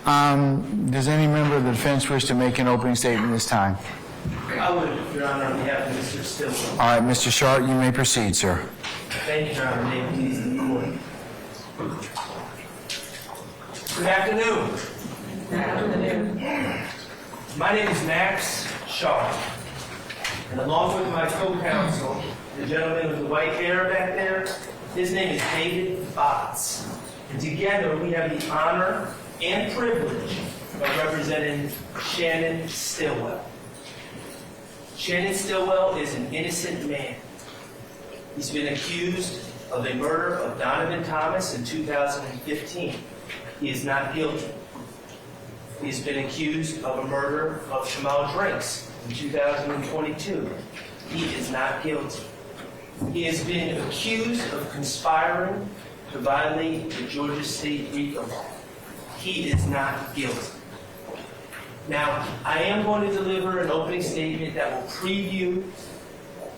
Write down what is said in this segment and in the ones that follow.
Does any member of the defense wish to make an opening statement this time? I would, Your Honor, on behalf of Mr. Stillwell. All right, Mr. Short, you may proceed, sir. Thank you, Your Honor. May it please the court. Good afternoon. Good afternoon. My name is Max Shaw, and along with my co-counsel, the gentleman with the white hair back there, his name is David Botts. And together we have the honor and privilege of representing Shannon Stillwell. Shannon Stillwell is an innocent man. He's been accused of the murder of Donovan Thomas in 2015. He is not guilty. He's been accused of a murder of Shamal Drinks in 2022. He is not guilty. He has been accused of conspiring to violate the Georgia State RICO law. He is not guilty. Now, I am going to deliver an opening statement that will preview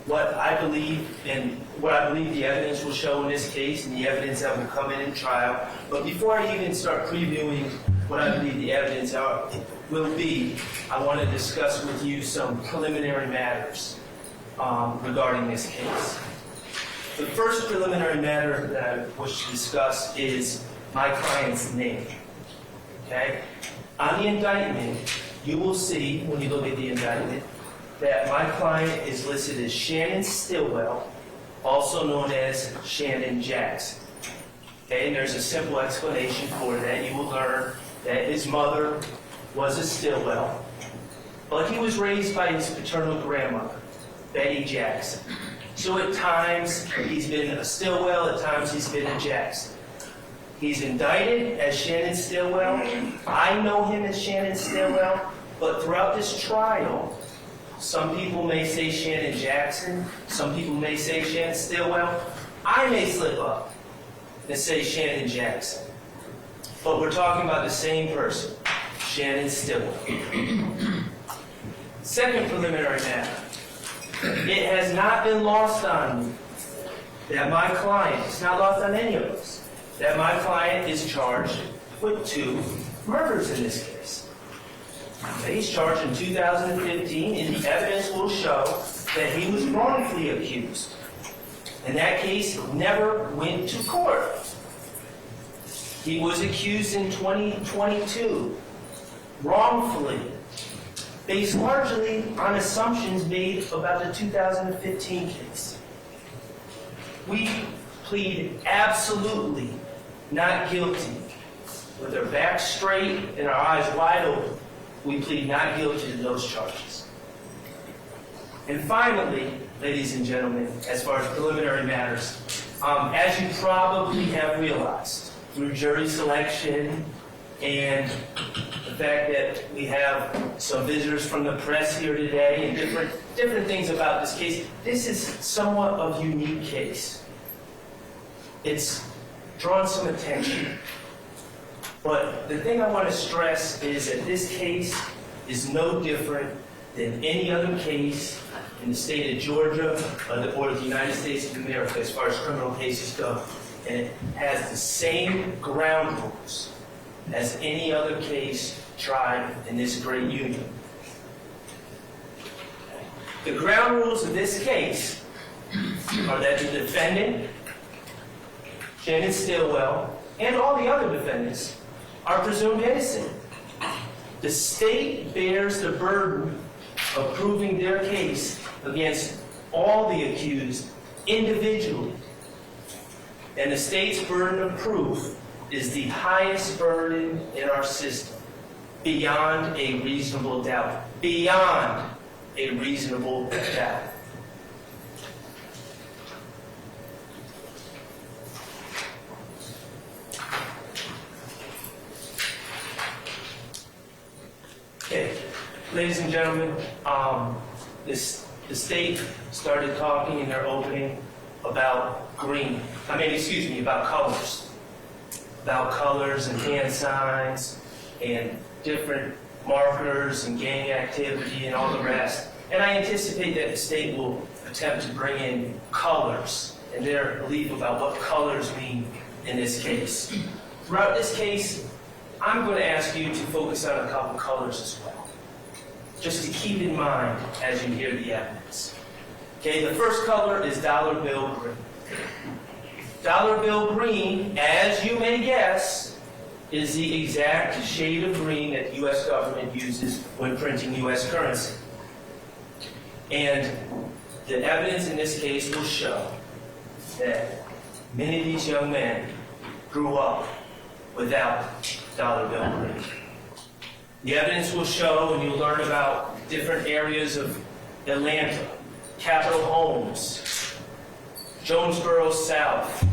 what I believe the evidence will show in this case and the evidence that will come in trial. But before I even start previewing what I believe the evidence will be, I want to discuss with you some preliminary matters regarding this case. The first preliminary matter that I wish to discuss is my client's name. Okay? On the indictment, you will see, when you look at the indictment, that my client is listed as Shannon Stillwell, also known as Shannon Jackson. Okay? And there's a simple explanation for that. You will learn that his mother was a Stillwell, but he was raised by his paternal grandmother, Betty Jackson. So at times, he's been a Stillwell, at times he's been a Jackson. He's indicted as Shannon Stillwell. I know him as Shannon Stillwell, but throughout this trial, some people may say Shannon Jackson, some people may say Shannon Stillwell. I may slip up and say Shannon Jackson. But we're talking about the same person, Shannon Stillwell. Second preliminary matter. It has not been lost on me that my client, it's not lost on any of us, that my client is charged with 2 murders in this case. He's charged in 2015, and the evidence will show that he was wrongfully accused. And that case never went to court. He was accused in 2022, wrongfully, based largely on assumptions made about the 2015 case. We plead absolutely not guilty. With our backs straight and our eyes wide open, we plead not guilty to those charges. And finally, ladies and gentlemen, as far as preliminary matters, as you probably have realized, through jury selection and the fact that we have some visitors from the press here today and different things about this case, this is somewhat of a unique case. It's drawn some attention. But the thing I want to stress is that this case is no different than any other case in the state of Georgia or the United States of America as far as criminal cases go. And it has the same ground rules as any other case tried in this great union. The ground rules of this case are that the defendant, Shannon Stillwell, and all the other defendants are presumed innocent. The state bears the burden of proving their case against all the accused individually. And the state's burden of proof is the highest burden in our system, beyond a reasonable doubt. Beyond a reasonable doubt. Okay, ladies and gentlemen, the state started talking in their opening about about colors. About colors and hand signs and different markers and gang activity and all the rest. And I anticipate that the state will attempt to bring in colors and their belief about what colors mean in this case. Throughout this case, I'm going to ask you to focus on a couple colors as well, just to keep in mind as you hear the evidence. Okay, the first color is dollar bill green. Dollar bill green, as you may guess, is the exact shade of green that the U.S. government uses when printing U.S. currency. And the evidence in this case will show that many of these young men grew up without dollar bill green. The evidence will show, and you'll learn about different areas of Atlanta, Capitol Homes, Jonesboro South,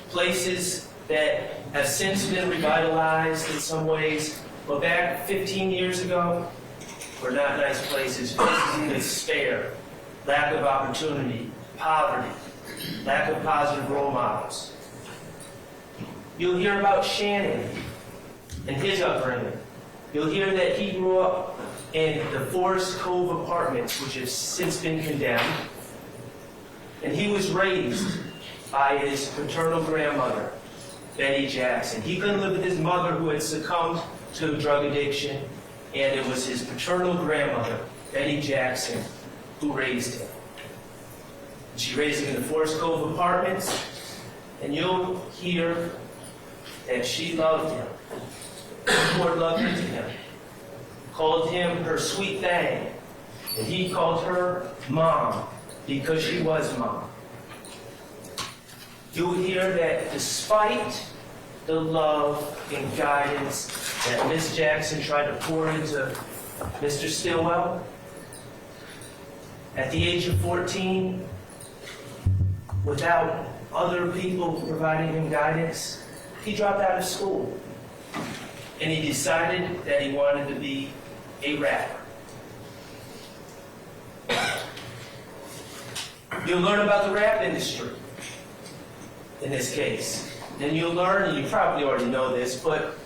places that have since been revitalized in some ways, but back 15 years ago were not nice places, places in despair, lack of opportunity, poverty, lack of positive role models. You'll hear about Shannon and his upbringing. You'll hear that he grew up in the Forest Cove Apartments, which have since been condemned. And he was raised by his paternal grandmother, Betty Jackson. He couldn't live with his mother, who had succumbed to drug addiction, and it was his paternal grandmother, Betty Jackson, who raised him. She raised him in the Forest Cove Apartments, and you'll hear that she loved him, poured love into him, called him her sweet thing, and he called her Mom because she was Mom. You'll hear that despite the love and guidance that Miss Jackson tried to pour into Mr. Stillwell, at the age of 14, without other people providing him guidance, he dropped out of school. And he decided that he wanted to be a rapper. You'll learn about the rap industry in this case. And you'll learn, and you probably already know this, but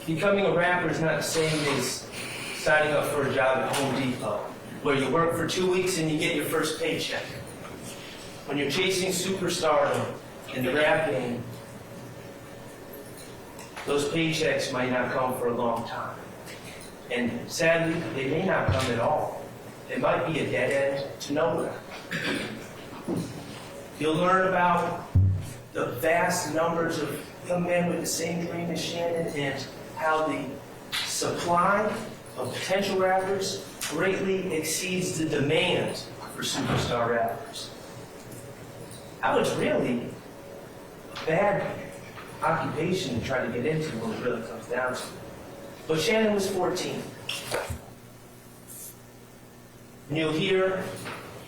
becoming a rapper is not the same as signing up for a job at Home Depot, where you work for 2 weeks and you get your first paycheck. When you're chasing superstardom in the rap game, those paychecks might not come for a long time. And sadly, they may not come at all. It might be a dead end to nowhere. You'll learn about the vast numbers of young men with the same dream as Shannon and how the supply of potential rappers greatly exceeds the demand for superstar rappers. How it's really a bad occupation to try to get into when it really comes down to it. But Shannon was 14. And you'll hear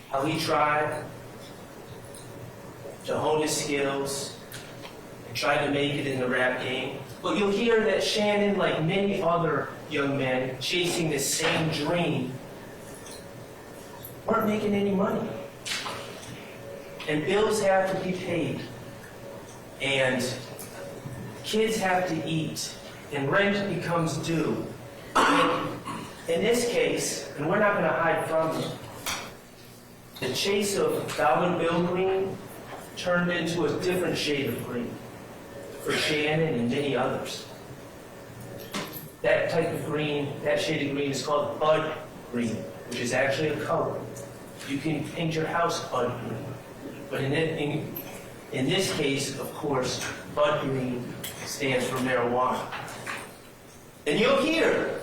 how he tried to hone his skills and try to make it in the rap game. But you'll hear that Shannon, like many other young men chasing this same dream, weren't making any money. And bills have to be paid. And kids have to eat. And rent becomes due. And in this case, and we're not going to hide from it, the chase of dollar bill green turned into a different shade of green for Shannon and many others. That type of green, that shade of green is called bud green, which is actually a color. You can paint your house bud green. But in this case, of course, bud green stands for marijuana. And you'll hear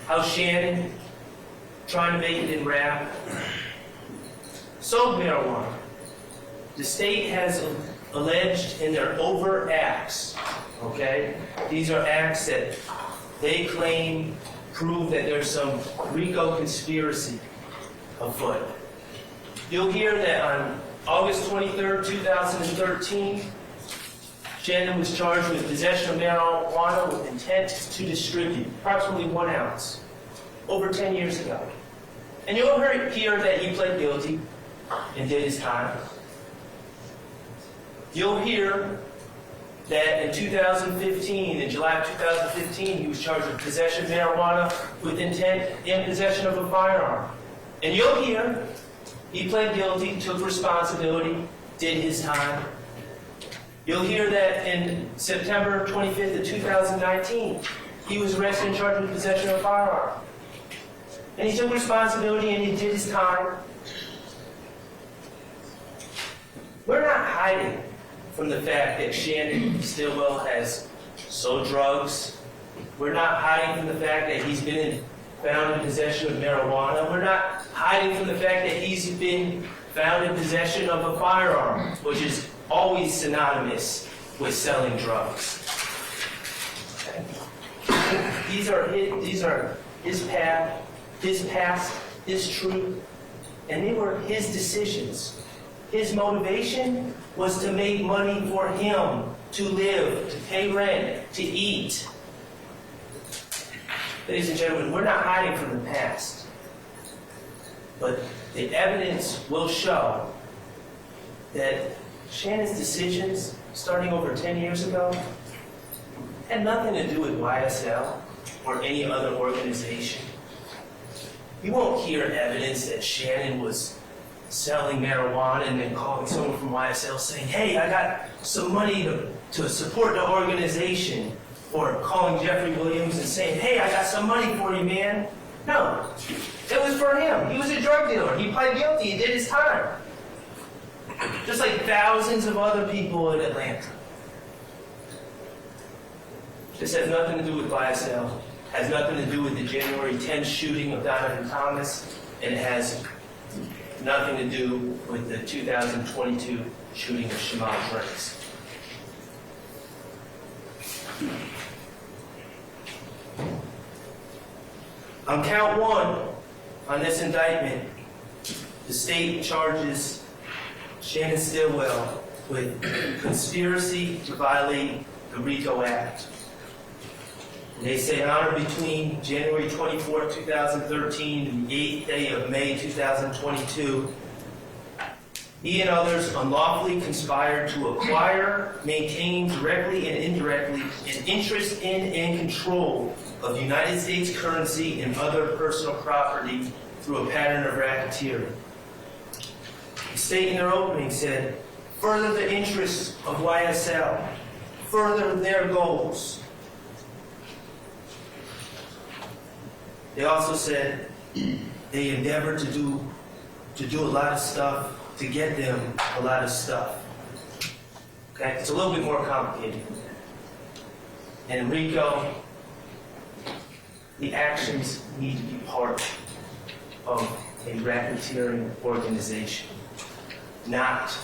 how Shannon, trying to make it in rap, sold marijuana. The state has alleged in their overt acts, okay? These are acts that they claim prove that there's some RICO conspiracy afoot. You'll hear that on August 23rd, 2013, Shannon was charged with possession of marijuana with intent to distribute, approximately 1 ounce, over 10 years ago. And you'll hear that he pled guilty and did his time. You'll hear that in 2015, in July of 2015, he was charged with possession of marijuana with intent in possession of a firearm. And you'll hear he pled guilty, took responsibility, did his time. You'll hear that in September 25th of 2019, he was arrested and charged with possession of a firearm. And he took responsibility and he did his time. We're not hiding from the fact that Shannon Stillwell has sold drugs. We're not hiding from the fact that he's been found in possession of marijuana. We're not hiding from the fact that he's been found in possession of a firearm, which is always synonymous with selling drugs. Okay? These are his path, his past, his truth, and they were his decisions. His motivation was to make money for him, to live, to pay rent, to eat. Ladies and gentlemen, we're not hiding from the past, but the evidence will show that Shannon's decisions, starting over 10 years ago, had nothing to do with YSL or any other organization. You won't hear evidence that Shannon was selling marijuana and then calling someone from YSL saying, hey, I got some money to support the organization. Or calling Jeffery Williams and saying, hey, I got some money for you, man. No, it was for him. He was a drug dealer. He pled guilty. He did his time. Just like thousands of other people in Atlanta. This has nothing to do with YSL. Has nothing to do with the January 10th shooting of Donovan Thomas. And it has nothing to do with the 2022 shooting of Shamal Drinks. On count one, on this indictment, the state charges Shannon Stillwell with conspiracy to violate the RICO Act. They say on or between January 24, 2013 and the 8th day of May 2022, he and others unlawfully conspired to acquire, maintain directly and indirectly an interest in and control of United States currency and other personal property through a pattern of racketeering. The state in their opening said, further the interests of YSL, further their goals. They also said they endeavored to do a lot of stuff to get them a lot of stuff. Okay, it's a little bit more complicated. And in RICO, the actions need to be part of a racketeering organization, not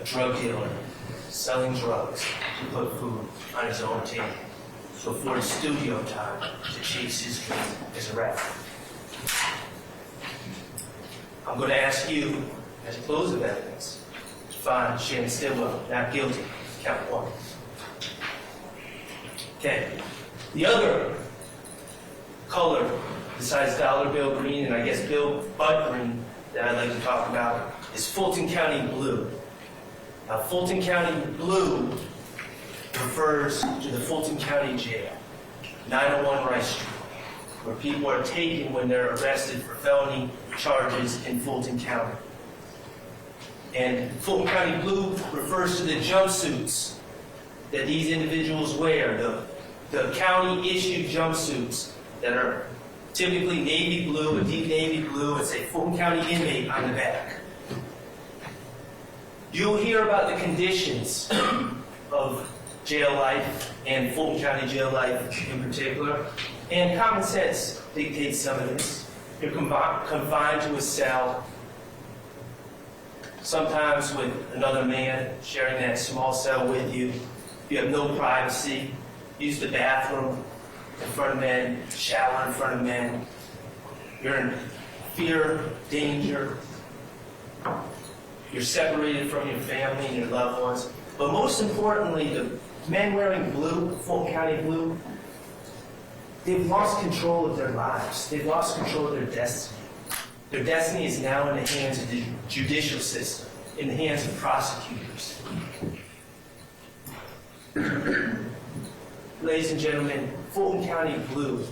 a drug dealer selling drugs to put food on his own table to afford studio time to chase his dream as a rapper. I'm going to ask you, as a close of evidence, to find Shannon Stillwell not guilty. Count one. Okay. The other color, besides dollar bill green and I guess bud green, that I'd like to talk about is Fulton County blue. Now, Fulton County blue refers to the Fulton County Jail, 901 Rice Street, where people are taken when they're arrested for felony charges in Fulton County. And Fulton County blue refers to the jumpsuits that these individuals wear, the county-issued jumpsuits that are typically navy blue, a deep navy blue, and say Fulton County inmate on the back. You'll hear about the conditions of jail life and Fulton County jail life in particular. And common sense dictates some of this. You're confined to a cell, sometimes with another man sharing that small cell with you. You have no privacy. Use the bathroom in front of men, shower in front of men. You're in fear, danger. You're separated from your family and your loved ones. But most importantly, the men wearing blue, Fulton County blue, they've lost control of their lives. They've lost control of their destiny. Their destiny is now in the hands of the judicial system, in the hands of prosecutors. Ladies and gentlemen, Fulton County blue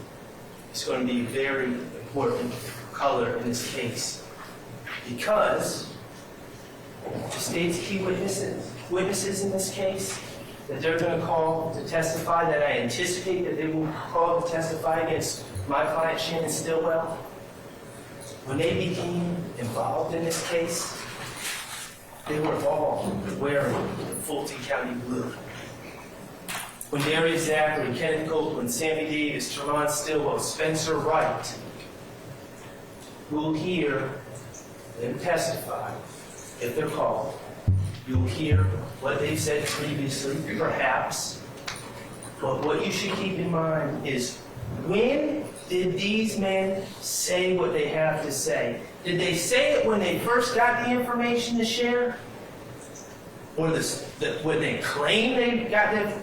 is going to be a very important color in this case because the state's key witnesses witnesses in this case that they're going to call to testify, that I anticipate that they will call to testify against my client, Shannon Stillwell, when they became involved in this case, they were all wearing the Fulton County blue. When Darius Zachary, Kenneth Copeland, Sammy Davis, Tremont Stillwell, Spencer Wright will hear them testify if they're called. You'll hear what they've said previously, perhaps. But what you should keep in mind is, when did these men say what they have to say? Did they say it when they first got the information to share? Or when they claim they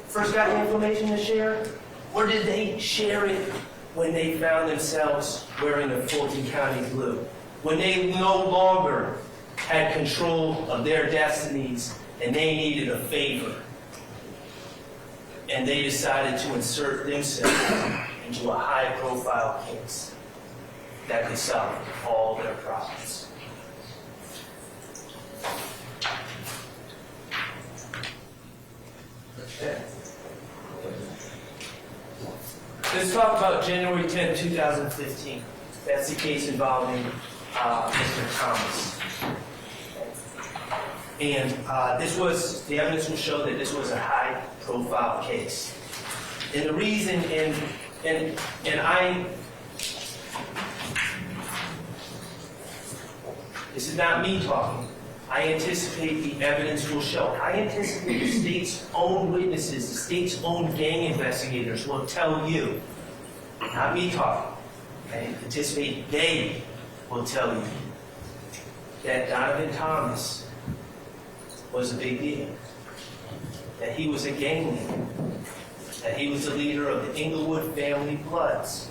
first got the information to share? Or did they share it when they found themselves wearing the Fulton County blue? When they no longer had control of their destinies and they needed a favor, and they decided to insert themselves into a high-profile case that could solve all their problems. Okay. Let's talk about January 10, 2015. That's the case involving Mr. Thomas. And the evidence will show that this was a high-profile case. And the reason, this is not me talking. I anticipate the evidence will show. I anticipate the state's own witnesses, the state's own gang investigators will tell you, not me talking. I anticipate they will tell you that Donovan Thomas was a big deal, that he was a gang leader, that he was the leader of the Inglewood family Bloods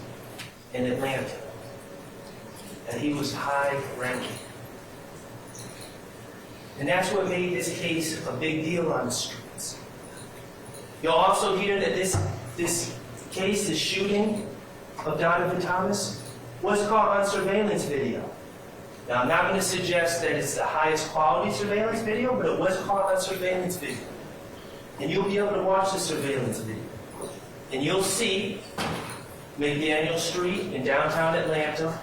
in Atlanta, that he was high-ranking. And that's what made this case a big deal on the streets. You'll also hear that this case, the shooting of Donovan Thomas, was caught on surveillance video. Now, I'm not going to suggest that it's the highest quality surveillance video, but it was caught on surveillance video. And you'll be able to watch the surveillance video. And you'll see McDaniel Street in downtown Atlanta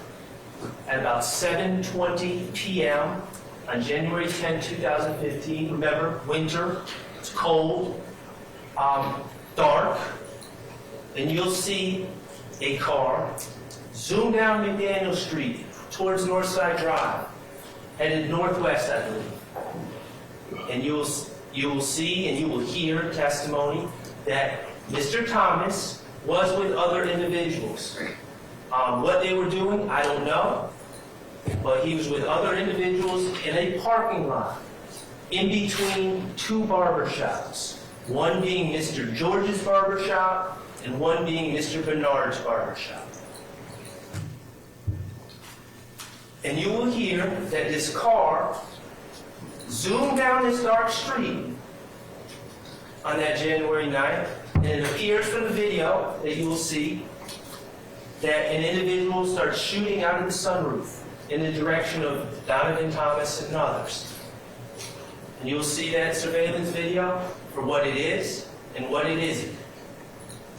at about 7:20 p.m. on January 10, 2015. Remember, winter, it's cold, dark. And you'll see a car zoom down McDaniel Street towards Northside Drive, headed northwest, I believe. And you will see and you will hear testimony that Mr. Thomas was with other individuals. What they were doing, I don't know. But he was with other individuals in a parking lot in between two barbershops. One being Mr. George's barbershop and one being Mr. Bernard's barbershop. And you will hear that this car zoomed down this dark street on that January 9th, and it appears from the video that you will see that an individual starts shooting out of the sunroof in the direction of Donovan Thomas and others. And you'll see that surveillance video for what it is and what it isn't.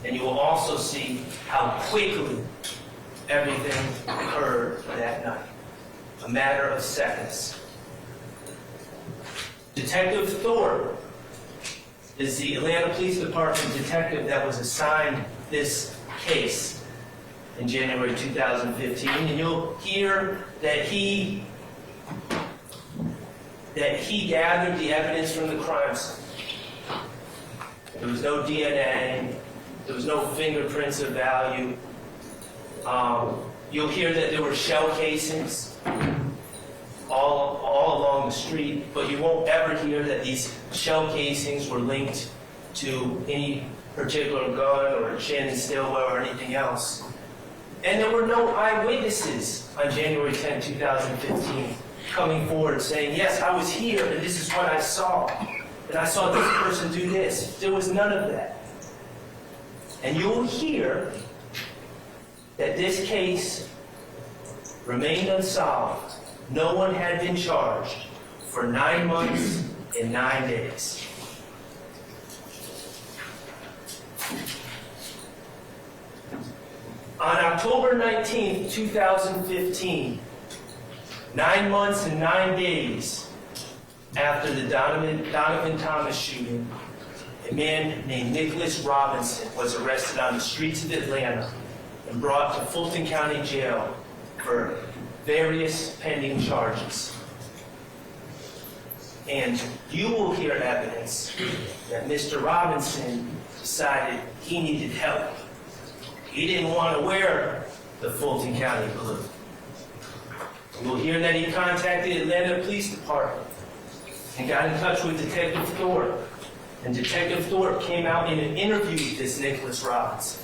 And you will also see how quickly everything occurred that night. A matter of seconds. Detective Thorpe is the Atlanta Police Department detective that was assigned this case in January 2015, and you'll hear that he gathered the evidence from the crime scene. There was no DNA, there was no fingerprints of value. You'll hear that there were shell casings all along the street, but you won't ever hear that these shell casings were linked to any particular gun or Shannon Stillwell or anything else. And there were no eyewitnesses on January 10, 2015 coming forward saying, yes, I was here and this is what I saw. And I saw this person do this. There was none of that. And you'll hear that this case remained unsolved. No one had been charged for 9 months and 9 days. On October 19th, 2015, 9 months and 9 days after the Donovan Thomas shooting, a man named Nicholas Robinson was arrested on the streets of Atlanta and brought to Fulton County Jail for various pending charges. And you will hear evidence that Mr. Robinson decided he needed help. He didn't want to wear the Fulton County blue. You'll hear that he contacted Atlanta Police Department and got in touch with Detective Thorpe. And Detective Thorpe came out in an interview with this Nicholas Robinson.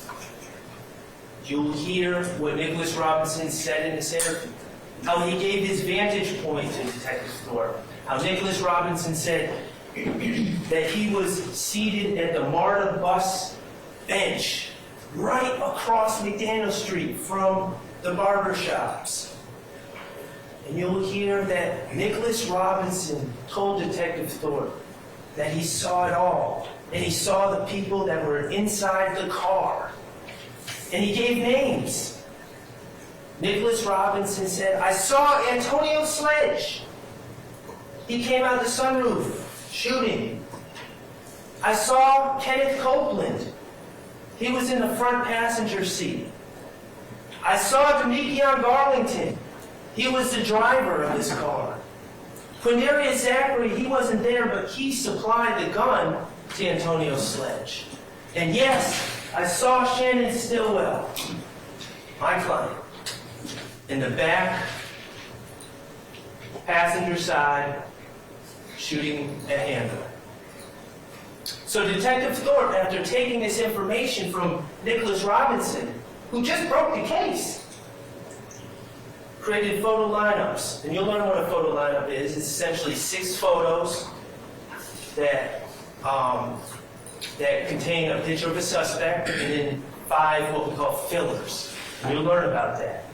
You'll hear what Nicholas Robinson said in this interview, how he gave his vantage point to Detective Thorpe, how Nicholas Robinson said that he was seated at the MARTA bus bench right across McDaniel Street from the barber shops. And you'll hear that Nicholas Robinson told Detective Thorpe that he saw it all, and he saw the people that were inside the car. And he gave names. Nicholas Robinson said, "I saw Antonio Sledge. He came out the sunroof shooting. I saw Kenneth Copeland. He was in the front passenger seat. I saw Demetrion Garlington. He was the driver of this car. Quindarius Zachary, he wasn't there, but he supplied the gun to Antonio Sledge. And yes, I saw Shannon Stillwell, my client, in the back passenger side shooting a handgun." So Detective Thorpe, after taking this information from Nicholas Robinson, who just broke the case, created photo lineups. And you'll learn what a photo lineup is. It's essentially 6 photos that contain a picture of a suspect, and then 5 what we call fillers. And you'll learn about that.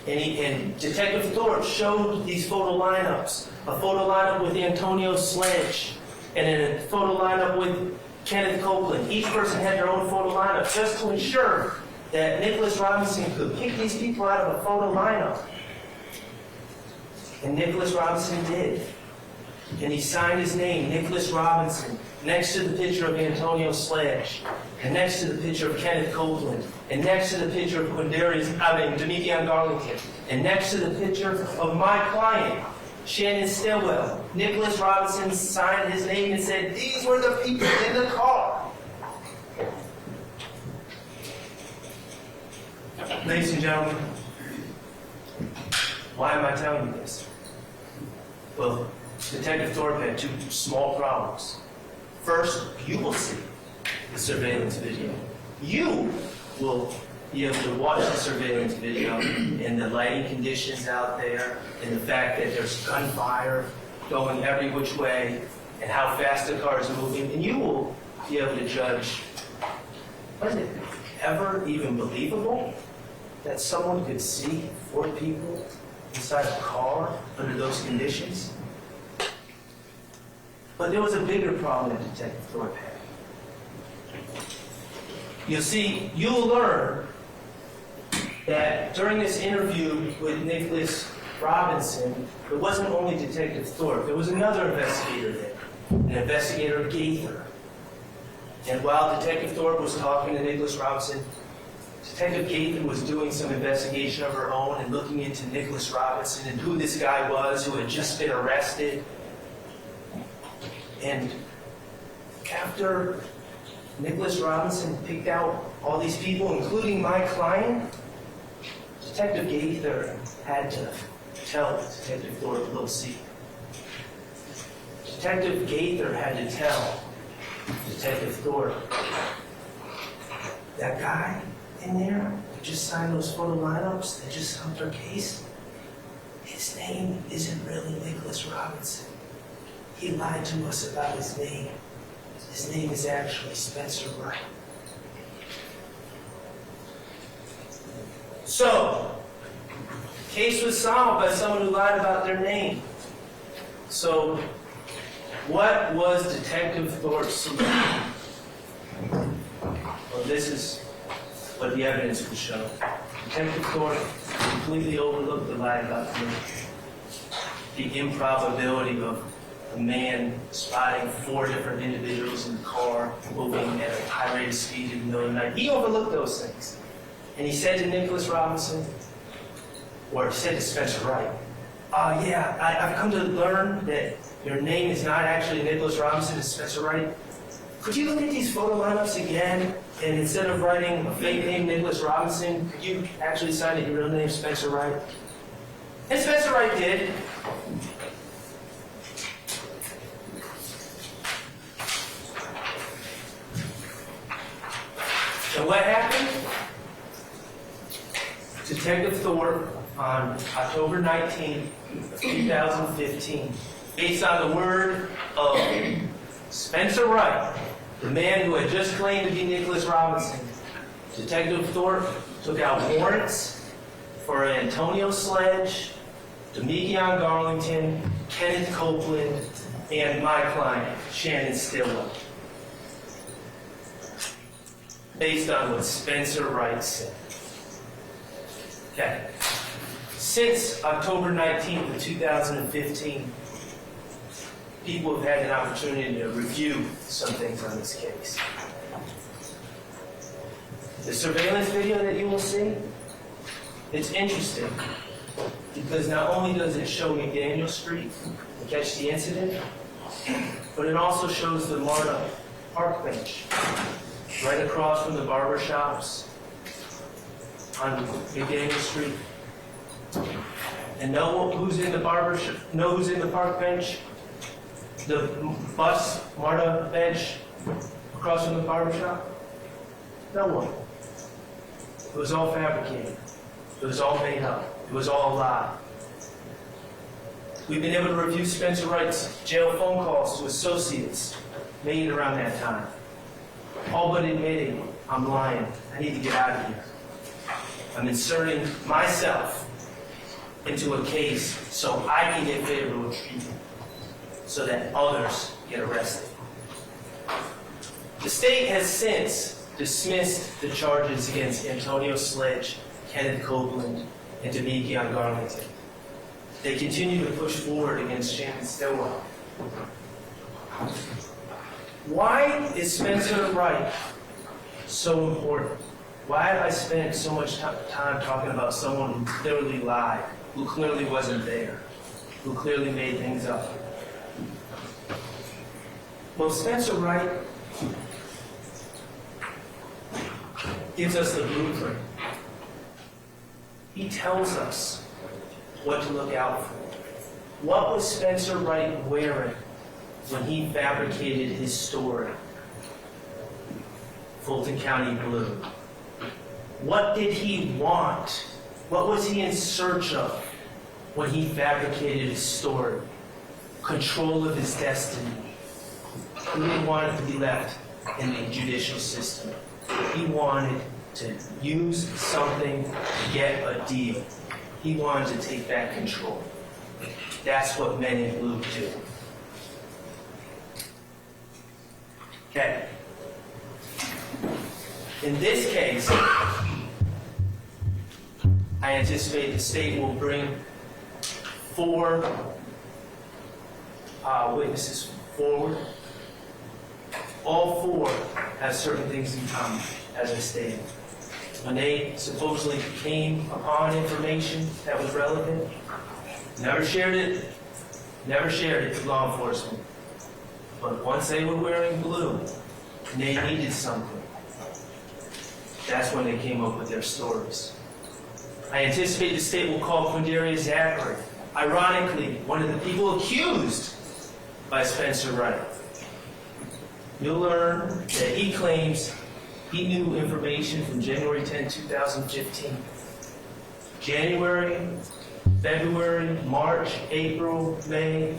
And Detective Thorpe showed these photo lineups. A photo lineup with Antonio Sledge, and then a photo lineup with Kenneth Copeland. Each person had their own photo lineup, just to ensure that Nicholas Robinson could pick these people out of a photo lineup. And Nicholas Robinson did. And he signed his name, Nicholas Robinson, next to the picture of Antonio Sledge, and next to the picture of Kenneth Copeland, and next to the picture of Demetrion Garlington, and next to the picture of my client, Shannon Stillwell. Nicholas Robinson signed his name and said, "These were the people in the car." Ladies and gentlemen, why am I telling you this? Well, Detective Thorpe had 2 small problems. First, you will see the surveillance video. You will be able to watch the surveillance video and the lighting conditions out there, and the fact that there's gunfire going every which way, and how fast the car is moving, and you will be able to judge, was it ever even believable that someone could see 4 people inside a car under those conditions? But there was a bigger problem that Detective Thorpe had. You'll learn that during this interview with Nicholas Robinson, it wasn't only Detective Thorpe. There was another investigator there, an investigator Gaither. And while Detective Thorpe was talking to Nicholas Robinson, Detective Gaither was doing some investigation of her own and looking into Nicholas Robinson and who this guy was who had just been arrested. And after Nicholas Robinson picked out all these people, including my client, Detective Gaither had to tell Detective Thorpe a little secret. Detective Gaither had to tell Detective Thorpe, that guy in there who just signed those photo lineups that just helped our case, his name isn't really Nicholas Robinson. He lied to us about his name. His name is actually Spencer Wright. So, the case was solved by someone who lied about their name. So, what was Detective Thorpe's solution? Well, this is what the evidence would show. Detective Thorpe completely overlooked the lie about the improbability of a man spotting 4 different individuals in the car moving at a high rate of speed in the middle of the night. He overlooked those things. And he said to Nicholas Robinson, or he said to Spencer Wright, I've come to learn that your name is not actually Nicholas Robinson, it's Spencer Wright. Could you look at these photo lineups again, and instead of writing a fake name, Nicholas Robinson, could you actually sign it your real name, Spencer Wright? And Spencer Wright did. And what happened? Detective Thorpe, on October 19, 2015, based on the word of Spencer Wright, the man who had just claimed to be Nicholas Robinson, Detective Thorpe took out warrants for Antonio Sledge, Demekion Garlington, Kenneth Copeland, and my client, Shannon Stillwell, based on what Spencer Wright said. Okay. Since October 19th of 2015, people have had an opportunity to review some things on this case. The surveillance video that you will see, it's interesting because not only does it show McDaniel Street and catch the incident, but it also shows the MARTA park bench right across from the barber shops on McDaniel Street. And know who's in the park bench? The bus MARTA bench across from the barber shop? No one. It was all fabricated. It was all made up. It was all a lie. We've been able to review Spencer Wright's jail phone calls to associates made around that time. All but admitting, I'm lying. I need to get out of here. I'm inserting myself into a case so I can get favorable treatment, so that others get arrested. The state has since dismissed the charges against Antonio Sledge, Kenneth Copeland, and Demekion Garlington. They continue to push forward against Shannon Stillwell. Why is Spencer Wright so important? Why have I spent so much time talking about someone who clearly lied, who clearly wasn't there, who clearly made things up? Well, Spencer Wright gives us the blueprint. He tells us what to look out for. What was Spencer Wright wearing when he fabricated his story? Fulton County blue. What did he want? What was he in search of when he fabricated his story? Control of his destiny. He didn't want it to be left in the judicial system. He wanted to use something to get a deal. He wanted to take back control. That's what men in blue do. Okay. In this case, I anticipate the state will bring 4 witnesses forward. All 4 have certain things in common, as I stated. When they supposedly came upon information that was relevant, never shared it with law enforcement. But once they were wearing blue and they needed something, that's when they came up with their stories. I anticipate the state will call Quindarius Zachary, ironically, one of the people accused by Spencer Wright. You'll learn that he claims he knew information from January 10, 2015. January, February, March, April, May,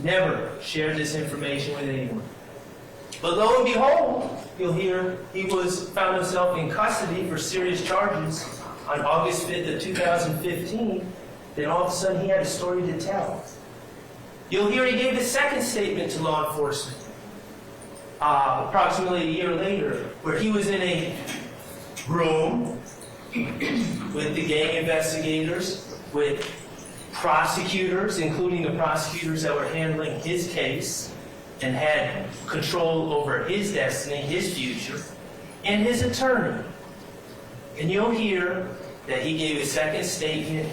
never shared this information with anyone. But lo and behold, you'll hear he found himself in custody for serious charges on August 5th of 2015. Then all of a sudden he had a story to tell. You'll hear he gave the second statement to law enforcement approximately a year later, where he was in a room with the gang investigators, with prosecutors, including the prosecutors that were handling his case and had control over his destiny, his future, and his attorney. And you'll hear that he gave a second statement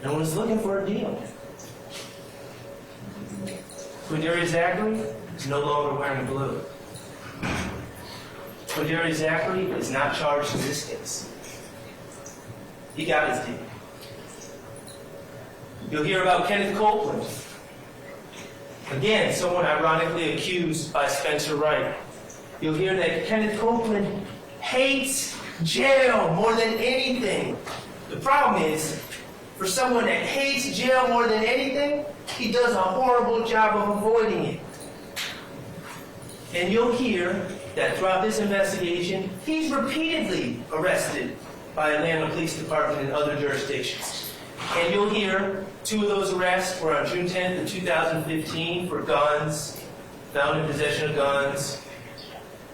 and was looking for a deal. Quindarius Zachary is no longer wearing blue. Quindarius Zachary is not charged in this case. He got his deal. You'll hear about Kenneth Copeland. Again, someone ironically accused by Spencer Wright. You'll hear that Kenneth Copeland hates jail more than anything. The problem is, for someone that hates jail more than anything, he does a horrible job of avoiding it. And you'll hear that throughout this investigation, he's repeatedly arrested by Atlanta Police Department and other jurisdictions. And you'll hear 2 of those arrests were on June 10th of 2015 for guns, found in possession of guns.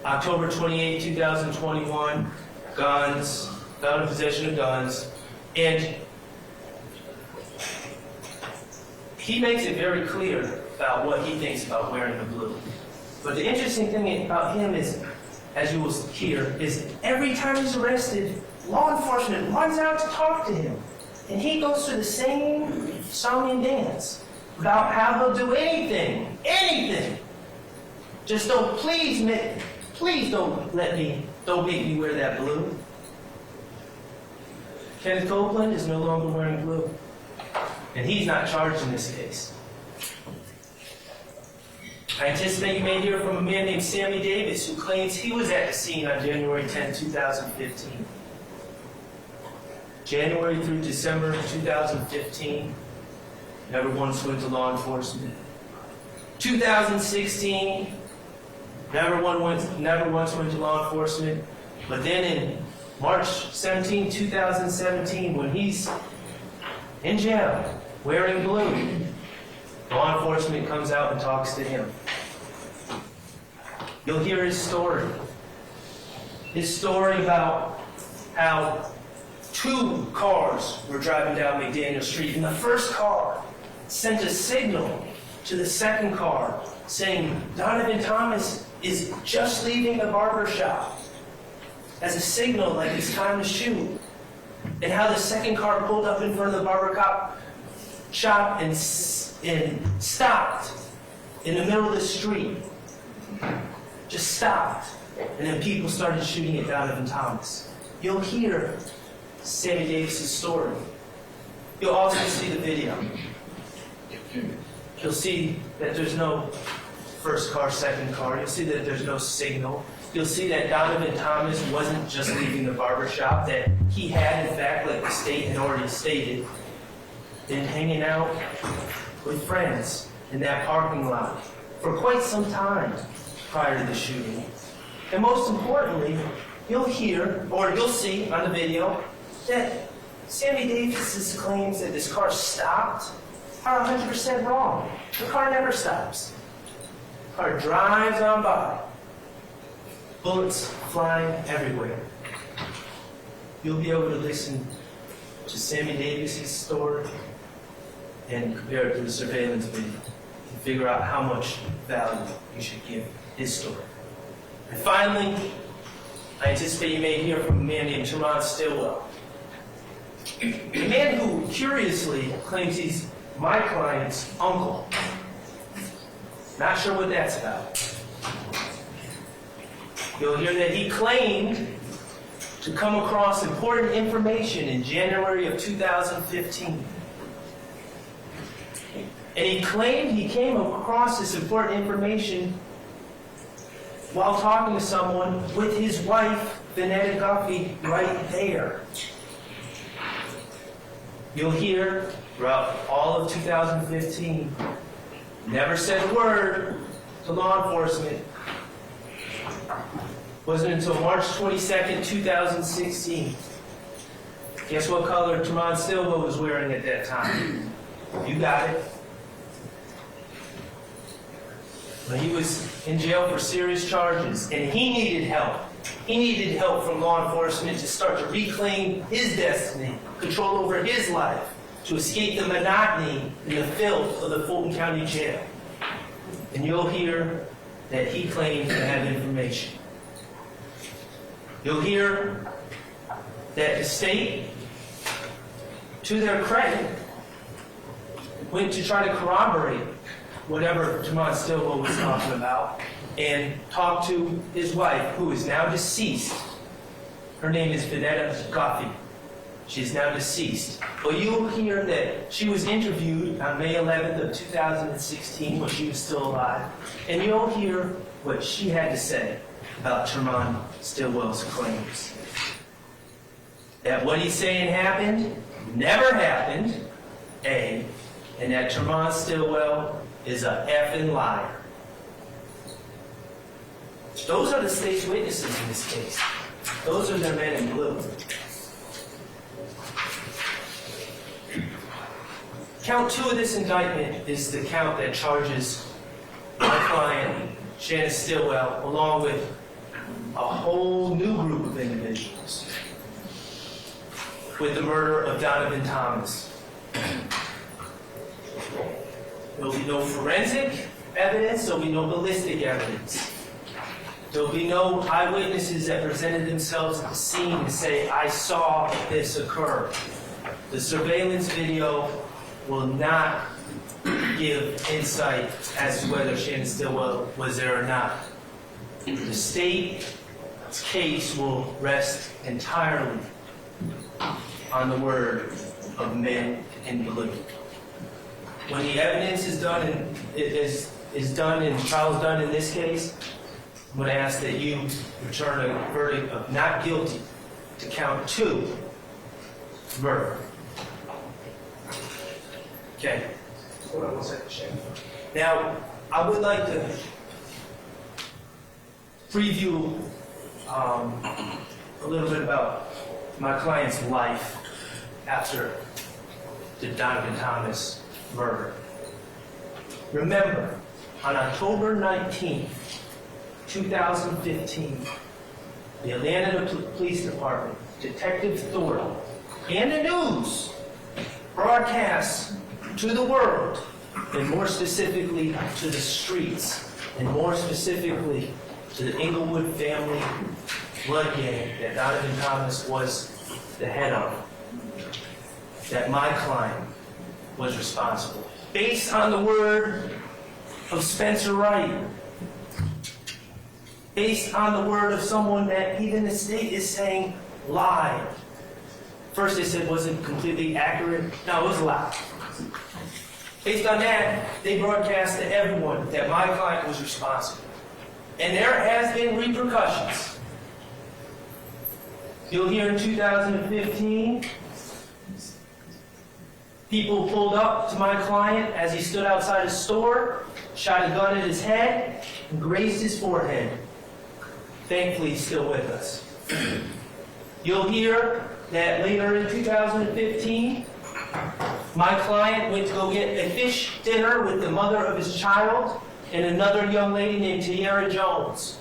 October 28, 2021, guns, found in possession of guns. And he makes it very clear about what he thinks about wearing the blue. But the interesting thing about him is, as you will hear, is every time he's arrested, law enforcement runs out to talk to him. And he goes through the same song and dance about how he'll do anything. Just please don't make me wear that blue. Kenneth Copeland is no longer wearing blue. And he's not charged in this case. I anticipate you may hear from a man named Sammy Davis, who claims he was at the scene on January 10, 2015. January through December 2015, never once went to law enforcement. 2016, never once went to law enforcement. But then in March 17, 2017, when he's in jail, wearing blue, law enforcement comes out and talks to him. You'll hear his story. His story about how 2 cars were driving down McDaniel Street, and the first car sent a signal to the second car saying, Donovan Thomas is just leaving the barber shop, as a signal like it's time to shoot. And how the second car pulled up in front of the barber shop and stopped in the middle of the street. Just stopped. And then people started shooting at Donovan Thomas. You'll hear Sammy Davis' story. You'll also see the video. You'll see that there's no first car, second car. You'll see that there's no signal. You'll see that Donovan Thomas wasn't just leaving the barber shop, that he had, in fact, like the state had already stated, been hanging out with friends in that parking lot for quite some time prior to the shooting. And most importantly, you'll hear, or you'll see on the video, that Sammy Davis' claims that this car stopped are 100% wrong. The car never stops. The car drives on by. Bullets flying everywhere. You'll be able to listen to Sammy Davis' story and compare it to the surveillance video and figure out how much value you should give his story. And finally, I anticipate you may hear from a man named Tremont Stillwell. A man who curiously claims he's my client's uncle. Not sure what that's about. You'll hear that he claimed to come across important information in January of 2015. And he claimed he came across this important information while talking to someone with his wife, Vanetta Guffey, right there. You'll hear throughout all of 2015, never said a word to law enforcement. Wasn't until March 22nd, 2016. Guess what color Tremont Stillwell was wearing at that time? You got it. When he was in jail for serious charges, and he needed help. He needed help from law enforcement to start to reclaim his destiny, control over his life, to escape the monotony and the filth of the Fulton County Jail. And you'll hear that he claimed to have information. You'll hear that the state, to their credit, went to try to corroborate whatever Tremont Stillwell was talking about and talked to his wife, who is now deceased. Her name is Vanetta Guffey. She is now deceased. But you'll hear that she was interviewed on May 11th of 2016 when she was still alive. And you'll hear what she had to say about Tremont Stillwell's claims. That what he's saying happened, never happened, A, and that Tremont Stillwell is a effing liar. Those are the state's witnesses in this case. Those are their men in blue. Count 2 of this indictment is the count that charges my client, Shannon Stillwell, along with a whole new group of individuals, with the murder of Donovan Thomas. There will be no forensic evidence, there will be no ballistic evidence. There will be no eyewitnesses that presented themselves at the scene to say, I saw this occur. The surveillance video will not give insight as to whether Shannon Stillwell was there or not. The state's case will rest entirely on the word of men in blue. When the evidence is done and trial's done in this case, I'm going to ask that you return a verdict of not guilty to count 2, murder. Okay. Hold on one second, Shannon. Now, I would like to preview a little bit about my client's life after the Donovan Thomas murder. Remember, on October 19th, 2015, the Atlanta Police Department, Detective Thornton, and the news broadcast to the world, and more specifically to the streets, and more specifically to the Inglewood family blood gang that Donovan Thomas was the head of, that my client was responsible. Based on the word of Spencer Wright, based on the word of someone that even the state is saying lied. First they said wasn't completely accurate. No, it was a lie. Based on that, they broadcast to everyone that my client was responsible. And there has been repercussions. You'll hear in 2015, people pulled up to my client as he stood outside a store, shot a gun at his head, and grazed his forehead. Thankfully, he's still with us. You'll hear that later in 2015, my client went to go get a fish dinner with the mother of his child and another young lady named Tiara Jones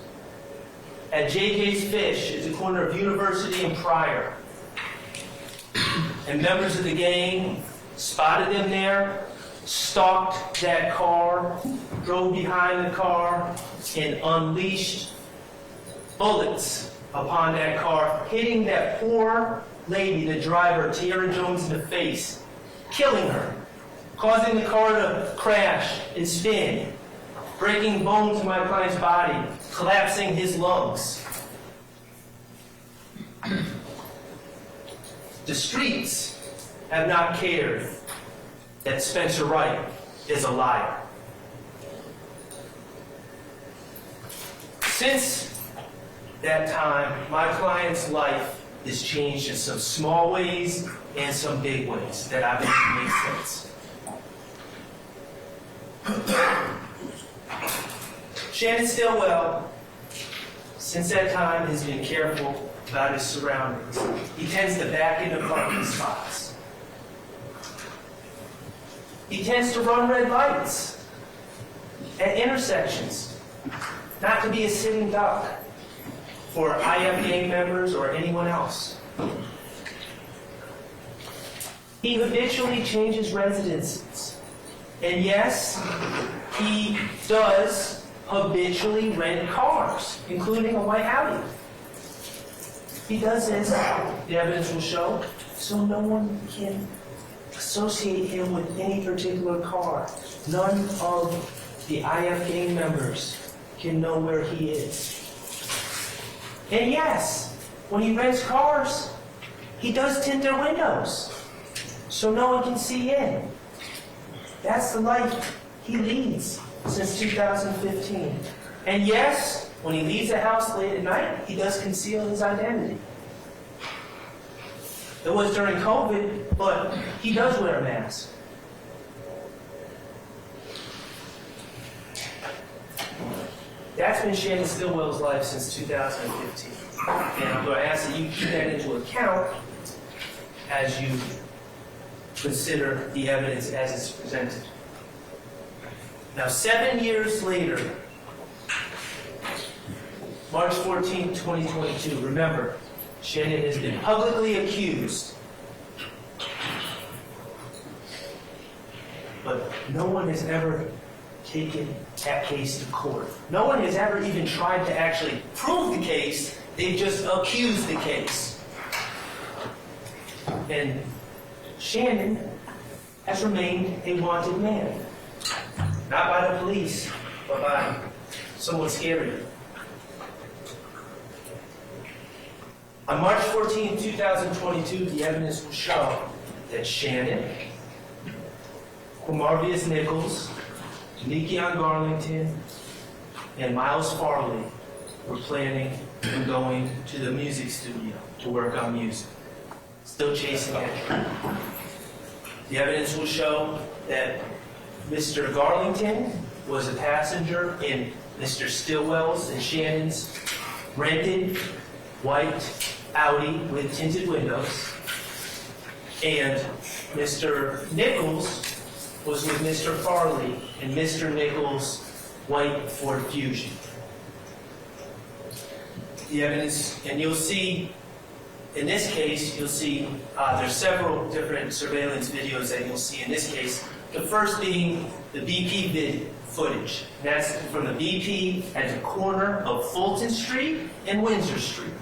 at JJ's Fish at the corner of University and Pryor. And members of the gang spotted them there, stalked that car, drove behind the car, and unleashed bullets upon that car, hitting that poor lady, the driver, Tiara Jones, in the face, killing her, causing the car to crash and spin, breaking bones in my client's body, collapsing his lungs. The streets have not cared that Spencer Wright is a liar. Since that time, my client's life has changed in some small ways and some big ways that I think make sense. Shannon Stillwell, since that time, has been careful about his surroundings. He tends to back into parking spots. He tends to run red lights at intersections, not to be a sitting duck. for IF gang members or anyone else. He habitually changes residences. And yes, he does habitually rent cars, including a white Audi. He does this, the evidence will show, so no one can associate him with any particular car. None of the IF gang members can know where he is. And yes, when he rents cars, he does tint their windows, so no one can see in. That's the life he leads since 2015. And yes, when he leaves the house late at night, he does conceal his identity. It was during COVID, but he does wear a mask. That's been Shannon Stillwell's life since 2015. And I'm going to ask that you keep that into account as you consider the evidence as it's presented. Now, 7 years later, March 14, 2022, remember, Shannon has been publicly accused, but no one has ever taken that case to court. No one has ever even tried to actually prove the case. They've just accused the case. And Shannon has remained a wanted man. Not by the police, but by someone scarier. On March 14, 2022, the evidence will show that Shannon, Marvius Nichols, Nikion Garlington, and Miles Farley were planning on going to the music studio to work on music. Still chasing it. The evidence will show that Mr. Garlington was a passenger in Mr. Stillwell's and Shannon's rented white Audi with tinted windows, and Mr. Nichols was with Mr. Farley in Mr. Nichols' white Ford Fusion. The evidence, and you'll see, in this case, you'll see there's several different surveillance videos that you'll see in this case. The first being the BP footage. That's from the BP at the corner of Fulton Street and Windsor Street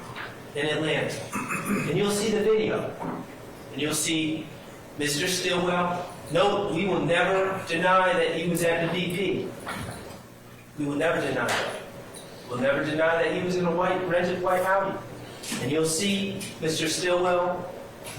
in Atlanta. And you'll see the video. And you'll see Mr. Stillwell. No, we will never deny that he was at the BP. We will never deny that. We'll never deny that he was in a rented white Audi. And you'll see Mr. Stillwell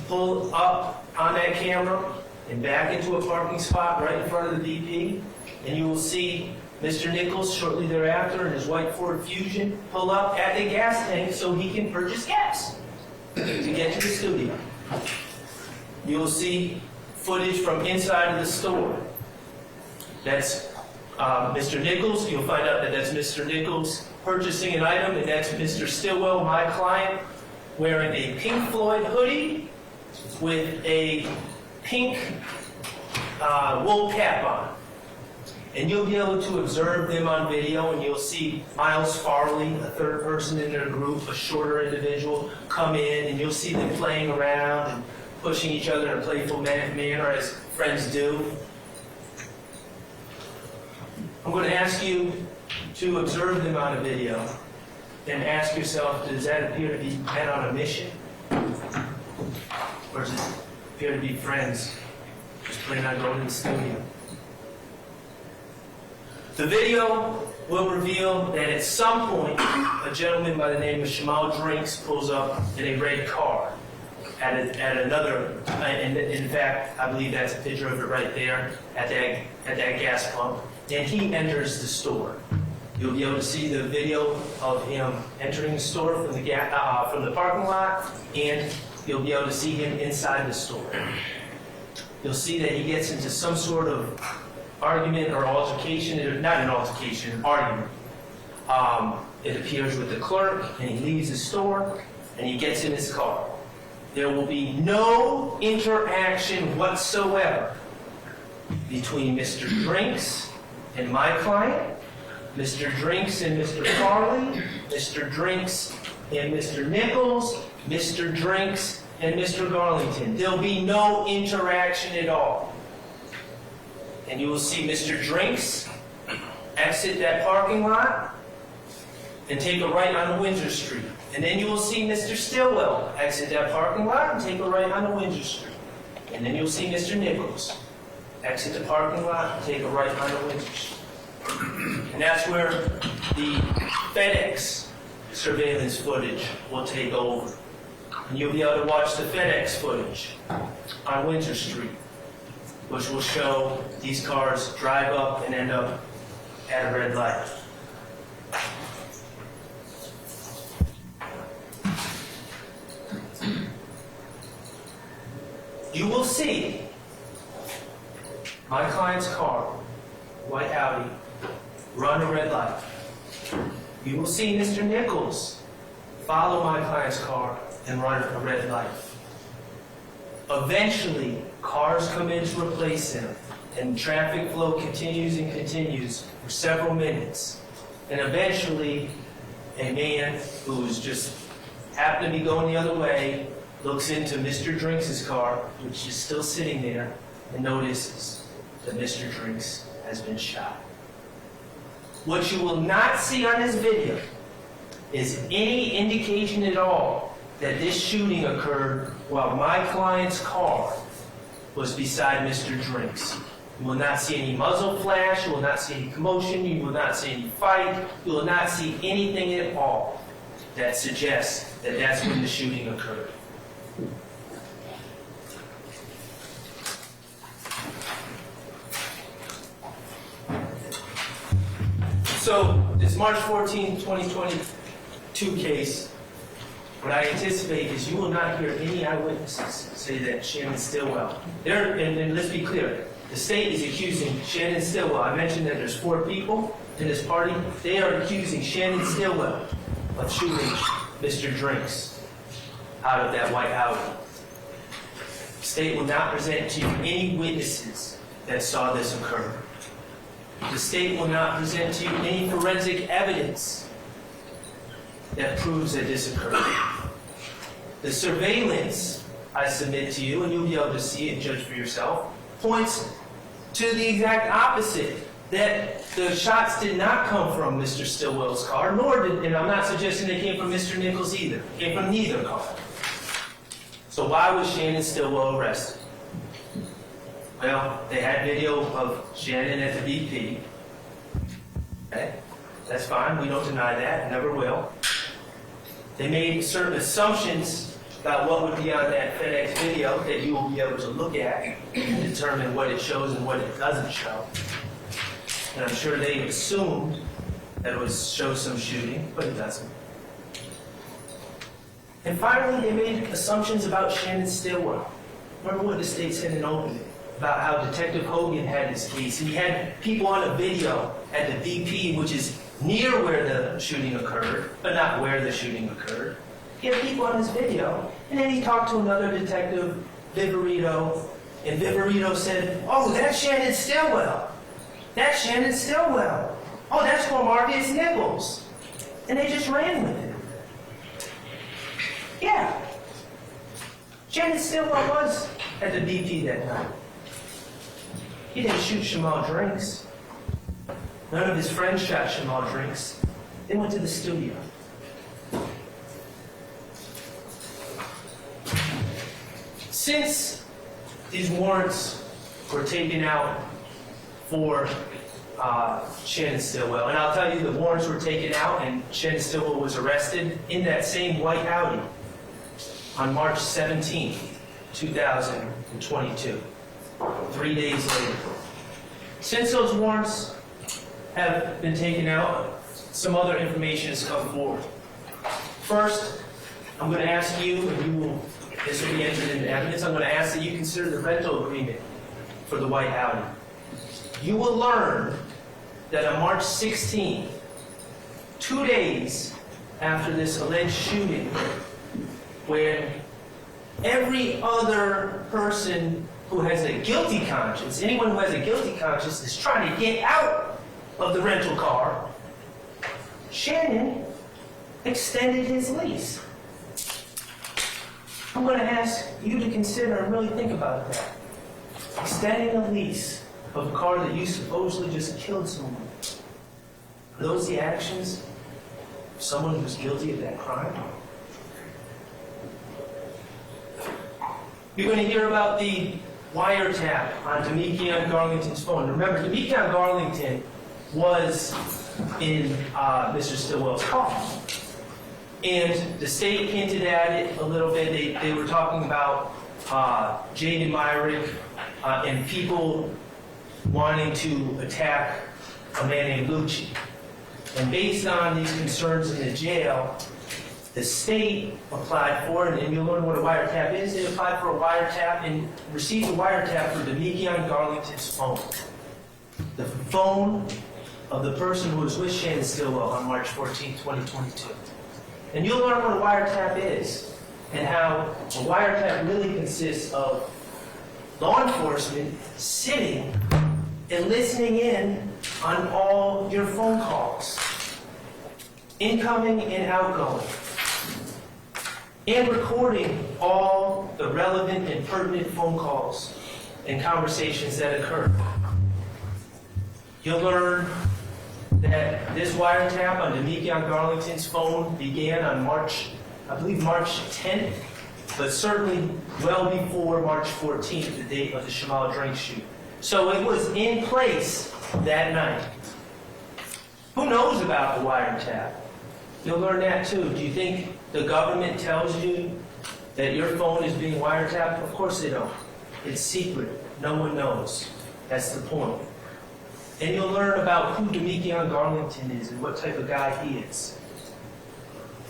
pull up on that camera and back into a parking spot right in front of the BP. And you will see Mr. Nichols shortly thereafter in his white Ford Fusion pull up at the gas tank so he can purchase gas to get to the studio. You will see footage from inside of the store. That's Mr. Nichols. You'll find out that that's Mr. Nichols purchasing an item, and that's Mr. Stillwell, my client, wearing a Pink Floyd hoodie with a pink wool cap on. And you'll be able to observe them on video, and you'll see Miles Farley, a third person in their group, a shorter individual, come in, and you'll see them playing around and pushing each other in a playful manner as friends do. I'm going to ask you to observe them on a video and ask yourself, does that appear to be men on a mission? Or does it appear to be friends just planning on going to the studio? The video will reveal that at some point, a gentleman by the name of Shamal Drinks pulls up in a red car at another, in fact, I believe that's a picture of it right there at that gas pump, and he enters the store. You'll be able to see the video of him entering the store from the parking lot, and you'll be able to see him inside the store. You'll see that he gets into some sort of argument or altercation, not an altercation, an argument. It appears with the clerk, and he leaves the store, and he gets in his car. There will be no interaction whatsoever between Mr. Drinks and my client, Mr. Drinks and Mr. Farley, Mr. Drinks and Mr. Nichols, Mr. Drinks, and Mr. Garlington. There'll be no interaction at all. And you will see Mr. Drinks exit that parking lot and take a right on Windsor Street. And then you will see Mr. Stillwell exit that parking lot and take a right on Windsor Street. And then you'll see Mr. Nichols exit the parking lot and take a right on Windsor Street. And that's where the FedEx surveillance footage will take over. And you'll be able to watch the FedEx footage on Windsor Street, which will show these cars drive up and end up at a red light. You will see my client's car, white Audi, run a red light. You will see Mr. Nichols follow my client's car and run a red light. Eventually, cars come in to replace him, and traffic flow continues and continues for several minutes. And eventually, a man who's just happened to be going the other way looks into Mr. Drinks' car, which is still sitting there, and notices that Mr. Drinks has been shot. What you will not see on this video is any indication at all that this shooting occurred while my client's car was beside Mr. Drinks. You will not see any muzzle flash, you will not see any commotion, you will not see any fight, you will not see anything at all that suggests that that's when the shooting occurred. So, this March 14, 2022 case, what I anticipate is you will not hear any eyewitnesses say that Shannon Stillwell, and let's be clear, the state is accusing Shannon Stillwell. I mentioned that there's 4 people in this party. They are accusing Shannon Stillwell of shooting Mr. Drinks out of that white Audi. The state will not present to you any witnesses that saw this occur. The state will not present to you any forensic evidence that proves that this occurred. The surveillance I submit to you, and you'll be able to see and judge for yourself, points to the exact opposite, that the shots did not come from Mr. Stillwell's car, nor did, and I'm not suggesting they came from Mr. Nichols either, they came from neither car. So why was Shannon Stillwell arrested? Well, they had video of Shannon at the BP. Okay, that's fine, we don't deny that, never will. They made certain assumptions about what would be on that FedEx video that you will be able to look at and determine what it shows and what it doesn't show. And I'm sure they assumed that it would show some shooting, but it doesn't. And finally, they made assumptions about Shannon Stillwell. Remember what the state said in opening about how Detective Hogan had this case. He had people on a video at the BP, which is near where the shooting occurred, but not where the shooting occurred. He had people on his video, and then he talked to another detective, Viverito, and Viverito said, "Oh, that's Shannon Stillwell. That's Shannon Stillwell. Oh, that's Marcus Nichols." And they just ran with it. Yeah. Shannon Stillwell was at the BP that night. He didn't shoot Shamal Drinks. None of his friends shot Shamal Drinks. They went to the studio. Since these warrants were taken out for Shannon Stillwell, and I'll tell you the warrants were taken out and Shannon Stillwell was arrested in that same white Audi on March 17, 2022, 3 days later. Since those warrants have been taken out, some other information has come forward. First, I'm going to ask you, and this will be entered into evidence, I'm going to ask that you consider the rental agreement for the white Audi. You will learn that on March 16, 2 days after this alleged shooting, when every other person who has a guilty conscience, anyone who has a guilty conscience is trying to get out of the rental car, Shannon extended his lease. I'm going to ask you to consider and really think about that. Extending a lease of a car that you supposedly just killed someone. Are those the actions of someone who's guilty of that crime? You're going to hear about the wiretap on Demekion Garlington's phone. Remember, Demekion Garlington was in Mr. Stillwell's car. And the state hinted at it a little bit. They were talking about Jaden Myrick and people wanting to attack a man named Lucci. And based on these concerns in the jail, the state applied for it, and you'll learn what a wiretap is. They applied for a wiretap and received a wiretap for Demekion Garlington's phone. The phone of the person who was with Shannon Stillwell on March 14, 2022. And you'll learn what a wiretap is and how a wiretap really consists of law enforcement sitting and listening in on all your phone calls, incoming and outgoing, and recording all the relevant and pertinent phone calls and conversations that occur. You'll learn that this wiretap on Demekion Garlington's phone began on March 10th, but certainly well before March 14th, the date of the Shamal Drinks shoot. So it was in place that night. Who knows about the wiretap? You'll learn that too. Do you think the government tells you that your phone is being wiretapped? Of course they don't. It's secret. No one knows. That's the point. And you'll learn about who Demekion Garlington is and what type of guy he is.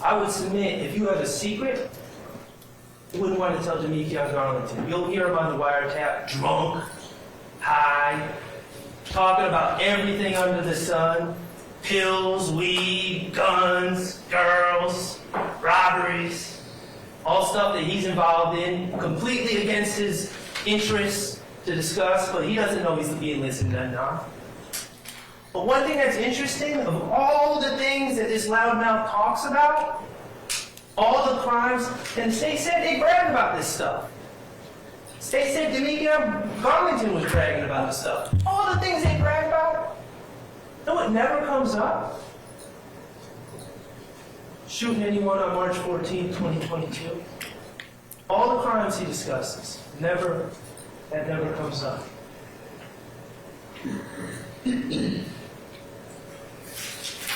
I would submit, if you have a secret, you wouldn't want to tell Demekion Garlington. You'll hear him on the wiretap, drunk, high, talking about everything under the sun. Pills, weed, guns, girls, robberies, all stuff that he's involved in, completely against his interests to discuss, but he doesn't know he's being listened to now. But one thing that's interesting, of all the things that this loudmouth talks about, all the crimes, and the state said they bragged about this stuff. State said Demekion Garlington was bragging about this stuff. All the things they brag about, no, it never comes up. Shooting anyone on March 14, 2022. All the crimes he discusses, that never comes up.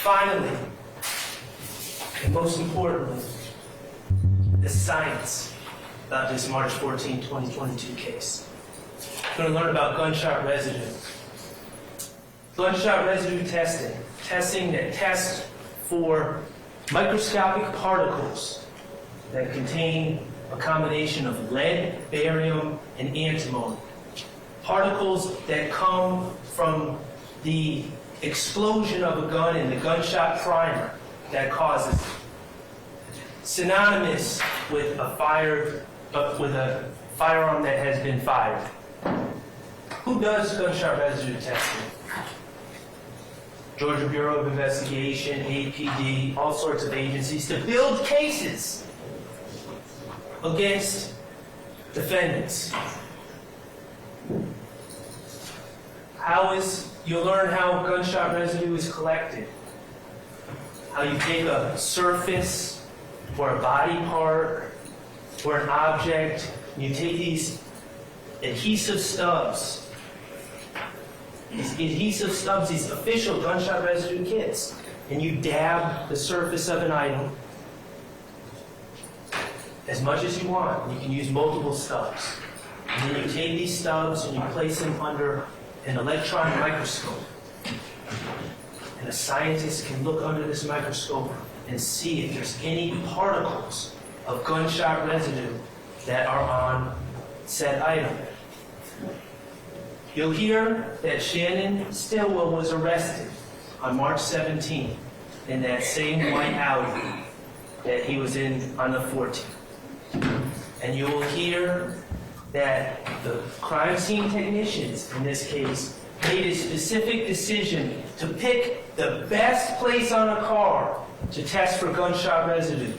Finally, and most importantly, the science about this March 14, 2022 case. We're going to learn about gunshot residue. Gunshot residue testing that tests for microscopic particles that contain a combination of lead, barium, and antimony. Particles that come from the explosion of a gun and the gunshot primer that causes it. Synonymous with a firearm that has been fired. Who does gunshot residue testing? Georgia Bureau of Investigation, APD, all sorts of agencies to build cases against defendants. You'll learn how gunshot residue is collected. How you take a surface or a body part or an object, and you take these adhesive stubs, these official gunshot residue kits, and you dab the surface of an item as much as you want. You can use multiple stubs. And then you take these stubs and you place them under an electron microscope. And a scientist can look under this microscope and see if there's any particles of gunshot residue that are on said item. You'll hear that Shannon Stillwell was arrested on March 17th in that same white Audi that he was in on the 14th. And you will hear that the crime scene technicians, in this case, made a specific decision to pick the best place on a car to test for gunshot residue.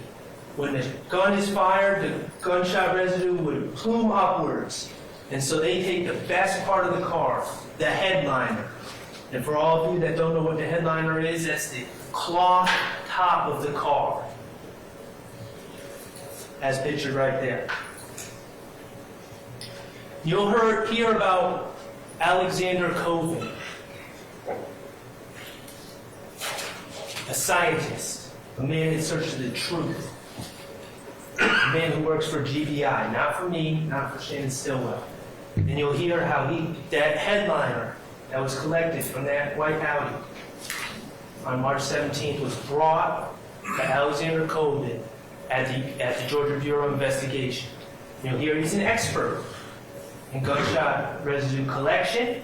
When the gun is fired, the gunshot residue would plume upwards. And so they take the best part of the car, the headliner. And for all of you that don't know what the headliner is, that's the cloth top of the car, as pictured right there. You'll hear about Alexander Coven, a scientist, a man in search of the truth, a man who works for GBI, not for me, not for Shannon Stillwell. And you'll hear how that headliner that was collected from that white Audi on March 17th was brought to Alexander Coven at the Georgia Bureau of Investigation. And you'll hear he's an expert in gunshot residue collection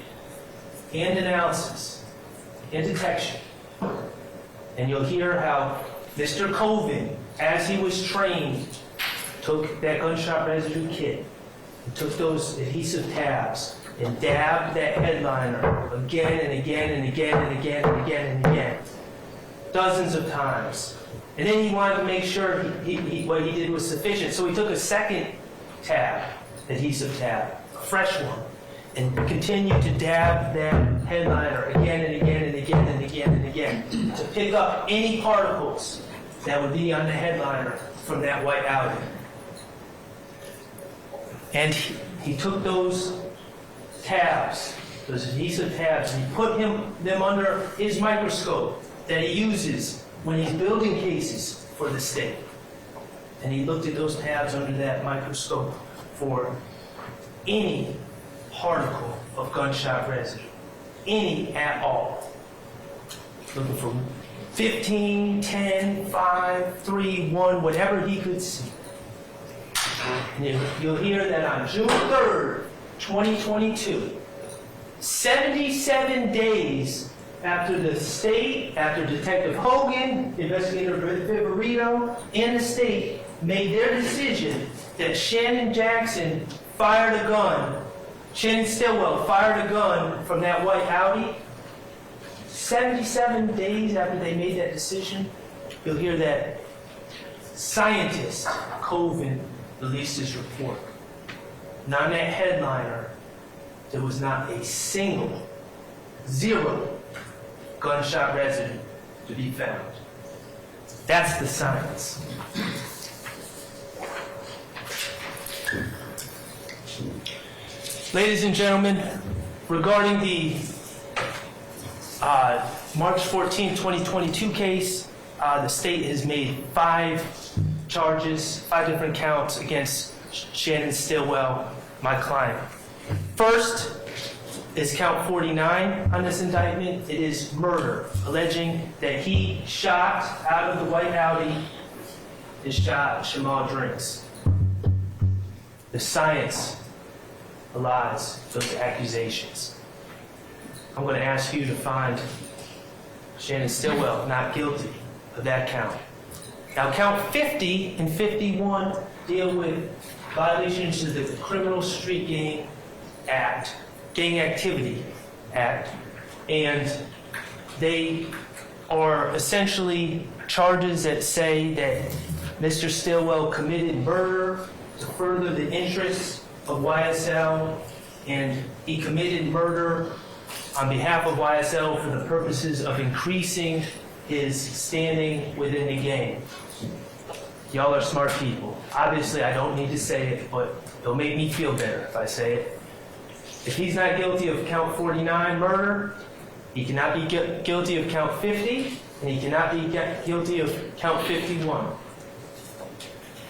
and analysis and detection. And you'll hear how Mr. Coven, as he was trained, took that gunshot residue kit and took those adhesive tabs and dabbed that headliner again and again and again and again and again and again, dozens of times. And then he wanted to make sure what he did was sufficient. So he took a second tab, adhesive tab, a fresh one, and continued to dab that headliner again and again and again and again and again to pick up any particles that would be on the headliner from that white Audi. And he took those tabs, those adhesive tabs, and he put them under his microscope that he uses when he's building cases for the state. And he looked at those tabs under that microscope for any particle of gunshot residue, any at all. Looking for 15, 10, 5, 3, 1, whatever he could see. And you'll hear that on June 3rd, 2022, 77 days after the state, after Detective Hogan, Investigator Viverito, and the state made their decision that Shannon Stillwell fired a gun from that white Audi, 77 days after they made that decision, you'll hear that scientist Coven released his report. And on that headliner, there was not a single, zero gunshot residue to be found. That's the science. Ladies and gentlemen, regarding the March 14, 2022 case, the state has made 5 charges, 5 different counts against Shannon Stillwell, my client. First is count 49 on this indictment. It is murder, alleging that he shot out of the white Audi, his shot Shamal Drinks. The science belies those accusations. I'm going to ask you to find Shannon Stillwell not guilty of that count. Now, count 50 and 51 deal with violations of the Criminal Street Gang Act, Gang Activity Act, and they are essentially charges that say that Mr. Stillwell committed murder to further the interests of YSL, and he committed murder on behalf of YSL for the purposes of increasing his standing within the gang. Y'all are smart people. Obviously, I don't need to say it, but it'll make me feel better if I say it. If he's not guilty of count 49, murder, he cannot be guilty of count 50, and he cannot be guilty of count 51.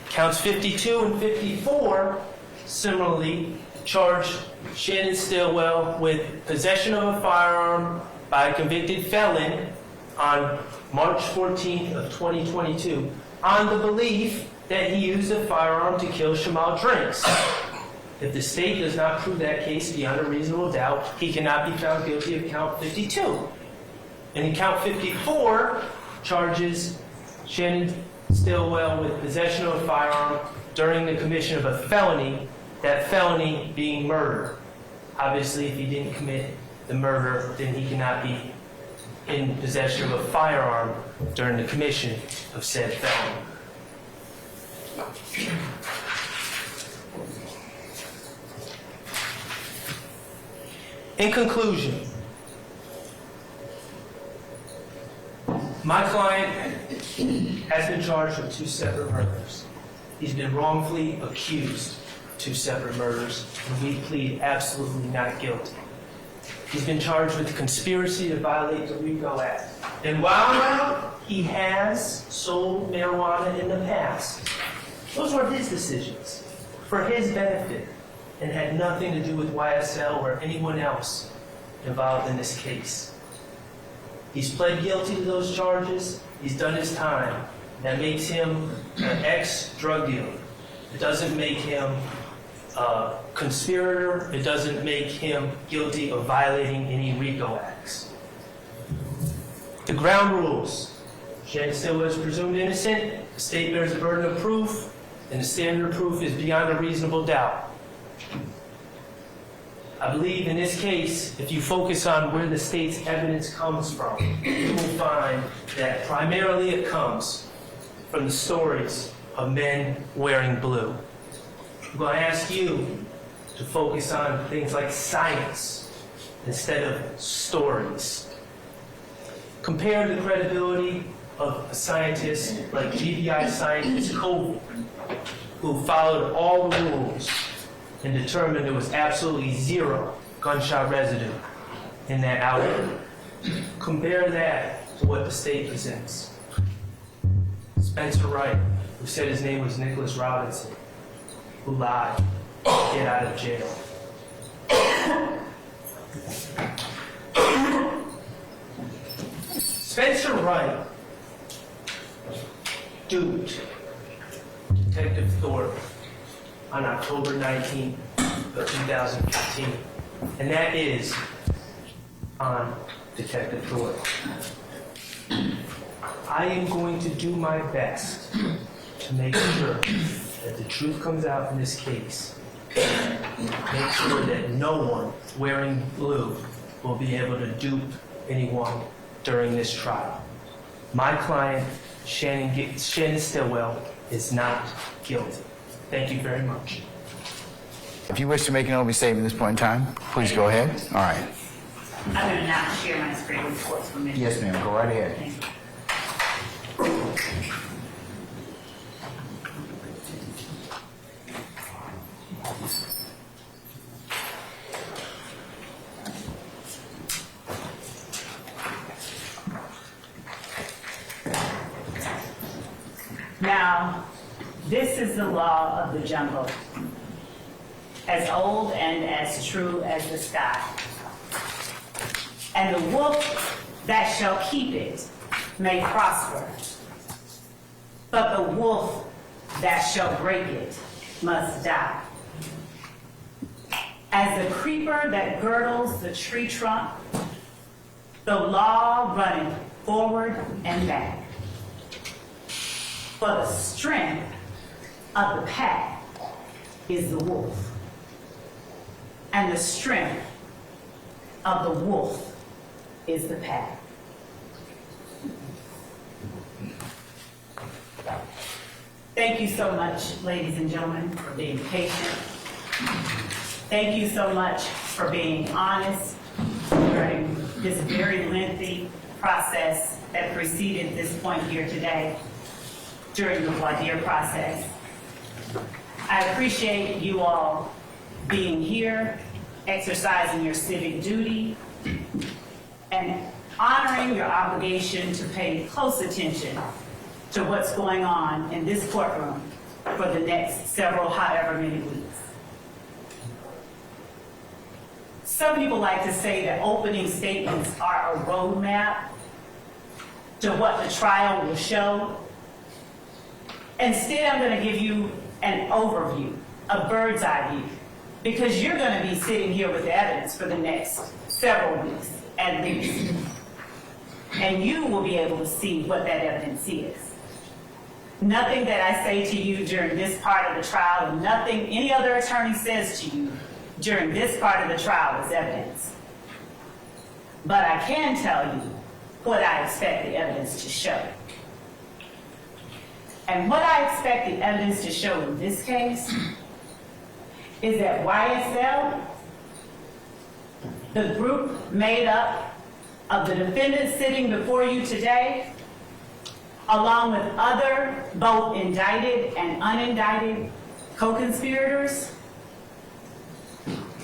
Counts 52 and 54 similarly charge Shannon Stillwell with possession of a firearm by a convicted felon on March 14th of 2022 on the belief that he used a firearm to kill Shamal Drinks. If the state does not prove that case beyond a reasonable doubt, he cannot be found guilty of count 52. And in count 54 charges Shannon Stillwell with possession of a firearm during the commission of a felony, that felony being murder. Obviously, if he didn't commit the murder, then he cannot be in possession of a firearm during the commission of said felony. In conclusion, my client has been charged with 2 separate murders. He's been wrongfully accused of 2 separate murders, and we plead absolutely not guilty. He's been charged with conspiracy to violate the RICO Act. And while he has sold marijuana in the past, those were his decisions, for his benefit, and had nothing to do with YSL or anyone else involved in this case. He's pled guilty to those charges. He's done his time. That makes him an ex-drug dealer. It doesn't make him a conspirator. It doesn't make him guilty of violating any RICO acts. The ground rules. Shannon Stillwell is presumed innocent. The state bears the burden of proof, and the standard of proof is beyond a reasonable doubt. I believe in this case, if you focus on where the state's evidence comes from, you will find that primarily it comes from the stories of men wearing blue. I'm going to ask you to focus on things like science instead of stories. Compare the credibility of a scientist like GBI scientist Kobe, who followed all the rules and determined there was absolutely 0 gunshot residue in that outfit. Compare that to what the state presents. Spencer Wright, who said his name was Nicholas Robinson, who lied to get out of jail. Spencer Wright duped Detective Thorpe on October 19th of 2015, and that is on Detective Thorpe. I am going to do my best to make sure that the truth comes out in this case. Make sure that no one wearing blue will be able to dupe anyone during this trial. My client, Shannon Stillwell, is not guilty. Thank you very much. If you wish to make an opening statement at this point in time, please go ahead. All right. I'm going to now share my screen with court's permission. Yes, ma'am. Go right ahead. Thank you. Now, this is the law of the jungle, as old and as true as the sky. And the wolf that shall keep it may prosper, but the wolf that shall break it must die. As the creeper that girdles the tree trunk, the law runneth forward and back. For the strength of the pack is the wolf, and the strength of the wolf is the pack. Thank you so much, ladies and gentlemen, for being patient. Thank you so much for being honest during this very lengthy process that preceded this point here today during the voir dire process. I appreciate you all being here, exercising your civic duty, and honoring your obligation to pay close attention to what's going on in this courtroom for the next several, however many weeks. Some people like to say that opening statements are a roadmap to what the trial will show. Instead, I'm going to give you an overview, a bird's eye view, because you're going to be sitting here with the evidence for the next several weeks at least. And you will be able to see what that evidence is. Nothing that I say to you during this part of the trial, and nothing any other attorney says to you during this part of the trial is evidence. But I can tell you what I expect the evidence to show. And what I expect the evidence to show in this case is that YSL, the group made up of the defendants sitting before you today, along with other both indicted and unindicted co-conspirators,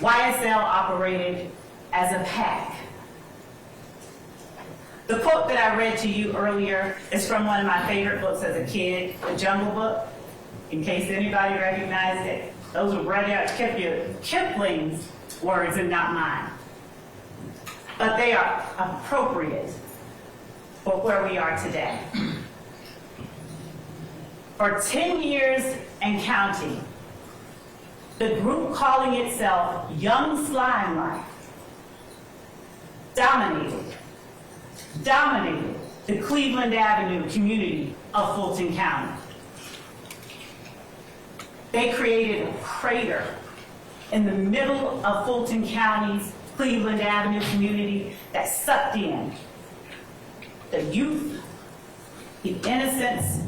YSL operated as a pack. The quote that I read to you earlier is from one of my favorite books as a kid, The Jungle Book. In case anybody recognized it, those were right out Kipling's words and not mine. But they are appropriate for where we are today. For 10 years and counting, the group calling itself Young Slime Life dominated the Cleveland Avenue community of Fulton County. They created a crater in the middle of Fulton County's Cleveland Avenue community that sucked in the youth, the innocence,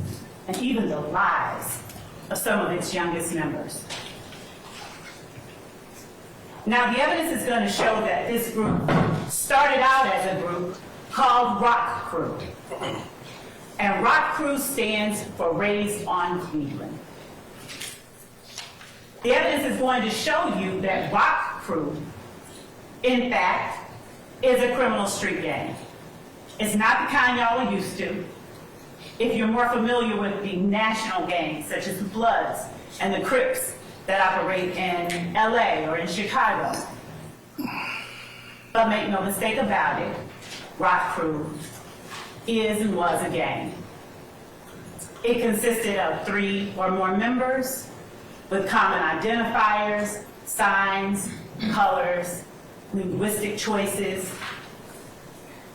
and even the lives of some of its youngest members. Now, the evidence is going to show that this group started out as a group called Rock Crew. And Rock Crew stands for Raised on Cleveland. The evidence is going to show you that Rock Crew, in fact, is a criminal street gang. It's not the kind y'all are used to. If you're more familiar with the national gangs, such as the Bloods and the Crips that operate in LA or in Chicago. But make no mistake about it, Rock Crew is and was a gang. It consisted of 3 or more members with common identifiers, signs, colors, linguistic choices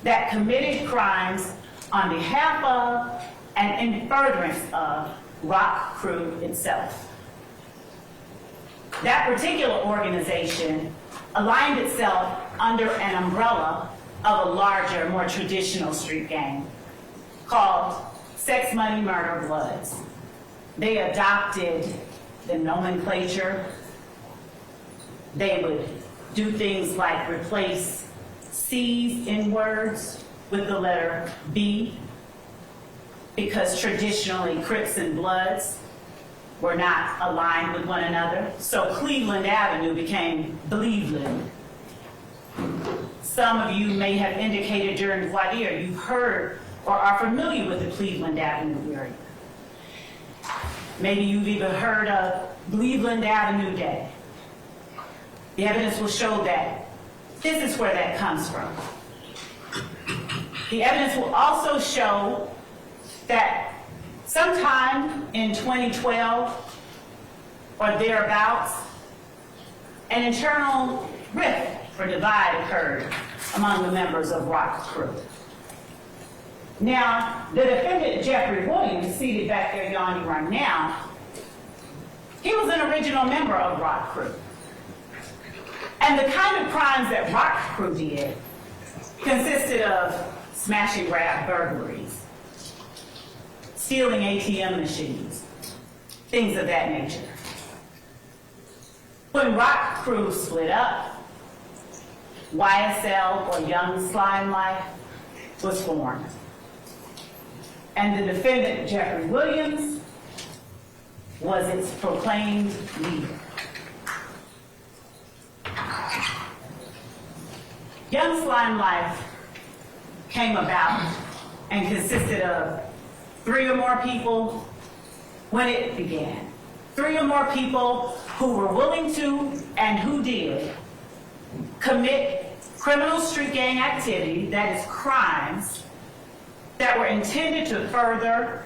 that committed crimes on behalf of and in furtherance of Rock Crew itself. That particular organization aligned itself under an umbrella of a larger, more traditional street gang called Sex, Money, Murder, Bloods. They adopted the nomenclature. They would do things like replace C's in words with the letter B, because traditionally Crips and Bloods were not aligned with one another. So Cleveland Avenue became Believeland. Some of you may have indicated during voir dire you've heard or are familiar with the Cleveland Avenue area. Maybe you've even heard of Cleveland Avenue Day. The evidence will show that this is where that comes from. The evidence will also show that sometime in 2012 or thereabouts, an internal rift or divide occurred among the members of Rock Crew. Now, the defendant, Jeffery Williams, seated back there yawning right now, he was an original member of Rock Crew. And the kind of crimes that Rock Crew did consisted of smashing grab burglaries, stealing ATM machines, things of that nature. When Rock Crew split up, YSL, or Young Slime Life, was formed. And the defendant, Jeffery Williams, was its proclaimed leader. Young Slime Life came about and consisted of 3 or more people when it began. 3 or more people who were willing to and who did commit criminal street gang activity, that is crimes, that were intended to further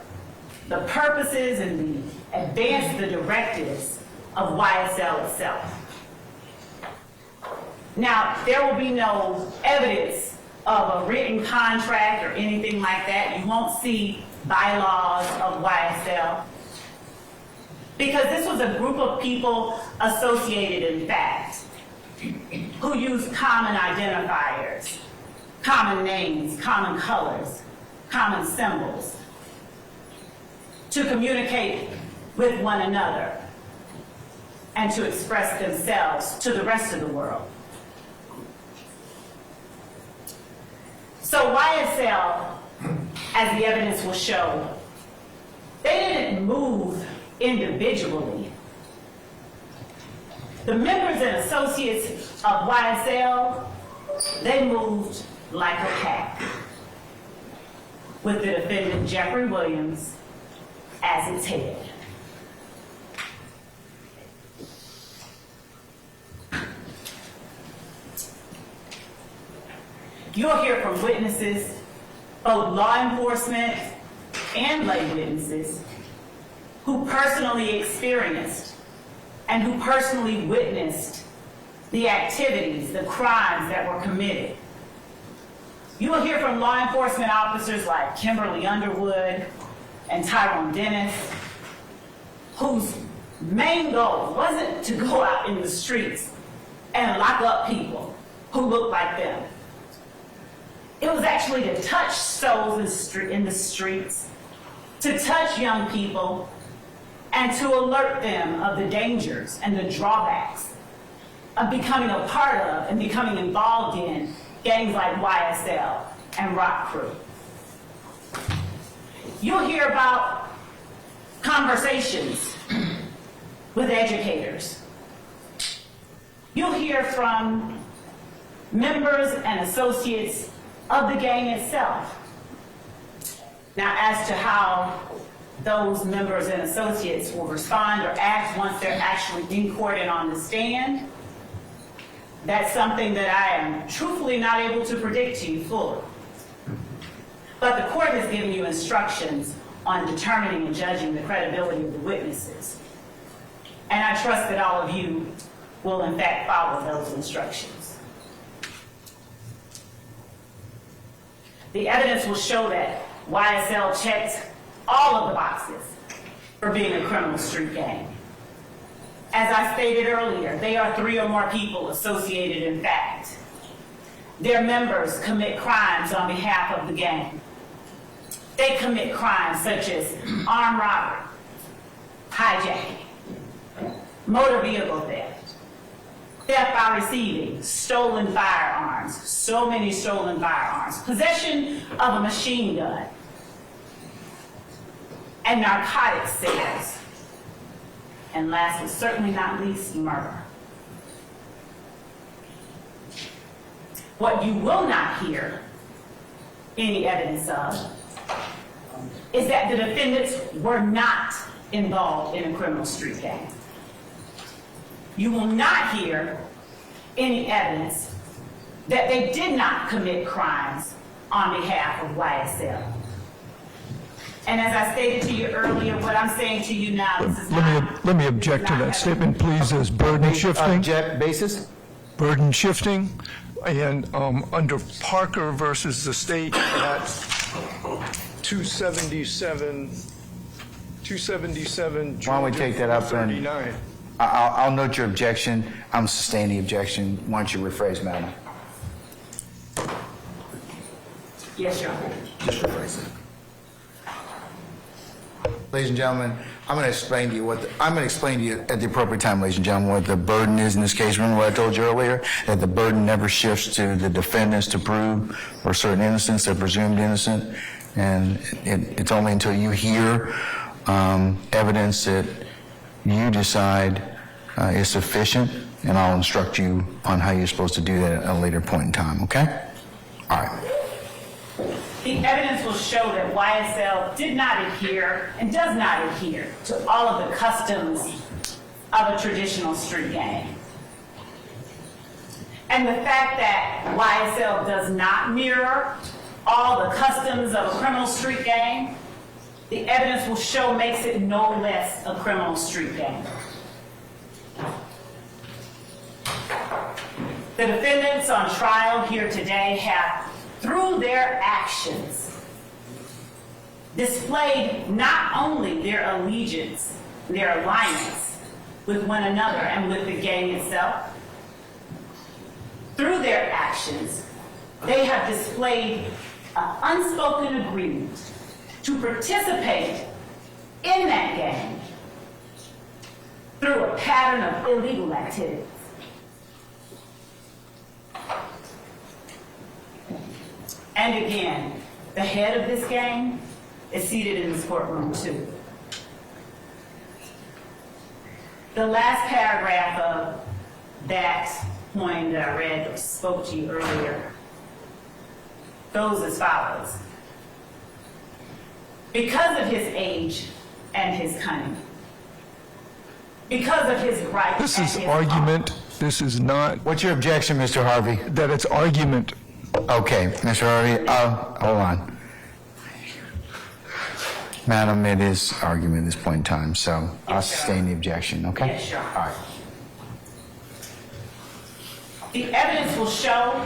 the purposes and advance the directives of YSL itself. Now, there will be no evidence of a written contract or anything like that. You won't see bylaws of YSL, because this was a group of people associated in fact, who used common identifiers, common names, common colors, common symbols, to communicate with one another and to express themselves to the rest of the world. So YSL, as the evidence will show, they didn't move individually. The members and associates of YSL, they moved like a pack, with the defendant Jeffery Williams as its head. You'll hear from witnesses, both law enforcement and lay witnesses, who personally experienced and who personally witnessed the activities, the crimes that were committed. You will hear from law enforcement officers like Kimberly Underwood and Tyrone Dennis, whose main goal wasn't to go out in the streets and lock up people who looked like them. It was actually to touch souls in the streets, to touch young people, and to alert them of the dangers and the drawbacks of becoming a part of and becoming involved in gangs like YSL and Rock Crew. You'll hear about conversations with educators. You'll hear from members and associates of the gang itself. Now, as to how those members and associates will respond or act once they're actually in court and on the stand, that's something that I am truthfully not able to predict to you fully. But the court has given you instructions on determining and judging the credibility of the witnesses. And I trust that all of you will in fact follow those instructions. The evidence will show that YSL checked all of the boxes for being a criminal street gang. As I stated earlier, they are 3 or more people associated in fact. Their members commit crimes on behalf of the gang. They commit crimes such as armed robbery, hijacking, motor vehicle theft, theft by receiving, stolen firearms, so many stolen firearms, possession of a machine gun, and narcotics sales, and last but certainly not least, murder. What you will not hear any evidence of is that the defendants were not involved in a criminal street gang. You will not hear any evidence that they did not commit crimes on behalf of YSL. And as I stated to you earlier, what I'm saying to you now, this is Let me object to that statement, please, as burden shifting. Object basis? Burden shifting, and under Parker versus the state at 277, Why don't we take that up and 39. I'll note your objection. I'm sustaining the objection. Why don't you rephrase, madam? yes, Your Honor. Just rephrase it. Ladies and gentlemen, I'm going to explain to you at the appropriate time, ladies and gentlemen, what the burden is in this case. Remember what I told you earlier, that the burden never shifts to the defendants to prove for certain innocence, they're presumed innocent, and it's only until you hear evidence that you decide is sufficient, and I'll instruct you on how you're supposed to do that at a later point in time, okay? All right. The evidence will show that YSL did not adhere and does not adhere to all of the customs of a traditional street gang. And the fact that YSL does not mirror all the customs of a criminal street gang, the evidence will show makes it no less a criminal street gang. The defendants on trial here today have, through their actions, displayed not only their allegiance, their alliance with one another and with the gang itself, through their actions, they have displayed an unspoken agreement to participate in that gang through a pattern of illegal activities. And again, the head of this gang is seated in this courtroom too. The last paragraph of that poem that I read or spoke to you earlier goes as follows. Because of his age and his cunning, because of his right This and is his argument. This is not, What's your objection, Mr. Harvey? that it's argument. Okay, Mr. Harvey, hold on. Madam, it is argument at this point in time, so I'll sustain the objection, okay? Yes, sure. All right. The evidence will show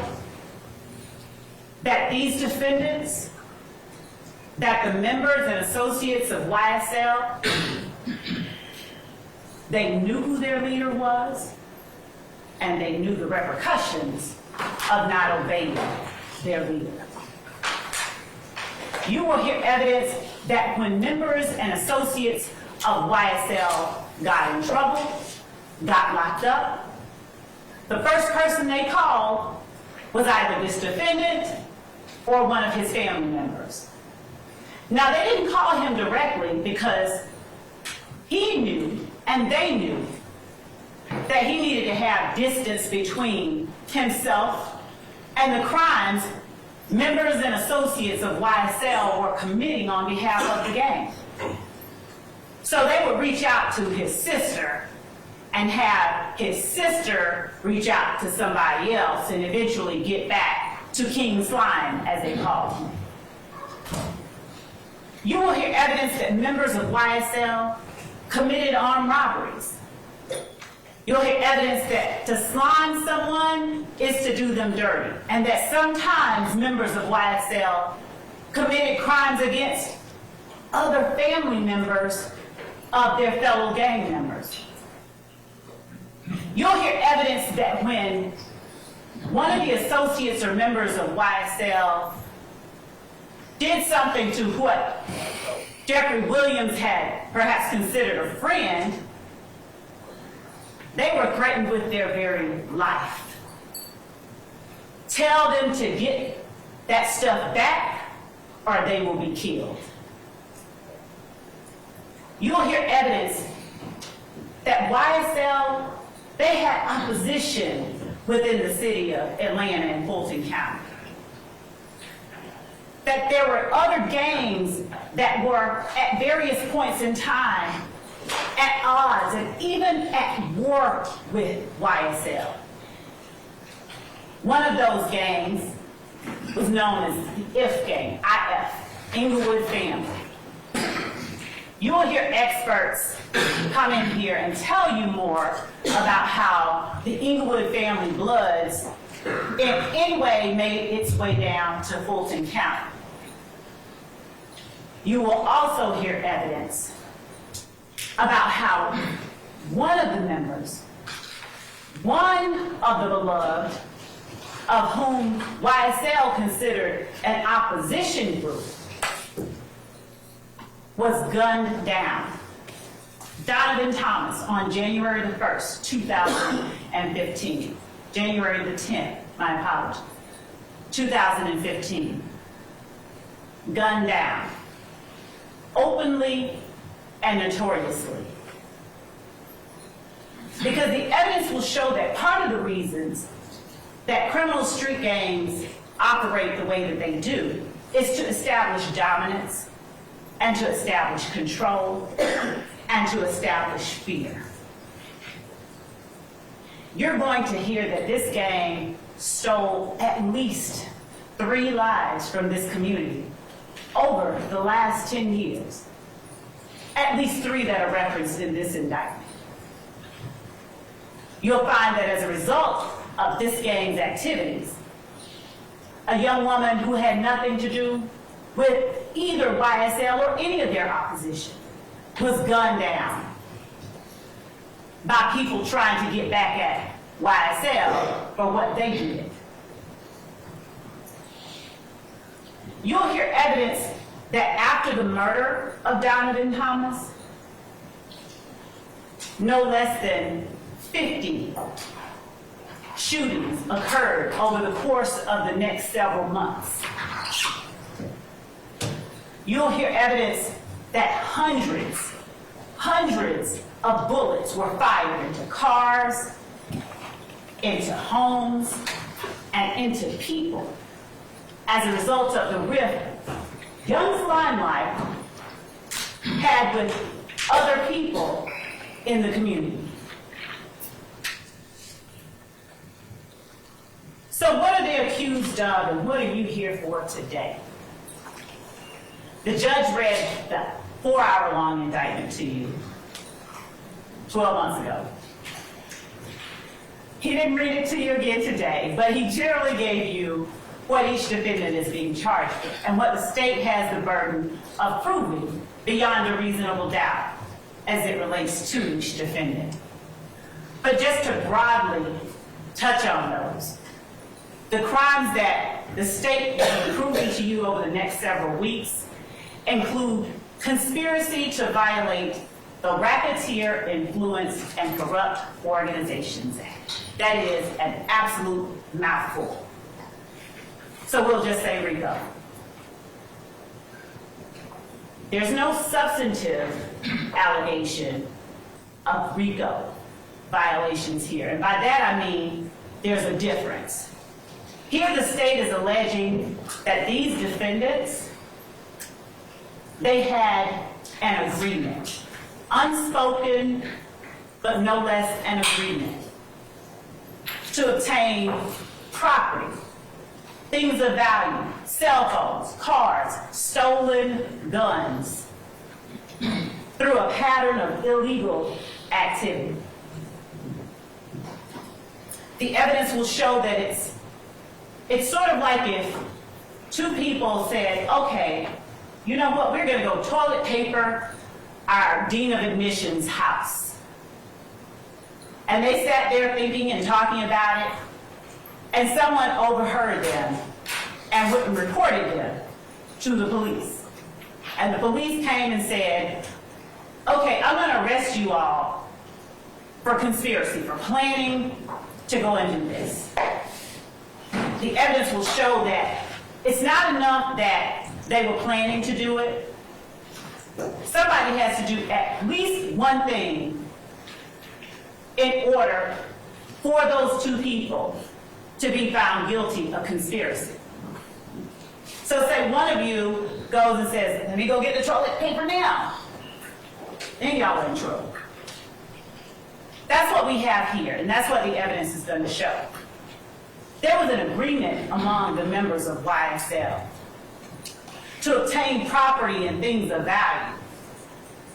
that these defendants, that the members and associates of YSL, they knew who their leader was, and they knew the repercussions of not obeying their leader. You will hear evidence that when members and associates of YSL got in trouble, got locked up, the first person they called was either this defendant or one of his family members. Now, they didn't call him directly because he knew and they knew that he needed to have distance between himself and the crimes members and associates of YSL were committing on behalf of the gang. So they would reach out to his sister and have his sister reach out to somebody else and eventually get back to King Slime, as they called him. You will hear evidence that members of YSL committed armed robberies. You'll hear evidence that to slime someone is to do them dirty, and that sometimes members of YSL committed crimes against other family members of their fellow gang members. You'll hear evidence that when one of the associates or members of YSL did something to what Jeffery Williams had perhaps considered a friend, they were threatened with their very life. Tell them to get that stuff back or they will be killed. You'll hear evidence that YSL, they had opposition within the city of Atlanta and Fulton County. That there were other gangs that were at various points in time at odds and even at war with YSL. One of those gangs was known as the IF gang, IF, Inglewood Family. You will hear experts come in here and tell you more about how the Inglewood family bloods in any way made its way down to Fulton County. You will also hear evidence about how one of the members, one of the beloved, of whom YSL considered an opposition group, was gunned down. Donovan Thomas on January the 1st, 2015. January the 10th, my apologies. 2015. Gunned down. Openly and notoriously. Because the evidence will show that part of the reasons that criminal street gangs operate the way that they do is to establish dominance and to establish control and to establish fear. You're going to hear that this gang stole at least 3 lives from this community over the last 10 years. At least 3 that are referenced in this indictment. You'll find that as a result of this gang's activities, a young woman who had nothing to do with either YSL or any of their opposition was gunned down by people trying to get back at YSL for what they did. You'll hear evidence that after the murder of Donovan Thomas, no less than 50 shootings occurred over the course of the next several months. You'll hear evidence that hundreds of bullets were fired into cars, into homes, and into people as a result of the rift Young's limelight had with other people in the community. So what are they accused of, and what are you here for today? The judge read the 4-hour-long indictment to you 12 months ago. He didn't read it to you again today, but he generally gave you what each defendant is being charged with and what the state has the burden of proving beyond a reasonable doubt as it relates to each defendant. But just to broadly touch on those, the crimes that the state is proving to you over the next several weeks include conspiracy to violate the Racketeer Influence and Corrupt Organizations Act. That is an absolute mouthful. So we'll just say RICO. There's no substantive allegation of RICO violations here. And by that I mean there's a difference. Here the state is alleging that these defendants, they had an agreement, unspoken, but no less an agreement, to obtain property, things of value, cell phones, cars, stolen guns, through a pattern of illegal activity. The evidence will show that it's sort of like if two people said, okay, you know what, we're gonna go toilet paper our dean of admissions house. And they sat there thinking and talking about it, and someone overheard them and reported them to the police. And the police came and said, okay, I'm gonna arrest you all for conspiracy, for planning to go and do this. The evidence will show that it's not enough that they were planning to do it. Somebody has to do at least one thing in order for those two people to be found guilty of conspiracy. So say one of you goes and says, let me go get the toilet paper now. Then y'all are in trouble. That's what we have here, and that's what the evidence is going to show. There was an agreement among the members of YSL to obtain property and things of value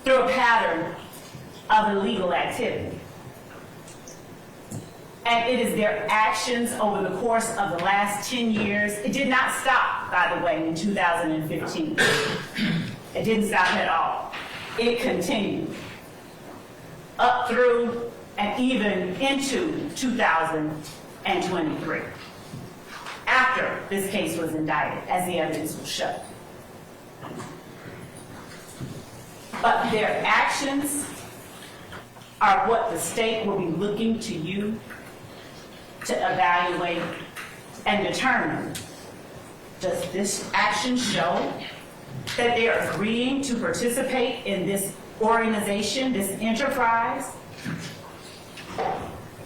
through a pattern of illegal activity. And it is their actions over the course of the last 10 years. It did not stop, by the way, in 2015. It didn't stop at all. It continued up through and even into 2023, after this case was indicted, as the evidence will show. But their actions are what the state will be looking to you to evaluate and determine. Does this action show that they are agreeing to participate in this organization, this enterprise,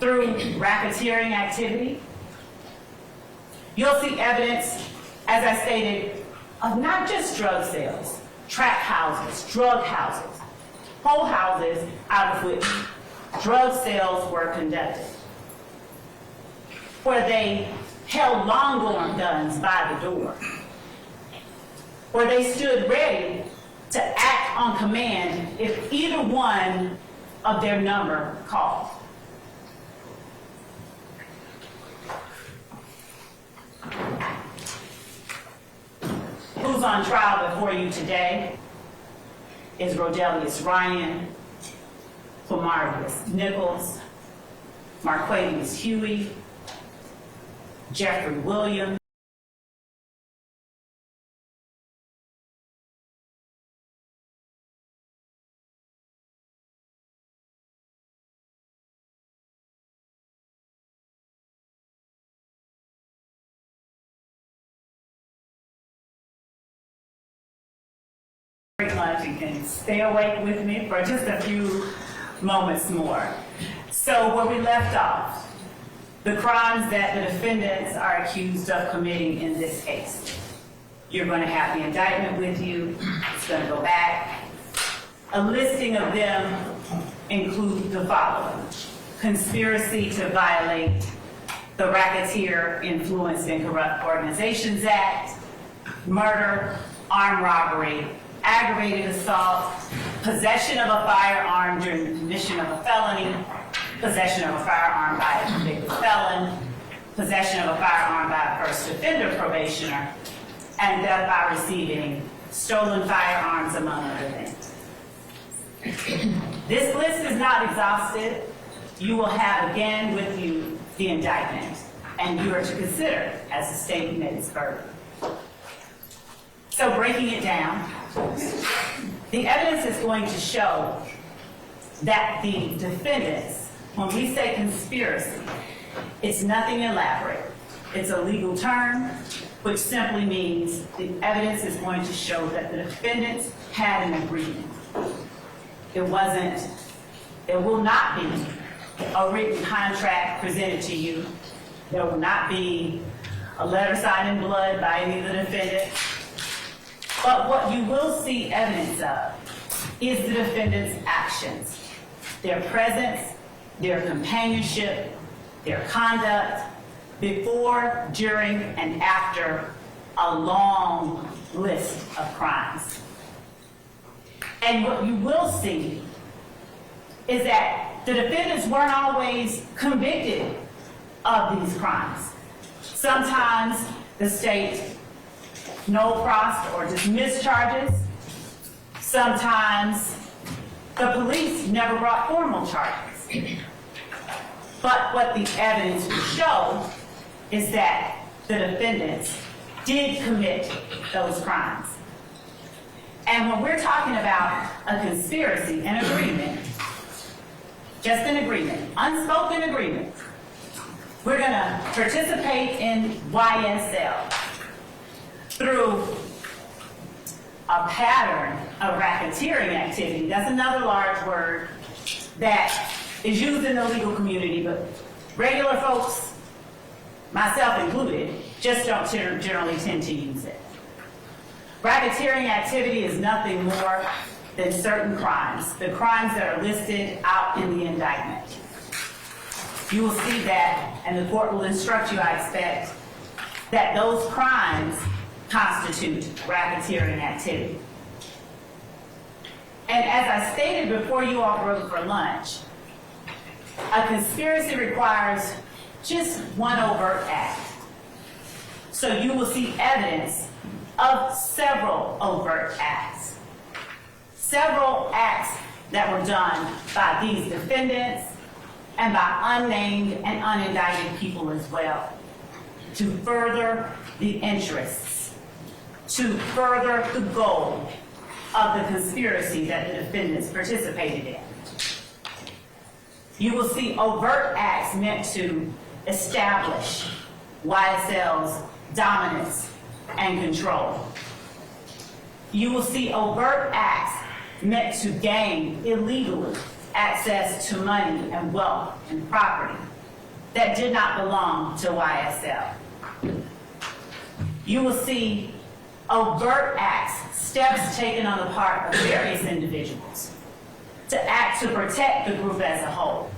through racketeering activity? You'll see evidence, as I stated, of not just drug sales, trap houses, drug houses, whole houses out of which drug sales were conducted, where they held long-arm guns by the door, where they stood ready to act on command if either one of their number called. Who's on trial before you today is Rodelius Ryan, Flamarius Nichols, Marquavius Huey, Jeffery Williams, much and can stay awake with me for just a few moments more. So where we left off, the crimes that the defendants are accused of committing in this case. You're going to have the indictment with you. It's going to go back. A listing of them include the following: conspiracy to violate the Racketeer, Influenced, and Corrupt Organizations Act, murder, armed robbery, aggravated assault, possession of a firearm during the commission of a felony, possession of a firearm by a convicted felon, possession of a firearm by a first offender probationer, and death by receiving stolen firearms, among other things. This list is not exhaustive. You will have again with you the indictment, and you are to consider as the state met its burden. So breaking it down, the evidence is going to show that the defendants, when we say conspiracy, it's nothing elaborate. It's a legal term, which simply means the evidence is going to show that the defendants had an agreement. It will not be a written contract presented to you. There will not be a letter signed in blood by any of the defendants. But what you will see evidence of is the defendants' actions, their presence, their companionship, their conduct, before, during, and after a long list of crimes. And what you will see is that the defendants weren't always convicted of these crimes. Sometimes the state no-prossed or dismissed charges. Sometimes the police never brought formal charges. But what the evidence will show is that the defendants did commit those crimes. And when we're talking about a conspiracy, an agreement, just an agreement, unspoken agreement, we're going to participate in YSL through a pattern of racketeering activity. That's another large word that is used in the legal community, but regular folks, myself included, just don't generally tend to use it. Racketeering activity is nothing more than certain crimes, the crimes that are listed out in the indictment. You will see that, and the court will instruct you, I expect, that those crimes constitute racketeering activity. And as I stated before you all broke for lunch, a conspiracy requires just one overt act. So you will see evidence of several overt acts. Several acts that were done by these defendants and by unnamed and unindicted people as well, to further the interests, to further the goal of the conspiracy that the defendants participated in. You will see overt acts meant to establish YSL's dominance and control. You will see overt acts meant to gain illegally access to money and wealth and property that did not belong to YSL. You will see overt acts, steps taken on the part of various individuals to act to protect the group as a whole.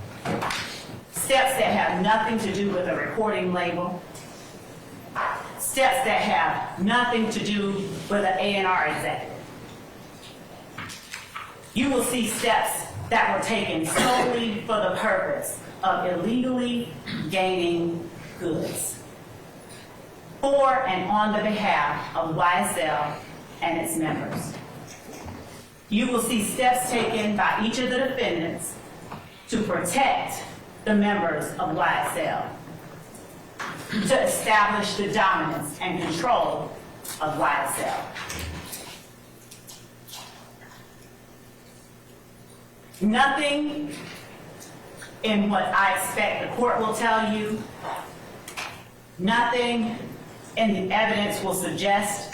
Steps that have nothing to do with a recording label. Steps that have nothing to do with an A&R executive. You will see steps that were taken solely for the purpose of illegally gaining goods for and on the behalf of YSL and its members. You will see steps taken by each of the defendants to protect the members of YSL, to establish the dominance and control of YSL. Nothing in what I expect the court will tell you, nothing in the evidence will suggest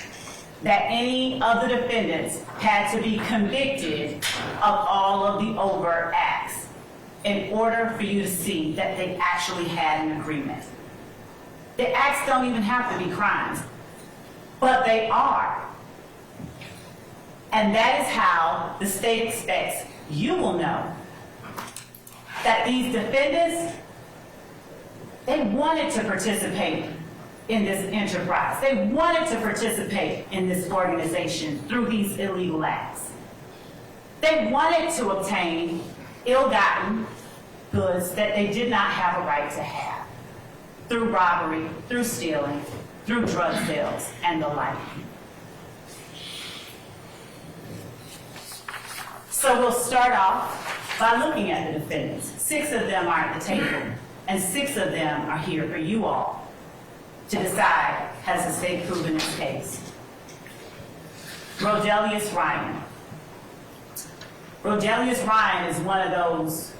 that any of the defendants had to be convicted of all of the overt acts in order for you to see that they actually had an agreement. The acts don't even have to be crimes, but they are. And that is how the state expects you will know that these defendants, they wanted to participate in this enterprise. They wanted to participate in this organization through these illegal acts. They wanted to obtain ill-gotten goods that they did not have a right to have through robbery, through stealing, through drug sales, and the like. So we'll start off by looking at the defendants. 6 of them are at the table, and 6 of them are here for you all to decide, has the state proven its case? Rodelius Ryan. Rodelius Ryan is one of those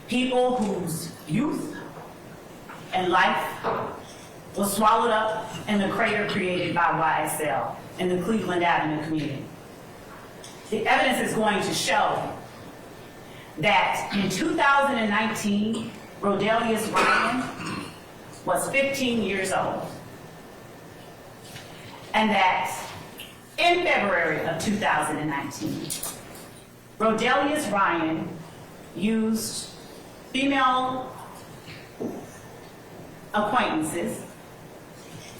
people whose youth and life was swallowed up in the crater created by YSL in the Cleveland Avenue community. The evidence is going to show that in 2019, Rodelius Ryan was 15 years old, and that in February of 2019, Rodelius Ryan used female acquaintances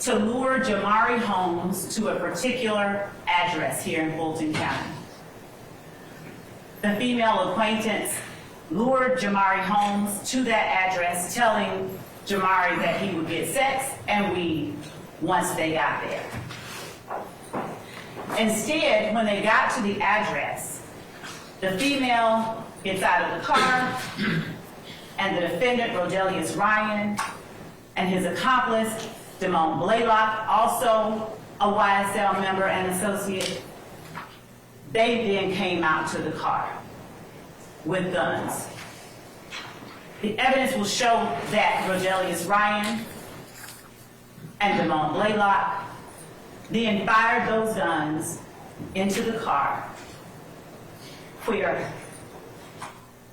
to lure Jamari Holmes to a particular address here in Fulton County. The female acquaintance lured Jamari Holmes to that address, telling Jamari that he would get sex and weed once they got there. Instead, when they got to the address, the female gets out of the car, and the defendant, Rodelius Ryan, and his accomplice, Damone Blaylock, also a YSL member and associate, they then came out to the car with guns. The evidence will show that Rodelius Ryan and Damone Blaylock then fired those guns into the car, where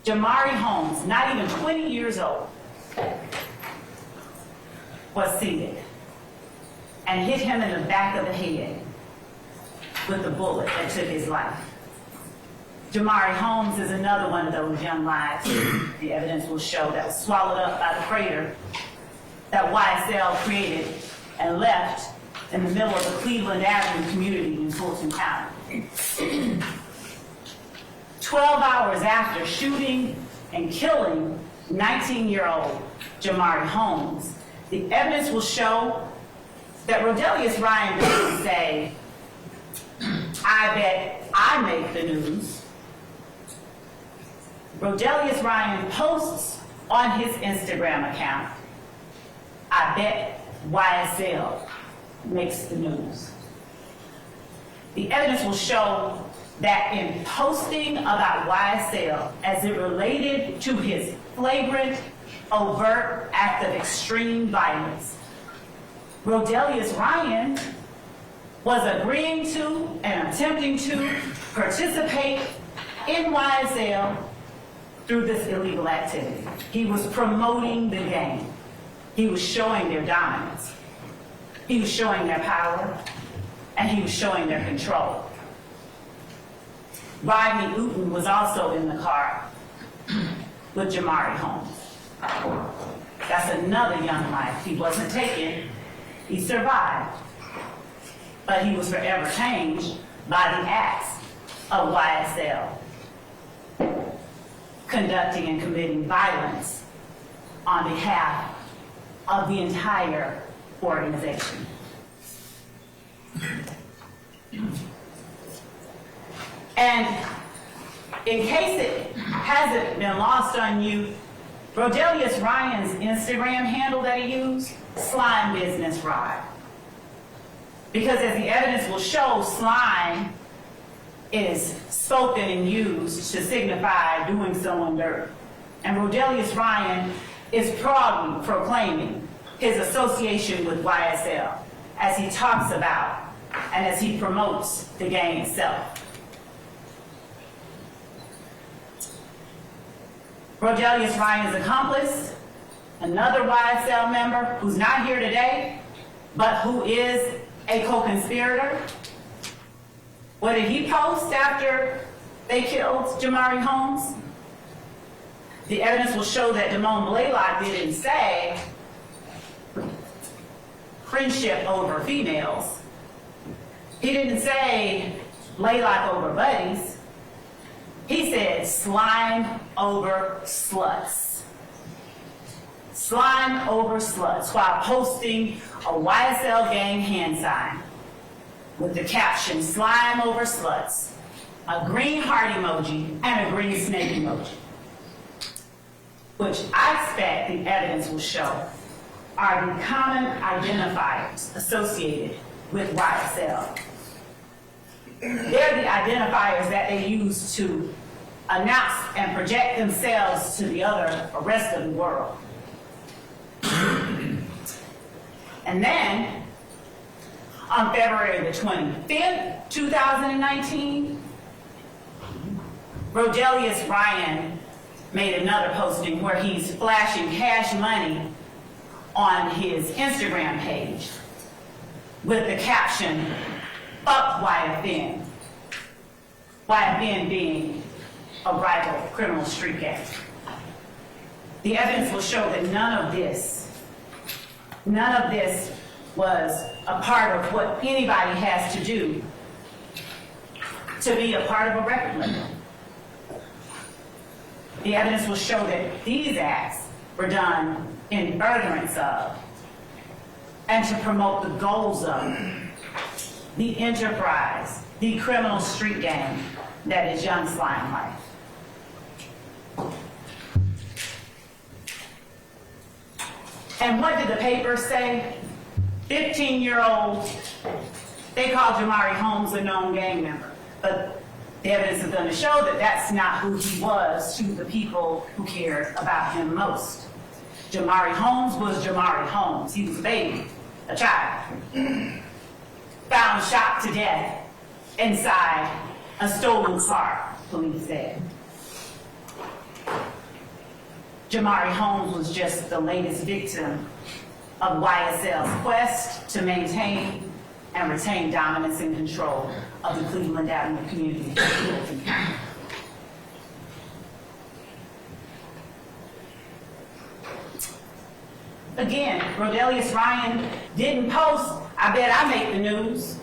Jamari Holmes, not even 20 years old, was seated and hit him in the back of the head with the bullet that took his life. Jamari Holmes is another one of those young lives, the evidence will show, that was swallowed up by the crater that YSL created and left in the middle of the Cleveland Avenue community in Fulton County. 12 hours after shooting and killing 19-year-old Jamari Holmes, the evidence will show that Rodelius Ryan doesn't say, "I bet I make the news." Rodelius Ryan posts on his Instagram account, "I bet YSL makes the news." The evidence will show that in posting about YSL as it related to his flagrant, overt act of extreme violence, Rodelius Ryan was agreeing to and attempting to participate in YSL through this illegal activity. He was promoting the gang. He was showing their dominance. He was showing their power, and he was showing their control. Rodney Uten was also in the car with Jamari Holmes. That's another young life. He wasn't taken, he survived. But he was forever changed by the acts of YSL, conducting and committing violence on behalf of the entire organization. And in case it hasn't been lost on you, Rodelius Ryan's Instagram handle that he used, Slime Business Rod. Because as the evidence will show, slime is spoken and used to signify doing someone dirt. And Rodelius Ryan is proudly proclaiming his association with YSL as he talks about and as he promotes the gang itself. Rodelius Ryan's accomplice, another YSL member who's not here today, but who is a co-conspirator. What did he post after they killed Jamari Holmes? The evidence will show that Damone Blaylock didn't say friendship over females. He didn't say Blaylock over buddies. He said slime over sluts. Slime over sluts, while posting a YSL gang hand sign with the caption, slime over sluts, a green heart emoji, and a green snake emoji, which I expect the evidence will show are the common identifiers associated with YSL. They're the identifiers that they use to announce and project themselves to the rest of the world. And then, on February the 25th, 2019, Rodelius Ryan made another posting where he's flashing cash money on his Instagram page with the caption, "Fuck YFN." YFN being a rival criminal street gang. The evidence will show that none of this was a part of what anybody has to do to be a part of a record label. The evidence will show that these acts were done in furtherance of and to promote the goals of the enterprise, the criminal street gang that is Young Slime Life. And what did the paper say? 15-year-old, they called Jamari Holmes a known gang member, but the evidence is going to show that that's not who he was to the people who cared about him most. Jamari Holmes was Jamari Holmes. He was a baby, a child, found shot to death inside a stolen car, police said. Jamari Holmes was just the latest victim of YSL's quest to maintain and retain dominance and control of the Cleveland Avenue community in Fulton County. Again, Rodelius Ryan didn't post, "I bet I make the news."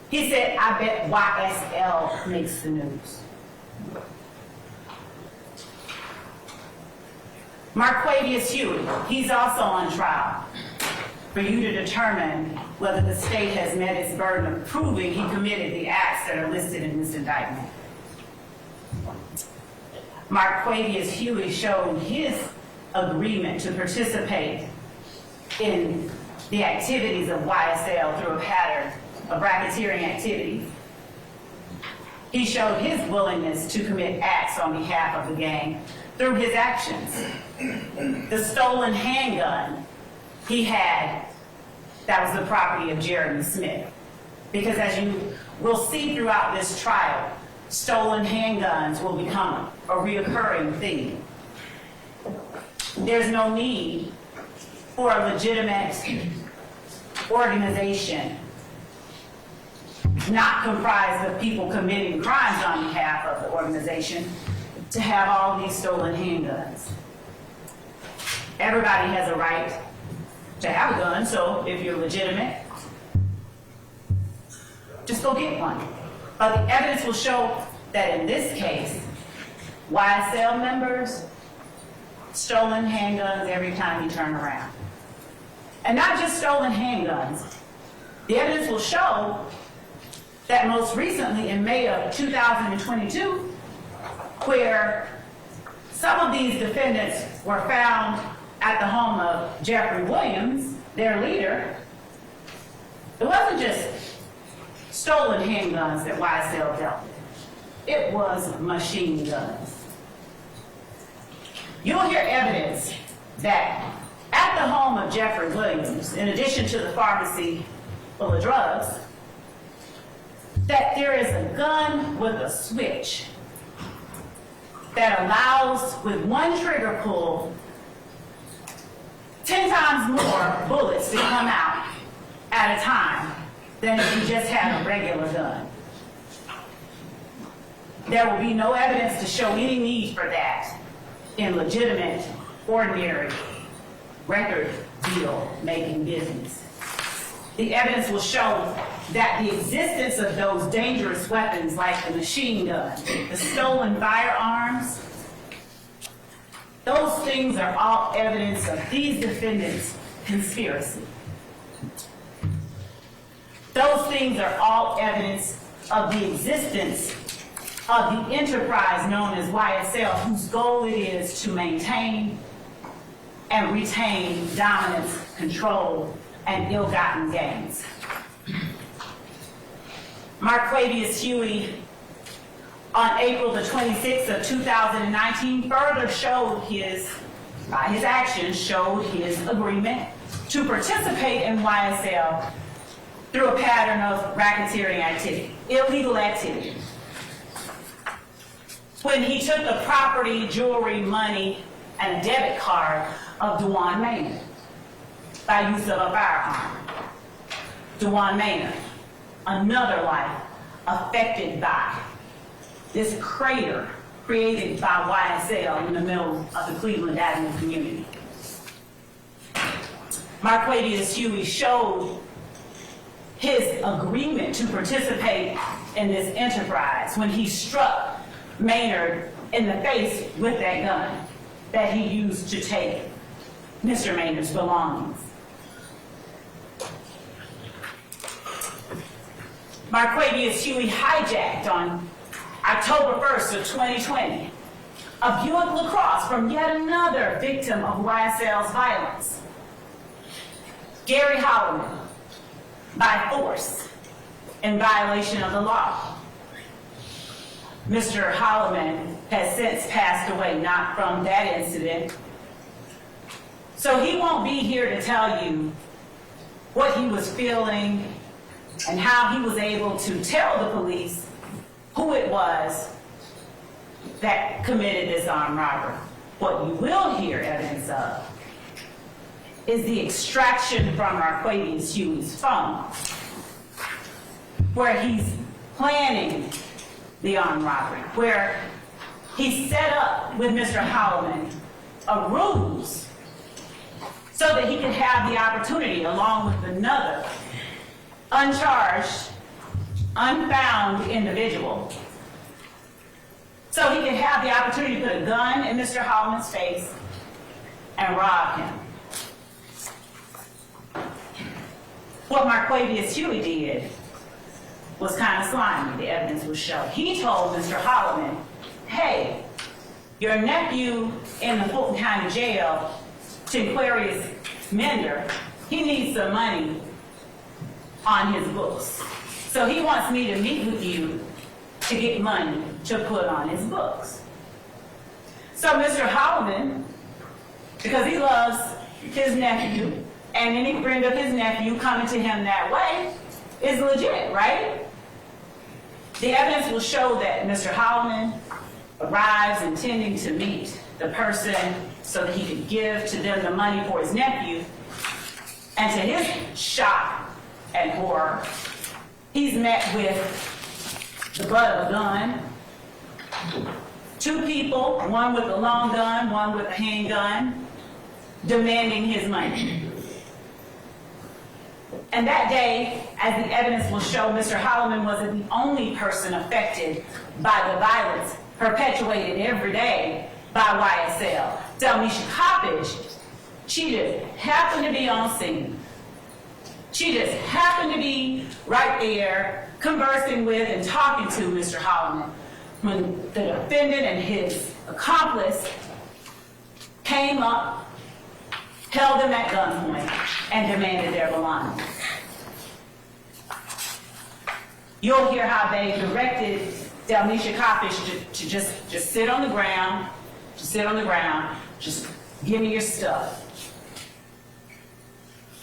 He said, "I bet YSL makes the news." Marquavius Huey, he's also on trial for you to determine whether the state has met its burden of proving he committed the acts that are listed in this indictment. Marquavius Huey showed his agreement to participate in the activities of YSL through a pattern of racketeering activities. He showed his willingness to commit acts on behalf of the gang through his actions. The stolen handgun he had, that was the property of Jeremy Smith. Because as you will see throughout this trial, stolen handguns will become a reoccurring theme. There's no need for a legitimate organization not comprised of people committing crimes on behalf of the organization to have all these stolen handguns. Everybody has a right to have a gun, so if you're legitimate, just go get one. But the evidence will show that in this case, YSL members, stolen handguns every time you turn around. And not just stolen handguns. The evidence will show that most recently in May of 2022, where some of these defendants were found at the home of Jeffery Williams, their leader, it wasn't just stolen handguns that YSL dealt with. It was machine guns. You'll hear evidence that at the home of Jeffery Williams, in addition to the pharmacy full of drugs, that there is a gun with a switch that allows, with one trigger pull, 10 times more bullets to come out at a time than if you just had a regular gun. There will be no evidence to show any need for that in legitimate, ordinary, record deal making business. The evidence will show that the existence of those dangerous weapons like the machine gun, the stolen firearms, those things are all evidence of these defendants' conspiracy. Those things are all evidence of the existence of the enterprise known as YSL, whose goal it is to maintain and retain dominance, control, and ill-gotten gains. Marquavius Huey, on April the 26th of 2019, further showed by his actions, showed his agreement to participate in YSL through a pattern of racketeering activity, illegal activity. When he took the property, jewelry, money, and a debit card of Dewan Maynard by use of a firearm. Dewan Maynard, another life affected by this crater created by YSL in the middle of the Cleveland Avenue community. Marquavius Huey showed his agreement to participate in this enterprise when he struck Maynard in the face with that gun that he used to take Mr. Maynard's belongings. Marquavius Huey hijacked on October 1st of 2020 a Buick LaCrosse from yet another victim of YSL's violence, Gary Holloman, by force in violation of the law. Mr. Holloman has since passed away, not from that incident. So he won't be here to tell you what he was feeling and how he was able to tell the police who it was that committed this armed robbery. What you will hear evidence of is the extraction from Marquavius Huey's phone, where he's planning the armed robbery, where he set up with Mr. Holloman a ruse so that he could have the opportunity, along with another uncharged, unfound individual, so he could have the opportunity to put a gun in Mr. Holloman's face and rob him. What Marquavius Huey did was kind of slimy, the evidence will show. He told Mr. Holloman, hey, your nephew in the Fulton County Jail, Tinquarius Mender, he needs some money on his books. So he wants me to meet with you to get money to put on his books. So Mr. Holloman, because he loves his nephew, and any friend of his nephew coming to him that way is legit, right? The evidence will show that Mr. Holloman arrives intending to meet the person so that he could give to them the money for his nephew. And to his shock and horror, he's met with the butt of a gun, two people, one with a long gun, one with a handgun, demanding his money. And that day, as the evidence will show, Mr. Holloman wasn't the only person affected by the violence perpetuated every day by YSL. Delmisha Coppage, she just happened to be on scene. She just happened to be right there conversing with and talking to Mr. Holloman when the defendant and his accomplice came up, held him at gunpoint, and demanded their belongings. You'll hear how they directed Delmisha Coppage to just sit on the ground, just give me your stuff.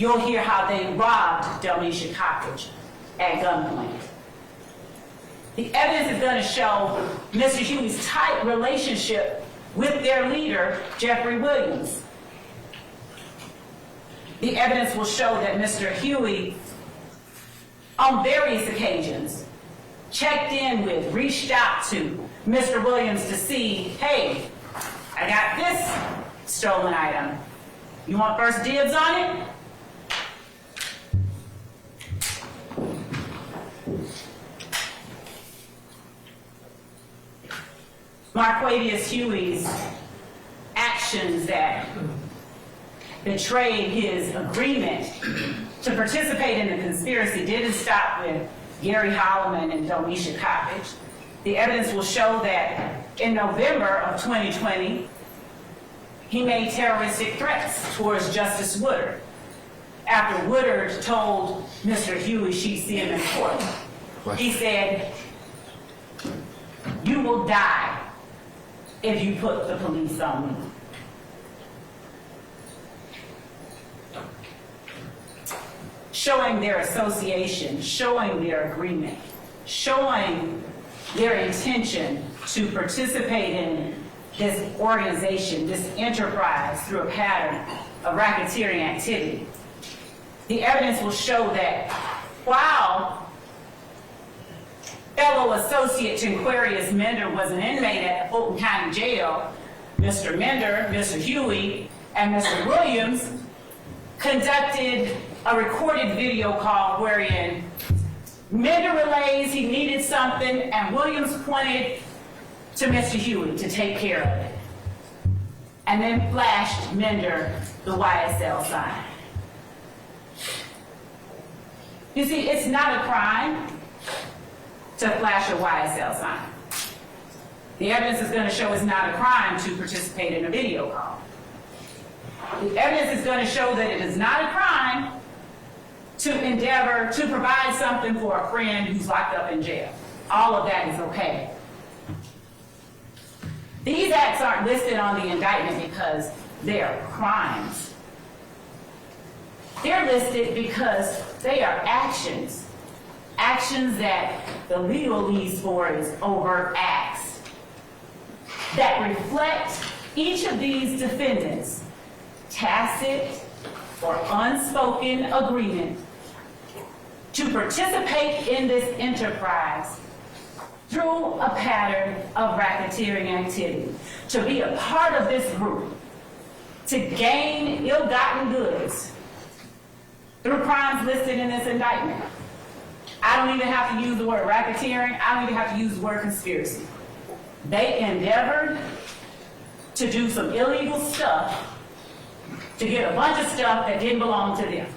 you'll hear how they robbed Delmisha Cockridge at gunpoint. The evidence is going to show Mr. Huey's tight relationship with their leader, Jeffery Williams. The evidence will show that Mr. Huey, on various occasions, checked in with, reached out to Mr. Williams to see, hey, I got this stolen item. You want first dibs on it? Marquavius Huey's actions that betrayed his agreement to participate in the conspiracy didn't stop with Gary Holloman and Delmisha Cockridge. The evidence will show that in November of 2020, he made terroristic threats towards Justice Woodard after Woodard told Mr. Huey she'd see him in court. He said, "You will die if you put the police on me." Showing their association, showing their agreement, showing their intention to participate in this organization, this enterprise through a pattern of racketeering activity. The evidence will show that while fellow associate Tinquarius Mender was an inmate at the Fulton County Jail, Mr. Mender, Mr. Huey, and Mr. Williams conducted a recorded video call wherein Mender relays he needed something and Williams pointed to Mr. Huey to take care of it, and then flashed Mender the YSL sign. You see, it's not a crime to flash a YSL sign. The evidence is going to show it's not a crime to participate in a video call. The evidence is going to show that it is not a crime to endeavor to provide something for a friend who's locked up in jail. All of that is okay. These acts aren't listed on the indictment because they're crimes. They're listed because they are actions. Actions that the legalese for is overt acts that reflect each of these defendants' tacit or unspoken agreement to participate in this enterprise through a pattern of racketeering activity, to be a part of this group, to gain ill-gotten goods through crimes listed in this indictment. I don't even have to use the word racketeering. I don't even have to use the word conspiracy. They endeavored to do some illegal stuff to get a bunch of stuff that didn't belong to them.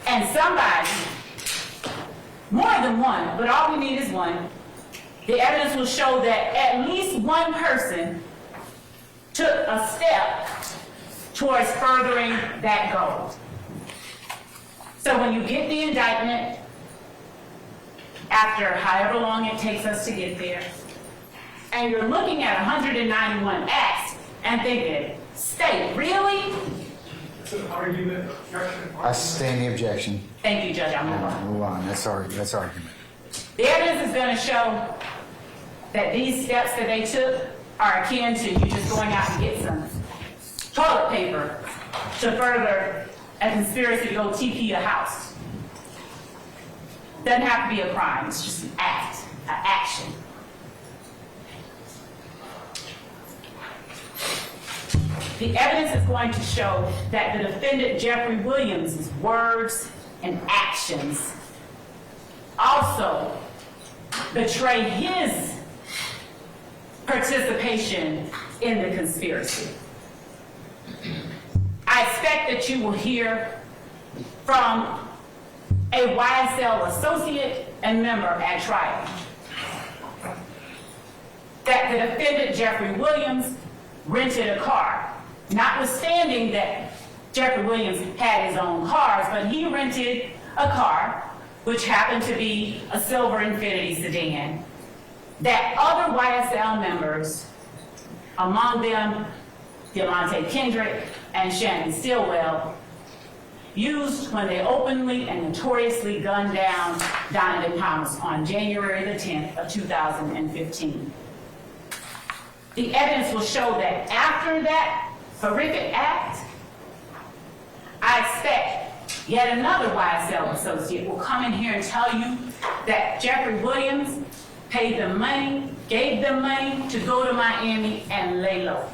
And somebody, more than one, but all we need is one, the evidence will show that at least one person took a step towards furthering that goal. So when you get the indictment, after however long it takes us to get there, and you're looking at 191 acts and thinking, state, really? It's an argument. I sustain the objection. Thank you, Judge. I'll move on. Move on. That's argument. The evidence is going to show that these steps that they took are akin to you just going out and get some toilet paper to further a conspiracy to go TP a house. Doesn't have to be a crime. It's just an act, an action. The evidence is going to show that the defendant Jeffery Williams' words and actions also betray his participation in the conspiracy. I expect that you will hear from a YSL associate and member at trial that the defendant Jeffery Williams rented a car. Notwithstanding that Jeffery Williams had his own cars, but he rented a car, which happened to be a silver Infiniti sedan, that other YSL members, among them Demonte Kendrick, and Shannon Stillwell, used when they openly and notoriously gunned down Donovan Thomas on January the 10th of 2015. The evidence will show that after that horrific act, I expect yet another YSL associate will come in here and tell you that Jeffery Williams paid them money, gave them money to go to Miami and lay low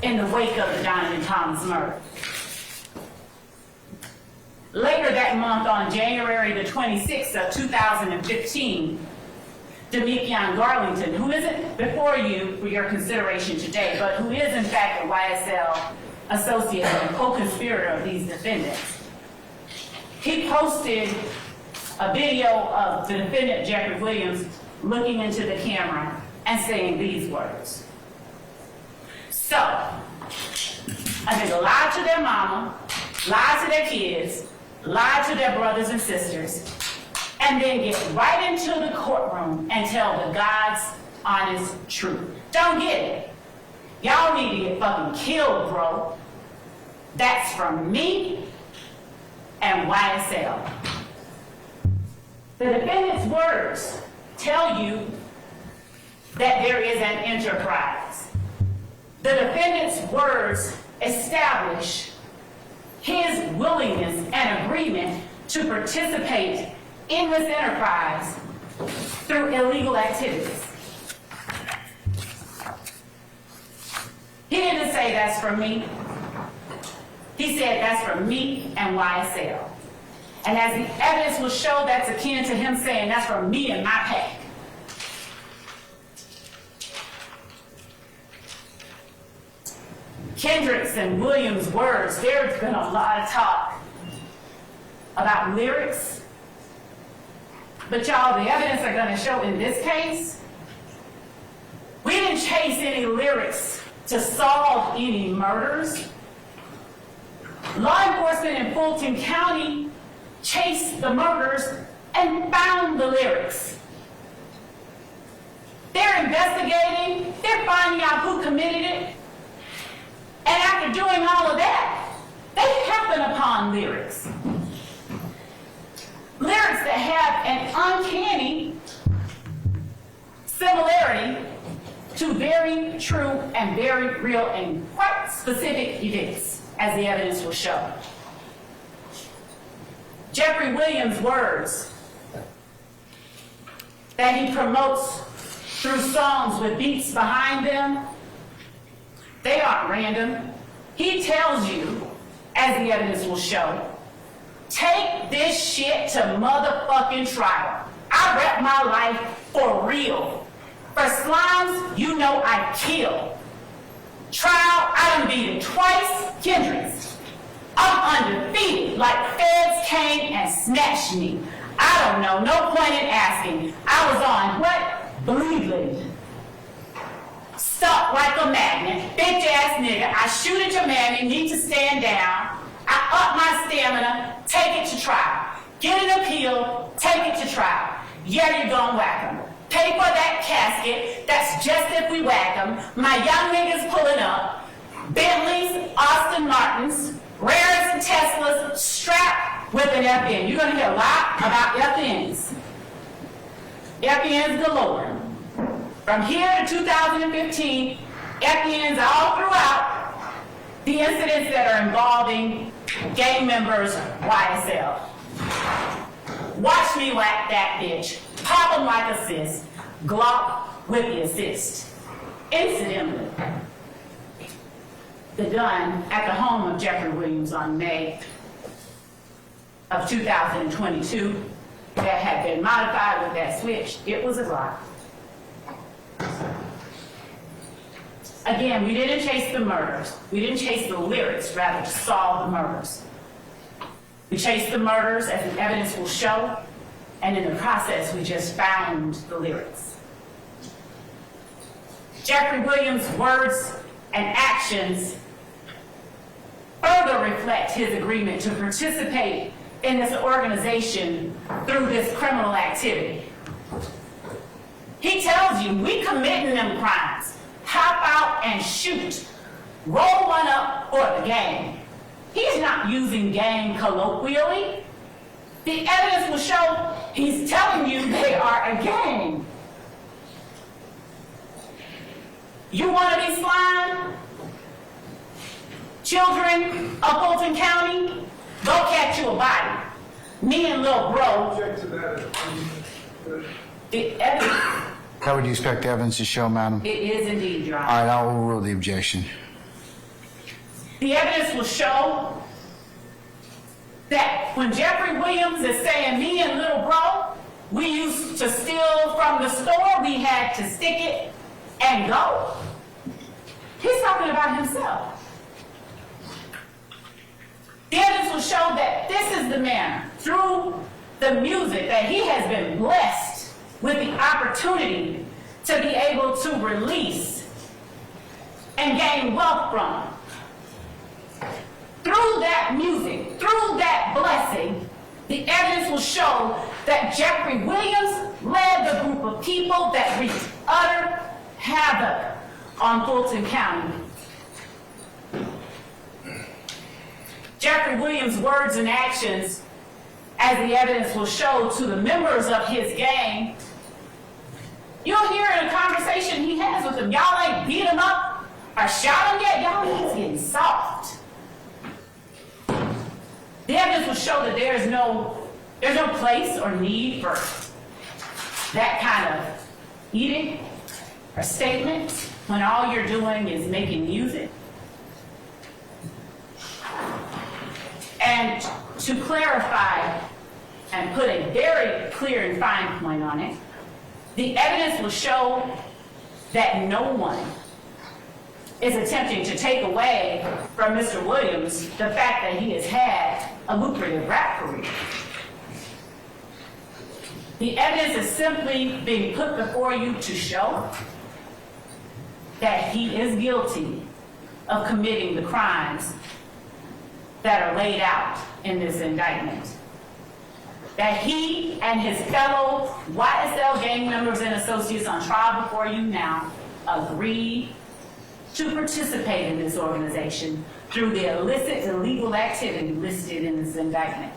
in the wake of the Donovan Thomas murder. Later that month, on January the 26th of 2015, Demikion Garlington, who isn't before you for your consideration today, but who is in fact a YSL associate and co-conspirator of these defendants, he posted a video of the defendant, Jeffery Williams, looking into the camera and saying these words. So, I think lied to their mama, lied to their kids, lied to their brothers and sisters, and then get right into the courtroom and tell the God's honest truth. Don't get it. Y'all need to get fucking killed, bro. That's from me and YSL. The defendant's words tell you that there is an enterprise. The defendant's words establish his willingness and agreement to participate in this enterprise through illegal activities. He didn't say that's from me. He said that's from me and YSL. And as the evidence will show, that's akin to him saying that's from me and my pack. Kendrick's and Williams' words, there's been a lot of talk about lyrics. But y'all, the evidence are going to show in this case, we didn't chase any lyrics to solve any murders. Law enforcement in Fulton County chased the murders and found the lyrics. They're investigating, they're finding out who committed it. And after doing all of that, they happen upon lyrics. Lyrics that have an uncanny similarity to very true and very real and quite specific events, as the evidence will show. Jeffery Williams' words that he promotes through songs with beats behind them, they aren't random. He tells you, as the evidence will show, take this shit to motherfucking trial. I rep my life for real. For slimes, you know I kill. Trial, I done beat it twice. Kendrick's, I'm undefeated, like feds came and snatched me. I don't know, no point in asking. I was on what? Bleeding. Stuck like a magnet, bitch ass nigga. I shoot at your mammy, need to stand down. I up my stamina, take it to trial. Get an appeal, take it to trial. Yeah, you gon' whack 'em. Pay for that casket, that's just if we whack 'em. My young niggas pulling up. Bentleys, Austin Martins, Rares and Teslas, strapped with an FN. You're gonna hear a lot about FNs. FNs galore. From here to 2015, FNs all throughout the incidents that are involving gang members, YSL. Watch me whack that bitch. Pop him like a cyst. Glock with the assist. Incidentally, the gun at the home of Jeffery Williams on May of 2022 that had been modified with that switch, it was a Glock. Again, we didn't chase the murders. We didn't chase the lyrics, rather to solve the murders. We chased the murders, as the evidence will show, and in the process, we just found the lyrics. Jeffery Williams' words and actions further reflect his agreement to participate in this organization through this criminal activity. He tells you, we committing them crimes. Hop out out and shoot. Roll one up for the gang. He's not using gang colloquially. The evidence will show he's telling you they are a gang. You want to be slime? Children of Fulton County, go catch you a body. Me and Lil Bro. Object to that. The evidence, How would you expect the evidence to show, madam? it is indeed, Your Honor. All right, I'll overrule the objection. The evidence will show that when Jeffery Williams is saying me and Little Bro, we used to steal from the store, we had to stick it and go. He's talking about himself. The evidence will show that this is the man, through the music, that he has been blessed with the opportunity to be able to release and gain wealth from. Through that music, through that blessing, the evidence will show that Jeffery Williams led the group of people that wreaked utter havoc on Fulton County. Jeffery Williams' words and actions, as the evidence will show to the members of his gang, you'll hear in a conversation he has with them, y'all ain't beat him up or shot him yet, y'all he's getting soft. The evidence will show that there's no place or need for that kind of edict or statement when all you're doing is making music. And to clarify and put a very clear and fine point on it, the evidence will show that no one is attempting to take away from Mr. Williams the fact that he has had a lucrative rap career. The evidence is simply being put before you to show that he is guilty of committing the crimes that are laid out in this indictment. That he and his fellow YSL gang members and associates on trial before you now agreed to participate in this organization through the illicit, illegal activity listed in this indictment.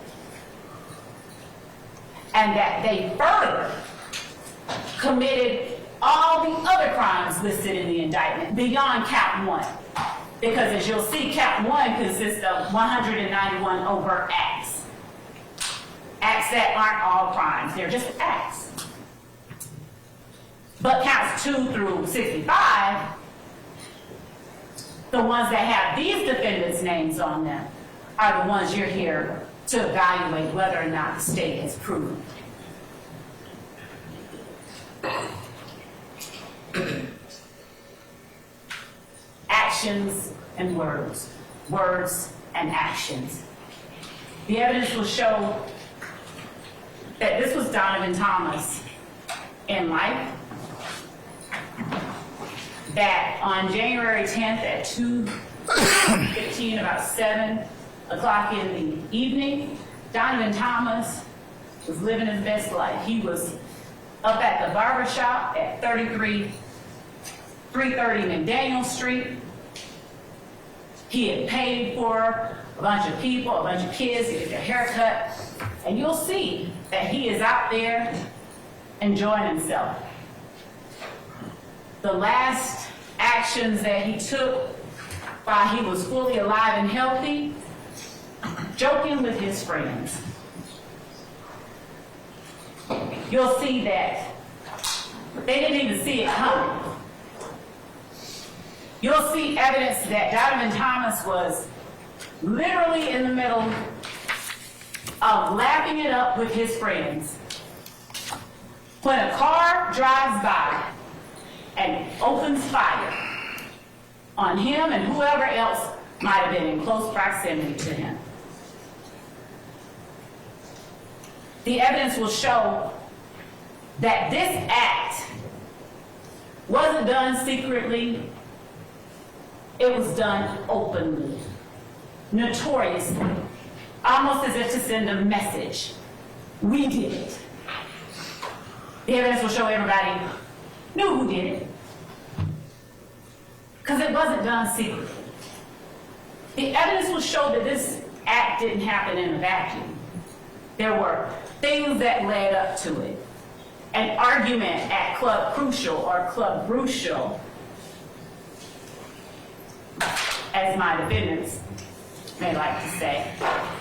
And that they further committed all the other crimes listed in the indictment beyond count one. Because as you'll see, count one consists of 191 overt acts. Acts that aren't all crimes, they're just acts. But counts 2 through 65, the ones that have these defendants' names on them, are the ones you're here to evaluate whether or not the state has proven. Actions and words, words and actions. The evidence will show that this was Donovan Thomas in life, that on January 10th at 2:15, about 7 o'clock in the evening, Donovan Thomas was living his best life. He was up at the barber shop at 330 McDaniel Street. He had paid for a bunch of people, a bunch of kids to get their hair cut. And you'll see that he is out there enjoying himself. The last actions that he took while he was fully alive and healthy, joking with his friends. You'll see that they didn't even see it coming. You'll see evidence that Donovan Thomas was literally in the middle of lapping it up with his friends when a car drives by and opens fire on him and whoever else might have been in close proximity to him. The evidence will show that this act wasn't done secretly, it was done openly, notoriously, almost as if to send a message. We did it. The evidence will show everybody knew who did it. because it wasn't done secretly. The evidence will show that this act didn't happen in a vacuum. There were things that led up to it. An argument at Club Crucial, or Club Brucial, as my defendants may like to say,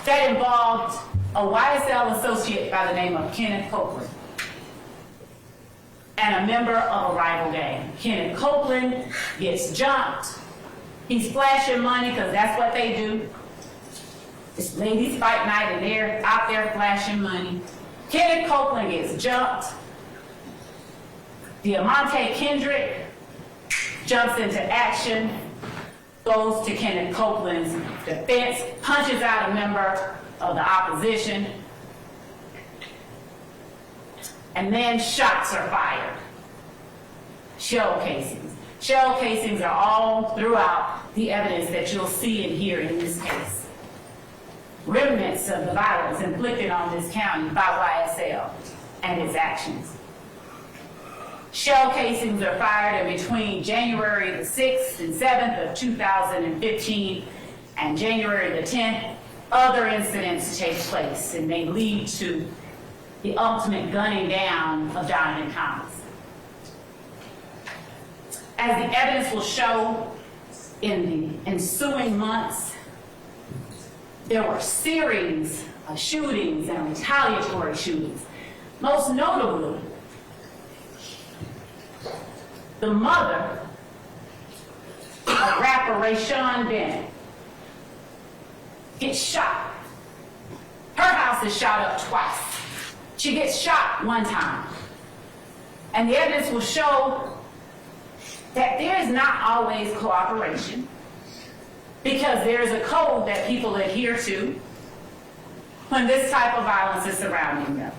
that involved a YSL associate by the name of Kenneth Copeland and a member of a rival gang. Kenneth Copeland gets jumped. He's flashing money because that's what they do. It's ladies' fight night and they're out there flashing money. Kenneth Copeland gets jumped. Diamante Kendrick jumps into action, goes to Kenneth Copeland's defense, punches out a member of the opposition, and then shots are fired. Shell casings. Shell casings are all throughout the evidence that you'll see and hear in this case. Remnants of the violence inflicted on this county by YSL and its actions. Shell casings are fired in between January the 6th and 7th of 2015 and January the 10th. Other incidents take place and they lead to the ultimate gunning down of Donovan Thomas. As the evidence will show, in the ensuing months, there were series of shootings and retaliatory shootings. Most notably, the mother of rapper Rayshawn Bennett gets shot. Her house is shot up twice. She gets shot one time. And the evidence will show that there is not always cooperation, because there is a code that people adhere to when this type of violence is surrounding them.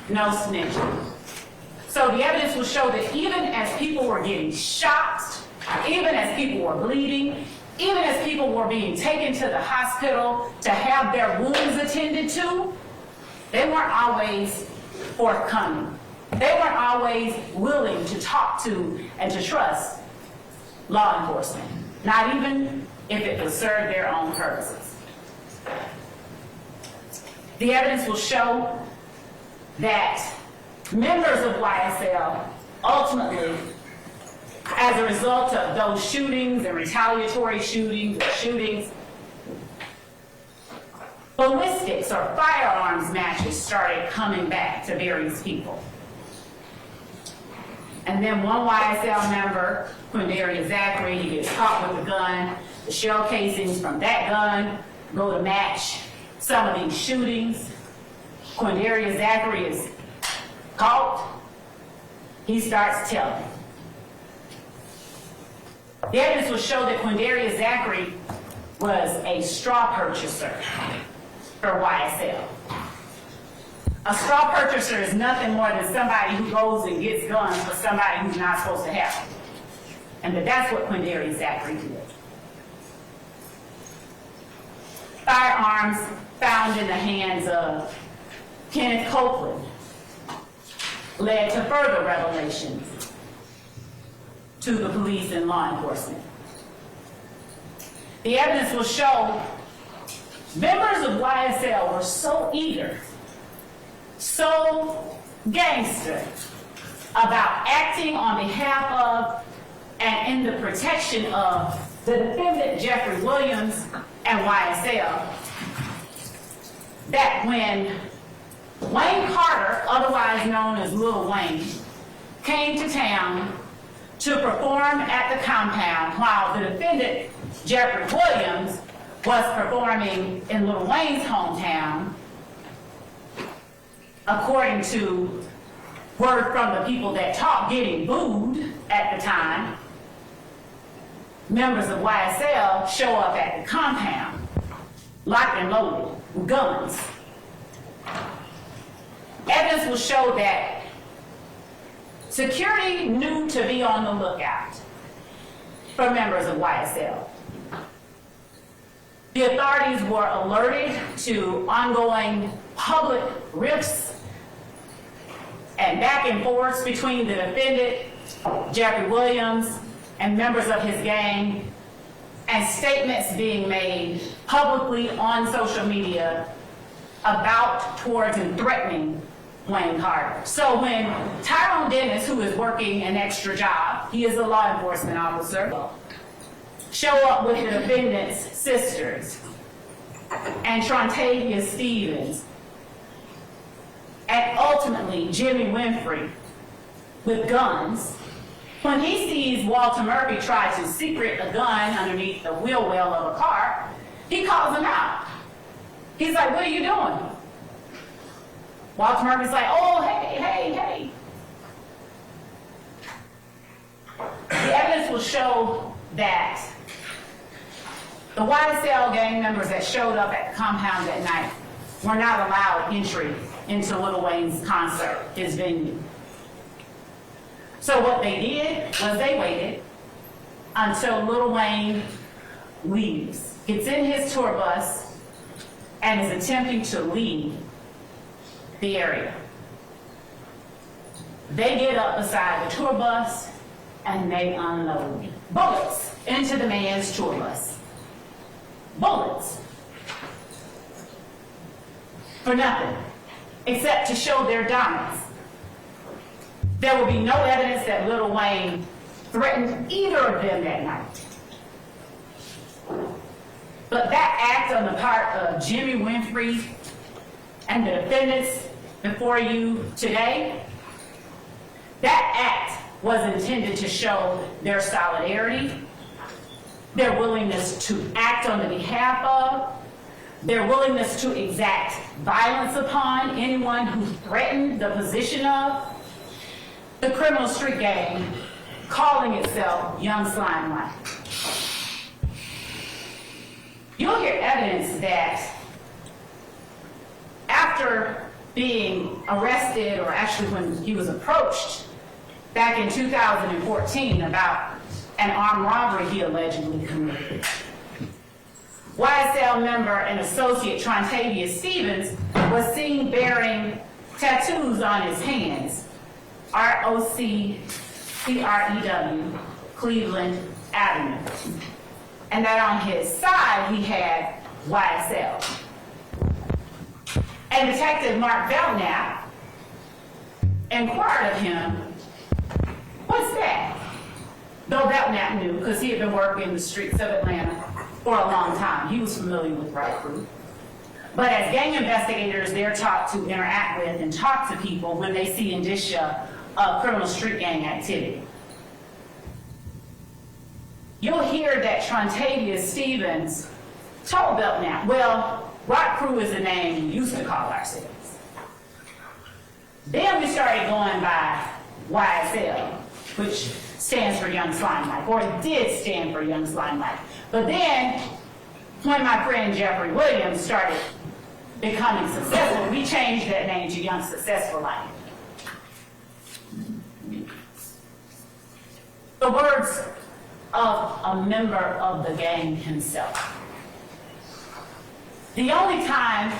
No snitching. So the evidence will show that even as people were getting shot, even as people were bleeding, even as people were being taken to the hospital to have their wounds attended to, they weren't always forthcoming. They weren't always willing to talk to and to trust law enforcement, not even if it would serve their own purposes. The evidence will show that members of YSL ultimately, as a result of those shootings and retaliatory shootings or shootings, ballistics or firearms matches started coming back to various people. And then one YSL member, Quindaria Zachary, he gets caught with a gun. The shell casings from that gun go to match some of these shootings. Quindaria Zachary is caught. He starts telling. The evidence will show that Quindaria Zachary was a straw purchaser for YSL. A straw purchaser is nothing more than somebody who goes and gets guns for somebody who's not supposed to have them. And that's what Quindaria Zachary did. Firearms found in the hands of Kenneth Copeland led to further revelations to the police and law enforcement. The evidence will show members of YSL were so eager, so gangster about acting on behalf of and in the protection of the defendant Jeffery Williams and YSL, that when Wayne Carter, otherwise known as Lil Wayne, came to town to perform at the compound while the defendant Jeffery Williams was performing in Lil Wayne's hometown, according to word from the people that talked, getting booed at the time, members of YSL show up at the compound, locked and loaded with guns. Evidence will show that security knew to be on the lookout for members of YSL. The authorities were alerted to ongoing public rifts and back and forth between the defendant, Jeffery Williams, and members of his gang, and statements being made publicly on social media about, towards, and threatening Wayne Carter. So when Tyrone Dennis, who is working an extra job, he is a law enforcement officer, show up with the defendant's sisters and Trontavia Stevens, and ultimately Jimmy Winfrey with guns, when he sees Walter Murphy try to secret a gun underneath the wheel well of a car, he calls him out. He's like, "What are you doing?" Walter Murphy's like, "Oh, hey. The evidence will show that the YSL gang members that showed up at the compound that night were not allowed entry into Lil Wayne's concert, his venue. So what they did was they waited until Lil Wayne leaves, gets in his tour bus, and is attempting to leave the area. They get up beside the tour bus and they unload bullets into the man's tour bus. Bullets. For nothing, except to show their dominance. There will be no evidence that Lil Wayne threatened either of them that night. But that act on the part of Jimmy Winfrey and the defendants before you today, that act was intended to show their solidarity, their willingness to act on the behalf of, their willingness to exact violence upon anyone who threatened the position of the criminal street gang calling itself Young Slimelight. You'll hear evidence that after being arrested, or actually when he was approached back in 2014 about an armed robbery he allegedly committed, YSL member and associate Trontavia Stevens was seen bearing tattoos on his hands, ROCCREW, Cleveland Avenue, and that on his side he had YSL. And Detective Mark Belknap inquired of him, "What's that?" Though Belknap knew, because he had been working the streets of Atlanta for a long time. He was familiar with RICO. But as gang investigators, they're taught to interact with and talk to people when they see indicia of criminal street gang activity. You'll hear that Trontavia Stevens told Belknap, "Well, Rock Crew is the name we used to call ourselves." Then we started going by YSL, which stands for Young Slimelight, or it did stand for Young Slimelight. But then, when my friend Jeffery Williams started becoming successful, we changed that name to Young Successful Life. The words of a member of the gang himself. The only time,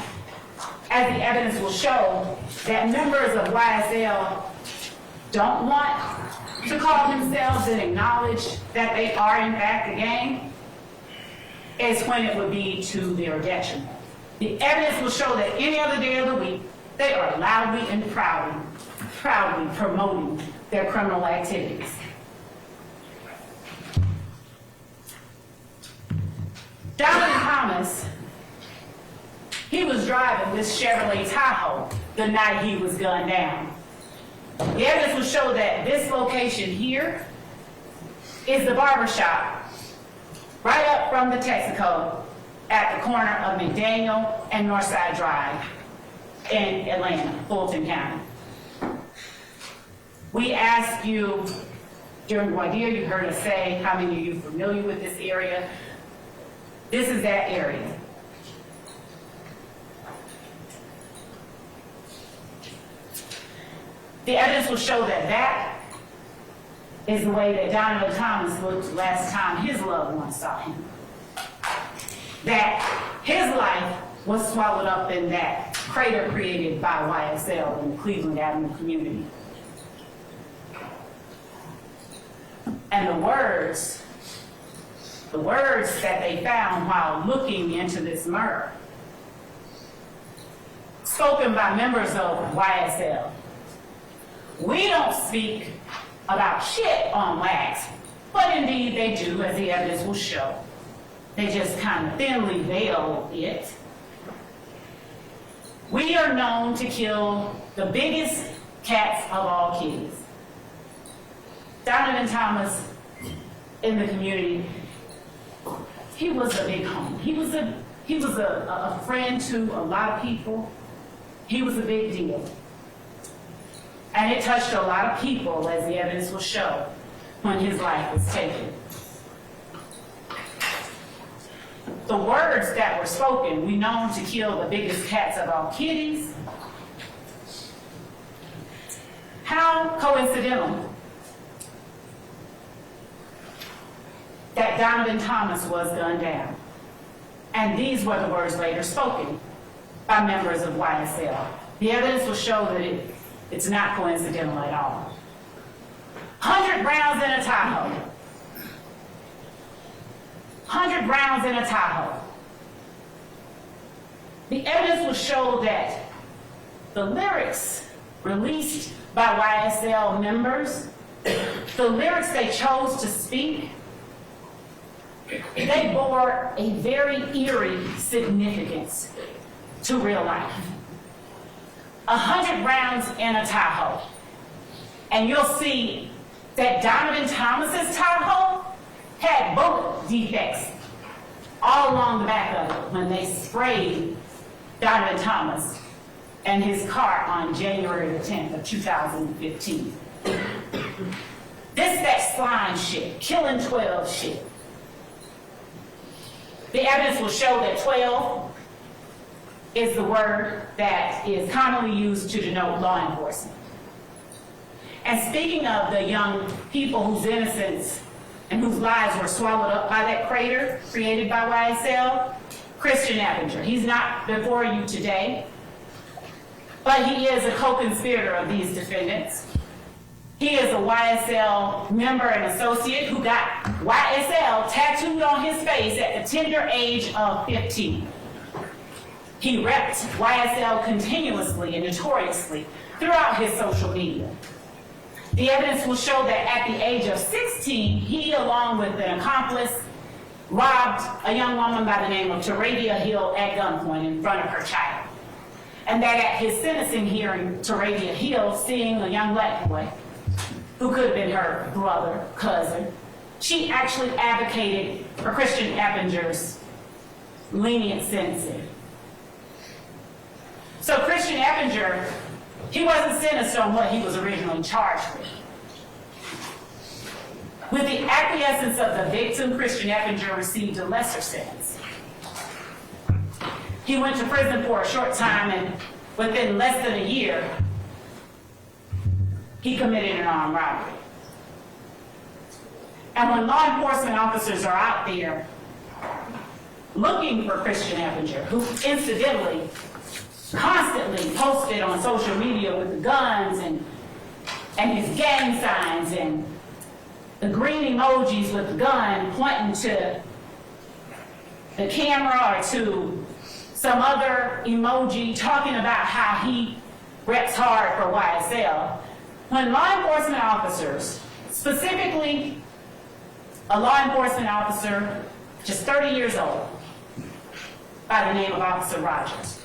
as the evidence will show, that members of YSL don't want to call themselves and acknowledge that they are in fact a gang is when it would be to their detriment. The evidence will show that any other day of the week, they are loudly and proudly promoting their criminal activities. Donovan Thomas, he was driving this Chevrolet Tahoe the night he was gunned down. The evidence will show that this location here is the barbershop right up from the Texaco at the corner of McDaniel and Northside Drive in Atlanta, Fulton County. We asked you during voir dire, you heard us say, how many of you are familiar with this area? This is that area. The evidence will show that that is the way that Donovan Thomas looked last time his loved ones saw him. That his life was swallowed up in that crater created by YSL in the Cleveland Avenue community. And the words that they found while looking into this murder, spoken by members of YSL. We don't speak about shit on wax, but indeed they do, as the evidence will show. They just kind of thinly veil it. We are known to kill the biggest cats of all kitties. Donovan Thomas in the community, he was a big homie. He was a friend to a lot of people. He was a big deal. And it touched a lot of people, as the evidence will show, when his life was taken. The words that were spoken, we known to kill the biggest cats of all kitties. How coincidental that Donovan Thomas was gunned down. And these were the words later spoken by members of YSL. The evidence will show that it's not coincidental at all. 100 rounds in a Tahoe. 100 rounds in a Tahoe. The evidence will show that the lyrics released by YSL members, the lyrics they chose to speak, they bore a very eerie significance to real life. 100 rounds in a Tahoe. And you'll see that Donovan Thomas's Tahoe had bullet defects all along the back of it when they sprayed Donovan Thomas and his car on January the 10th of 2015. That slime shit, killing 12 shit. The evidence will show that 12 is the word that is commonly used to denote law enforcement. And speaking of the young people whose innocence and whose lives were swallowed up by that crater created by YSL, Christian Eppinger. He's not before you today, but he is a co-conspirator of these defendants. He is a YSL member and associate who got YSL tattooed on his face at the tender age of 15. He repped YSL continuously and notoriously throughout his social media. The evidence will show that at the age of 16, he, along with an accomplice, robbed a young woman by the name of Taradia Hill at gunpoint in front of her child. And that at his sentencing hearing, Taradia Hill, seeing a young black boy, who could have been her brother, cousin, she actually advocated for Christian Eppinger's lenient sentencing. So Christian Eppinger, he wasn't sentenced on what he was originally charged with. With the acquiescence of the victim, Christian Eppinger received a lesser sentence. He went to prison for a short time, and within less than a year, he committed an armed robbery. And when law enforcement officers are out there looking for Christian Eppinger, who incidentally constantly posted on social media with the guns and his gang signs and the green emojis with the gun pointing to the camera or to some other emoji talking about how he reps hard for YSL. When law enforcement officers, specifically a law enforcement officer just 30 years old by the name of Officer Rogers,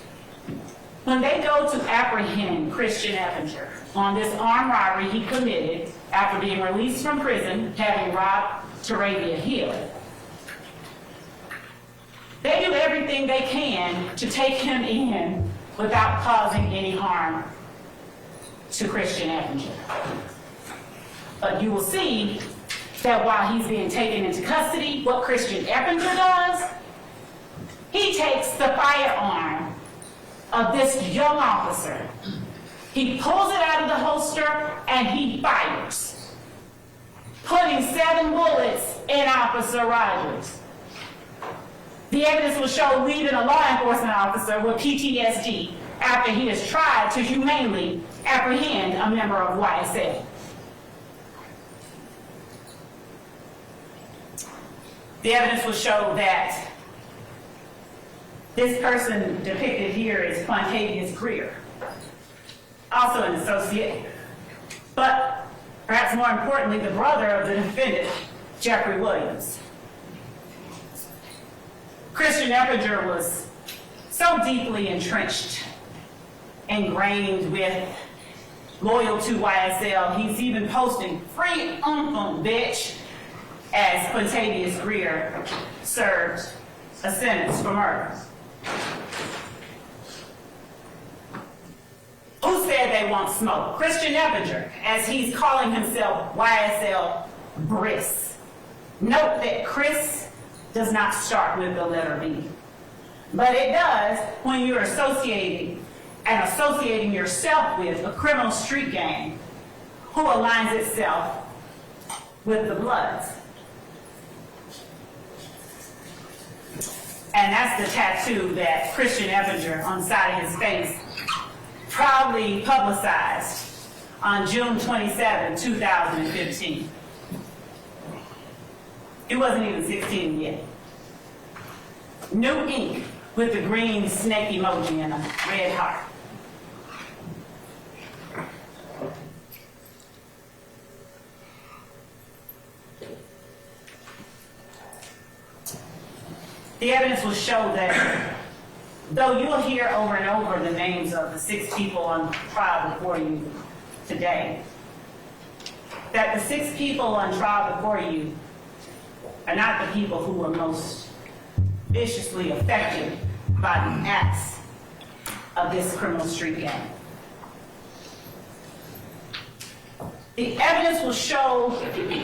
when they go to apprehend Christian Eppinger on this armed robbery he committed after being released from prison, having robbed Taradia Hill, they do everything they can to take him in without causing any harm to Christian Eppinger. But you will see that while he's being taken into custody, what Christian Eppinger does, he takes the firearm of this young officer. He pulls it out of the holster and he fires, putting 7 bullets in Officer Rogers. The evidence will show leaving a law enforcement officer with PTSD after he has tried to humanely apprehend a member of YSL. The evidence will show that this person depicted here is Quantavious Greer, also an associate, but perhaps more importantly, the brother of the defendant, Jeffery Williams. Christian Eppinger was so deeply entrenched, ingrained with, loyal to YSL, he's even posting free bitch as Quantavious Greer served a sentence for murder. Who said they want smoke? Christian Eppinger, as he's calling himself YSL Briss. Note that Chris does not start with the letter B, but it does when you're associating yourself with a criminal street gang who aligns itself with the Bloods. And that's the tattoo that Christian Eppinger on the side of his face proudly publicized on June 27, 2015. He wasn't even 16 yet. New ink with the green snake emoji and a red heart. The evidence will show that though you'll hear over and over the names of the 6 people on trial before you today, that the 6 people on trial before you are not the people who were most viciously affected by the acts of this criminal street gang. The evidence will show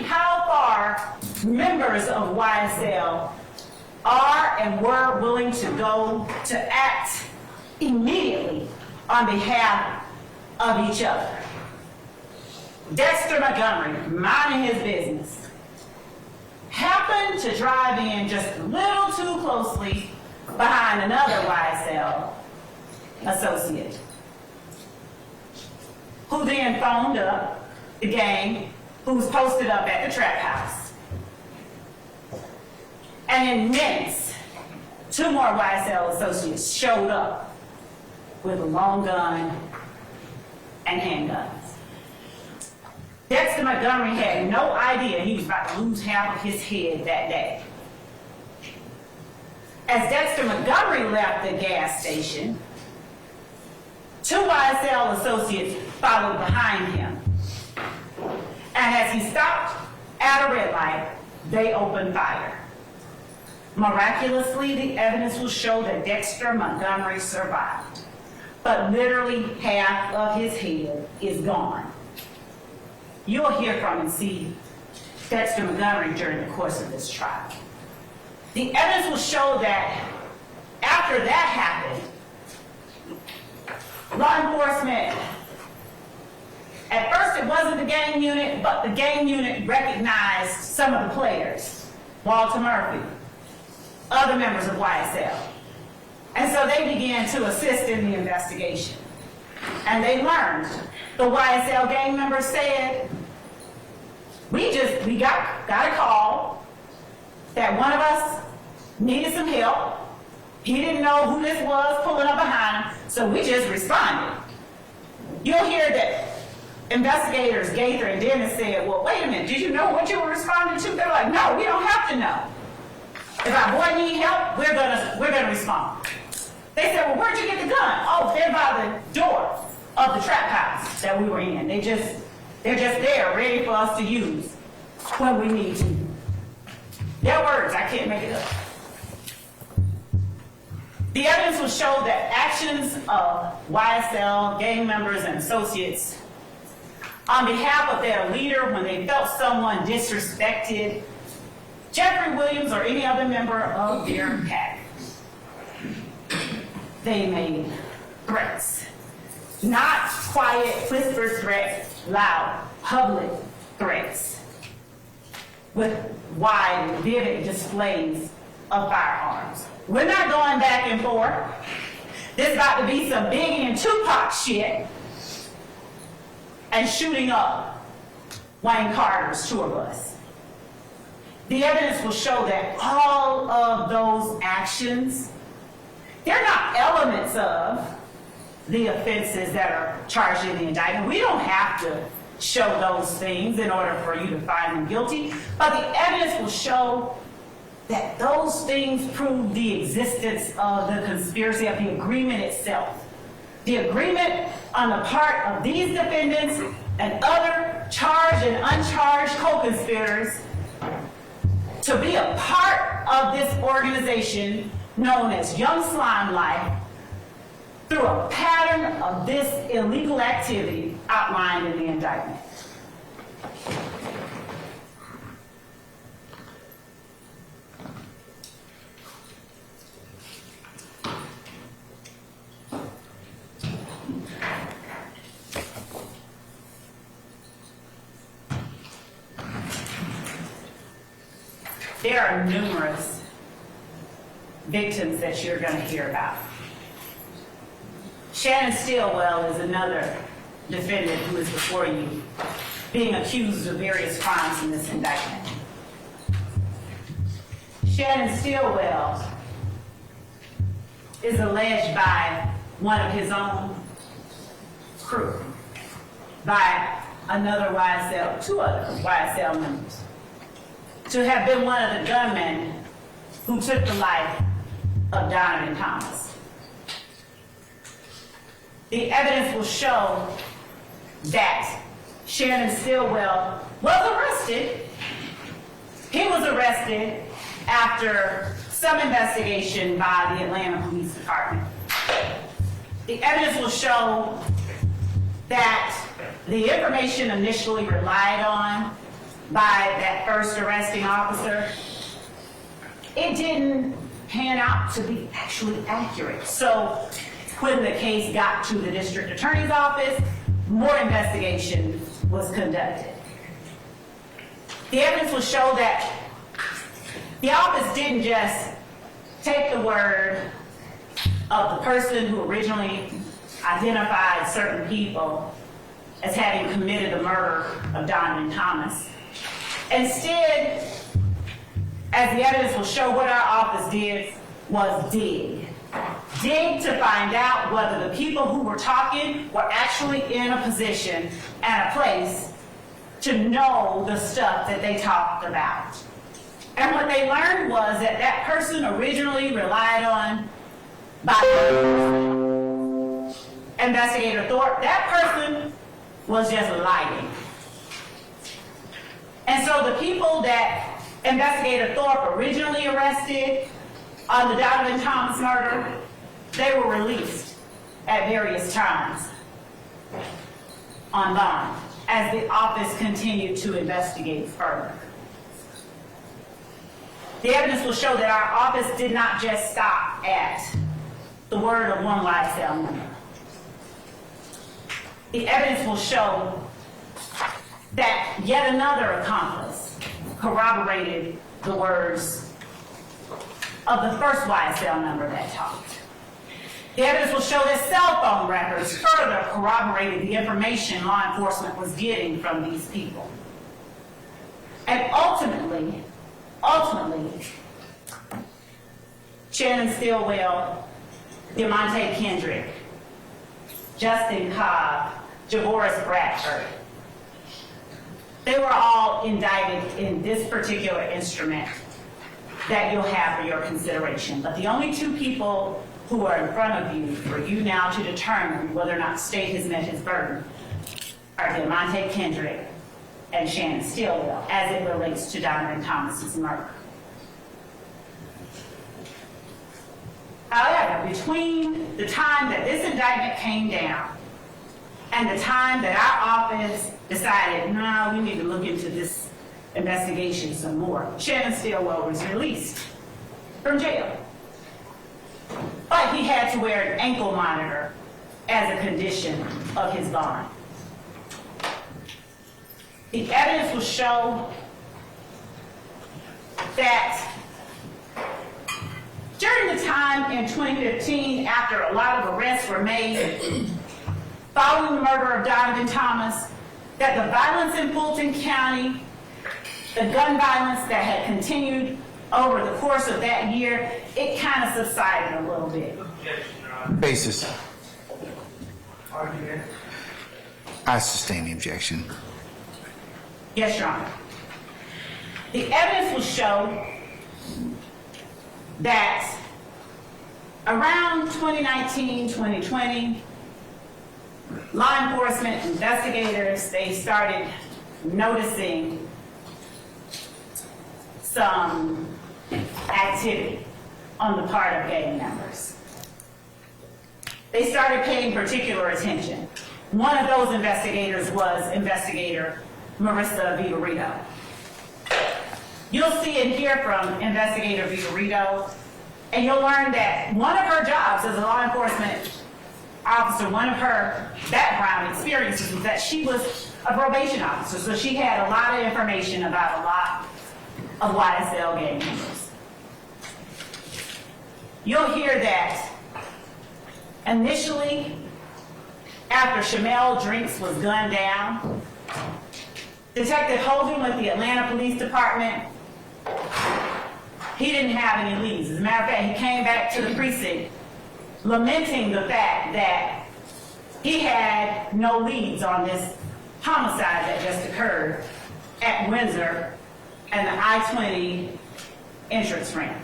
how far members of YSL are and were willing to go to act immediately on behalf of each other. Dexter Montgomery, minding his business, happened to drive in just a little too closely behind another YSL associate, who then phoned up the gang who was posted up at the trap house. And in minutes, 2 more YSL associates showed up with a long gun and handguns. Dexter Montgomery had no idea he was about to lose half of his head that day. As Dexter Montgomery left the gas station, 2 YSL associates followed behind him. And as he stopped at a red light, they opened fire. Miraculously, the evidence will show that Dexter Montgomery survived, but literally half of his head is gone. You'll hear from and see Dexter Montgomery during the course of this trial. The evidence will show that after that happened, law enforcement, at first it wasn't the gang unit, but the gang unit recognized some of the players, Walter Murphy, other members of YSL. And so they began to assist in the investigation. And they learned. The YSL gang members said, we got a call that one of us needed some help. He didn't know who this was pulling up behind him, so we just responded. You'll hear that investigators, Gaither and Dennis, said, well, wait a minute, did you know what you were responding to? They're like, no, we don't have to know. If our boy needs help, we're gonna respond. They said, well, where'd you get the gun? Oh, they're by the door of the trap house that we were in. They're just there, ready for us to use when we need to. Their words, I can't make it up. The evidence will show that actions of YSL gang members and associates on behalf of their leader when they felt someone disrespected Jeffery Williams or any other member of their pack, they made threats. Not quiet, whispered threats, loud, public threats with wide, vivid displays of firearms. We're not going back and forth. This about to be some Biggie and Tupac shit and shooting up Wayne Carter's tour bus. the evidence will show that all of those actions, they're not elements of the offenses that are charged in the indictment. We don't have to show those things in order for you to find them guilty, but the evidence will show that those things prove the existence of the conspiracy, of the agreement itself. The agreement on the part of these defendants and other charged and uncharged co-conspirators to be a part of this organization known as Young Slime Life through a pattern of this illegal activity outlined in the indictment. There are numerous victims that you're going to hear about. Shannon Stillwell is another defendant who is before you, being accused of various crimes in this indictment. Shannon Stillwell is alleged by one of his own crew, by another YSL, two other YSL members, to have been one of the gunmen who took the life of Donovan Thomas. The evidence will show that Shannon Stillwell was arrested. He was arrested after some investigation by the Atlanta Police Department. The evidence will show that the information initially relied on by that first arresting officer, it didn't pan out to be actually accurate. So when the case got to the district attorney's office, more investigation was conducted. The evidence will show that the office didn't just take the word of the person who originally identified certain people as having committed the murder of Donovan Thomas. Instead, as the evidence will show, what our office did was dig to find out whether the people who were talking were actually in a position and a place to know the stuff that they talked about. And what they learned was that that person originally relied on by Investigator Thorpe, that person was just lying. And so the people that Investigator Thorpe originally arrested on the Donovan Thomas murder, they were released at various times on bond as the office continued to investigate further. The evidence will show that our office did not just stop at the word of one YSL member. The evidence will show that yet another accomplice corroborated the words of the first YSL member that talked. The evidence will show that cell phone records further corroborated the information law enforcement was getting from these people. And ultimately, Shannon Stillwell, Demonte Kendrick, Justin Cobb, Javoris Bradford, they were all indicted in this particular instrument that you'll have for your consideration. But the only two people who are in front of you for you now to determine whether or not state has met his burden are Demonte Kendrick and Shannon Stillwell as it relates to Donovan Thomas's murder. However, between the time that this indictment came down and the time that our office decided, no, we need to look into this investigation some more, Shannon Stillwell was released from jail. But he had to wear an ankle monitor as a condition of his bond. The evidence will show that during the time in 2015, after a lot of arrests were made following the murder of Donovan Thomas, that the violence in Fulton County the gun violence that had continued over the course of that year, it kind of subsided a little bit. Basis. Argument. I sustain the objection. Yes, Your Honor. The evidence will show that around 2019, 2020, law enforcement investigators, they started noticing some activity on the part of gang members. They started paying particular attention. One of those investigators was investigator Marissa Vitorito. You'll see and hear from investigator Vitorito, and you'll learn that one of her jobs as a law enforcement officer, one of her background experiences was that she was a probation officer, so she had a lot of information about a lot of YSL gang members. You'll hear that initially, after Shamal Drinks was gunned down, Detective Hogan with the Atlanta Police Department, he didn't have any leads. As a matter of fact, he came back to the precinct lamenting the fact that he had no leads on this homicide that just occurred at Windsor and the I-20 entrance ramp.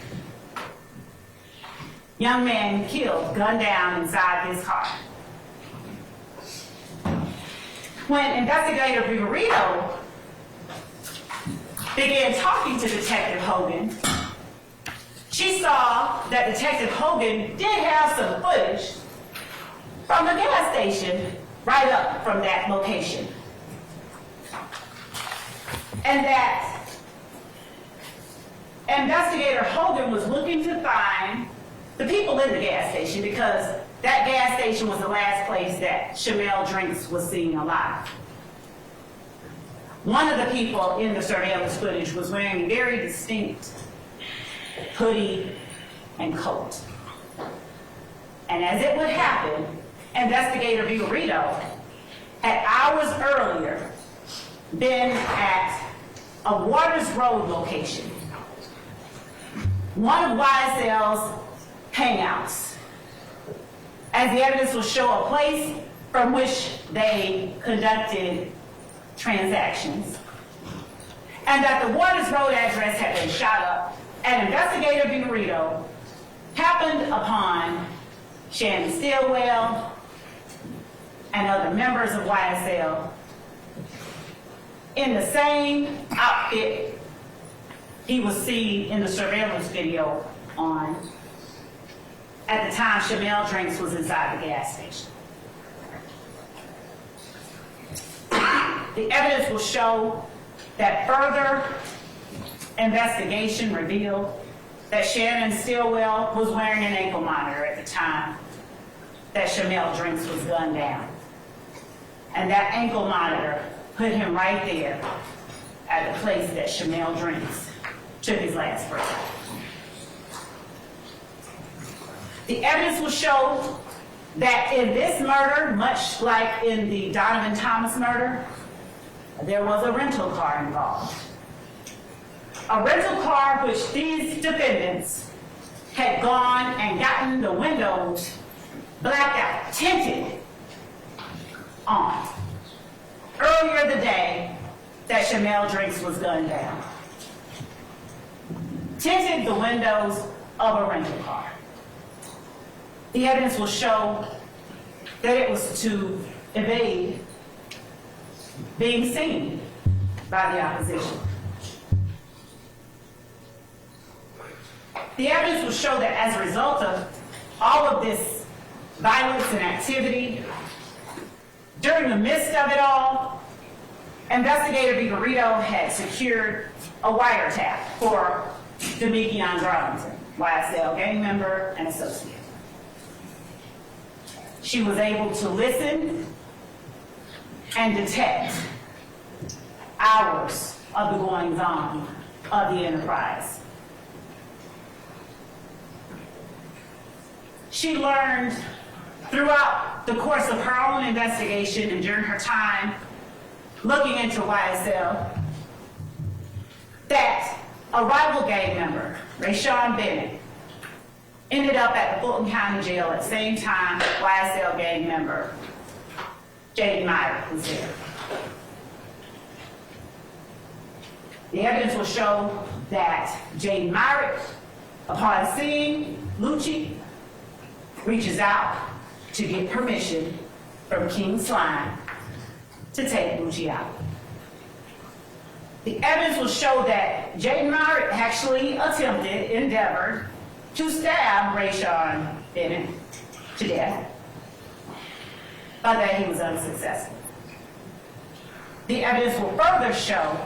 Young man killed, gunned down inside his car. When investigator Vitorito began talking to Detective Hogan, she saw that Detective Hogan did have some footage from the gas station right up from that location. And that investigator Hogan was looking to find the people in the gas station because that gas station was the last place that Shamal Drinks was seen alive. One of the people in the surveillance footage was wearing a very distinct hoodie and coat. And as it would happen, investigator Vitorito had hours earlier been at a Waters Road location, one of YSL's hangouts, as the evidence will show a place from which they conducted transactions, and that the Waters Road address had been shot up, and investigator Vitorito happened upon Shannon Stillwell and other members of YSL in the same outfit he was seen in the surveillance video on at the time Shamal Drinks was inside the gas station. The evidence will show that further investigation revealed that Shannon Stillwell was wearing an ankle monitor at the time that Shamal Drinks was gunned down. And that ankle monitor put him right there at the place that Shamal Drinks took his last breath. The evidence will show that in this murder, much like in the Donovan Thomas murder, there was a rental car involved. A rental car which these defendants had gone and gotten the windows blacked out, tinted on, earlier the day that Shamal Drinks was gunned down. Tinted the windows of a rental car. The evidence will show that it was to evade being seen by the opposition. The evidence will show that as a result of all of this violence and activity, during the midst of it all, investigator Vitorito had secured a wiretap for Demekion Darlington, YSL gang member and associate. She was able to listen and detect hours of the goings-on of the enterprise. She learned throughout the course of her own investigation and during her time looking into YSL that a rival gang member, Rayshawn Bennett, ended up at the Fulton County Jail at the same time YSL gang member Jaden Myrick was there. The evidence will show that Jaden Myrick, upon seeing Lucci, reaches out to get permission from King Slime to take Lucci out. The evidence will show that Jaden Myrick actually endeavored to stab Rayshawn Bennett to death, but that he was unsuccessful. The evidence will further show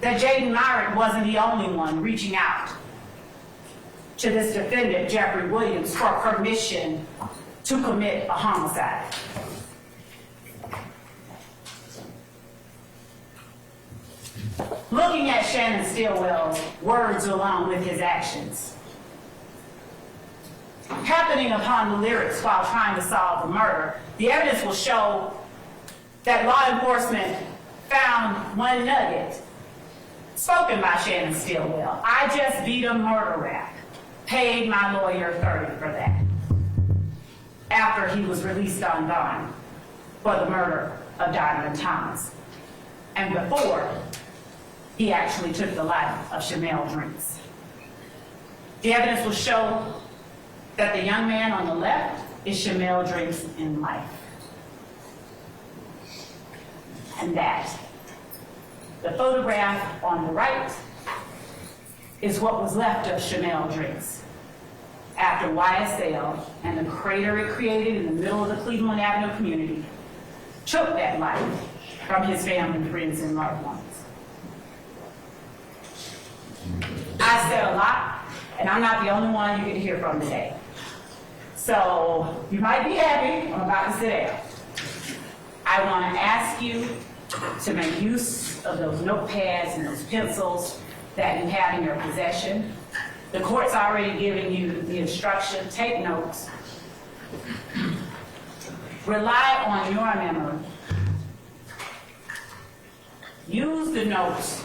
that Jaden Myrick wasn't the only one reaching out to this defendant, Jeffery Williams, for permission to commit a homicide. Looking at Shannon Stillwell's words along with his actions, happening upon the lyrics while trying to solve the murder, the evidence will show that law enforcement found one nugget spoken by Shannon Stillwell. "I just beat a murder rap. Paid my lawyer $30 for that." After he was released on bond for the murder of Donovan Thomas, and before he actually took the life of Shamal Drinks. The evidence will show that the young man on the left is Shamal Drinks in life, and that the photograph on the right is what was left of Shamal Drinks after YSL and the crater it created in the middle of the Cleveland Avenue community took that life from his family, friends, and loved ones. I said a lot, and I'm not the only one you get to hear from today. So you might be happy, I'm about to sit down. I want to ask you to make use of those notepads and those pencils that you have in your possession. The court's already given you the instruction, take notes. Rely on your memory. Use the notes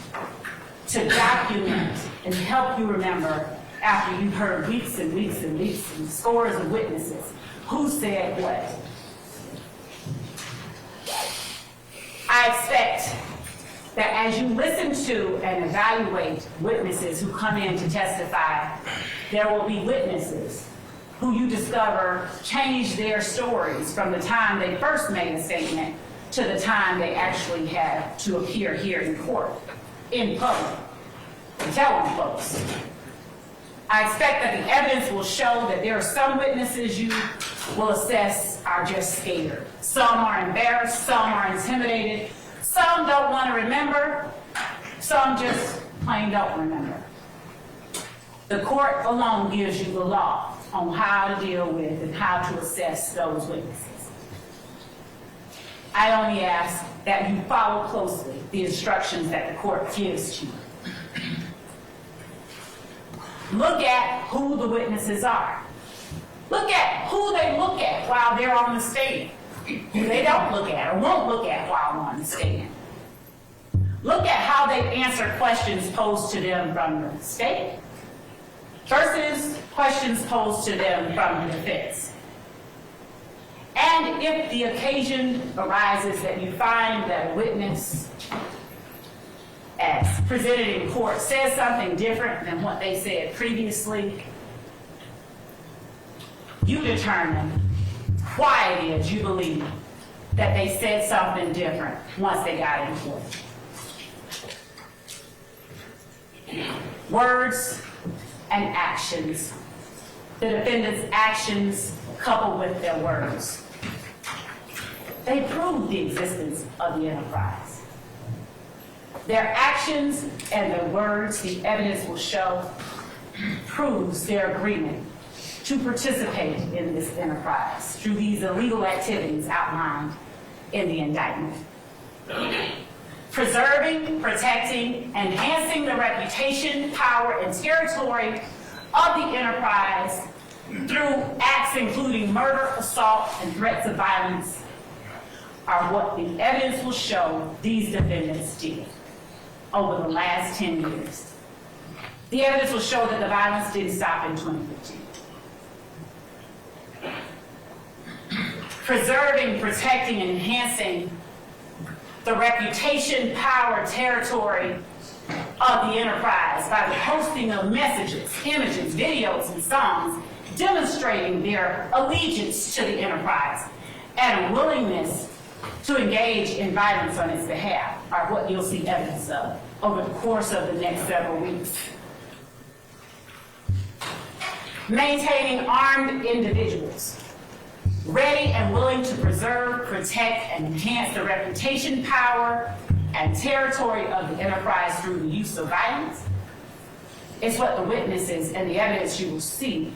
to document and help you remember after you've heard weeks and weeks and weeks and scores of witnesses who said what. I expect that as you listen to and evaluate witnesses who come in to testify, there will be witnesses who you discover changed their stories from the time they first made a statement to the time they actually had to appear here in court, in public, and tell them folks. I expect that the evidence will show that there are some witnesses you will assess are just scared. Some are embarrassed, some are intimidated, some don't want to remember, some just plain don't remember. The court alone gives you the law on how to deal with and how to assess those witnesses. I only ask that you follow closely the instructions that the court gives to you. Look at who the witnesses are. Look at who they look at while they're on the stand, who they don't look at or won't look at while on the stand. Look at how they answer questions posed to them from the state versus questions posed to them from the defense. And if the occasion arises that you find that a witness, as presented in court, says something different than what they said previously, you determine why it is you believe that they said something different once they got in court. Words and actions. The defendant's actions coupled with their words. They prove the existence of the enterprise. Their actions and their words, the evidence will show, proves their agreement to participate in this enterprise through these illegal activities outlined in the indictment. Preserving, protecting, enhancing the reputation, power, and territory of the enterprise through acts including murder, assault, and threats of violence are what the evidence will show these defendants did. over the last 10 years. The evidence will show that the violence didn't stop in 2015. Preserving, protecting, and enhancing the reputation, power, territory of the enterprise by the posting of messages, images, videos, and songs demonstrating their allegiance to the enterprise and a willingness to engage in violence on its behalf are what you'll see evidence of over the course of the next several weeks. Maintaining armed individuals ready and willing to preserve, protect, and enhance the reputation, power, and territory of the enterprise through the use of violence. It's what the witnesses and the evidence you will see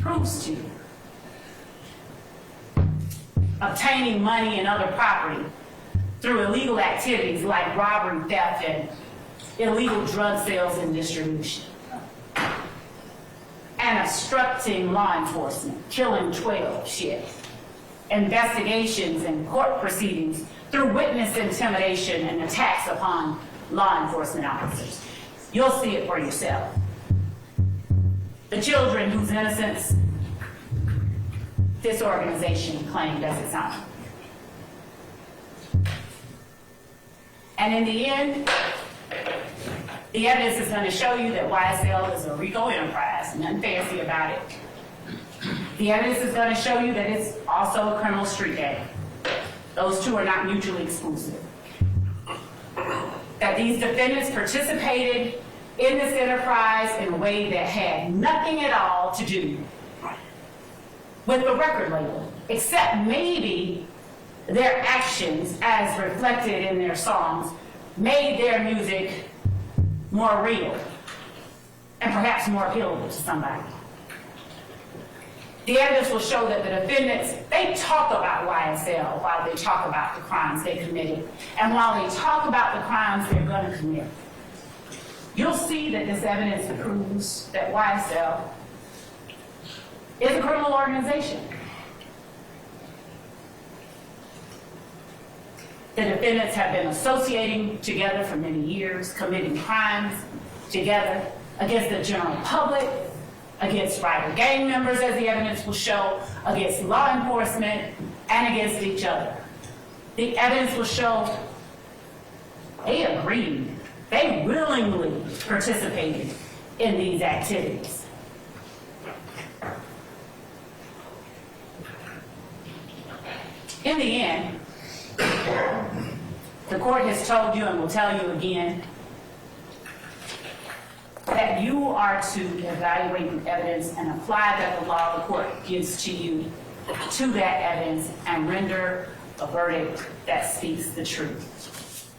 proves to you. Obtaining money and other property through illegal activities like robbery, theft, and illegal drug sales and distribution. And obstructing law enforcement, killing 12 shifts. Investigations and court proceedings through witness intimidation and attacks upon law enforcement officers. You'll see it for yourself. The children whose innocence this organization claimed as its own. And in the end, the evidence is going to show you that YSL is a RICO enterprise, nothing fancy about it. The evidence is going to show you that it's also a criminal street gang. Those two are not mutually exclusive. That these defendants participated in this enterprise in a way that had nothing at all to do with the record label, except maybe their actions as reflected in their songs made their music more real and perhaps more appealable to somebody. The evidence will show that the defendants, they talk about YSL while they talk about the crimes they committed. And while they talk about the crimes they're going to commit, you'll see that this evidence proves that YSL is a criminal organization. The defendants have been associating together for many years, committing crimes together against the general public, against rival gang members, as the evidence will show, against law enforcement, and against each other. The evidence will show they agreed, they willingly participated in these activities. In the end, the court has told you and will tell you again that you are to evaluate the evidence and apply that the law the court gives to you to that evidence and render a verdict that speaks the truth.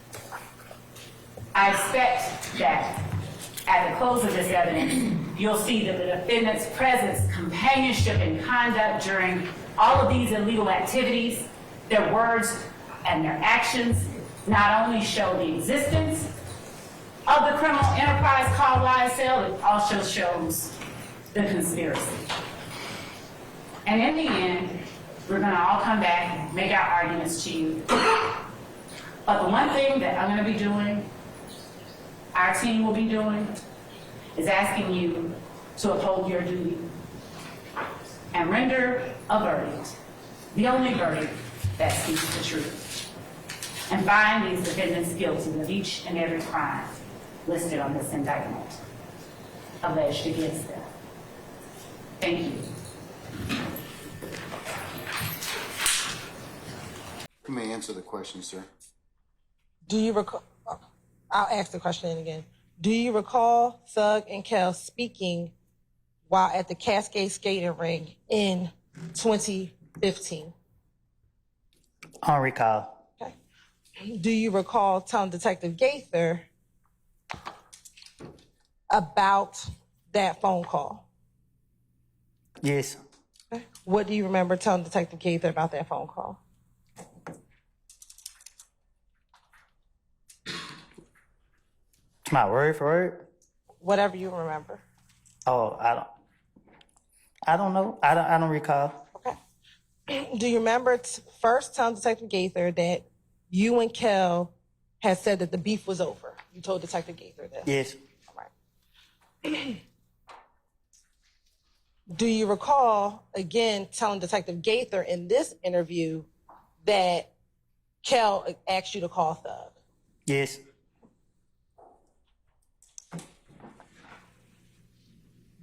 I expect that at the close of this evidence, you'll see that the defendant's presence, companionship, and conduct during all of these illegal activities, their words and their actions, not only show the existence of the criminal enterprise called YSL, it also shows the conspiracy. And in the end, we're going to all come back and make our arguments to you. But the one thing that I'm going to be doing, our team will be doing, is asking you to uphold your duty and render a verdict, the only verdict that speaks the truth, and find these defendants guilty of each and every crime listed on this indictment alleged against them. Thank you. You may answer the question, sir. Do you recall? I'll ask the question again. Do you recall Thug and Kel speaking while at the Cascade Skating Ring in 2015? I don't recall. Okay. Do you recall telling Detective Gaither about that phone call? Yes. Okay. What do you remember telling Detective Gaither about that phone call? My word for word? Whatever you remember. Oh, I don't know. I don't recall. Okay. Do you remember first telling Detective Gaither that you and Kel had said that the beef was over. You told Detective Gaither this. Yes. All right. Do you recall, again, telling Detective Gaither in this interview that Kel asked you to call Thug? Yes.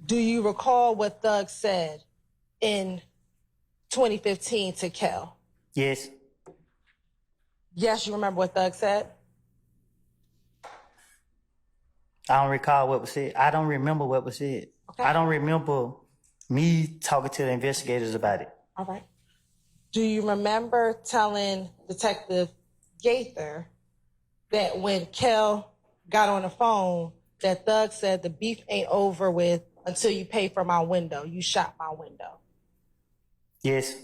Do you recall what Thug said in 2015 to Kel? Yes. Yes, you remember what Thug said? I don't recall what was said. I don't remember what was said. Okay. I don't remember me talking to the investigators about it. All right. Do you remember telling Detective Gaither that when Kel got on the phone, that Thug said the beef ain't over with until you pay for my window? You shot my window. Yes.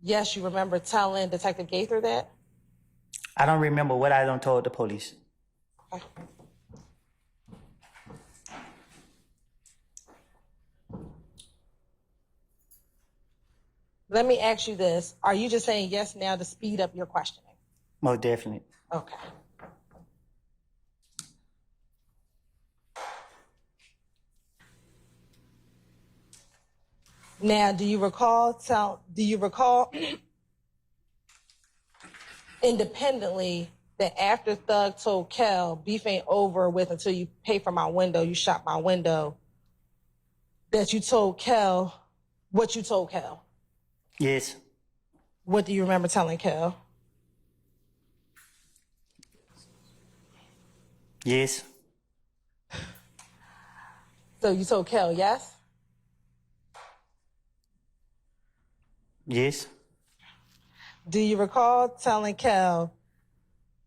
Yes, you remember telling Detective Gaither that? I don't remember what I done told the police. Okay. Let me ask you this. Are you just saying yes now to speed up your questioning? Most definitely. Okay. Now, do you recall independently that after Thug told Kel, beef ain't over with until you pay for my window, you shot my window, that you told Kel what you told Kel? Yes. What do you remember telling Kel? Yes. So you told Kel, yes? Yes. Do you recall telling Kel,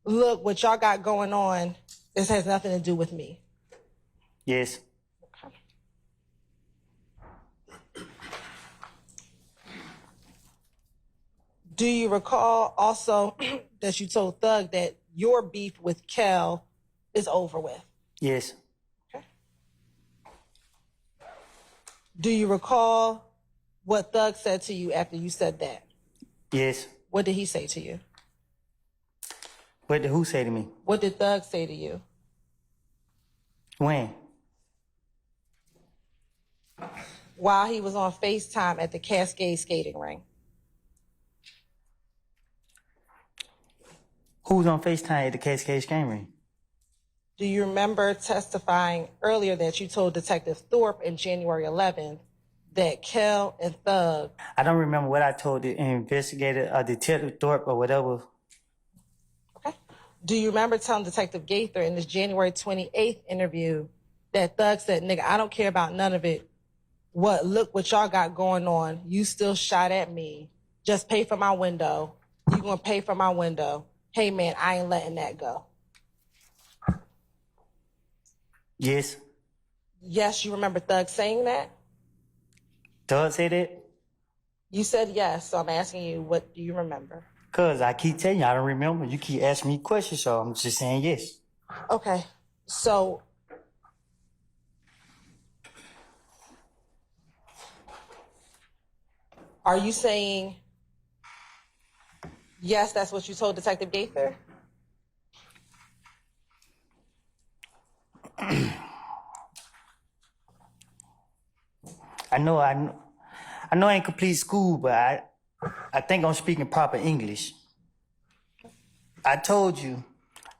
look, what y'all got going on, this has nothing to do with me? Yes. Do you recall also that you told Thug that your beef with Kel is over with? Yes. Okay. Do you recall what Thug said to you after you said that? Yes. What did he say to you? What did who say to me? What did Thug say to you? When? While he was on FaceTime at the Cascade skating ring. Who's on FaceTime at the Cascade game ring? Do you remember testifying earlier that you told Detective Thorpe in January 11th that Kel and Thug... I don't remember what I told the investigator or Detective Thorpe or whatever. Okay. Do you remember telling Detective Gaither in this January 28th interview that Thug said, nigga, I don't care about none of it. Look what y'all got going on. You still shot at me. Just pay for my window. You gonna pay for my window. Hey man, I ain't letting that go. Yes. Yes, you remember Thug saying that? Doug say that? You said yes, so I'm asking you, what do you remember? Cause I keep telling you I don't remember. You keep asking me questions, so I'm just saying yes. Okay, so are you saying yes, that's what you told Detective Gaither? I know I ain't complete school, but I think I'm speaking proper English. I told you,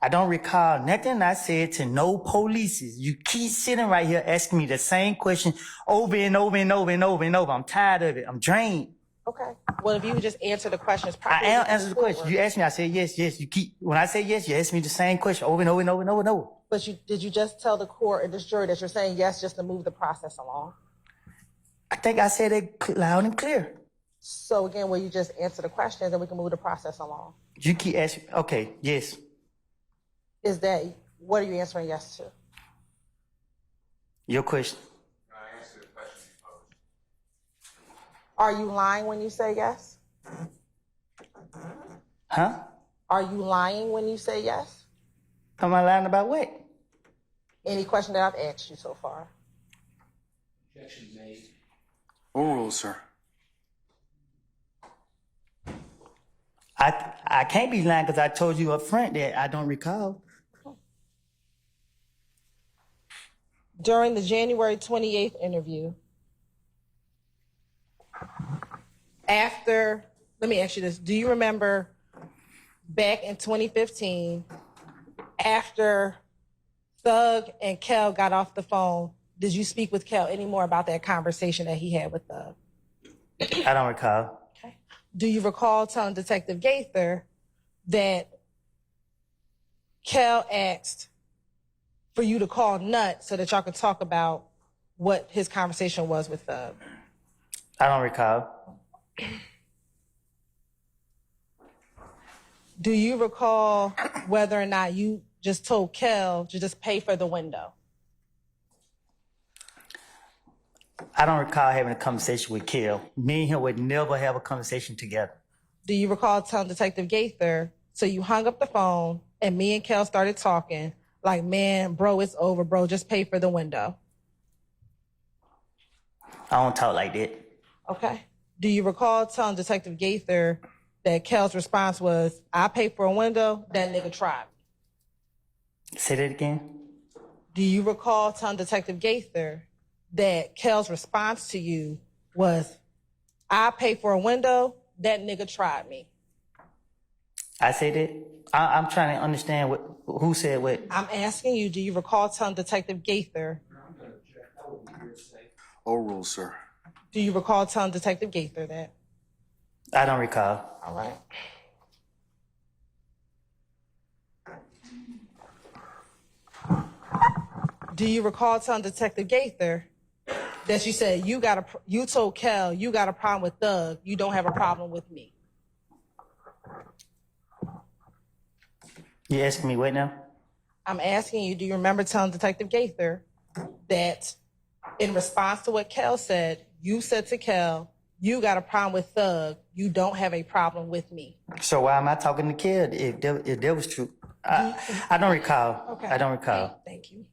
I don't recall nothing I said to no polices. You keep sitting right here asking me the same question over and over and over and over and over. I'm tired of it. I'm drained. Okay. Well, if you would just answer the questions I properly. am answering the question. You asked me, I said yes, yes. When I say yes, you ask me the same question over and over and over and over and over. But did you just tell the court and this jury that you're saying yes just to move the process along? I think I said it loud and clear. So again, will you just answer the questions and we can move the process along? You keep asking, okay, yes. What are you answering yes to? Your question. I answered the question you posed. Are you lying when you say yes? Huh? Are you lying when you say yes? Am I lying about what? Any question that I've asked you so far? Objection made. Oral, sir. I can't be lying because I told you up front that I don't recall. During the January 28th interview, let me ask you this. Do you remember back in 2015, after Thug and Kel got off the phone, did you speak with Kel anymore about that conversation that he had with Thug? I don't recall. Okay. Do you recall telling Detective Gaither that Kel asked for you to call Nut so that y'all could talk about what his conversation was with Thug? I don't recall. Do you recall whether or not you just told Kel to just pay for the window? I don't recall having a conversation with Kel. Me and him would never have a conversation together. Do you recall telling Detective Gaither, so you hung up the phone and me and Kel started talking like, man, bro, it's over, bro, just pay for the window? I don't talk like that. Okay. Do you recall telling Detective Gaither that Kel's response was, I pay for a window, that nigga tried me? Say that again? Do you recall telling Detective Gaither that Kel's response to you was, I pay for a window, that nigga tried me? I say that? I'm trying to understand who said what. I'm asking you, do you recall telling Detective Gaither? Overruled, sir. Do you recall telling Detective Gaither that? I don't recall. All right. Do you recall telling Detective Gaither that you said you told Kel you got a problem with Thug, you don't have a problem with me? You asking me what now? I'm asking you, do you remember telling Detective Gaither that in response to what Kel said, you said to Kel, you got a problem with Thug, you don't have a problem with me? So why am I talking to Kel if that was true? I don't recall. Okay. I don't recall. Thank you.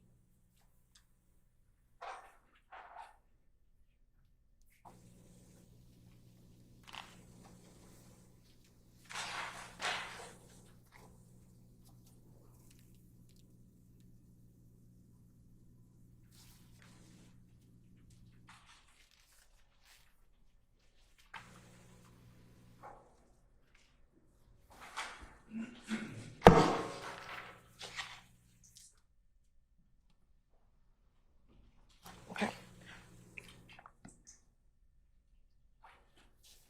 Okay.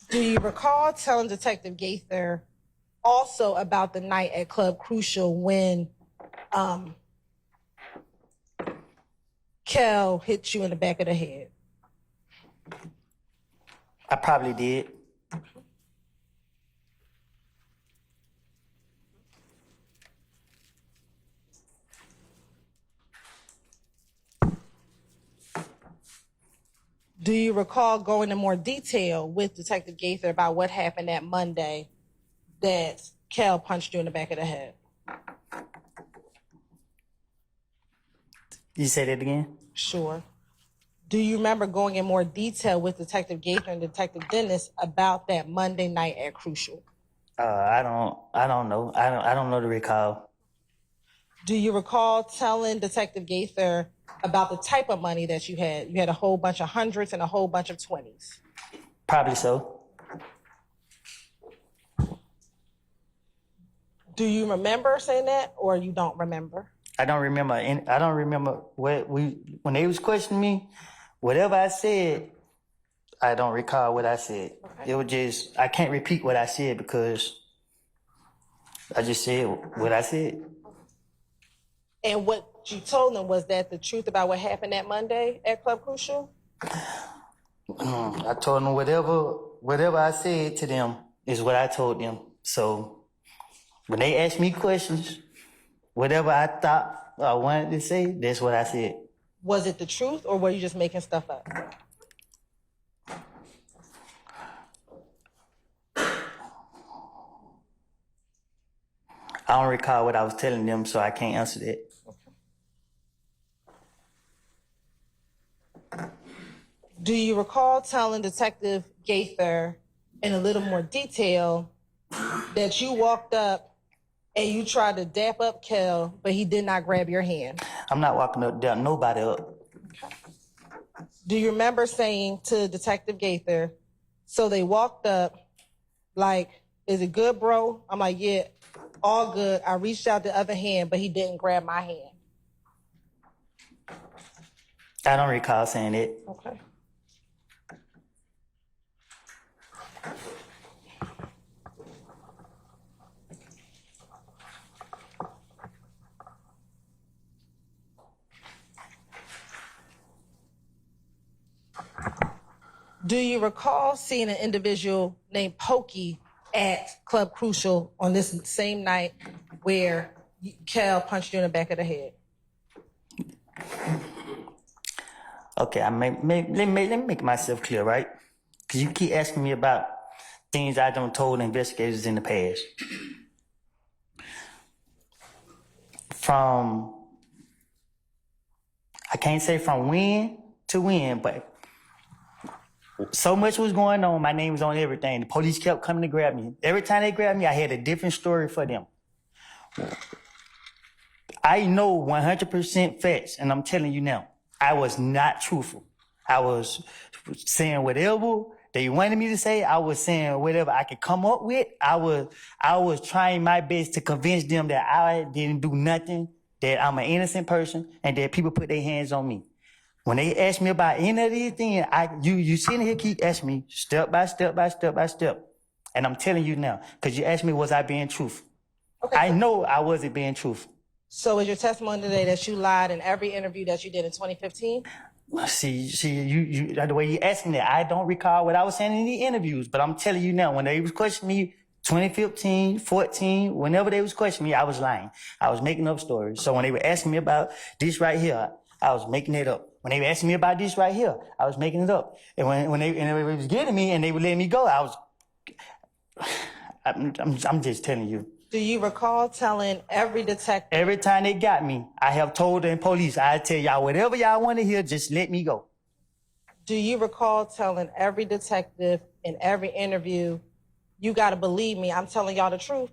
Do you recall telling Detective Gaither also about the night at Club Crucial when Kel hit you in the back of the head? I probably did. Do you recall going in more detail with Detective Gaither about what happened that Monday that Kel punched you in the back of the head? You say that again? Sure. Do you remember going in more detail with Detective Gaither and Detective Dennis about that Monday night at Crucial? I don't know. I don't know to recall. Do you recall telling Detective Gaither about the type of money that you had? You had a whole bunch of hundreds and a whole bunch of 20s. Probably so. Do you remember saying that, or you don't remember? I don't remember. I don't remember when they was questioning me. Whatever I said, I don't recall what I said. Okay. It was just I can't repeat what I said because I just said what I said. And what you told them, was that the truth about what happened that Monday at Club Crucial? I told them whatever I said to them is what I told them. So when they asked me questions, whatever I thought I wanted to say, that's what I said. Was it the truth, or were you just making stuff up? I don't recall what I was telling them, so I can't answer that. Do you recall telling Detective Gaither in a little more detail that you walked up and you tried to dap up Kel, but he did not grab your hand? I'm not walking up there, nobody up. Do you remember saying to Detective Gaither, so they walked up, like, is it good, bro? I'm like, yeah, all good. I reached out the other hand, but he didn't grab my hand. I don't recall saying it. Okay. Do you recall seeing an individual named Pokey at Club Crucial on this same night where Kel punched you in the back of the head? Okay, let me make myself clear, right? Because you keep asking me about things I don't told investigators in the past. I can't say from when to when, but so much was going on. My name was on everything. The police kept coming to grab me. Every time they grabbed me, I had a different story for them. I know 100% facts, and I'm telling you now, I was not truthful. I was saying whatever they wanted me to say. I was saying whatever I could come up with. I was trying my best to convince them that I didn't do nothing, that I'm an innocent person, and that people put their hands on me. When they ask me about any of these things, you sitting here keep asking me step by step by step by step. And I'm telling you now, because you asked me, was I being truthful? Okay. I know I wasn't being truthful. So is your testimony today that you lied in every interview that you did in 2015? See, you the way you asking that, I don't recall what I was saying in the interviews, but I'm telling you now, when they was questioning me 2015, 14, whenever they was questioning me, I was lying. I was making up stories. So when they were asking me about this right here, I was making it up. When they were asking me about this right here, I was making it up. And when they was getting me and they were letting me go, I'm just telling you. Do you recall telling every detective? Every time they got me, I have told the police, I tell y'all whatever y'all want to hear, just let me go. Do you recall telling every detective in every interview, you got to believe me, I'm telling y'all the truth?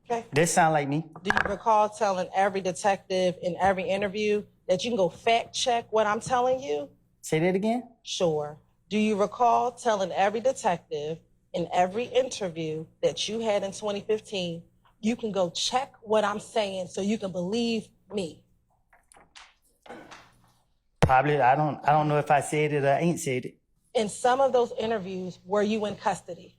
Okay. That sound like me. Do you recall telling every detective in every interview that you can go fact check what I'm telling you? Say that again? Sure. Do you recall telling every detective in every interview that you had in 2015, you can go check what I'm saying so you can believe me? Probably. I don't know if I said it or I ain't said it. In some of those interviews, were you in custody?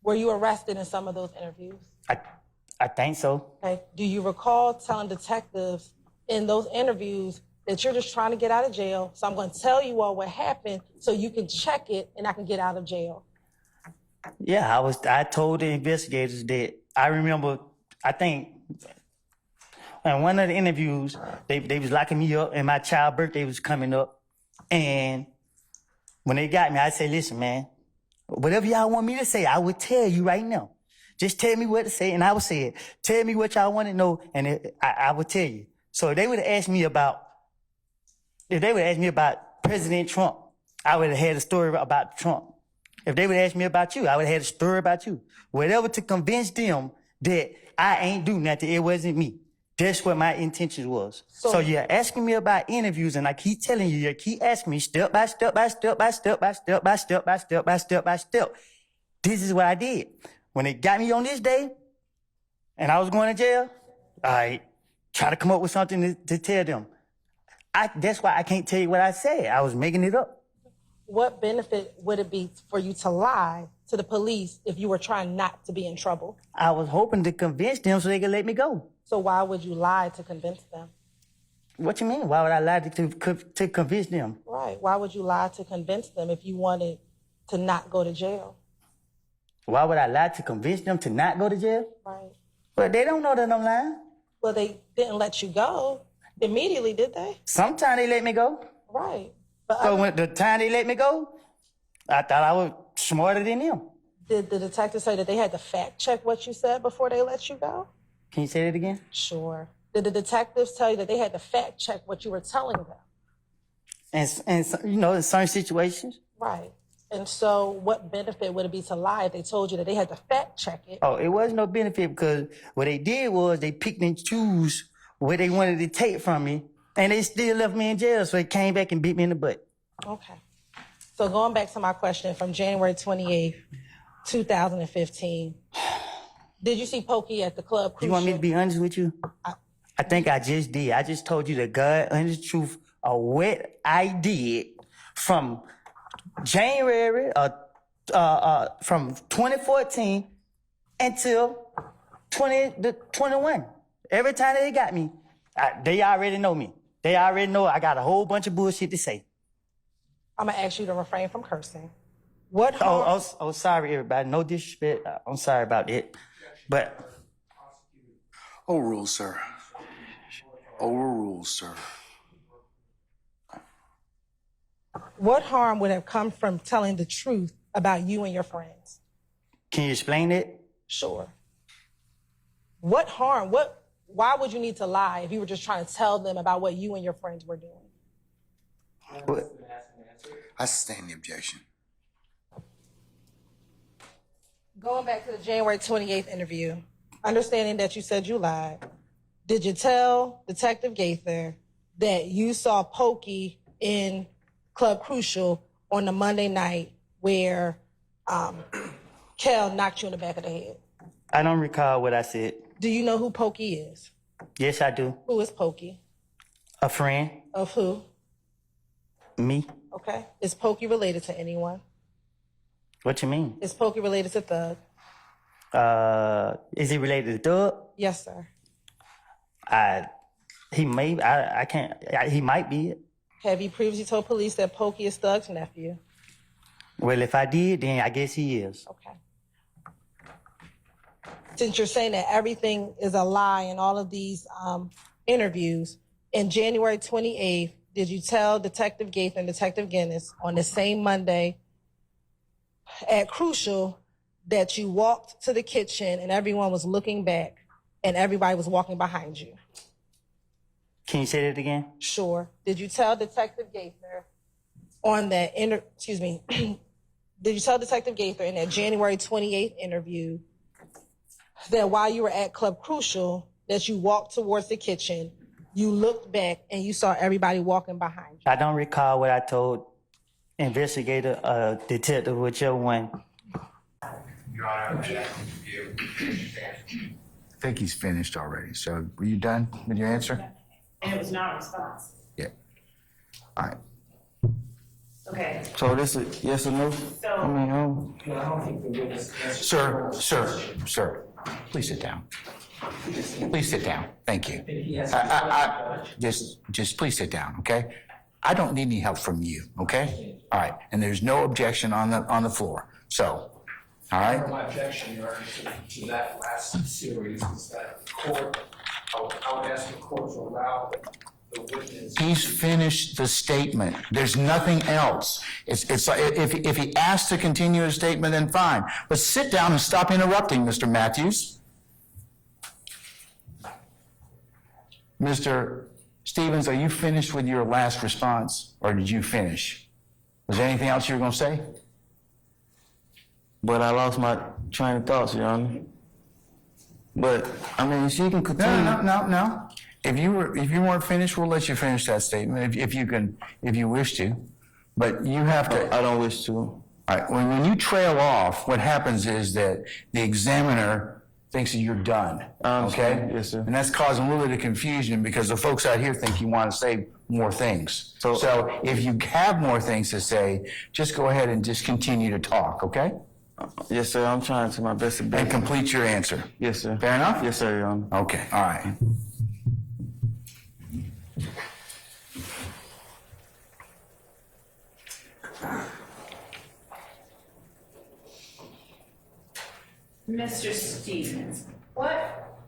Were you arrested in some of those interviews? I think so. Okay. Do you recall telling detectives in those interviews that you're just trying to get out of jail, so I'm going to tell you all what happened so you can check it and I can get out of jail? Yeah, I told the investigators that I remember, I think, in one of the interviews, they was locking me up and my child's birthday was coming up. And when they got me, I said, listen, man, whatever y'all want me to say, I would tell you right now. Just tell me what to say and I would say it. Tell me what y'all want to know and I would tell you. So if they would have asked me about President Trump, I would have had a story about Trump. If they would ask me about you, I would have had a story about you. Whatever to convince them that I ain't do nothing, it wasn't me. That's what my intentions was. So you're asking me about interviews and I keep telling you, you keep asking me step by step by step by step by step by step by step by step by step. This is what I did. When they got me on this day and I was going to jail, I try to come up with something to tell them. That's why I can't tell you what I said. I was making it up. What benefit would it be for you to lie to the police if you were trying not to be in trouble? I was hoping to convince them so they could let me go. So why would you lie to convince them? What you mean? Why would I lie to convince them? Right. Why would you lie to convince them if you wanted to not go to jail? Why would I lie to convince them to not go to jail? Right. But they don't know that I'm lying. Well, they didn't let you go immediately, did they? Sometimes they let me go. Right. But So when the time they let me go, I thought I was smarter than them. did the detective say that they had to fact check what you said before they let you go? Can you say that again? Sure. Did the detectives tell you that they had to fact check what you were telling them? And you know, in certain situations. Right. And so what benefit would it be to lie if they told you that they had to fact check it? Oh, it was no benefit because what they did was they picked and choose where they wanted to take from me, and they still left me in jail. So they came back and beat me in the butt. Okay. So going back to my question from January 28th, 2015, did you see Pokey at the club? You want me to be honest with you? I think I just did. I just told you the God honest truth of what I did from January from 2014 until 2021. Every time they got me, they already know me. They already know I got a whole bunch of bullshit to say. I'm gonna ask you to refrain from cursing. What harm? Oh, sorry, everybody. No disrespect. I'm sorry about it. But Overruled, sir. Overruled, sir. What harm would have come from telling the truth about you and your friends? can you explain it? Sure. What harm? Why would you need to lie if you were just trying to tell them about what you and your friends were doing? What? I sustain the objection. Going back to the January 28th interview, understanding that you said you lied, did you tell Detective Gaither that you saw Pokey in Club Crucial on the Monday night where Kel knocked you in the back of the head? I don't recall what I said. Do you know who Pokey is? Yes, I do. Who is Pokey? A friend. Of who? Me. Okay. Is Pokey related to anyone? What you mean? Is Pokey related to Thug? Is he related to Thug? Yes, sir. He may. I can't. He might be. Have you previously told police that Pokey is Thug's nephew? Well, if I did, then I guess he is. Okay. Since you're saying that everything is a lie in all of these interviews, in January 28th, did you tell Detective Gaither and Detective Guinness on the same Monday at Crucial that you walked to the kitchen and everyone was looking back and everybody was walking behind you? Can you say that again? Sure. Did you tell Detective Gaither on that did you tell Detective Gaither in that January 28th interview that while you were at Club Crucial, that you walked towards the kitchen, you looked back, and you saw everybody walking behind you? I don't recall what I told investigator, detective, whichever one. Your Honor, I'm asking you. I think he's finished already. So were you done with your answer? And it was not a response. Yeah. All right. Okay, So this is yes or no? I so, mean, no. I don't think the witness answered. Sir, please sit down. Please sit down. Thank you. He has to Just please sit down, okay? I don't need any help from you, okay? All right, and there's no objection on the floor. So, all right? My objection, Your Honor, to that last series is that the court, I would ask the court to allow the witness. He's finished the statement. There's nothing else. It's like if he asks to continue his statement, then fine. But sit down and stop interrupting, Mr. Matthews. Mr. Stevens, are you finished with your last response, or did you finish? Was there anything else you were going to say? But I lost my train of thoughts, Your Honor. But I mean, she can continue. No. If you weren't finished, we'll let you finish that statement if you wish to. But you have to. I don't wish to. All right. When you trail off, what happens is that the examiner thinks that you're done. Okay. Yes, sir. And that's causing a little bit of confusion because the folks out here think you want to say more things. So if you have more things to say, just go ahead and just continue to talk. Okay. Yes, sir. I'm trying to my best to And complete your answer. Yes, sir. Fair enough? Yes, sir, Your Honor. Okay. All right. Mr. Stevens, what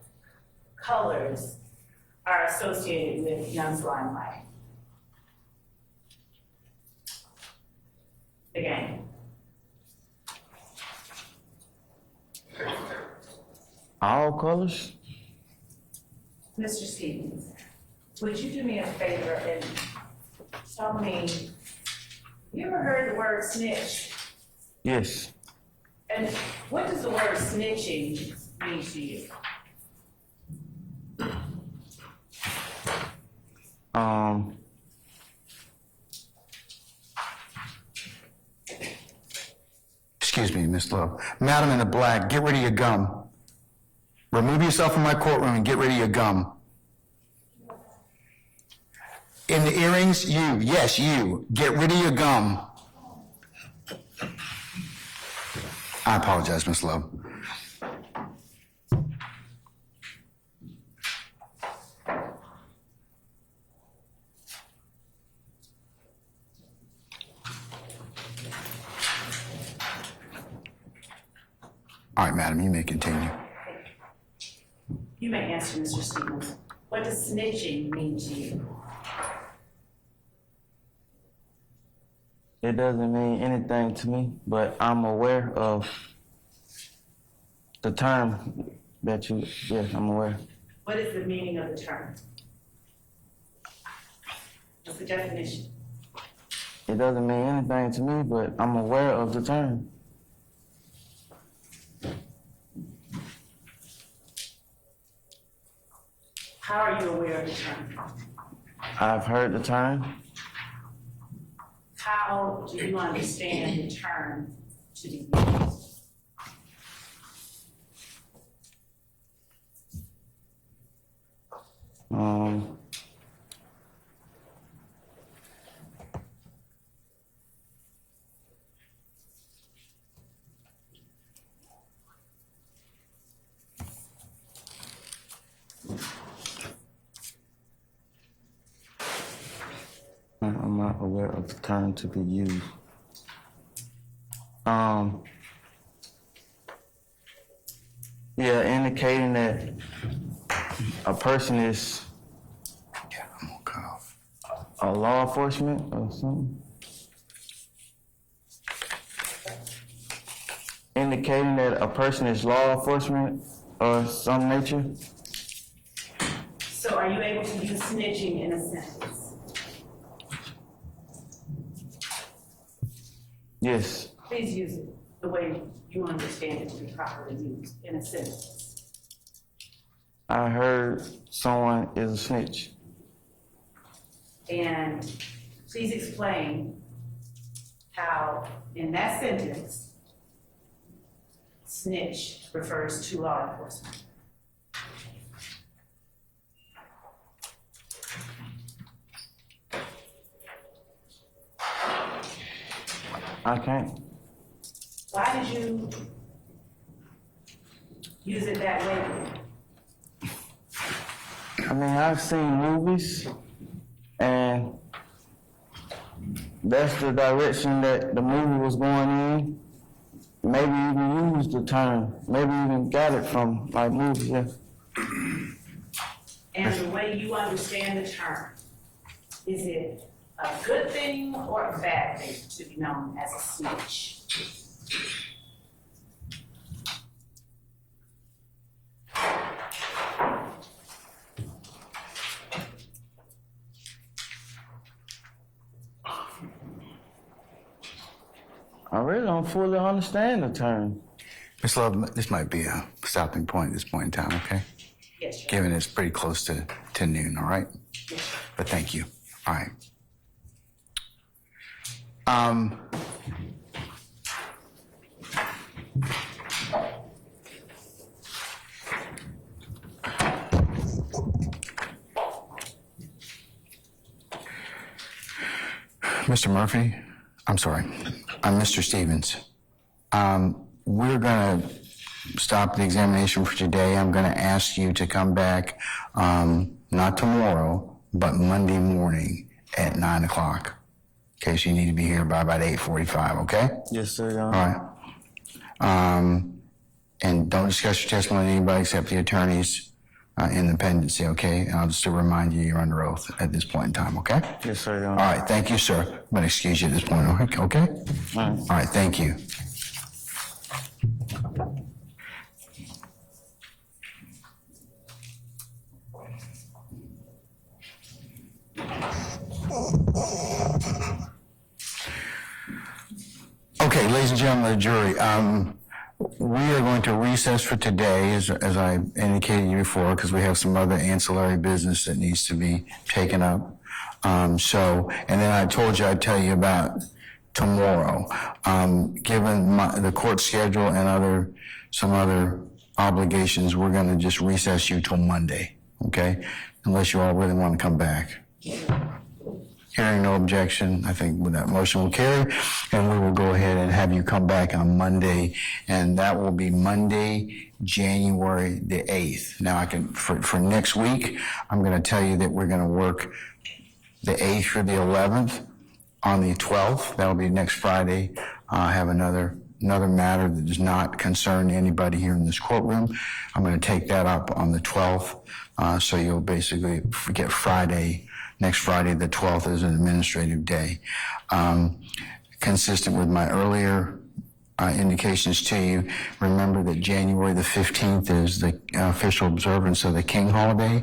colors are associated with Young's Limelight? The gang. All colors? Mr. Stevens, would you do me a favor and tell me, you ever heard the word snitch? Yes. And what does the word snitching mean to you? Excuse me, Miss Lowe. Madam in the black, get rid of your gum. Remove yourself from my courtroom and get rid of your gum. In the earrings, you, yes, you, get rid of your gum. I apologize, Miss Lowe. All right, madam, you may continue. You may answer, Mr. Stevens. What does snitching mean to you? It doesn't mean anything to me, but I'm aware of the term that you, yes, I'm aware. What is the meaning of the term? What's the definition? It doesn't mean anything to me, but I'm aware of the term. How are you aware of the term? I've heard the term. How do you understand the term to be used? I'm not aware of the term to be used. Yeah, indicating that a person is Yeah, I'm gonna cut off. a law enforcement or something. Indicating that a person is law enforcement or some nature. So are you able to use snitching in a sentence? Yes. Please use it the way you understand it to be properly used in a sentence. I heard someone is a snitch. And please explain how, in that sentence, snitch refers to law enforcement. I can't. Why did you use it that way? I mean, I've seen movies, and that's the direction that the movie was going in. Maybe even used the term. Maybe even got it from like movies. Yeah. And the way you understand the term, is it a good thing or a bad thing to be known as a snitch? I really don't fully understand the term. Ms. Love, this might be a stopping point at this point in time, okay? Yes, sir. Given it's pretty close to noon, all right? Yes, sir. But thank you. All right. Mr. Murphy, I'm sorry. I'm Mr. Stevens. We're gonna stop the examination for today. I'm gonna ask you to come back, not tomorrow, but Monday morning at 9 o'clock. Okay, so you need to be here by about 8:45, okay? Yes, sir, Your All Honor. right. And don't discuss your testimony with anybody except the attorneys in the pendency, okay? And I'll just remind you, you're under oath at this point in time, okay? Yes, sir, Your All Honor. right, thank you, sir. I'm gonna excuse you at this point, okay? All right. All right, thank you. Okay, Okay, ladies and gentlemen of the jury, we are going to recess for today, as I indicated you before, because we have some other ancillary business that needs to be taken up. And then I told you I'd tell you about tomorrow. Given the court schedule and some other obligations, we're going to just recess you till Monday, okay? Unless you all really want to come back. Hearing no objection, I think that motion will carry, and we will go ahead and have you come back on Monday, and that will be Monday, January the 8th. Now, for next week, I'm going to tell you that we're going to work the 8th or the 11th. On the 12th, that'll be next Friday, I have another matter that does not concern anybody here in this courtroom. I'm going to take that up on the 12th, so you'll basically get next Friday, the 12th, is an administrative day. Consistent with my earlier indications to you, remember that January the 15th is the official observance of the King holiday.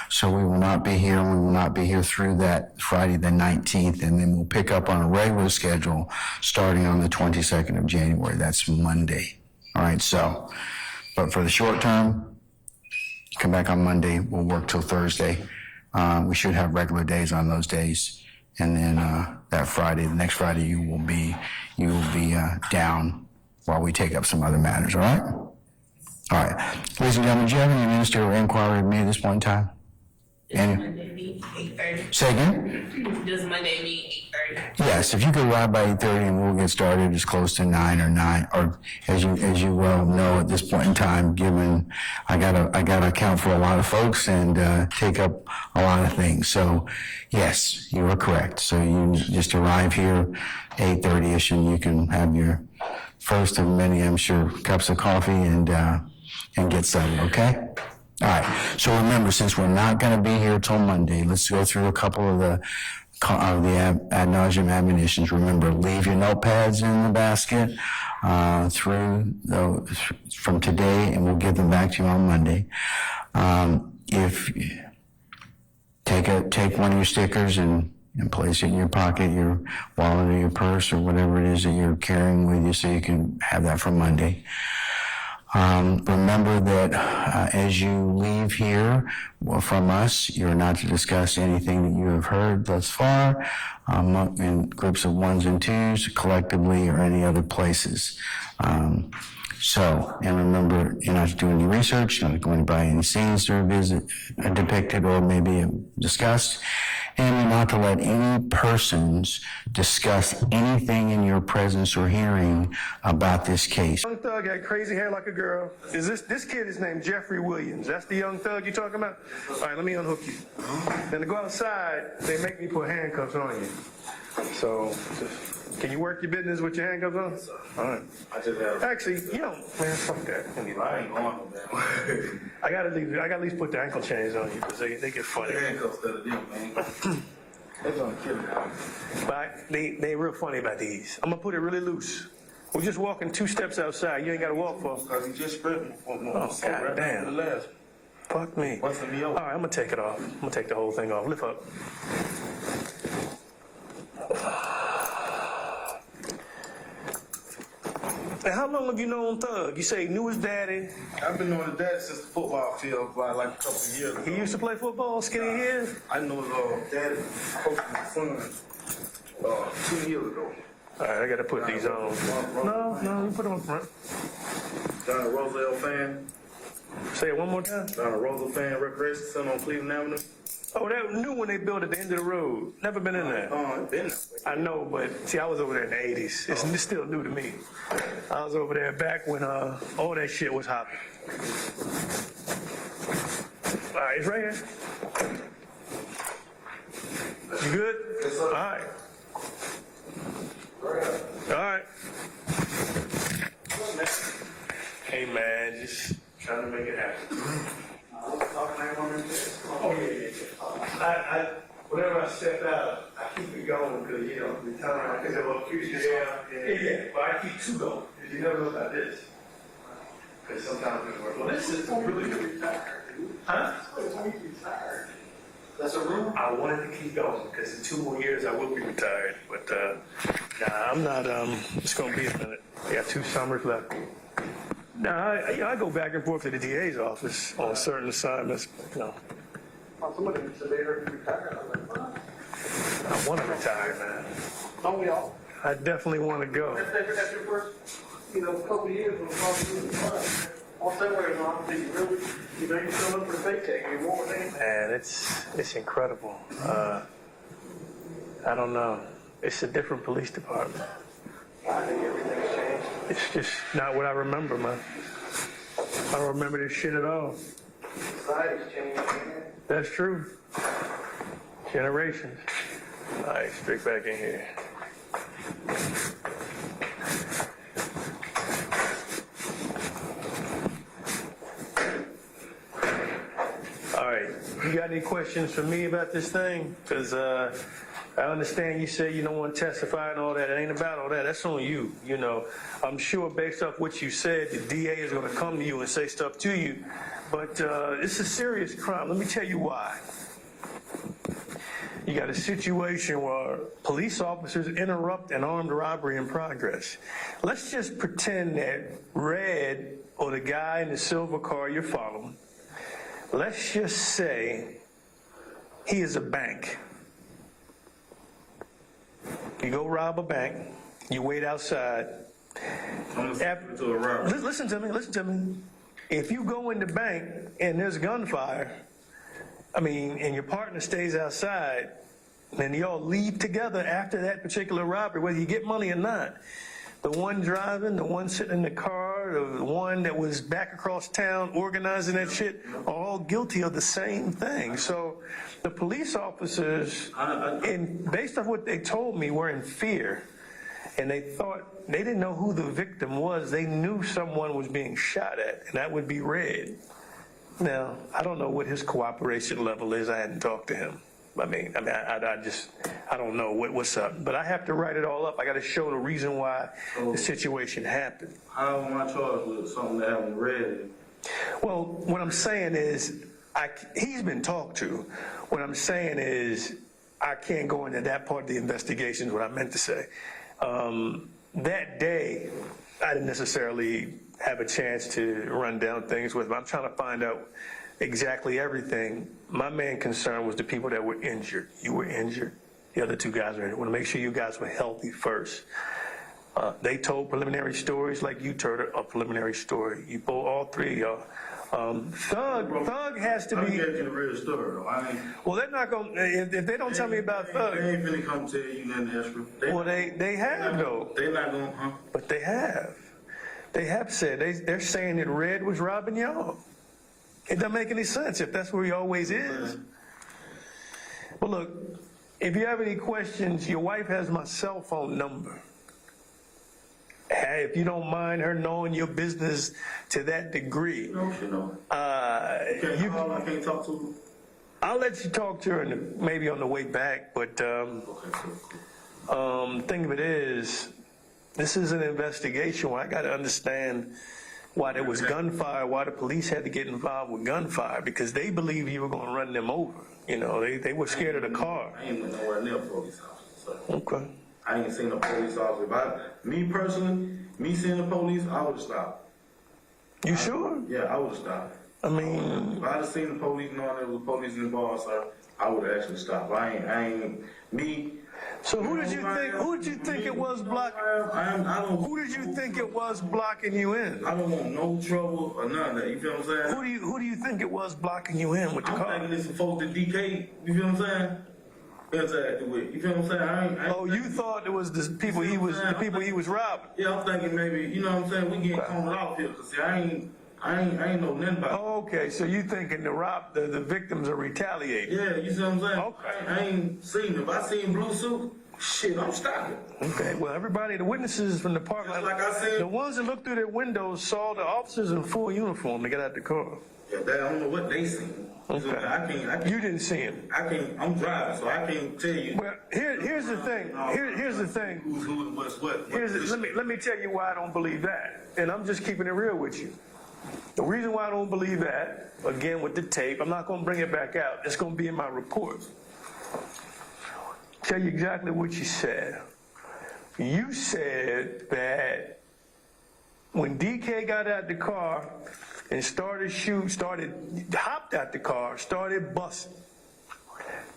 So we will not be here. We will not be here through that Friday the 19th, and then we'll pick up on a regular schedule starting on the 22nd of January. That's Monday. All right, but for the short term, come back on Monday. We'll work till Thursday. We should have regular days on those days. And then that Friday, the next Friday, you will be down while we take up some other matters, all right? All right. Ladies and gentlemen, do you have any ministerial inquiry with me at this point in time? Monday meet 8:30. Say again? Does Monday meet 8:30? Yes, if you could arrive by 8:30 and we'll get started as close to 9 or as you well know at this point in time, given I gotta account for a lot of folks and take up a lot of things. So yes, you are correct. So you just arrive here 8:30ish and you can have your first of many, I'm sure, cups of coffee and get settled, okay? All right, so remember, since we're not going to be here till Monday, let's go through a couple of the ad nauseum admonitions. Remember, leave your notepads in the basket from today, and we'll give them back to you on Monday. If take one of your stickers and place it in your pocket, your wallet or your purse or whatever it is that you're carrying with you so you can have that for Monday. Remember that as you leave here from us, you're not to discuss anything that you have heard thus far in groups of ones and twos, collectively, or any other places. And remember, you're not to do any research, you're not going to buy any scenes that are depicted or maybe discussed, and you're not to let any persons discuss anything in your presence or hearing about this case. Young thug had crazy hair like a girl. This kid is named Jeffery Williams. That's the young thug you're talking about? All right, let me unhook you. Then to go outside, they make me put handcuffs on you. So, can you work your business with your handcuffs on? All right. Actually, you don't, man, fuck that. I ain't going with that. I gotta at least put the ankle chains on you because they get funny. Handcuffs that are man. They're gonna kill me. But they real funny about these. I'm gonna put it really loose. We're just walking 2 steps outside. You ain't gotta walk for. Because you just sprinting. Oh, god damn. Fuck me. All right, I'm gonna take it off. I'm gonna take the whole thing off. Lift up. And how long have you known Thug? You say he knew his daddy? I've been knowing his daddy since the football field by like a couple of years ago. He used to play football, skinny years? I know his daddy coaching his son 2 years ago. All right, I gotta put these on. No, you put them on front. John a Roselle fan. Say it one more time. John a Roselle fan, Recreation Center on Cleveland Avenue. Oh, that new one they built at the end of the road. Never been in there. Been there. I know, but see, I was over there in the 80s. It's still new to me. I was over there back when all that shit was hopping. All right, it's right here. You good? Yes, sir. All right. Hey, man, just trying to make it happen. Oh, yeah. Whenever I step out, I keep it going because, the time, because of a future. Yeah. But I keep 2 going because you never know about this. Because sometimes it works. Well, this is really good. Huh? That's a rule? I wanted to keep going because in 2 more years I will be retired. But Nah, I'm not, it's gonna be a minute. I got 2 summers left. Nah, I go back and forth to the DA's office on certain assignments, you know. Somebody said they heard you retire. I'm like, what? I want to retire, man. Don't we all? I definitely want to go. That's your first, couple of years when on somewhere on, you know, you're still up for the paycheck anymore, man. Man, it's incredible. I don't know. It's a different police department. I think everything's changed. It's just not what I remember, man. I don't remember this shit at all. Society's changed, man. That's true. Generations. All right, straight back in here. All right, you got any questions for me about this thing? Because I understand you say you don't want to testify and all that. It ain't about all that. That's on you. You know, I'm sure based off what you said, the DA is going to come to you and say stuff to you. But it's a serious crime. Let me tell you why. You got a situation where police officers interrupt an armed robbery in progress. Let's just pretend that Red, or the guy in the silver car you're following, let's just say he is a bank. You go rob a bank, you wait outside. Listen to me. If you go in the bank and there's gunfire, and your partner stays outside, and y'all leave together after that particular robbery, whether you get money or not, the one driving, the one sitting in the car, the one that was back across town organizing that shit, are all guilty of the same thing. So the police officers, based on what they told me, were in fear. And they didn't know who the victim was. They knew someone was being shot at, and that would be Red. Now, I don't know what his cooperation level is. I hadn't talked to him. I don't know what's up. But I have to write it all up. I got to show the reason why the situation happened. How am I charged with something that haven't read? Well, what I'm saying is, he's been talked to. What I'm saying is, I can't go into that part of the investigation, is what I meant to say. That day, I didn't necessarily have a chance to run down things with him. I'm trying to find out exactly everything. My main concern was the people that were injured. You were injured. The other 2 guys were injured. I want to make sure you guys were healthy first. They told preliminary stories like you told a preliminary story. You both, all 3 of y'all. Thug has to be. I get you the real story, though. Well, they're not going to, if they don't tell me about Thug. They ain't finna come tell you nothing extra. They have, though. They not going to, huh? But they have. They have said, they're saying that Red was robbing y'all. It doesn't make any sense if that's where he always is. Well, look, if you have any questions, your wife has my cell phone number. Hey, if you don't mind her knowing your business to that degree. No, she know. I can't talk to her. I'll let you talk to her maybe on the way back, but thing of it is, this is an investigation where I got to understand why there was gunfire, why the police had to get involved with gunfire, because they believe you were going to run them over. You know, they were scared of the car. I ain't nowhere near a police officer. So. Okay. I ain't seen a police officer. Me personally, seeing the police, I would have stopped. You sure? Yeah, I would have stopped. I mean, if I'd have seen the police, knowing there was police involved, sir, I would have actually stopped. I ain't me. So who did you think it was blocking? Who did you think it was blocking you in? I don't want no trouble or none of that. You feel what I'm saying? Who do you think it was blocking you in with the car? I'm thinking it's some folks that DK. You feel what I'm saying? You feel what I'm saying? You thought it was the people he was robbing? Yeah, I'm thinking maybe. You know what I'm saying? We getting combed out here because I ain't know nothing about it. Oh, okay, so you thinking the victims are retaliating? Yeah, you see what I'm saying? Okay. I ain't seen them. If I seen blue suit, shit, I'm stopping. Okay, well, everybody, the witnesses from the park lot, like I said, the ones that looked through their windows saw the officers in full uniform to get out the car. Yeah, I don't know what they seen. Okay. I can't. You didn't see him. I'm driving, so I can't tell you. Well, here's the thing. Here's the thing. Who's who and what's what. Let me tell you why I don't believe that, and I'm just keeping it real with you. The reason why I don't believe that, again with the tape, I'm not going to bring it back out. It's going to be in my report. Tell you exactly what you said. You said that when DK got out the car and hopped out the car, started busting,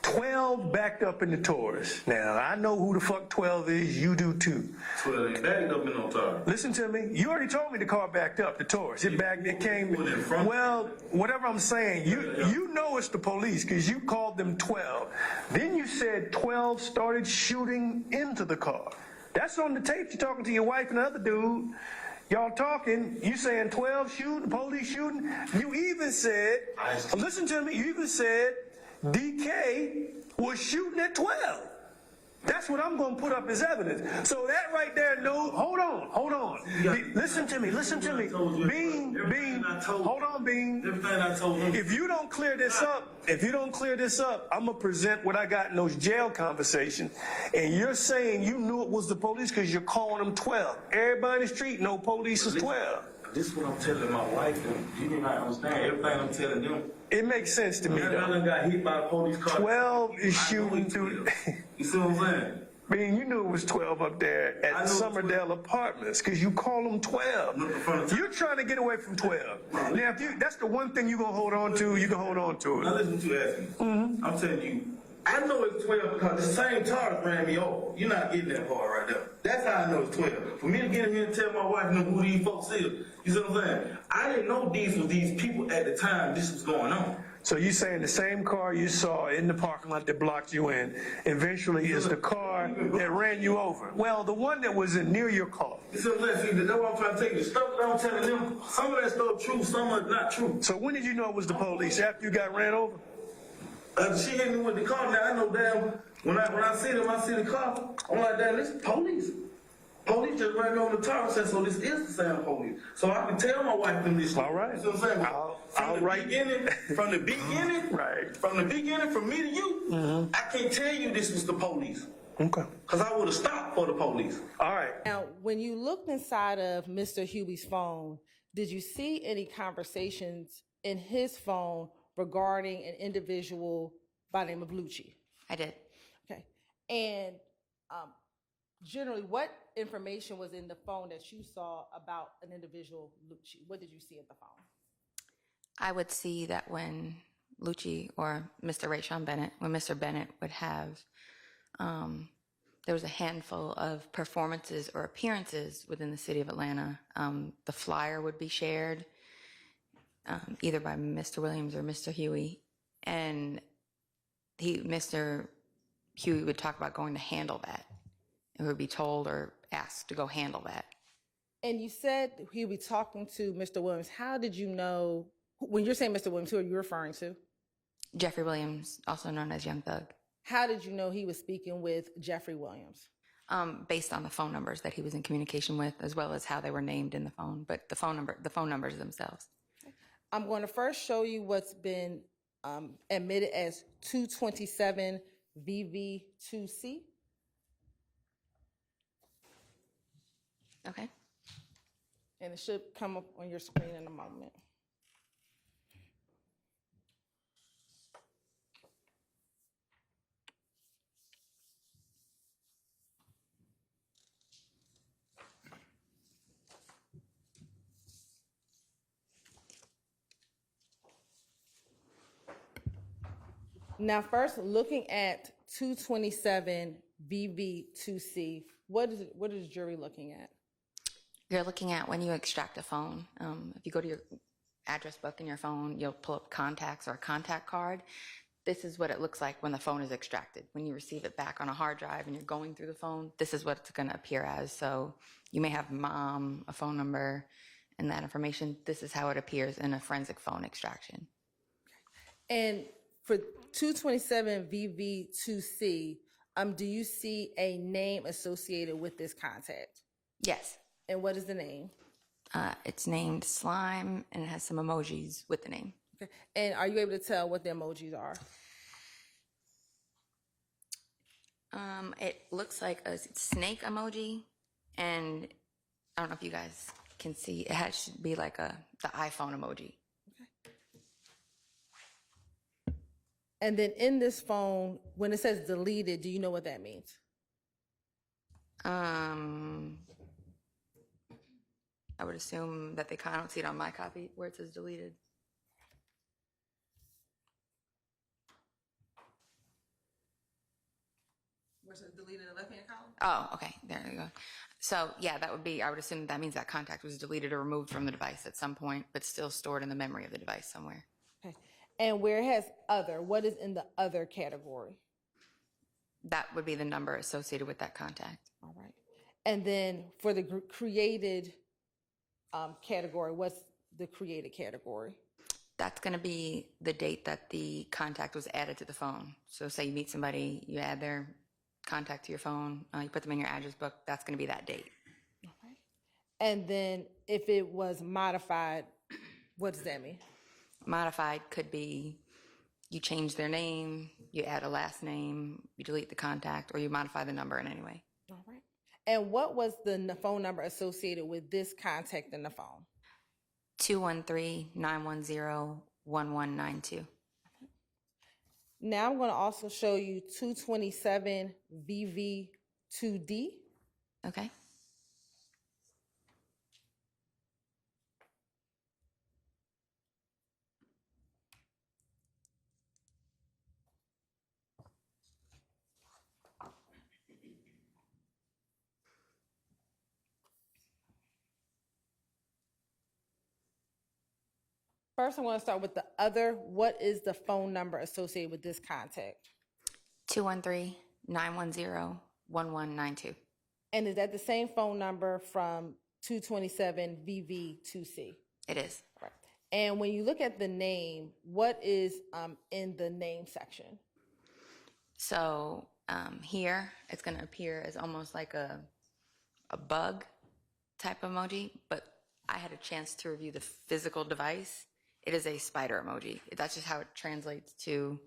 12 backed up in the Taurus. Now, I know who the fuck 12 is, you do too. 12 ain't backed up in no Taurus. Listen to me, you already told me the car backed up, the Taurus. It came, well, whatever I'm saying, you know it's the police because you called them 12. Then you said 12 started shooting into the car. That's on the tape. You're talking to your wife and the other dude. Y'all talking, you saying 12 shooting, police shooting. You even said, listen to me, you even said DK was shooting at 12. That's what I'm going to put up as evidence. So that right there, no, hold on. Listen to me. Bean, hold on, Bean. Everything I told him. If you don't clear this up, I'm going to present what I got in those jail conversations. And you're saying you knew it was the police because you're calling them 12. Everybody in the street know police is 12. This is what I'm telling my wife, and you do not understand everything I'm telling them. It makes sense to me, I though. done got hit by a police car. 12 is shooting through. You see what I'm saying? I mean, you knew it was 12 up there at Summerdale Apartments because you call them 12. You're trying to get away from 12. Now, that's the one thing you're going to hold on to, you can hold on to it. Now listen to you ask me. Mm-hmm. I'm telling you, I know it's 12 because the same Taurus ran me over. You're not getting that part right there. That's how I know it's 12. For me to get in here and tell my wife who these folks is, you see what I'm saying? I didn't know these were these people at the time this was going on. So you saying the same car you saw in the parking lot that blocked you in eventually is the car that ran you over? Well, the one that was near your car. You see what I'm saying? That's what I'm trying to take. The stuff that I'm telling them, some of that stuff true, some of it not true. So when did you know it was the police? After you got ran over? She hit me with the car. Now I know damn, when I see them, I see the car. I'm like, damn, this is police. Police just ran me on the Taurus, so this is the same police. So I can tell my wife them this. All right. You see what I'm saying? From the beginning, right. From the beginning, from me to you, I can't tell you this was the police. Okay. Because I would have stopped for the police. All right. Now, when you looked inside of Mr. Huey's phone, did you see any conversations in his phone regarding an individual by the name of Lucci? I did. Okay. And generally, what information was in the phone that you saw about an individual Lucci? What did you see in the phone? I would see that when Lucci or Mr. Rayshawn Bennett, when Mr. Bennett would have, there was a handful of performances or appearances within the city of Atlanta. The flyer would be shared either by Mr. Williams or Mr. Huey, and Mr. Huey would talk about going to handle that. And would be told or asked to go handle that. And you said he would be talking to Mr. Williams. How did you know, when you're saying Mr. Williams, who are you referring to? Jeffery Williams, also known as Young Thug. How did you know he was speaking with Jeffery Williams? Based on the phone numbers that he was in communication with, as well as how they were named in the phone, but the phone numbers themselves. I'm going to first show you what's been admitted as 227 VV2C. Okay. And it should come up on your screen in a moment. Now, first, looking at 227 VV2C, what is the jury looking at? You're looking at when you extract a phone. If you go to your address book in your phone, you'll pull up contacts or a contact card. This is what it looks like when the phone is extracted. When you receive it back on a hard drive and you're going through the phone, this is what it's going to appear as. So you may have mom, a phone number, and that information. This is how it appears in a forensic phone extraction. And for 227 VV2C, do you see a name associated with this contact? Yes. And what is the name? It's named Slime, and it has some emojis with the name. Okay. And are you able to tell what the emojis are? It looks like a snake emoji, and I don't know if you guys can see. It should be like the iPhone emoji. Okay. And then in this phone, when it says deleted, do you know what that means? I would assume that I don't see it on my copy where it says deleted. Where it says deleted in the left-hand column? Oh, okay, there you go. So yeah, that would be, I would assume that means that contact was deleted or removed from the device at some point, but still stored in the memory of the device somewhere. Okay. And where it has other, what is in the other category? That would be the number associated with that contact. All right. And then for the created category, what's the created category? That's going to be the date that the contact was added to the phone. So say you meet somebody, you add their contact to your phone, you put them in your address book, that's going to be that date. All right. And then if it was modified, what does that mean? Modified could be you change their name, you add a last name, you delete the contact, or you modify the number in any way. All right. And what was the phone number associated with this contact in the phone? 213-910-1192. Now I'm going to also show you 227 VV2D. Okay. First, I want to start with the other. What is the phone number associated with this contact? 213-910-1192. And is that the same phone number from 227 VV2C? It is. Right. And when you look at the name, what is in the name section? So here, it's going to appear as almost like a bug type emoji, but I had a chance to review the physical device. It is a spider emoji. That's just how it translates to,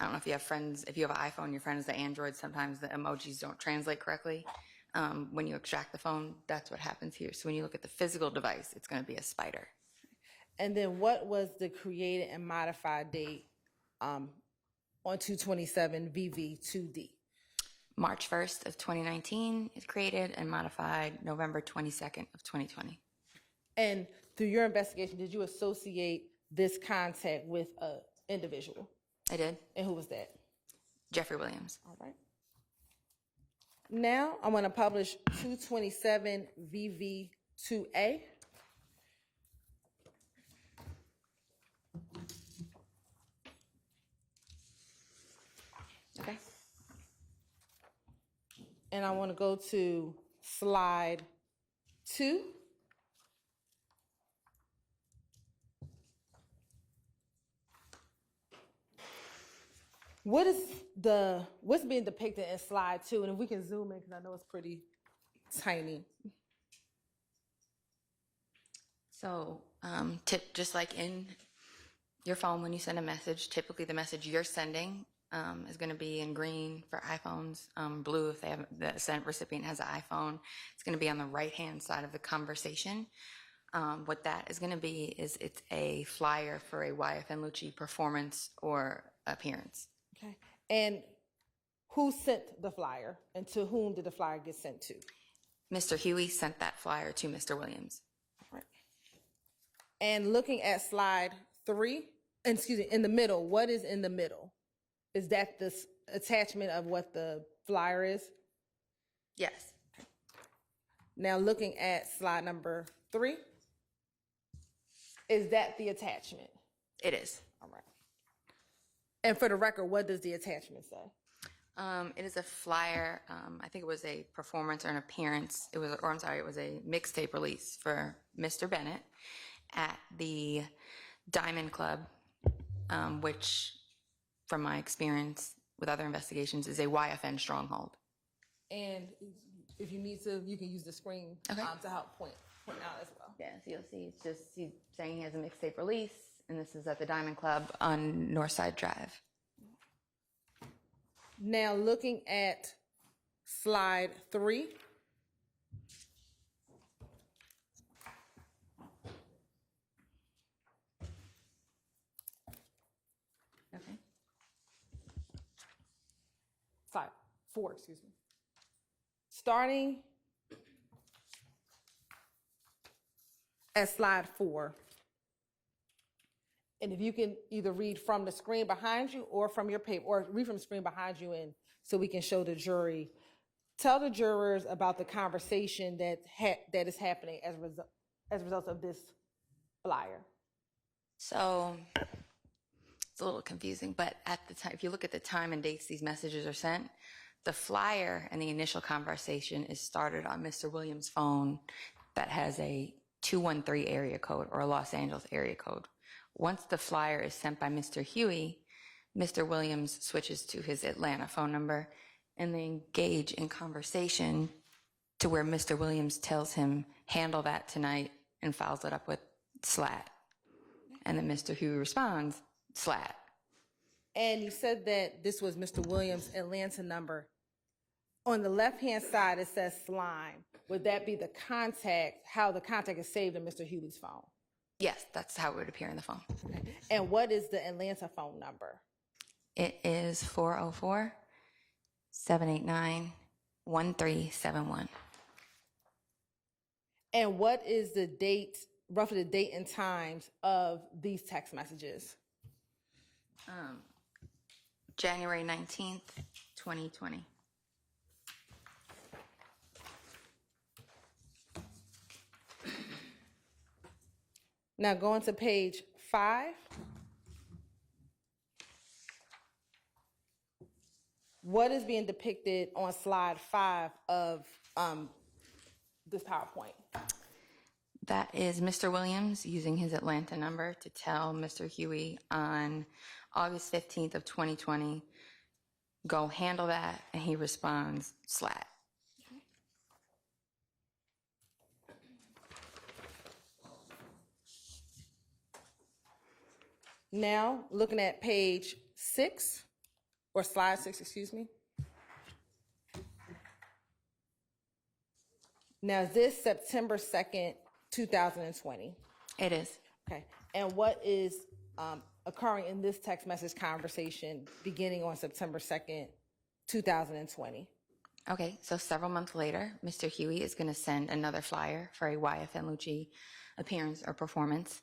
I don't know if you have friends, if you have an iPhone, your friend is the Android, sometimes the emojis don't translate correctly. When you extract the phone, that's what happens here. So when you look at the physical device, it's going to be a spider. And then what was the created and modified date on 227 VV2D? March 1st of 2019 is created and modified November 22nd of 2020. And through your investigation, did you associate this contact with an individual? I did. And who was that? Jeffery Williams. All right. Now I'm going to publish 227 VV2A. Okay. And I want to go to slide 2. What's being depicted in slide 2? And if we can zoom in, because I know it's pretty tiny. So just like in your phone when you send a message, typically the message you're sending is going to be in green for iPhones, blue if the sent recipient has an iPhone. It's going to be on the right-hand side of the conversation. What that is going to be is it's a flyer for a YFN Lucci performance or appearance. Okay. And who sent the flyer, and to whom did the flyer get sent to? Mr. Huey sent that flyer to Mr. Williams. All right. And looking at slide 3, in the middle, what is in the middle? Is that this attachment of what the flyer is? Yes. Now looking at slide number 3, is that the attachment? It is. All right. And for the record, what does the attachment say? It is a flyer. I think it was a performance or an appearance. It was a mixtape release for Mr. Bennett at the Diamond Club, which, from my experience with other investigations, is a YFN stronghold. And if you need to, you can use the screen to help point out as well. Yeah, so you'll see it's just he's saying he has a mixtape release, and this is at the Diamond Club on Northside Drive. Now looking at slide 3. Okay. Slide 4, excuse me. starting at slide 4. And if you can either read from the screen behind you or from your paper, or read from the screen behind you, and so we can show the jury. Tell the jurors about the conversation that is happening as a result of this flyer. So it's a little confusing, but at the time, if you look at the time and dates these messages are sent, the flyer and the initial conversation is started on Mr. Williams' phone that has a 213 area code or a Los Angeles area code. Once the flyer is sent by Mr. Huey, Mr. Williams switches to his Atlanta phone number and they engage in conversation to where Mr. Williams tells him, handle that tonight, and follows it up with slat. And then Mr. Huey responds, slat. And you said that this was Mr. Williams' Atlanta number. On the left-hand side, it says slime. Would that be the contact, how the contact is saved in Mr. Huey's phone? Yes, that's how it would appear in the phone. Okay. And what is the Atlanta phone number? It is 404-789-1371. And what is the date, roughly the date and times of these text messages? January 19th, 2020. Now going to page 5. What is being depicted on slide 5 of this PowerPoint? That is Mr. Williams using his Atlanta number to tell Mr. Huey on August 15th of 2020, go handle that, and he responds, slat. Now, looking at page 6, or slide 6, excuse me. Now, is this September 2nd, 2020? It is. Okay. And what is occurring in this text message conversation beginning on September 2nd, 2020? Okay, so several months later, Mr. Huey is going to send another flyer for a YFN Lucci appearance or performance.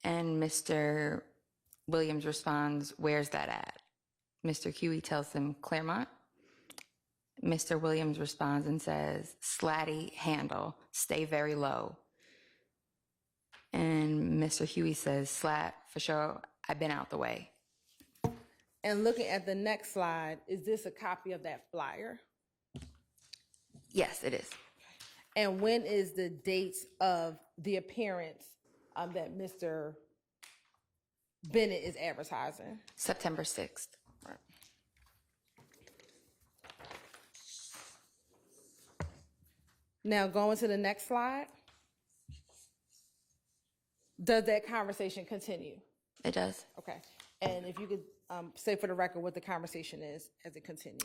And Mr. Williams responds, where's that at? Mr. Huey tells him, Claremont. Mr. Williams responds and says, slatty handle, stay very low. And Mr. Huey says, slat, for sure, I've been out the way. And looking at the next slide, is this a copy of that flyer? Yes, it is. And when is the date of the appearance that Mr. Bennett is advertising? September 6th. Right. Now going to the next slide. Does that conversation continue? It does. Okay. And if you could say for the record what the conversation is as it continues.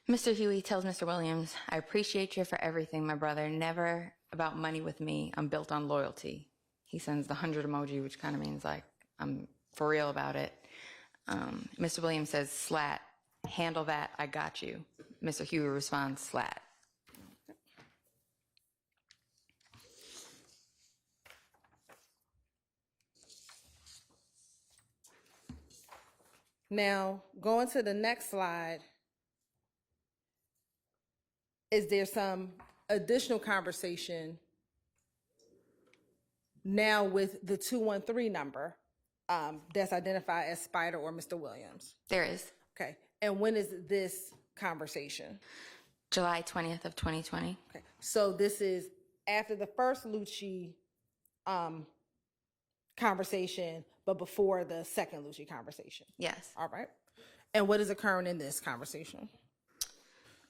Mr. Huey tells Mr. Williams, I appreciate you for everything, my brother. Never about money with me. I'm built on loyalty. He sends the 100 emoji, which kind of means like, I'm for real about it. Mr. Williams says, slat, handle that, I got you. Mr. Huey responds, slat. Now, going to the next slide, is there some additional conversation now with the 213 number that's identified as Spider or Mr. Williams? There is. Okay. And when is this conversation? July 20th of 2020. Okay. So this is after the first Lucci conversation, but before the second Lucci conversation? Yes. All right. And what is occurring in this conversation?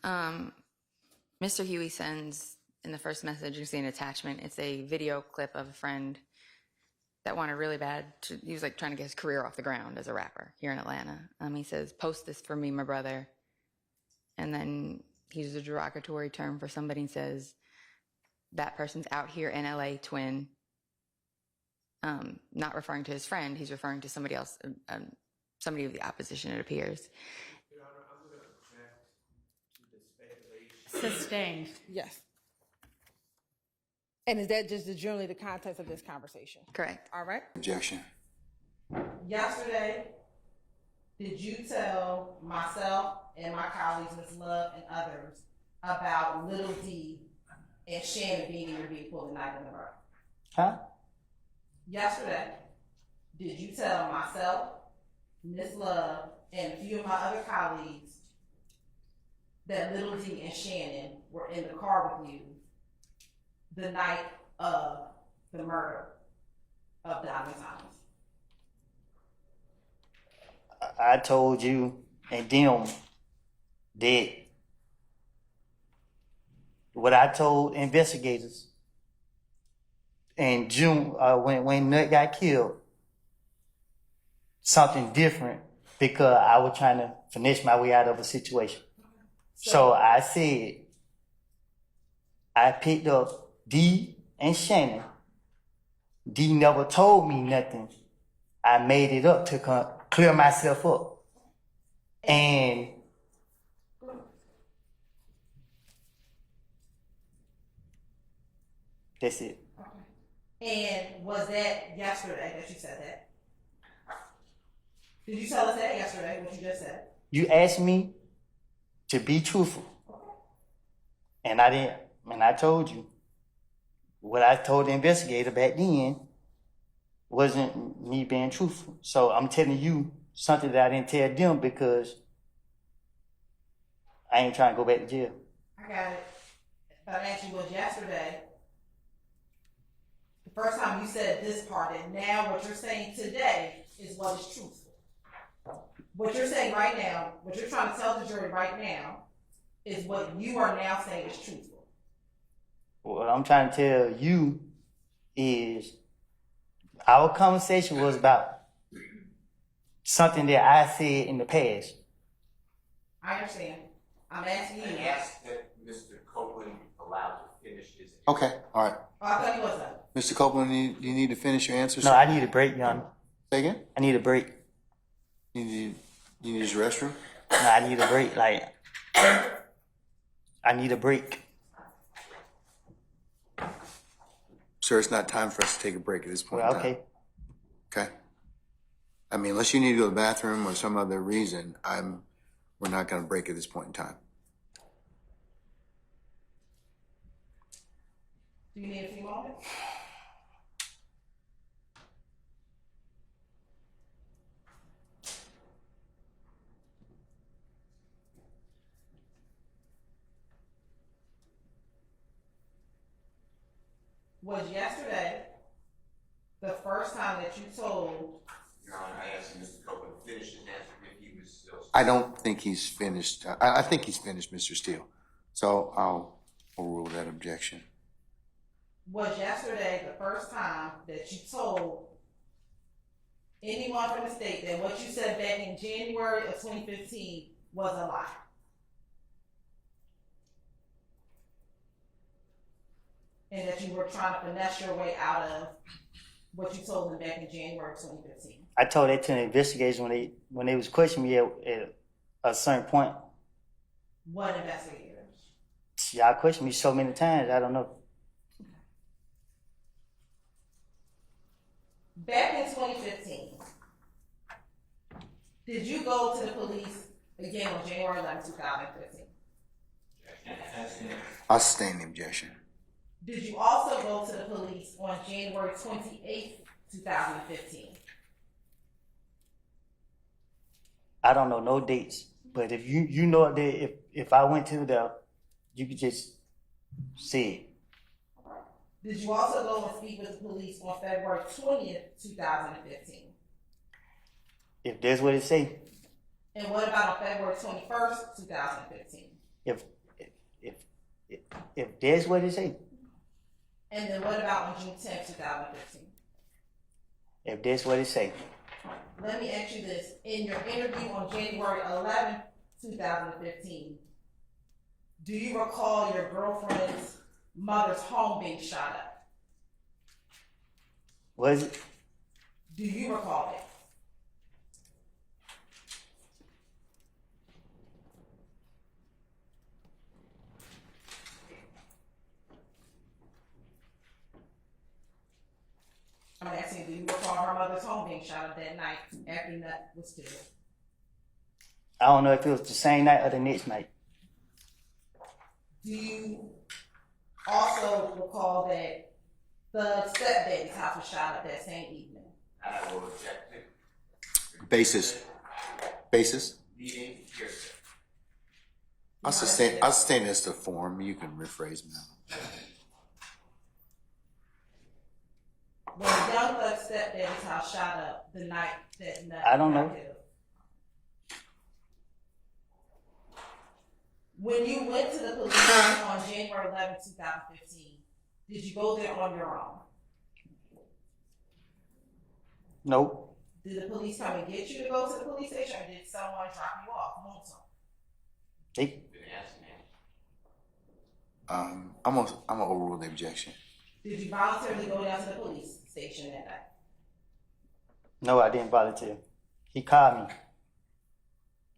Mr. Huey sends, in the first message, you see an attachment. It's a video clip of a friend that wanted really bad. He was like trying to get his career off the ground as a rapper here in Atlanta. He says, post this for me, my brother. And then he uses a derogatory term for somebody and says, that person's out here in LA, twin. Not referring to his friend, he's referring to somebody else, somebody of the opposition, it appears. Your Honor, I'm going to object to this Sustained. Yes. And is that just generally the context of this conversation? Correct. All right. Objection. Yesterday, did you tell myself and my colleagues, Ms. Love and others, about Little D and Shannon being in your vehicle the night of the murder? Huh? Yesterday, did you tell myself, Ms. Love, and a few of my other colleagues that Little D and Shannon were in the car with you the night of the murder of Donovan Thomas? I told you and them that what I told investigators in June when Nut got killed, something different because I was trying to finish my way out of a situation. So I said, I picked up D and Shannon. D never told me nothing. I made it up to clear myself up. And that's it. And was that yesterday that you said that? Did you tell us that yesterday, what you just said? You asked me to be truthful. And I didn't, and I told you. What I told the investigator back then wasn't me being truthful. So I'm telling you something that I didn't tell them because I ain't trying to go back to jail. I got it. But I asked you was yesterday, the first time you said this part, and now what you're saying today is what is truthful. What you're saying right now, what you're trying to tell the jury right now, is what you are now saying is truthful. What I'm trying to tell you is our conversation was about something that I said in the past. I understand. I'm asking you. I asked that Mr. Copeland allowed to finish his. Okay, all right. Oh, I thought he was done. Mr. Copeland, do you need to finish your answer? No, sir? I need a break, Your Honor. Say again? I need a break. You need to use the restroom? No, I need a break. Like, I need a break. Sir, it's not time for us to take a break at this point. Well, in time. okay. Okay. I mean, unless you need to go to the bathroom or some other reason, we're not going to break at this point in time. Do you need a few moments? Was yesterday the first time that you told? Your Honor, I asked Mr. Copeland to finish his answer if he was still. I don't think he's finished. I think he's finished, Mr. Steele. So I'll overrule that objection. Was yesterday the first time that you told anyone from the state that what you said back in January of 2015 was a lie? And that you were trying to finesse your way out of what you told them back in January of 2015? I told that to the investigators when they was questioning me at a certain point. What investigators? Y'all questioned me so many times, I don't know. Back in 2015, did you go to the police again on January 11, 2015? I'll sustain the objection. Did you also go to the police on January 28, 2015? I don't know no dates, but if you know that if I went to the, you could just see it. Did you also go and speak with the police on February 20th, 2015? If that's what it say. And what about on February 21st, 2015? If that's what it say. And then what about on June 10th, 2015? If that's what it say. Let me ask you this. In your interview on January 11th, 2015, do you recall your girlfriend's mother's home being shot up? Was it? Do you recall it? our mother's home being shot up that night after Nut was killed? I don't know if it was the same night or the next night. Do you also recall that the stepdad's house was shot up that same evening? I will object to. Basis. Leading hearsay. I'll sustain this to form. You can rephrase me. When Young Thug's stepdad's house shot up the night that Nut I don't know. got killed. When you went to the police station on January 11, 2015, did you go there on your own? Nope. Did the police come and get you to go to the police station, or did someone drop you off? Lonesome. They, I'm gonna overrule the objection. Did you voluntarily go down to the police station that night? no, I didn't volunteer. He called me.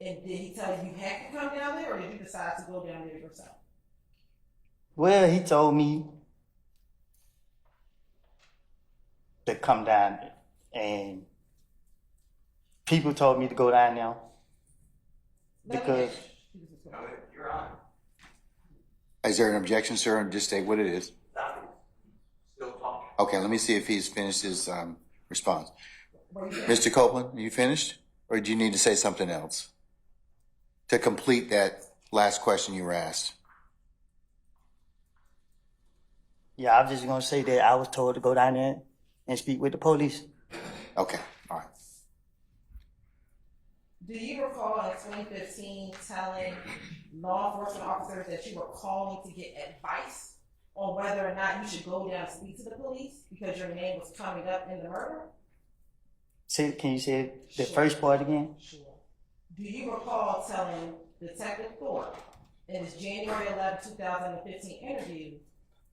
And did he tell you you had to come down there, or did you decide to go down there yourself? Well, he told me to come down there, and people told me to go down there because You're on. Is there an objection, sir? And just state what it is. Still talking. Okay, let me see if he's finished his response. Mr. Copeland, are you finished? Or do you need to say something else to complete that last question you were asked? yeah, I was just gonna say that I was told to go down there and speak with the police. Okay, all right. Do you recall in 2015 telling law enforcement officers that you were calling to get advice on whether or not you should go down and speak to the police because your name was coming up in the murder? Can you say the first part again? Sure. Do you recall telling Detective Thorpe in his January 11, 2015 interview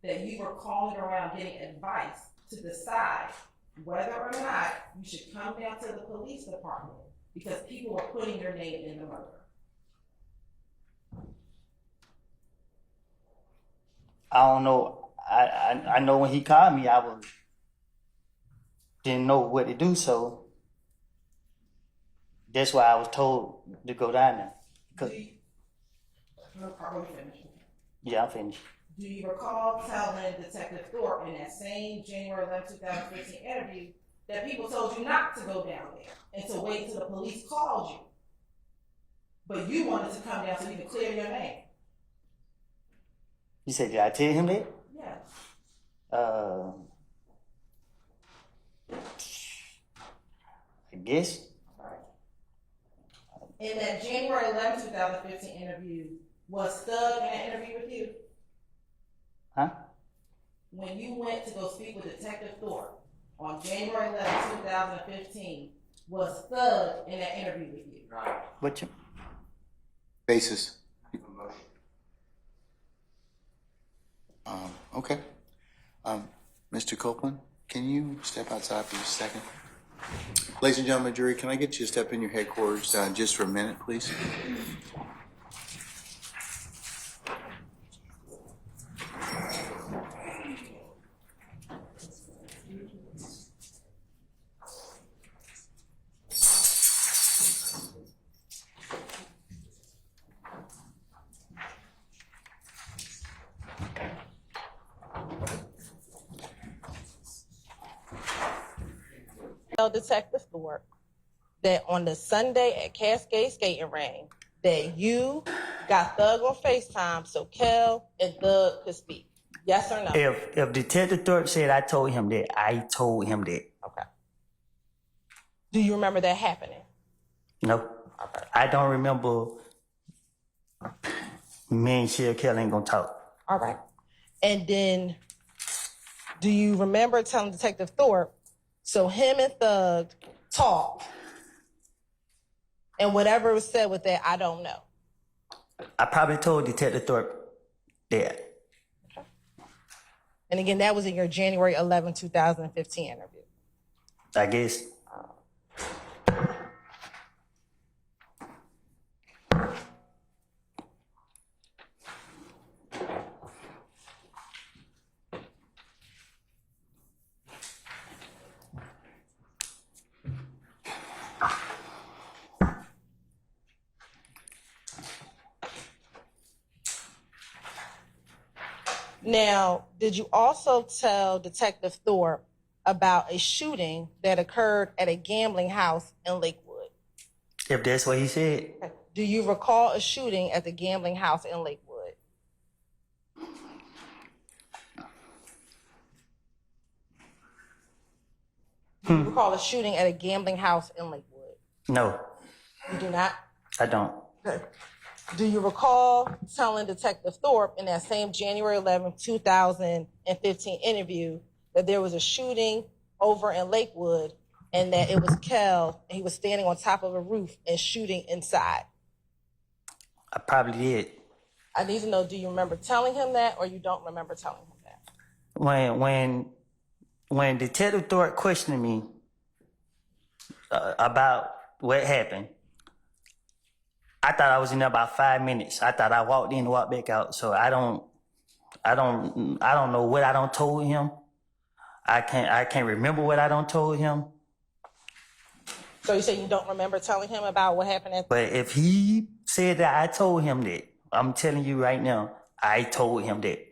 that you were calling around getting advice to decide whether or not you should come down to the police department because people were putting your name in the murder? I don't know. I know when he called me, didn't know what to do, so that's why I was told to go down there. Are we finished? Yeah, I'm finished. Do you recall telling Detective Thorpe in that same January 11, 2015 interview that people told you not to go down there and to wait till the police called you, but you wanted to come down so you could clear your name? You said, did I tell him that? Yeah. I guess. In that January 11, 2015 interview, was Thug in that interview with you? Huh? When you went to go speak with Detective Thorpe on January 11, 2015, was Thug in that interview with you? What you? Basis. Okay. Mr. Copeland, can you step outside for just a second? Ladies and gentlemen, jury, can I get you to step in your headquarters just for a minute, please? Tell Detective Thorpe that on the Sunday at Cascade Skating Ring, that you got Thug on FaceTime so Kel and Thug could speak. Yes or no? If Detective Thorpe said I told him that, I told him that. Okay. Do you remember that happening? No. Okay. I don't remember. Me and Shea Kel ain't gonna talk. All right. And then, do you remember telling Detective Thorpe, so him and Thug talked, and whatever was said with that, I don't know? I probably told Detective Thorpe that. Okay. And again, that was in your January 11, 2015 interview. I guess. Now, did you also tell Detective Thorpe about a shooting that occurred at a gambling house in Lakewood? If that's what he said. Do you recall a shooting at the gambling house in Lakewood? Do you recall a shooting at a gambling house in Lakewood? No, You do not? I don't. Okay. Do you recall telling Detective Thorpe in that same January 11, 2015 interview that there was a shooting over in Lakewood and that it was Kel and he was standing on top of a roof and shooting inside? I probably did. I need to know, do you remember telling him that or you don't remember telling him that? When Detective Thorpe questioned me about what happened, I thought I was in there about 5 minutes. I thought I walked in and walked back out. So I don't know what I don't told him. I can't remember what I don't told him. So you say you don't remember telling him about what happened at? But if he said that I told him that, I'm telling you right now, I told him that.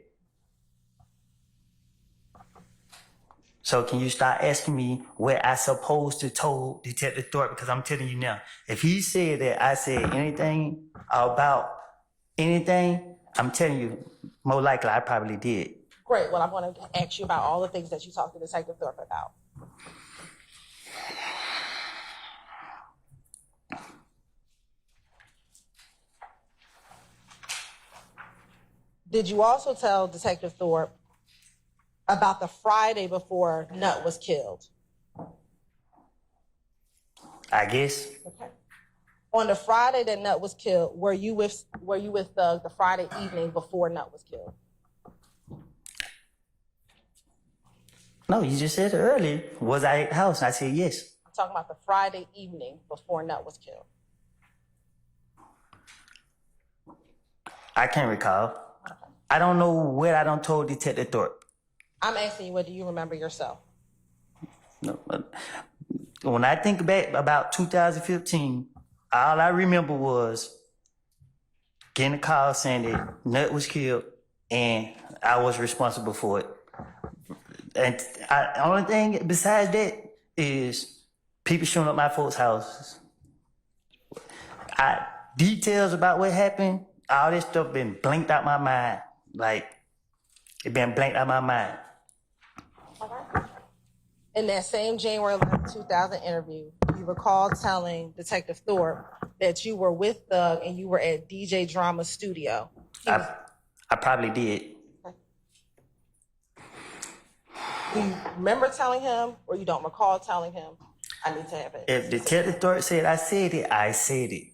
So can you start asking me what I supposed to told Detective Thorpe? Because I'm telling you now, if he said that I said anything about anything, I'm telling you, more likely I probably did. Great. Well, I'm going to ask you about all the things that you talked to Detective Thorpe about. Did you also tell Detective Thorpe about the Friday before Nut was killed? I guess. Okay. On the Friday that Nut was killed, were you with Thug the Friday evening before Nut was killed? No, you just said it earlier. Was I at the house? I said yes. I'm talking about the Friday evening before Nut was killed. I can't recall. Okay. I don't know what I don't told Detective Thorpe. I'm asking you, what do you remember yourself? No, when I think back about 2015, all I remember was getting a call saying that Nut was killed and I was responsible for it. And the only thing besides that is people showing up at my folks' houses. Details about what happened, all this stuff been blanked out my mind. Like, it been blanked out my mind. In that same January 11, 2000 interview, you recall telling Detective Thorpe that you were with Thug and you were at DJ Drama's studio. I probably did. Okay. Do you remember telling him or you don't recall telling him? I need to have it. If Detective Thorpe said I said it, I said it.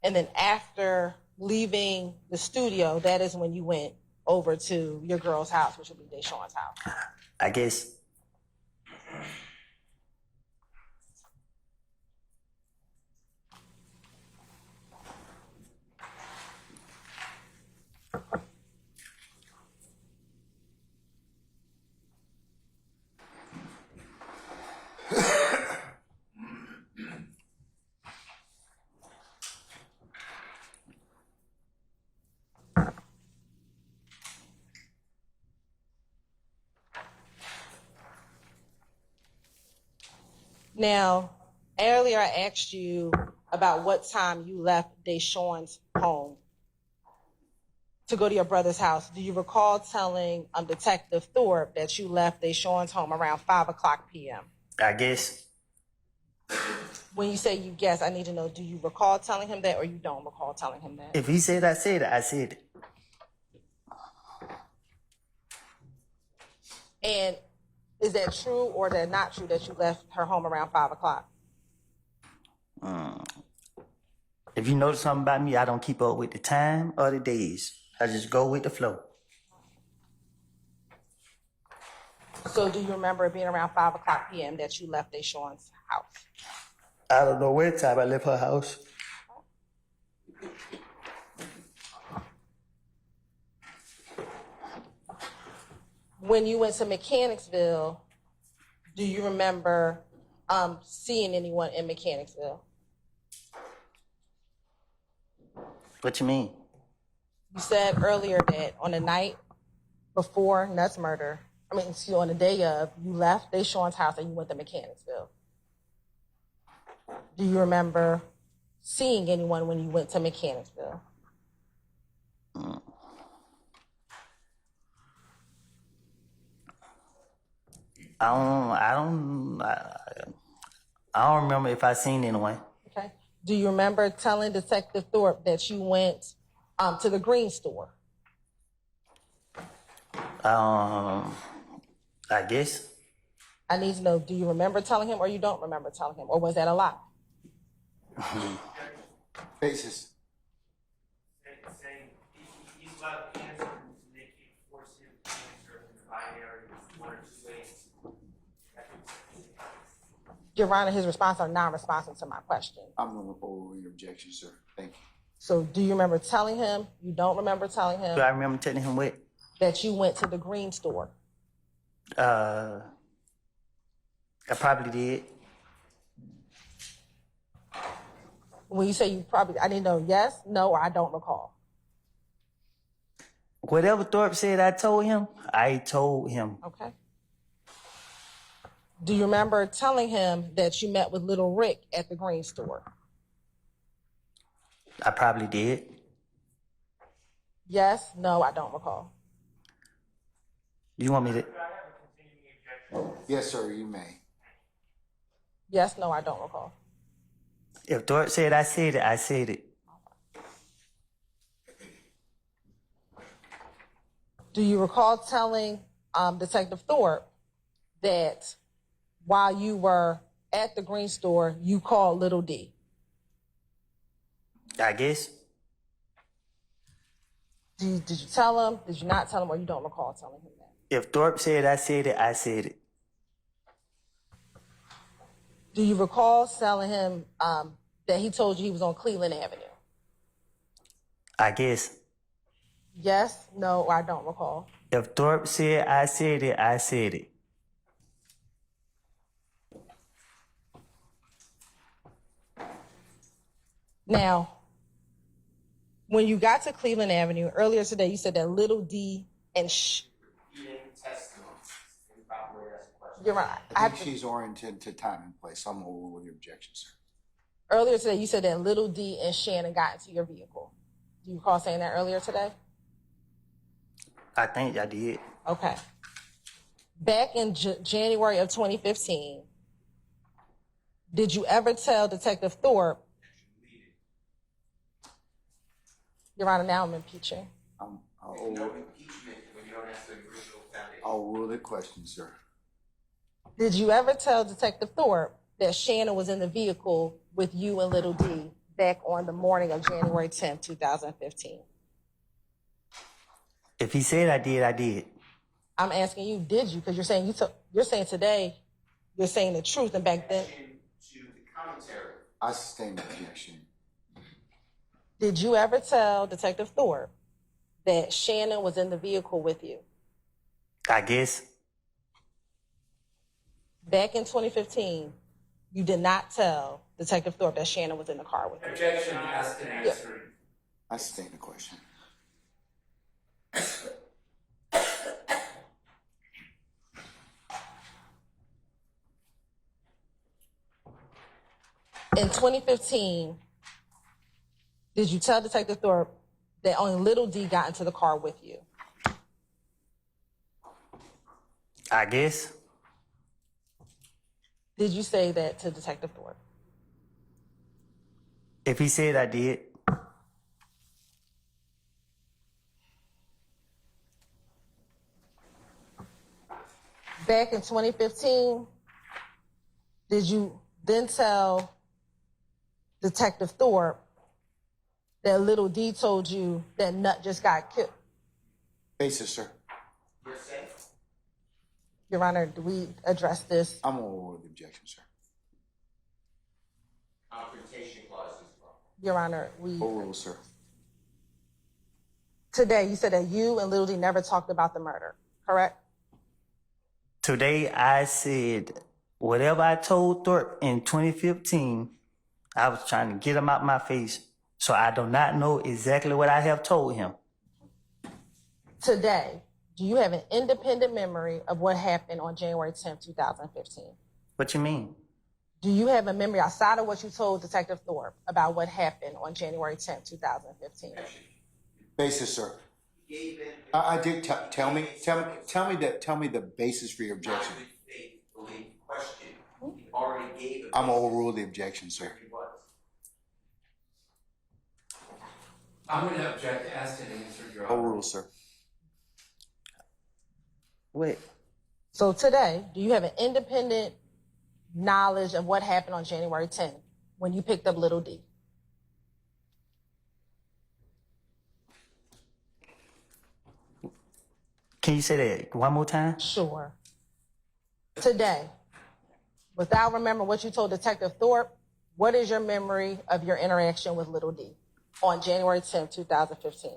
And then after leaving the studio, that is when you went over to your girl's house, which would be Deshawn's house. I guess. Now, earlier I asked you about what time you left Deshawn's home to go to your brother's house. Do you recall telling Detective Thorpe that you left Deshawn's home around 5:00 p.m.? I guess. When you say you guess, I need to know, do you recall telling him that or you don't recall telling him that? If he said I said it, I said it. And is that true or that not true that you left her home around 5:00? If you notice something about me, I don't keep up with the time or the days. I just go with the flow. So do you remember it being around 5:00 p.m. that you left Deshawn's house? I don't know what time I left her house. When you went to Mechanicsville, do you remember seeing anyone in Mechanicsville? What you mean? You said earlier that on the night before Nutt's murder, on the day of, you left Deshaun's house and you went to Mechanicsville. Do you remember seeing anyone when you went to Mechanicsville? I don't remember if I seen anyone. Okay. Do you remember telling Detective Thorpe that you went to the green store? I guess. I need to know, do you remember telling him or you don't remember telling him? Or was that a lie? Basis. Saying he's allowed to answer, and they can't force him to answer in the binary one or two ways. Your Honor, his response are non-responsive to my question. I'm going to overrule your objection, sir. Thank you. So do you remember telling him, you don't remember telling him Do I remember telling him what? that you went to the green store? I probably did. When you say you probably, I need to know yes, no, or I don't recall. Whatever Thorpe said I told him, I told him. Okay. Do you remember telling him that you met with Little Rick at the green store? I probably did. Yes, no, I don't recall. You want me to? Yes, sir, you may. Yes, no, I don't recall. If Thorpe said I said it, I said it. Do you recall telling Detective Thorpe that while you were at the green store, you called Little D? I guess. Did you tell him? Did you not tell him, or you don't recall telling him that? If Thorpe said I said it, I said it. Do you recall telling him that he told you he was on Cleveland Avenue? I guess. Yes, no, or I don't recall. If Thorpe said I said it, I said it. Now, when you got to Cleveland Avenue earlier today, you said that Little D and You're right. I think she's oriented to time and place. I'm going to overrule your objection, sir. Earlier today, you said that Little D and Shannon got into your vehicle. Do you recall saying that earlier today? I think I did. Okay. Back in January of 2015, did you ever tell Detective Thorpe? Your Honor, now I'm impeaching. I'll rule the question, sir. Did you ever tell Detective Thorpe that Shannon was in the vehicle with you and Little D back on the morning of January 10th, 2015? If he said I did, I did. I'm asking you, did you? Because you're saying you're saying today, you're saying the truth, and back then. To the commentary. I sustain the objection. Did you ever tell Detective Thorpe that Shannon was in the vehicle with you? I guess. Back in 2015, you did not tell Detective Thorpe that Shannon was in the car with you. Objection, asked and answered. I sustain the question. In 2015, did you tell Detective Thorpe that only Little D got into the car with you? I guess. Did you say that to Detective Thorpe? If he said I did. Back in 2015, did you then tell Detective Thorpe that Little D told you that Nut just got killed? Basis, sir. Your Honor, do we address this? I'm going to overrule the objection, sir. Confrontation clause as well. Your Honor, we... Overrule, sir. Today, you said that you and Little D never talked about the murder, correct? Today I said whatever I told Thorpe in 2015, I was trying to get him out my face So I do not know exactly what I have told him. Today, do you have an independent memory of what happened on January 10th, 2015? What you mean? Do you have a memory outside of what you told Detective Thorpe about what happened on January 10th, 2015? Basis, sir. I did tell me the basis for your objection. I'm gonna overrule the objection, sir. I'm going to object as to the answer, Your Honor. Overrule, sir. Wait. So today, do you have an independent knowledge of what happened on January 10th when you picked up Little D? Can you say that one more time? Sure. Today, without remembering what you told Detective Thorpe, what is your memory of your interaction with Little D on January 10th, 2015?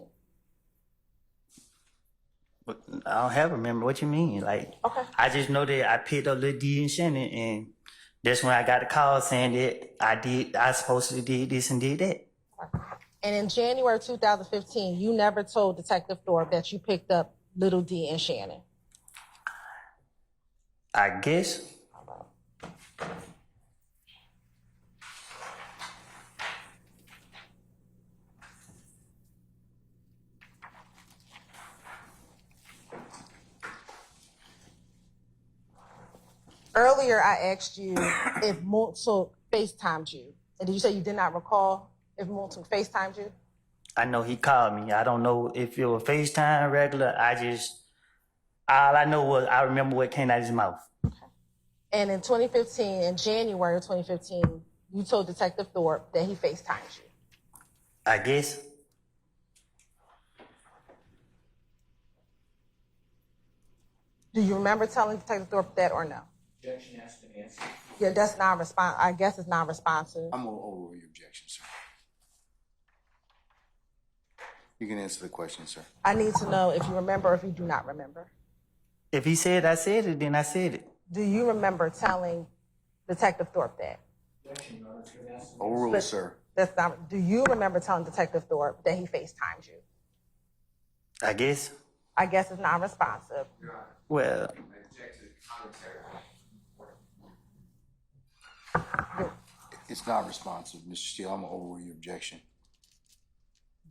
I don't have a memory. What you mean? Like, Okay. I just know that I picked up Lil D and Shannon, and that's when I got the call saying that I supposed to did this and did that. And in January 2015, you never told Detective Thorpe that you picked up Little D and Shannon. I guess. Earlier, I asked you if Moontook FaceTimed you. And did you say you did not recall if Moontook FaceTimed you? I know he called me. I don't know if it was FaceTime regular. All I know was I remember what came out of his mouth. And in 2015, in January of 2015, you told Detective Thorpe that he FaceTimed you. I guess. Do you remember telling Detective Thorpe that or no? Objection has been answered. Yeah, that's non-responsive. I guess it's non-responsive. I'm gonna overrule your objection, sir. You can answer the question, sir. I need to know if you remember or if you do not remember. If he said I said it, then I said it. Do you remember telling Detective Thorpe that? Objection, Your Honor, has been answered. Overrule, sir. That's not. Do you remember telling Detective Thorpe that he FaceTimed you? I guess. I guess it's non-responsive. Your Honor, Well, I object to the commentary. It's not responsive, Mr. Steele. I'm gonna overrule your objection.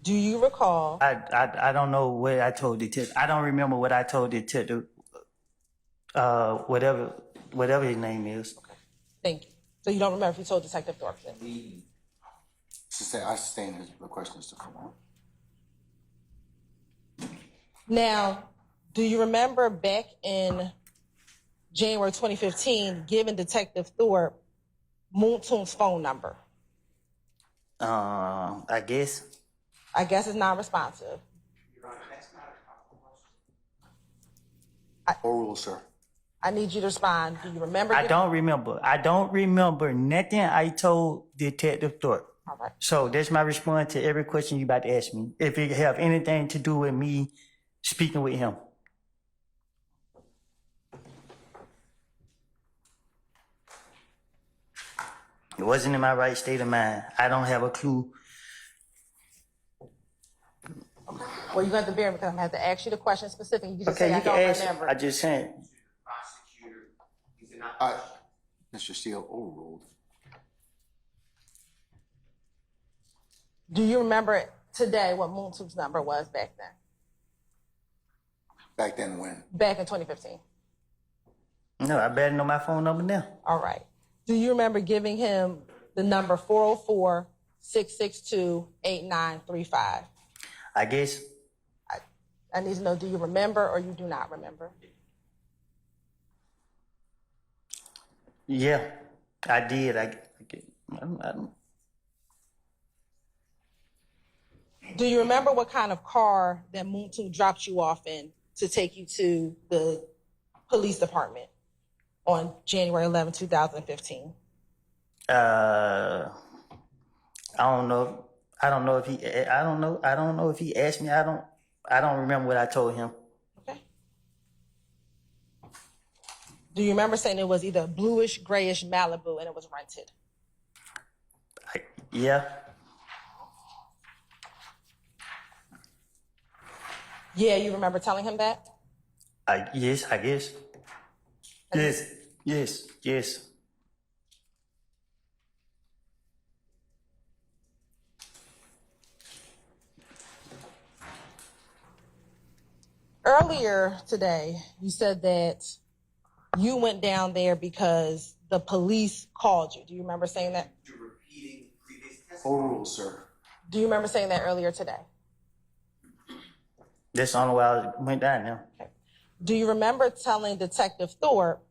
Do you recall? I don't know what I told Detective. I don't remember what I told Detective. Whatever his name is. Okay. Thank you. So you don't remember if you told Detective Thorpe that? I sustain the question, Mr. Fuller. Now, do you remember back in January 2015 giving Detective Thorpe Moontoon's phone number? I guess. I guess it's non-responsive. Your Honor, that's not a compromise. Overrule, sir. I need you to respond. Do you remember? I don't remember. I don't remember nothing I told Detective Thorpe. All right. So that's my response to every question you about to ask me. If it have anything to do with me speaking with him. It wasn't in my right state of mind. I don't have a clue. Well, you have to bear because I'm going to have to ask you the question specific. You can just Okay, say, you I can don't ask. remember. I just said. Prosecutor, is it not? Mr. Steele, overruled. Do you remember today what Moontoon's number was back then? Back then when? Back in 2015. No, I better know my phone number now. All right. Do you remember giving him the number 404-662-8935? I guess. I need to know, do you remember or you do not remember? Yeah, I did. Do you remember what kind of car that Moontoon dropped you off in to take you to the police department on January 11, 2015? I don't know. I don't know if he asked me. I don't remember what I told him. Okay. Do you remember saying it was either bluish, grayish Malibu and it was rented? Yeah. Yeah, you remember telling him that? Yes, I guess. Yes. Earlier today, you said that you went down there because the police called you. Do you remember saying that? You're repeating previous testimony. Overruled, sir. Do you remember saying that earlier today? That's the only way I went down there. Okay. Do you remember telling Detective Thorpe,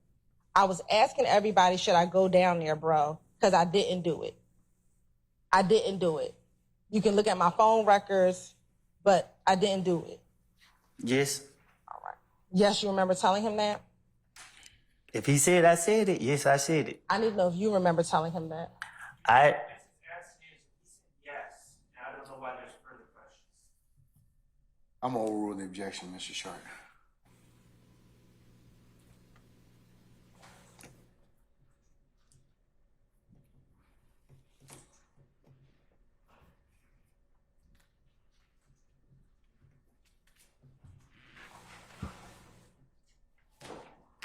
I was asking everybody, should I go down there, bro? Because I didn't do it. I didn't do it. You can look at my phone records, but I didn't do it. Yes. All right. Yes, you remember telling him that? If he said I said it, yes, I said it. I need to know if you remember telling him that. I Yes, and I don't know why there's further questions. I'm gonna overrule the objection, Mr. Sharp.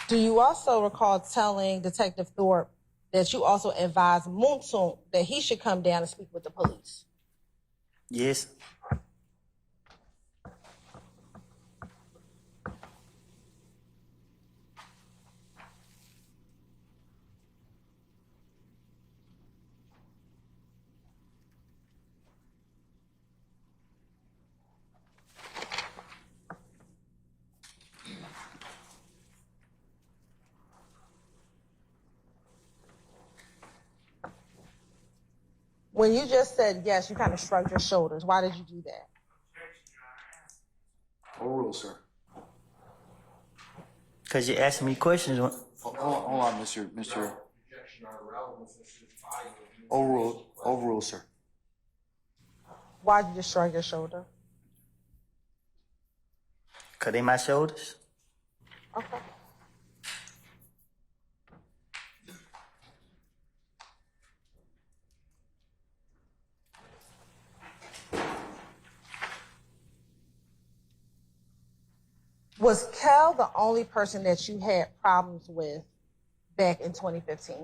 Do you also recall telling Detective Thorpe that you also advised Munson that he should come down and speak with the police? yes. When you just said yes, you kind of shrugged your shoulders. Why did you do that? Overruled, sir. Because you asked me questions. Hold on, Mr. Overruled, sir. Why did you just shrug your shoulder? Because they my shoulders. Okay. Was Kel the only person that you had problems with back in 2015?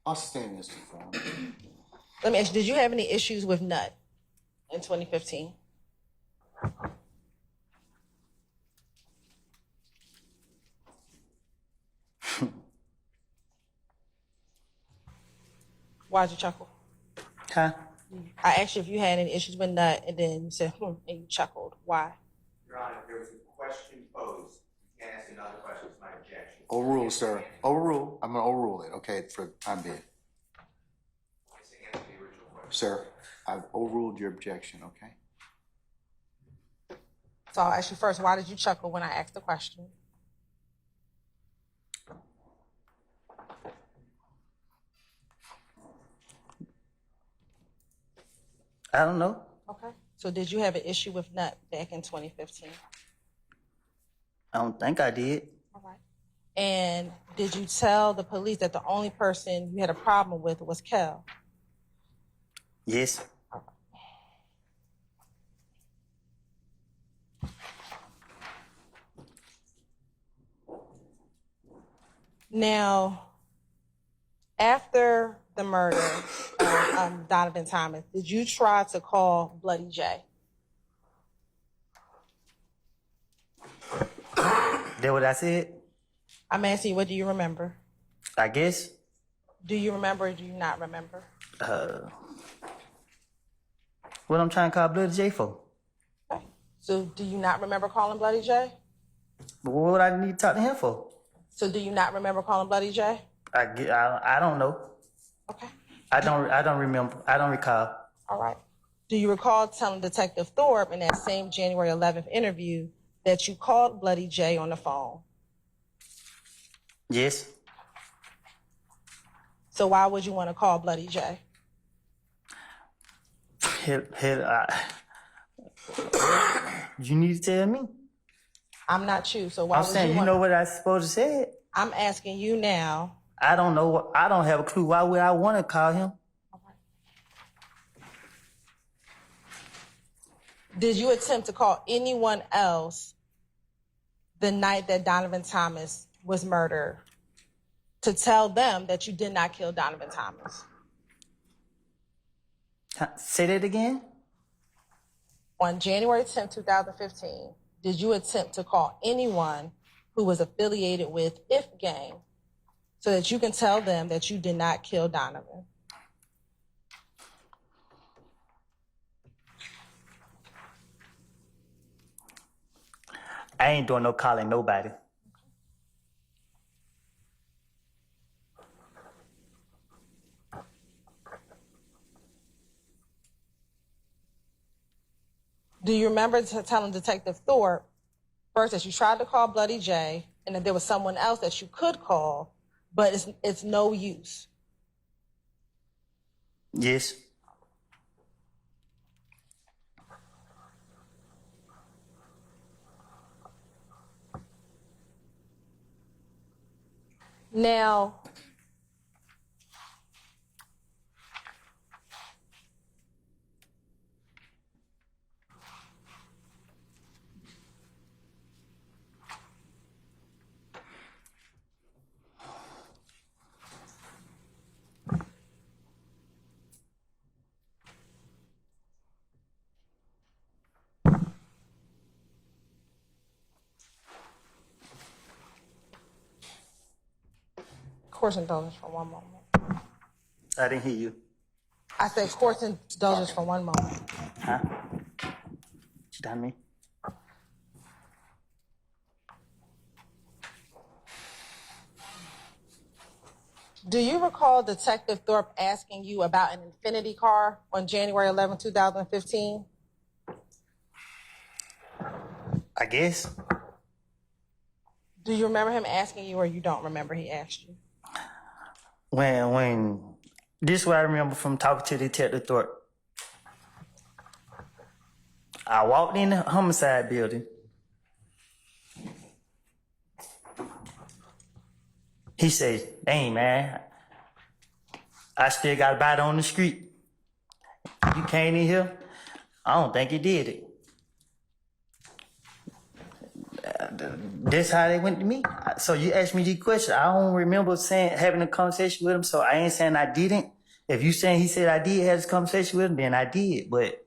I'll stand this form. Let me ask you, did you have any issues with Nut in 2015? Why'd you chuckle? Huh? I asked you if you had any issues with Nut, and then you said, and you chuckled. Why? Your Honor, there was a question posed. You can't ask another question. It's my objection. Overruled, sir. Overruled. I'm gonna overrule it, okay, for the time being. It's to answer the original question. Sir, I've overruled your objection, okay? So I'll ask you first, why did you chuckle when I asked the question? I don't know. Okay. So did you have an issue with Nut back in 2015? I don't think I did. All right. And did you tell the police that the only person you had a problem with was Kel? Yes. Now, after the murder of Donovan Thomas, did you try to call Bloody J? That what I said? I'm asking you, what do you remember? I guess. Do you remember or do you not remember? What I'm trying to call Bloody J for? Okay. So do you not remember calling Bloody J? But what would I need to talk to him for? So do you not remember calling Bloody J? I don't know. Okay. I don't remember. I don't recall. All right. Do you recall telling Detective Thorpe in that same January 11th interview that you called Bloody J on the phone? Yes. So why would you want to call Bloody J? You need to tell me. I'm not you, so why I'm would saying, you know what I supposed to say? I'm asking you now. I don't know. I don't have a clue. Why would I want to call him? Did you attempt to call anyone else the night that Donovan Thomas was murdered to tell them that you did not kill Donovan Thomas? Say that again? On January 10, 2015, did you attempt to call anyone who was affiliated with If Gang so that you can tell them that you did not kill Donovan? I ain't doing no calling nobody. Do you remember telling Detective Thorpe first that you tried to call Bloody J and that there was someone else that you could call, but it's no use? Yes. Now, course indulgence for one moment. I didn't hear you. I said course indulgence for one moment. Huh? You done me? Do you recall Detective Thorpe asking you about an Infinity car on January 11, 2015? I guess. Do you remember him asking you, or you don't remember he asked you? When this is what I remember from talking to Detective Thorpe. I walked in the homicide building. He said, "Dang, man, I still got a bite on the street. You came in here? I don't think you did it." That's how they went to me. So you asked me these questions. I don't remember having a conversation with him, so I ain't saying I didn't. If you saying he said I did have this conversation with him, then I did. But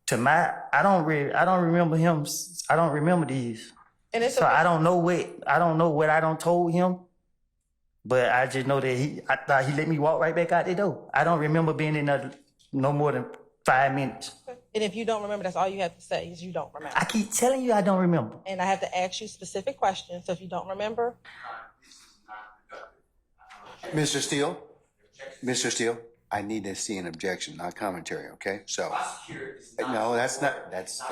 I don't remember him. I don't remember these. And it's so I don't know what I don't told him. But I just know that I thought he let me walk right back out the door. I don't remember being in there no more than 5 minutes. And if you don't remember, that's all you have to say is you don't remember. I keep telling you I don't remember. And I have to ask you specific questions. So if you don't remember. Mr. Steele, I need to see an objection, not commentary, okay? So, no, that's not, that's. He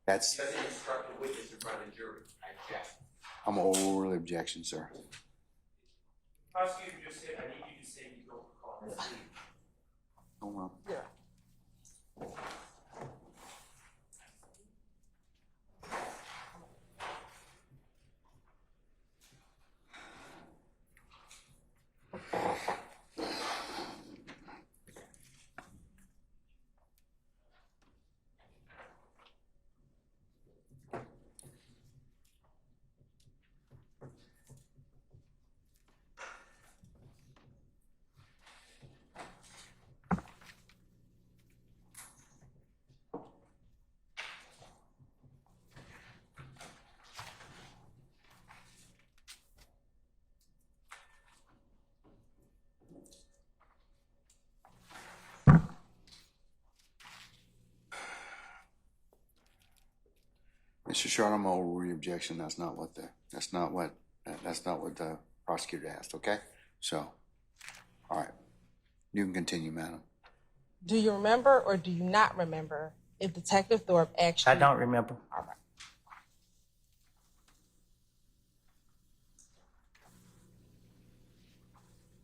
doesn't instruct the witness in front of the jury. I object. I'm overly objection, sir. Prosecutor just said, I need you to say you don't recall. Hold on. Yeah. Mr. Short, I'm over the objection. That's not what the prosecutor asked, okay? So, all right. You can continue, madam. Do you remember or do you not remember if Detective Thorpe asked you? I don't remember. All right.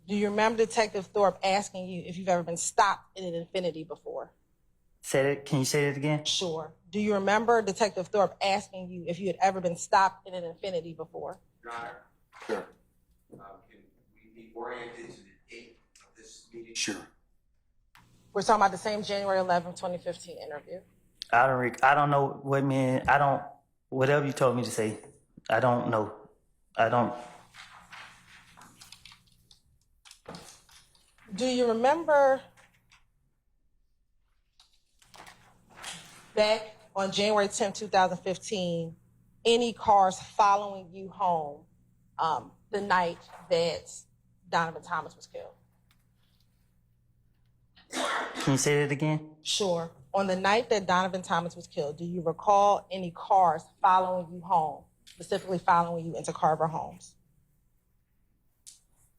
Do you remember Detective Thorpe asking you if you've ever been stopped in an Infinity before? Can you say that again? Sure. Do you remember Detective Thorpe asking you if you had ever been stopped in an Infinity before? Your Honor. Sure. Can we be oriented to the date of this meeting? Sure. We're talking about the same January 11, 2015 interview. I don't know what man. I don't. Whatever you told me to say, I don't know. I don't. Do you remember back on January 10th, 2015, any cars following you home the night that Donovan Thomas was killed? Can you say that again? Sure. On the night that Donovan Thomas was killed, do you recall any cars following you home, specifically following you into Carver Homes?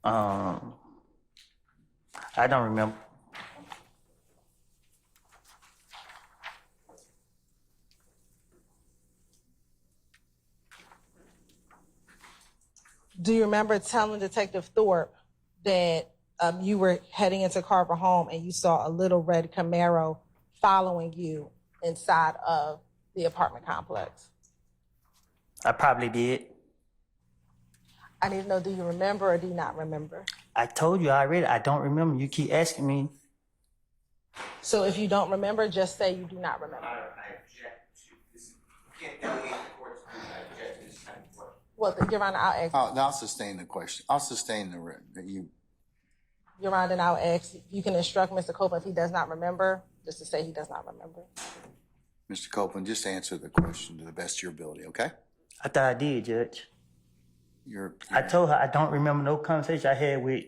I don't remember. Do you remember telling Detective Thorpe that you were heading into Carver Home and you saw a little red Camaro following you inside of the apartment complex? I probably did. I need to know, do you remember or do you not remember? I told you already. I don't remember. You keep asking me. So if you don't remember, just say you do not remember. I object to this. You can't delegate the court to do that. I object to this type of question. Well, Your Honor, I'll ask. I'll sustain the question. I'll sustain you. Your Honor, then I'll ask, you can instruct Mr. Copeland if he does not remember, just to say he does not remember. Mr. Copeland, just answer the question to the best of your ability, okay? I thought I did, Judge. You're I told her I don't remember no conversation I had with.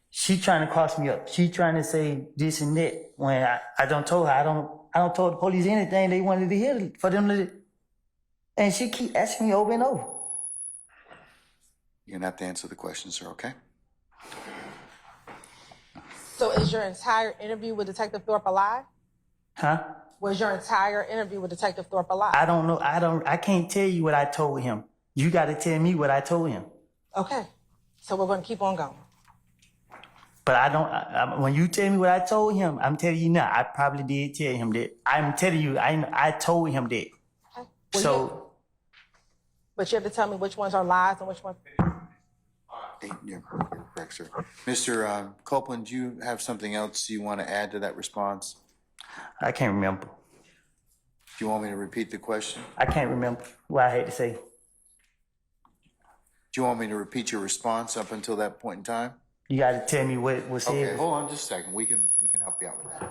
She trying to cross me up. She trying to say this and that. When I don't told her I don't told the police anything they wanted to hear for them to. And she keep asking me over and over. You're gonna have to answer the question, sir, okay? So is your entire interview with Detective Thorpe a lie? Huh? Was your entire interview with Detective Thorpe a lie? I don't know. I can't tell you what I told him. You got to tell me what I told him. Okay. So we're going to keep on going. But I don't. When you tell me what I told him, I'm telling you now. I probably did tell him that. I'm telling you, I told him that. Okay. Well, So. But you have to tell me which ones are lies and which ones. You're correct, sir. Mr. Copeland, do you have something else you want to add to that response? I can't remember. Do you want me to repeat the question? I can't remember what I had to say. Do you want me to repeat your response up until that point in time? You got to tell me what was said. Okay, hold on just a second. We can help you out with that.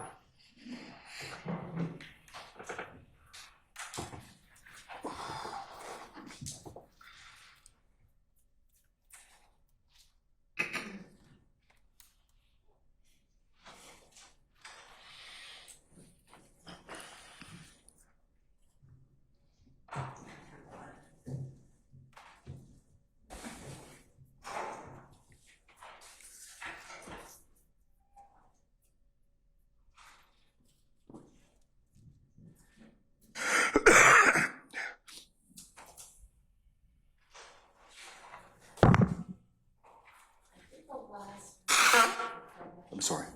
I'm sorry.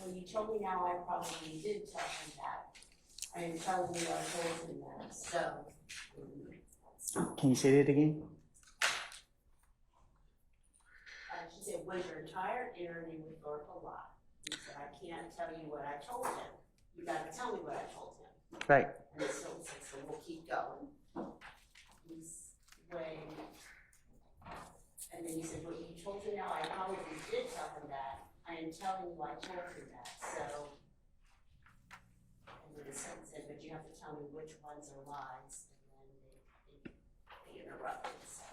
When you told me now, I probably did tell him that. I am telling you I told him that, so. Can you say that again? She said, was your entire interview with Thorpe a lie? He said, I can't tell you what I told him. You gotta tell me what I told him. Right. And so we'll keep going. He's weighing. And then he said, well, you told me now, I probably did tell him that. I am telling you I told him that, so. And then the sentence said, but you have to tell me which ones are lies. And then they interrupted, so.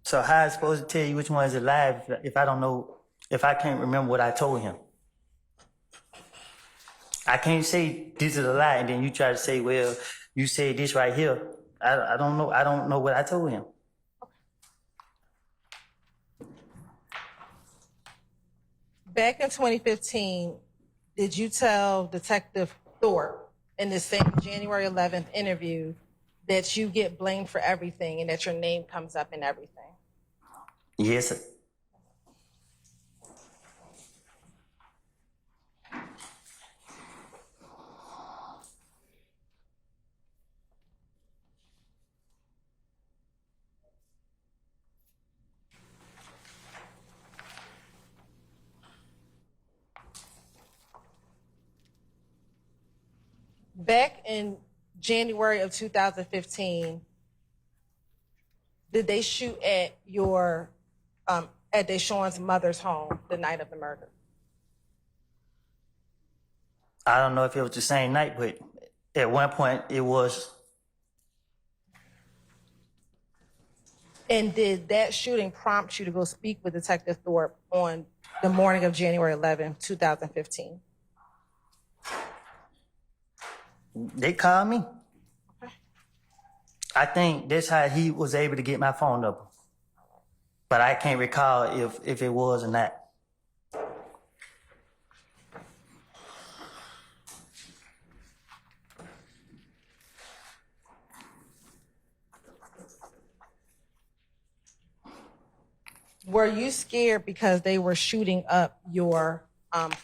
So how I supposed to tell you which one is a lie if I don't know, if I can't remember what I told him? I can't say this is a lie and then you try to say, well, you said this right here. I don't know. I don't know what I told him. Back in 2015, did you tell Detective Thorpe in the same January 11th interview that you get blamed for everything and that your name comes up in everything? Yes, sir. back in January of 2015, did they shoot at your, at Deshaun's mother's home the night of the murder? I don't know if it was the same night, but at one point it was. And did that shooting prompt you to go speak with Detective Thorpe on the morning of January 11, 2015? They called me. I think that's how he was able to get my phone number. But I can't recall if it was or not. Were you scared because they were shooting up your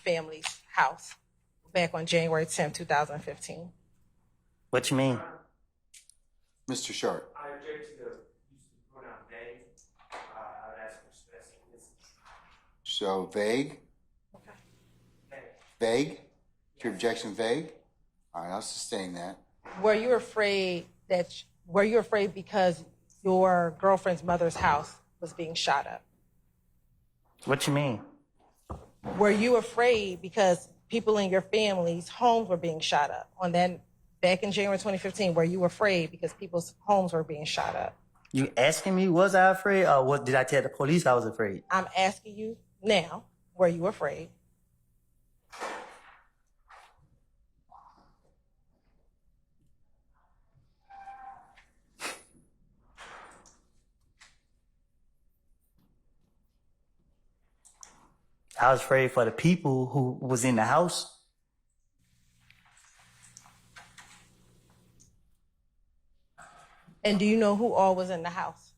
family's house back on January 10, 2015? What you mean? Mr. Sharp. I object to the use of the pronoun they. I would ask for specificity. So vague? Vague? Is your objection vague? All right, I'll sustain that. Were you afraid because your girlfriend's mother's house was being shot up? What you mean? Were you afraid because people in your family's homes were being shot up on that back in January 2015? Were you afraid because people's homes were being shot up? You asking me, was I afraid, or what did I tell the police I was afraid? I'm asking you now, were you afraid? I was afraid for the people who was in the house. And do you know who all was in the house?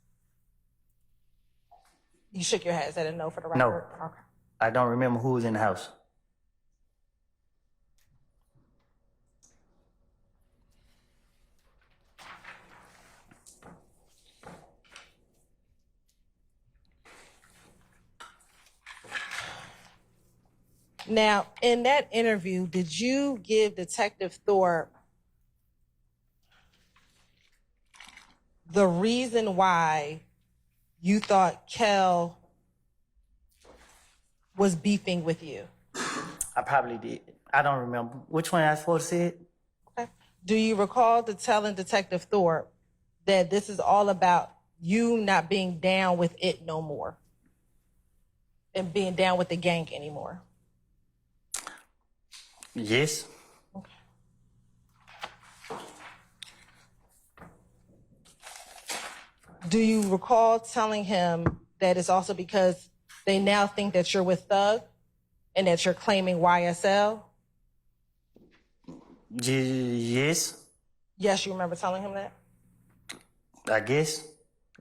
You shook your head. Is that a no for the record? No. Okay. I don't remember who was in the house. Now, in that interview, did you give Detective Thorpe the reason why you thought Kel was beefing with you? I probably did. I don't remember. Which one I was supposed to say it? Okay. Do you recall telling Detective Thorpe that this is all about you not being down with it no more and being down with the gang anymore? Yes. Do you recall telling him that it's also because they now think that you're with Thug and that you're claiming YSL? Yes. Yes, you remember telling him that? I guess.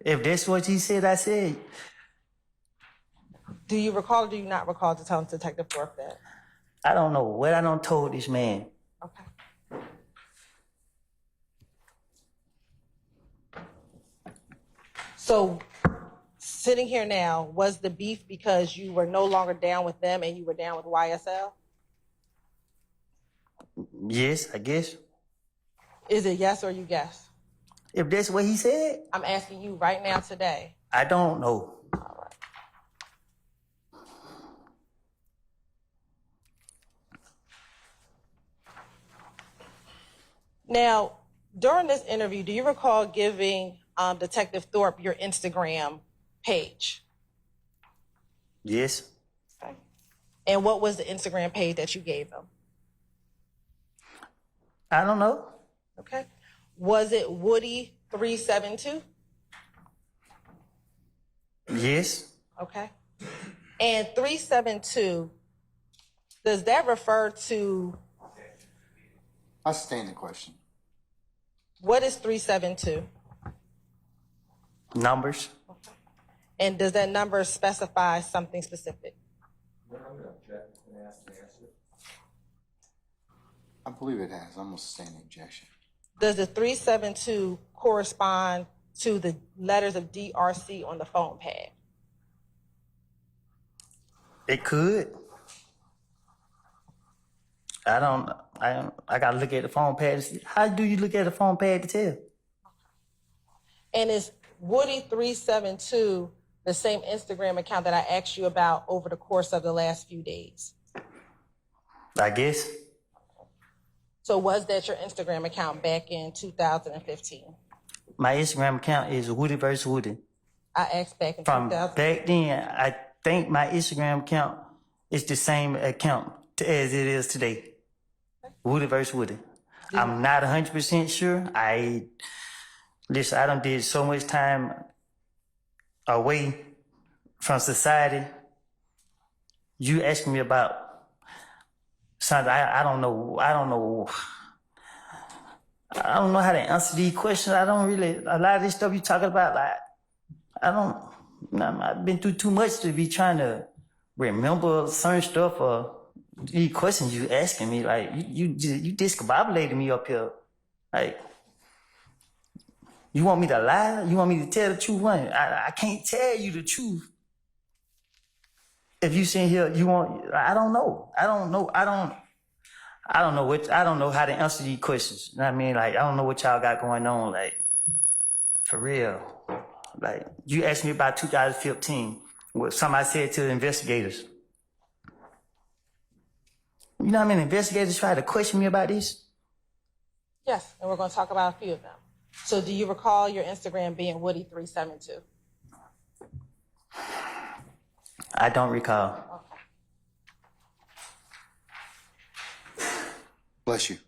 If that's what he said, I said. Do you recall or do you not recall to tell Detective Thorpe that? I don't know what I done told this man. Okay. So, sitting here now, was the beef because you were no longer down with them and you were down with YSL? Yes, I guess. Is it yes or you guess? If that's what he said? I'm asking you right now today. I don't know. Now, during this interview, do you recall giving Detective Thorpe your Instagram page? Yes. Okay. And what was the Instagram page that you gave him? I don't know. Okay. Was it Woody372? Yes. Okay. And 372, does that refer to, I'll sustain the question. what is 372? Numbers. And does that number specify something specific? I believe it has. I'm going to sustain the objection. Does the 372 correspond to the letters of DRC on the phone pad? It could. I I gotta look at the phone pad. How do you look at the phone pad to tell? And is Woody372 the same Instagram account that I asked you about over the course of the last few days? I guess. So was that your Instagram account back in 2015? My Instagram account is Woody vs. Woody. I asked back in From 2000. back then, I think my Instagram account is the same account as it is today. Woody vs. Woody. I'm not 100% sure. Listen, I done did so much time away from society. You asking me about something I don't know. I don't know how to answer these questions. A lot of this stuff you talking about, like, I've been through too much to be trying to remember certain stuff or these questions you asking me. Like, you discombobulated me up here. Like, you want me to lie? You want me to tell the truth? I can't tell you the truth. If you sitting here, I don't know. I don't know how to answer these questions. You know what I mean? Like, I don't know what y'all got going on. Like, for real. Like, you asked me about 2015, what somebody said to the investigators. You know how many investigators tried to question me about this? Yes, and we're going to talk about a few of them. So do you recall your Instagram being Woody372? I don't recall. Okay. Bless you.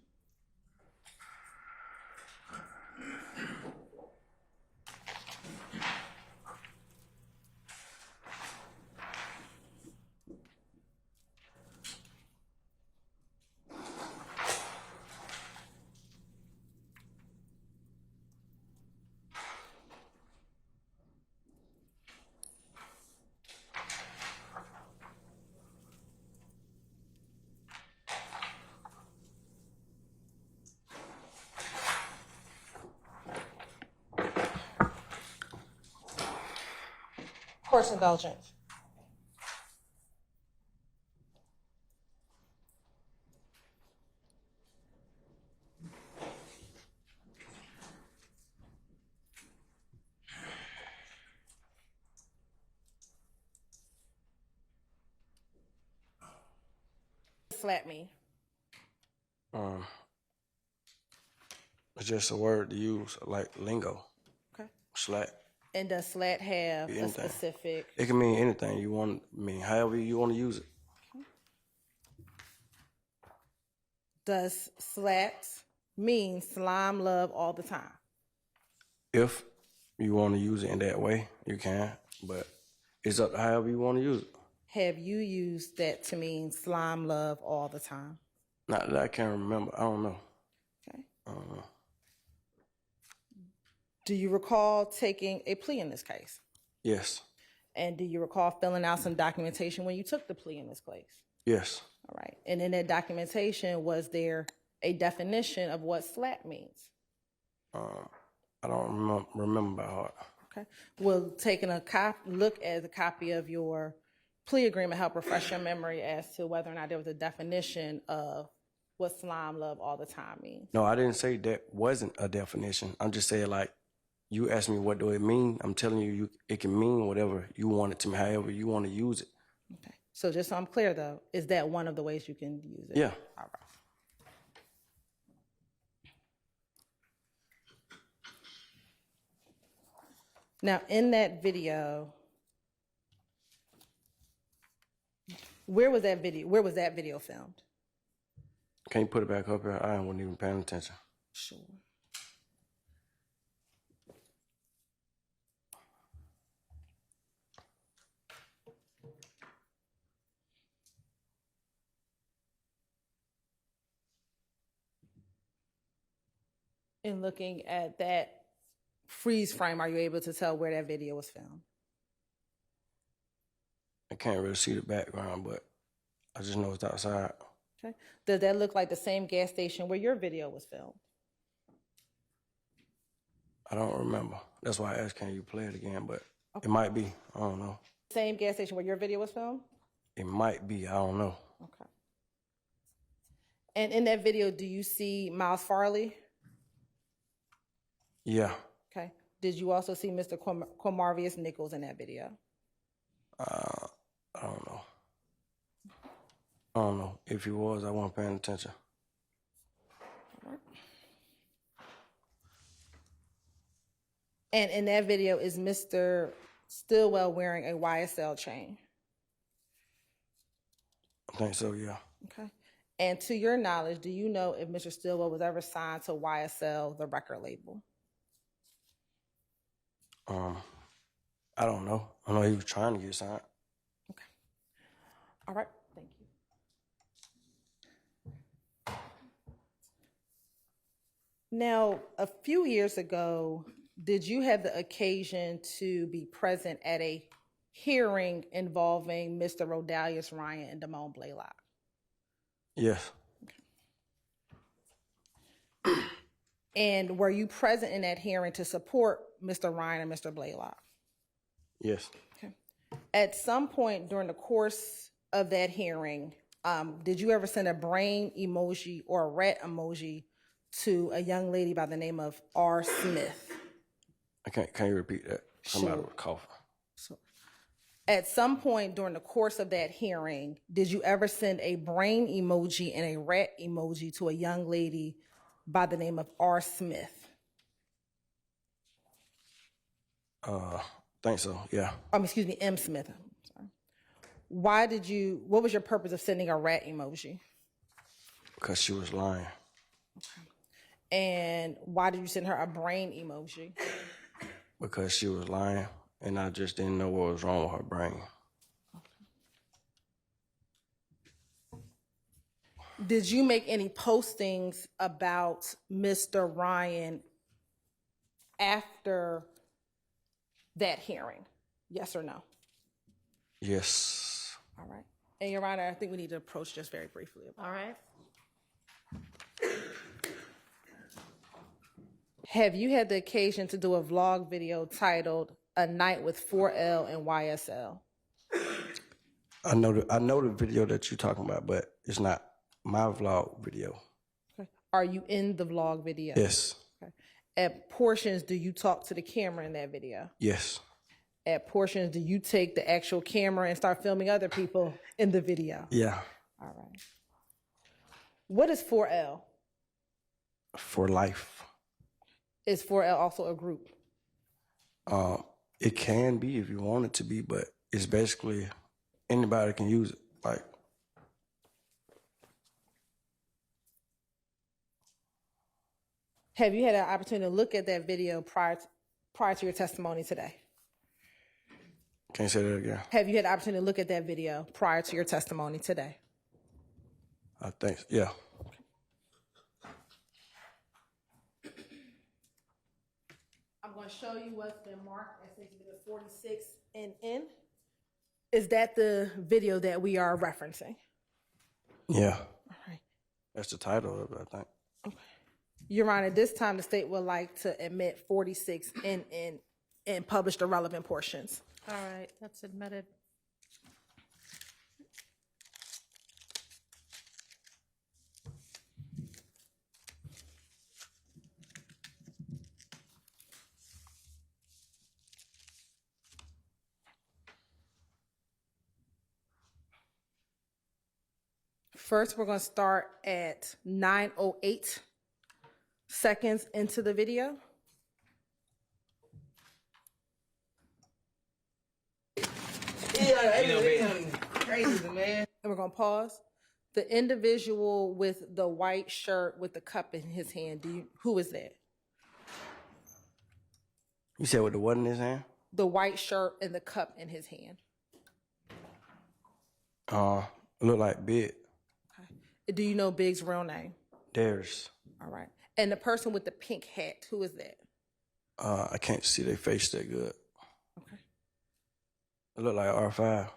Course indulgence. Slap me. It's just a word to use, like lingo. Okay. Slat. And does slat have a Anything. specific? It can mean anything you want. However you want to use it. Does slats mean slime love all the time? If you want to use it in that way, you can. But it's up to however you want to use it. Have you used that to mean slime love all the time? Not that I can remember. I don't know. Okay. I don't know. Do you recall taking a plea in this case? Yes. And do you recall filling out some documentation when you took the plea in this case? Yes. All right. And in that documentation, was there a definition of what slat means? I don't remember by heart. Okay. Will taking a look at a copy of your plea agreement help refresh your memory as to whether or not there was a definition of what slime love all the time means? No, I didn't say that wasn't a definition. I'm just saying, like, you asked me what do it mean. I'm telling you, it can mean whatever you want it to mean, however you want to use it. Okay. So just so I'm clear, though, is that one of the ways you can use it? Yeah. All right. Now, in that video, where was that video filmed? Can you put it back up here? I wasn't even paying attention. Sure. In looking at that freeze frame, are you able to tell where that video was filmed? I can't really see the background, but I just know it's outside. Okay. Does that look like the same gas station where your video was filmed? I don't remember. That's why I asked, can you play it again? But It might be. I don't know. Same gas station where your video was filmed? It might be. I don't know. Okay. And in that video, do you see Miles Farley? Yeah. Okay. Did you also see Mr. Quamarvius Nichols in that video? I don't know. I don't know. If he was, I wasn't paying attention. And in that video, is Mr. Stillwell wearing a YSL chain? I think so, yeah. Okay. And to your knowledge, do you know if Mr. Stillwell was ever signed to YSL, the record label? I don't know. I know he was trying to get signed. All right, thank you. Now, a few years ago, did you have the occasion to be present at a hearing involving Mr. Rodalius Ryan and Damone Blaylock? Yes. And were you present in that hearing to support Mr. Ryan and Mr. Blaylock? Yes. At some point during the course of that hearing, did you ever send a brain emoji or a rat emoji to a young lady by the name of R. Smith? Can you repeat that? Somebody was coughing. At some point during the course of that hearing, did you ever send a brain emoji and a rat emoji to a young lady by the name of R. Smith? Think so, yeah. Excuse me, M. Smith. Sorry. What was your purpose of sending a rat emoji? Because she was lying. And why did you send her a brain emoji? Because she was lying, and I just didn't know what was wrong with her brain. Did you make any postings about Mr. Ryan after that hearing? Yes or no? Yes. All right. And Your Honor, I think we need to approach just very briefly. All right. Have you had the occasion to do a vlog video titled "A Night with 4L and YSL"? I know the video that you're talking about, but it's not my vlog video. Okay. Are you in the vlog video? Yes. Okay. At portions, do you talk to the camera in that video? Yes. At portions, do you take the actual camera and start filming other people in the video? Yeah. All right. What is 4L? For life. Is 4L also a group? It can be if you want it to be, but it's basically anybody can use it. Like, have you had an opportunity to look at that video prior to your testimony today? Can you say that again? Have you had the opportunity to look at that video prior to your testimony today? I think, yeah. I'm going to show you what's been marked as Exhibit 46 and N. Is that the video that we are referencing? Yeah. All right. That's the title of it, I think. Okay. Your Honor, this time the state would like to admit 46 and publish the relevant portions. All right, that's admitted. First, we're going to start at 9:08 seconds into the video. Crazy, man. And we're going to pause. The individual with the white shirt with the cup in his hand, who is that? You said with the what in his hand? The white shirt and the cup in his hand. Look like Big. Okay. Do you know Big's real name? Darius. All right. And the person with the pink hat, who is that? I can't see their face that good. Okay. It look like R5.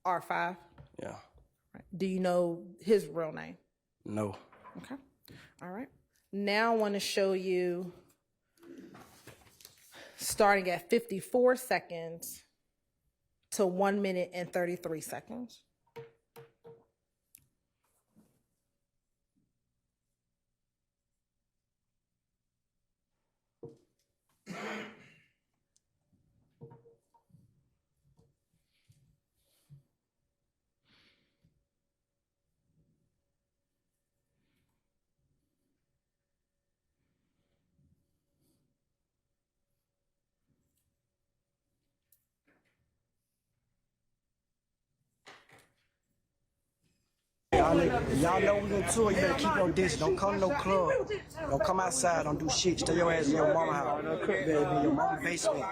R5? Yeah. Right. Do you know his real name? No. Okay. All right. Now I want to show you, starting at 54 seconds to 1 minute and 33 seconds. Y'all know we gonna tour. You better keep your distance. Don't come to no club. Don't come outside. Don't do shit. Stay your ass in your mama house. You better be in your mama basement.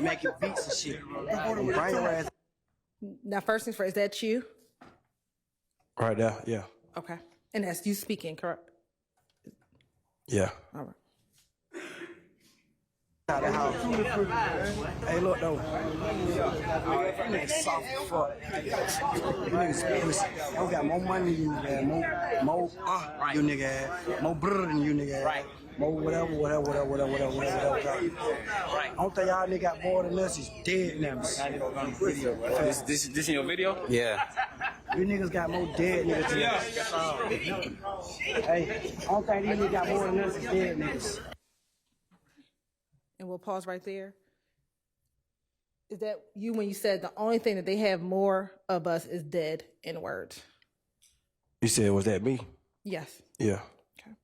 Making beats and shit. And bring your ass. Now, first things first, is that you? Right there, yeah. Okay. And that's you speaking, correct? Yeah. All right. Out the house. Hey, look though. You niggas soft as fuck. You niggas pussy. I got more money than you nigga. More you nigga. More brr than you nigga. Right. More whatever. Right. Only thing y'all nigga got more than us is dead niggas. This in your video? Yeah. You niggas got more dead niggas than us. That's all. Hey, only thing these niggas got more than us is dead niggas. And we'll pause right there. Is that you when you said the only thing that they have more of us is dead in words? You said, was that me? Yes. Yeah. Okay.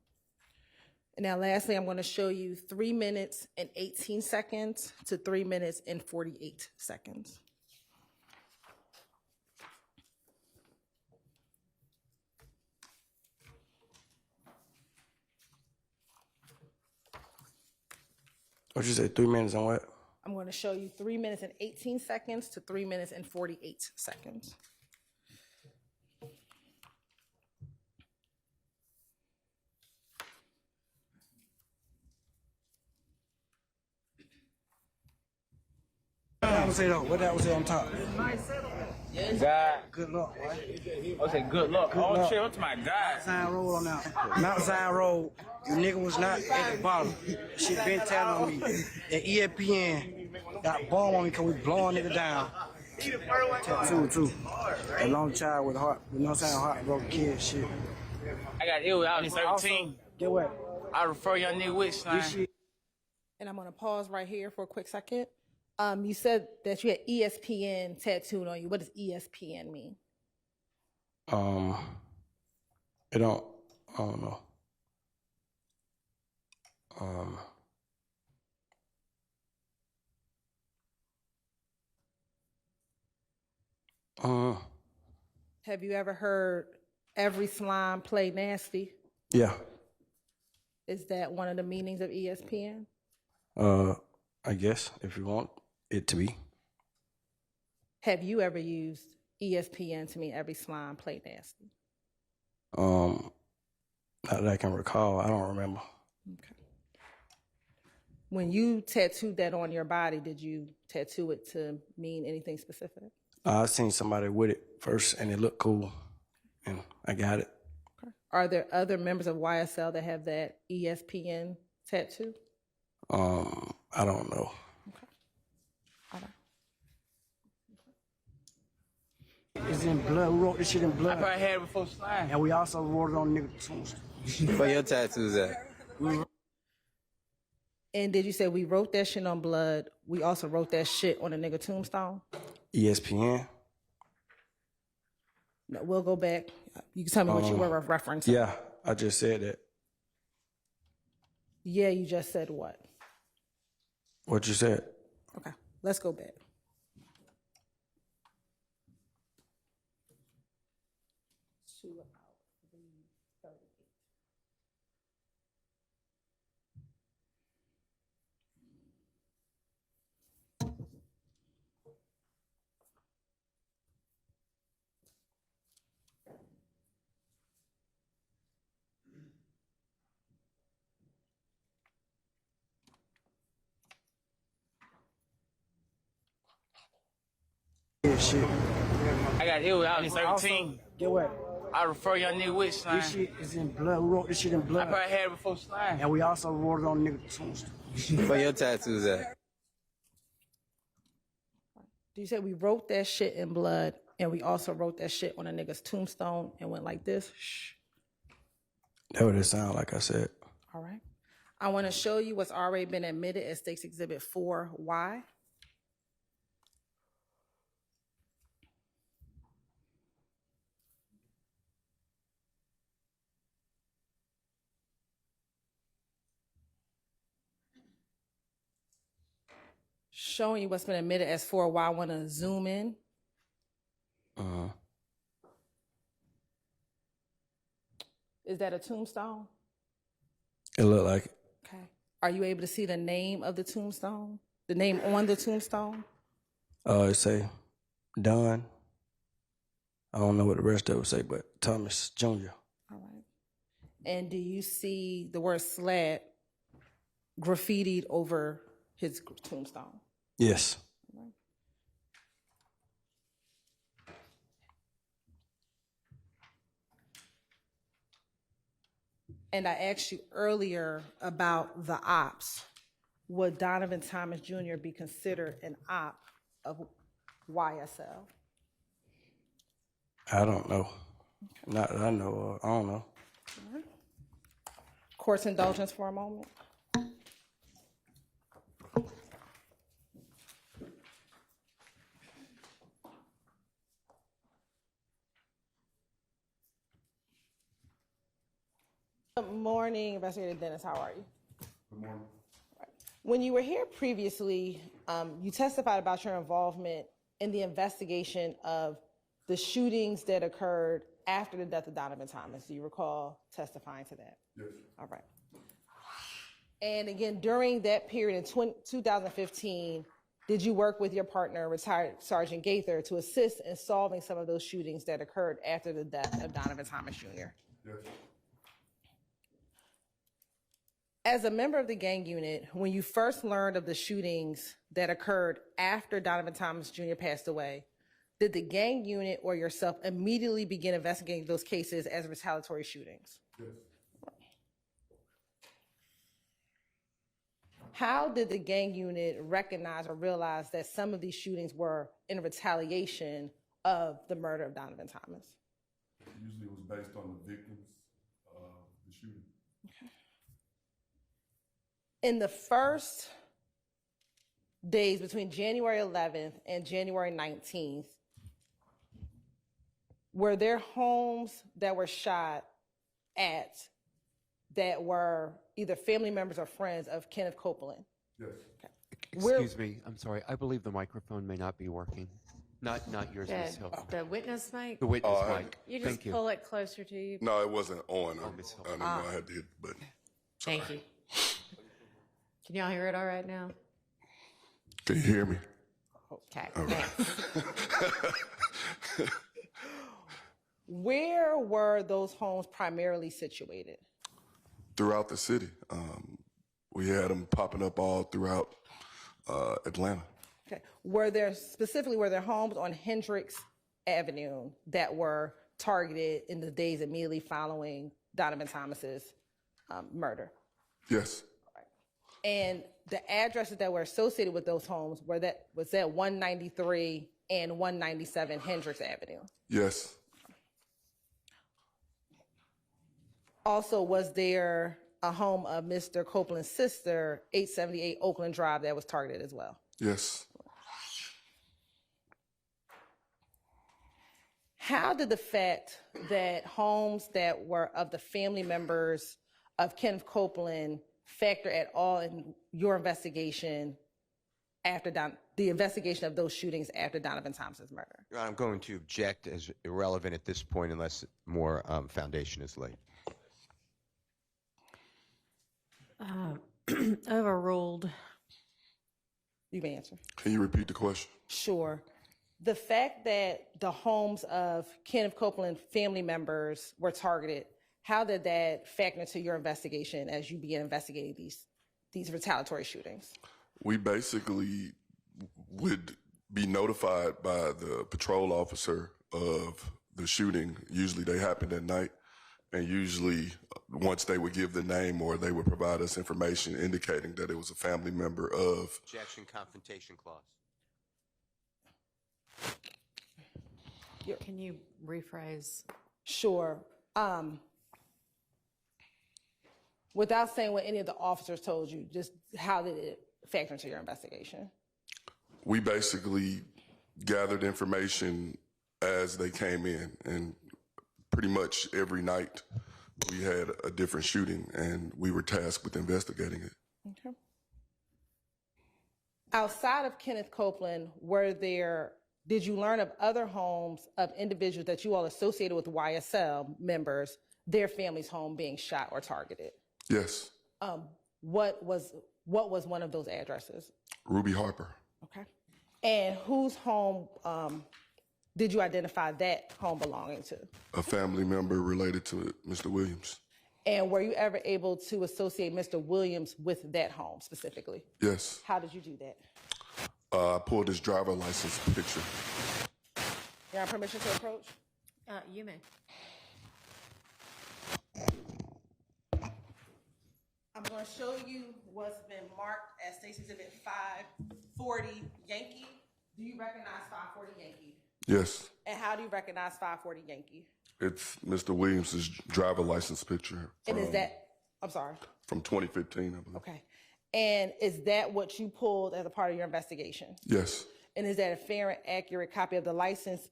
And now lastly, I'm going to show you 3 minutes and 18 seconds to 3 minutes and 48 seconds. What you say, 3 minutes on what? I'm going to show you 3 minutes and 18 seconds to 3 minutes and 48 seconds. What that was it on? What that was it on top? God. Good luck, boy. I say good luck. Good Oh luck. shit, what's my God? Zion Road on that. Mount Zion Road, you nigga was not at the bottom. Shit been telling on me. That ESPN got bomb on me because we blowing nigga down. Tattoo too. A long child with heart, you know what I'm saying, heartbroken kid shit. I got ill out in 13. Also, get what? I refer young nigga with And I'm going to pause right here for a quick second. You said that you had ESPN tattooed on you. What does ESPN mean? I don't know. Have you ever heard every slime play nasty? Yeah. Is that one of the meanings of ESPN? I guess, if you want it to be. Have you ever used ESPN to mean every slime play nasty? Not that I can recall. I don't remember. Okay. When you tattooed that on your body, did you tattoo it to mean anything specific? I seen somebody with it first, and it looked cool, and I got it. Okay. Are there other members of YSL that have that ESPN tattoo? I don't know. Okay. All right. It's in blood. We wrote this shit in blood. I probably had it before slime. And we also wrote it on nigga tombstone. Where your tattoos at? And did you say we wrote that shit on blood? We also wrote that shit on a nigga tombstone? ESPN? No, we'll go back. You can tell me what you were referencing. Yeah, I just said that. Yeah, you just said what? What you said? Okay, let's go back. Shit. I got ill out in 13. Get what? I refer young nigga with slime. This shit is in blood. We wrote this shit in blood. I probably had it before slime. And we also wrote it on nigga tombstone. Where your tattoos at? You said we wrote that shit in blood, and we also wrote that shit on a nigga's tombstone and went like this. Shh. That would it sound like I said. All right. I want to show you what's already been admitted as State's Exhibit 4Y. Showing you what's been admitted as 4Y. I want to zoom in. Is that a tombstone? It looked like it. Okay. Are you able to see the name of the tombstone? The name on the tombstone? It say Don. I don't know what the rest of it say, but Thomas Jr. All right. And do you see the word SLAT graffitied over his tombstone? Yes. And I asked you earlier about the ops. Would Donovan Thomas Jr. be considered an op of YSL? I don't know. Not that I know of. I don't know. All right. Court's indulgence for a moment. Good morning, Investigator Dennis. How are you? Good morning. When you were here previously, you testified about your involvement in the investigation of the shootings that occurred after the death of Donovan Thomas. Do you recall testifying to that? Yes. All right. And again, during that period in 2015, did you work with your partner, retired Sergeant Gaither, to assist in solving some of those shootings that occurred after the death of Donovan Thomas Jr.? Yes. As a member of the gang unit, when you first learned of the shootings that occurred after Donovan Thomas Jr. passed away, did the gang unit or yourself immediately begin investigating those cases as retaliatory shootings? Yes. How did the gang unit recognize or realize that some of these shootings were in retaliation of the murder of Donovan Thomas? Usually it was based on the victims of the shooting. Okay. In the first days between January 11th and January 19th, were there homes that were shot at that were either family members or friends of Kenneth Copeland? Yes. Excuse me, I'm sorry. I believe the microphone may not be working. Not yours, Ms. Hill. The witness mic? The witness mic. You just Thank you. pull it closer to you. No, it wasn't on. Miss Hill. I didn't know I had to hit the button. Thank you. Can y'all hear it all right now? Can you hear me? Okay. All right. Where were those homes primarily situated? Throughout the city. We had them popping up all throughout Atlanta. Okay. Were there homes on Hendricks Avenue that were targeted in the days immediately following Donovan Thomas's murder? Yes. And the addresses that were associated with those homes was that 193 and 197 Hendricks Avenue? Yes. Also, was there a home of Mr. Copeland's sister, 878 Oakland Drive, that was targeted as well? Yes. How did the fact that homes that were of the family members of Kenneth Copeland factor at all in your investigation after the investigation of those shootings after Donovan Thomas's murder? Your Honor, I'm going to object as irrelevant at this point unless more foundation is laid. Overruled. You may answer. Can you repeat the question? Sure. The fact that the homes of Kenneth Copeland family members were targeted, how did that factor into your investigation as you began investigating these retaliatory shootings? We basically would be notified by the patrol officer of the shooting. Usually they happened at night, and usually once they would give the name or they would provide us information indicating that it was a family member of. Objection, confrontation clause. Can you rephrase? Sure. Without saying what any of the officers told you, just how did it factor into your investigation? We basically gathered information as they came in, and pretty much every night we had a different shooting, and we were tasked with investigating it. Okay. Outside of Kenneth Copeland, did you learn of other homes of individuals that you all associated with YSL members their family's home being shot or targeted. Yes. What was one of those addresses? Ruby Harper. Okay. And whose home did you identify that home belonging to? A family member related to Mr. Williams. And were you ever able to associate Mr. Williams with that home specifically? Yes. How did you do that? I pulled his driver license picture. You have permission to approach? You may. I'm going to show you what's been marked as State's Exhibit 540 Yankee. Do you recognize 540 Yankee? Yes. And how do you recognize 540 Yankee? It's Mr. Williams' driver license picture. And is that, I'm sorry. From 2015, I believe. Okay. And is that what you pulled as a part of your investigation? Yes. And is that a fair and accurate copy of the license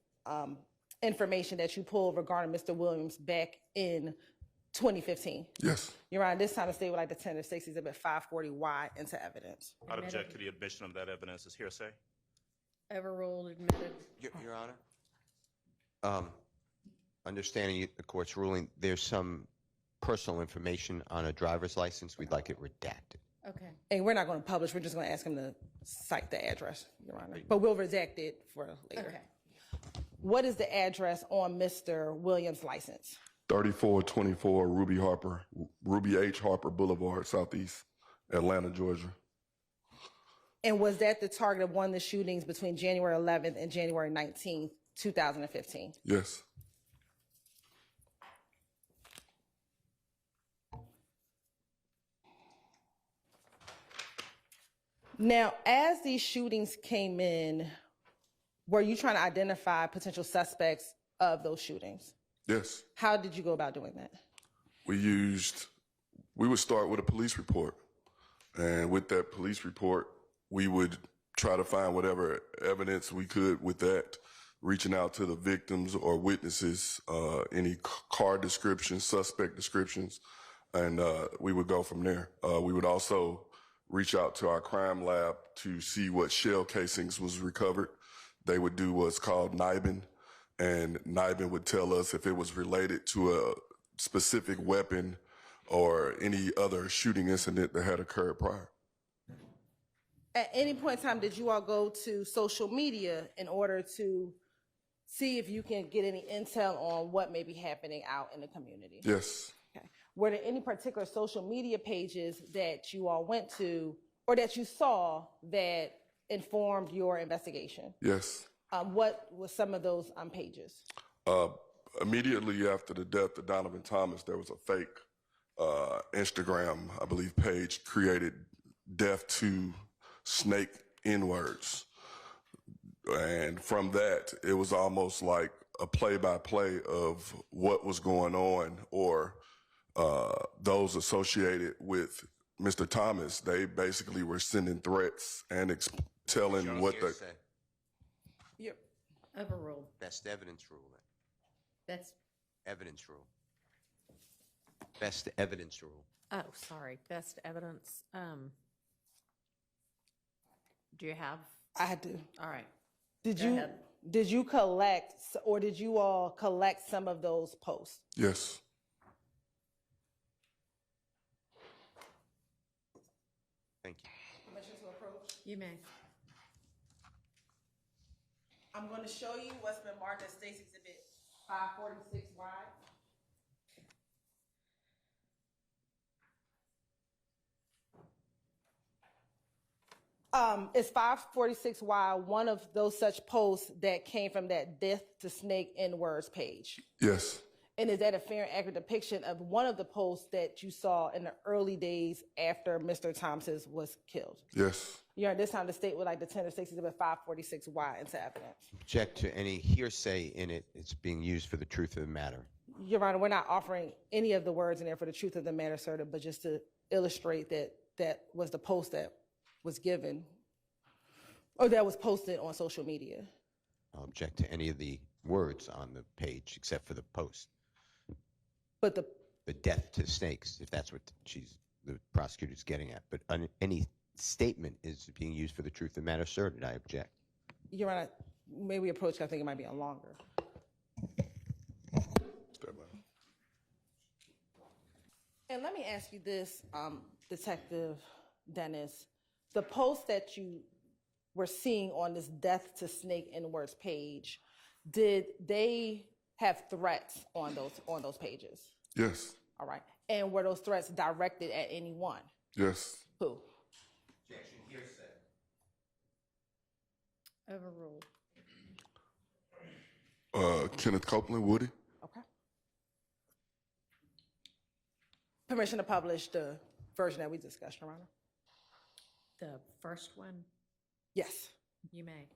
information that you pulled regarding Mr. Williams back in 2015? Yes. Your Honor, this time the state would like to tender State's Exhibit 540Y into evidence. I'd object to the admission of that evidence as hearsay. Overruled, admitted. Your Honor? Understanding the court's ruling, there's some personal information on a driver's license. We'd like it redacted. Okay. And we're not going to publish. We're just going to ask him to cite the address, Your Honor. But we'll redact it for later. Okay. What is the address on Mr. Williams' license? 3424 Ruby H. Harper Boulevard, Southeast Atlanta, Georgia. And was that the target of one of the shootings between January 11th and January 19th, 2015? Yes. Now, as these shootings came in, were you trying to identify potential suspects of those shootings? Yes. How did you go about doing that? We would start with a police report. And with that police report, we would try to find whatever evidence we could with that, reaching out to the victims or witnesses, any car descriptions, suspect descriptions, and we would go from there. We would also reach out to our crime lab to see what shell casings was recovered. They would do what's called NIBIN, and NIBIN would tell us if it was related to a specific weapon or any other shooting incident that had occurred prior. At any point in time, did you all go to social media in order to see if you can get any intel on what may be happening out in the community? Yes. Okay. Were there any particular social media pages that you all went to or that you saw that informed your investigation? Yes. What were some of those pages? Immediately after the death of Donovan Thomas, there was a fake Instagram, I believe, page created, Death to Snake N-words. And from that, it was almost like a play-by-play of what was going on, or those associated with Mr. Thomas. They basically were sending threats and telling what they... Yep. Overruled. Best evidence rule. That's, Evidence rule. Best evidence rule. oh, sorry, best evidence. Do you have? I do. All right. Did Go you ahead. did you collect, or did you all collect some of those posts? Yes. Thank you. Permission to approach? You may. I'm going to show you what's been marked as State's Exhibit 546Y. It's 546Y, one of those such posts that came from that Death to Snake N-words page. Yes. And is that a fair and accurate depiction of one of the posts that you saw in the early days after Mr. Thompson was killed? Yes. At this time, the state would like to tender State's Exhibit 546Y into evidence. Object to any hearsay in it. It's being used for the truth of the matter. Your Honor, we're not offering any of the words in there for the truth of the matter, sir, but just to illustrate that that was the post that was given or that was posted on social media. I'll object to any of the words on the page except for the post. But the death to snakes, if that's what the prosecutor's getting at. But any statement is being used for the truth of the matter asserted. I object. Your Honor, may we approach? I think it might be on longer. And let me ask you this, Detective Dennis. The post that you were seeing on this Death to Snake N-words page, did they have threats on those pages? Yes. All right. And were those threats directed at anyone? Yes. Who? Objection, hearsay. Overruled. Kenneth Copeland, Woody. Okay. Permission to publish the version that we discussed, Your Honor? The first one, Yes. you may.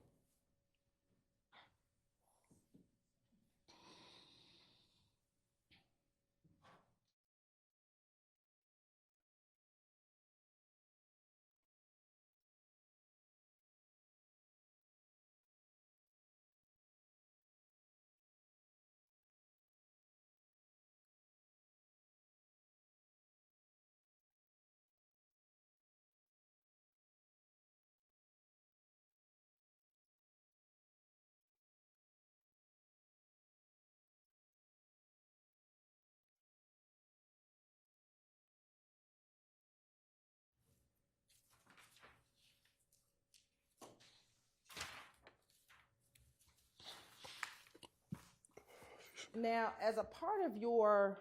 Now, as a part of your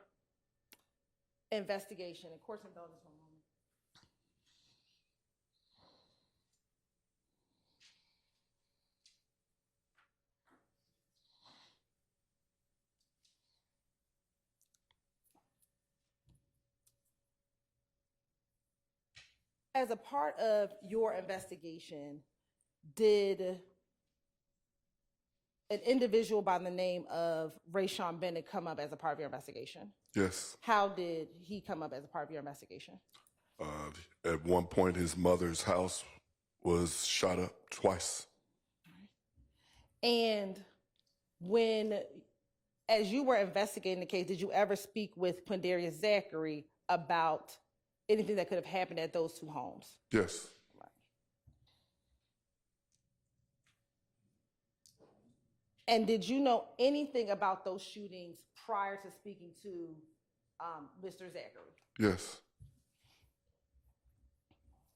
investigation, and court's indulgence for a moment. As a part of your investigation, did an individual by the name of Rayshawn Bennett come up as a part of your investigation? Yes. How did he come up as a part of your investigation? At one point, his mother's house was shot up twice. And as you were investigating the case, did you ever speak with Quindarius Zachary about anything that could have happened at those two homes? Yes. And did you know anything about those shootings prior to speaking to Mr. Zachary? Yes.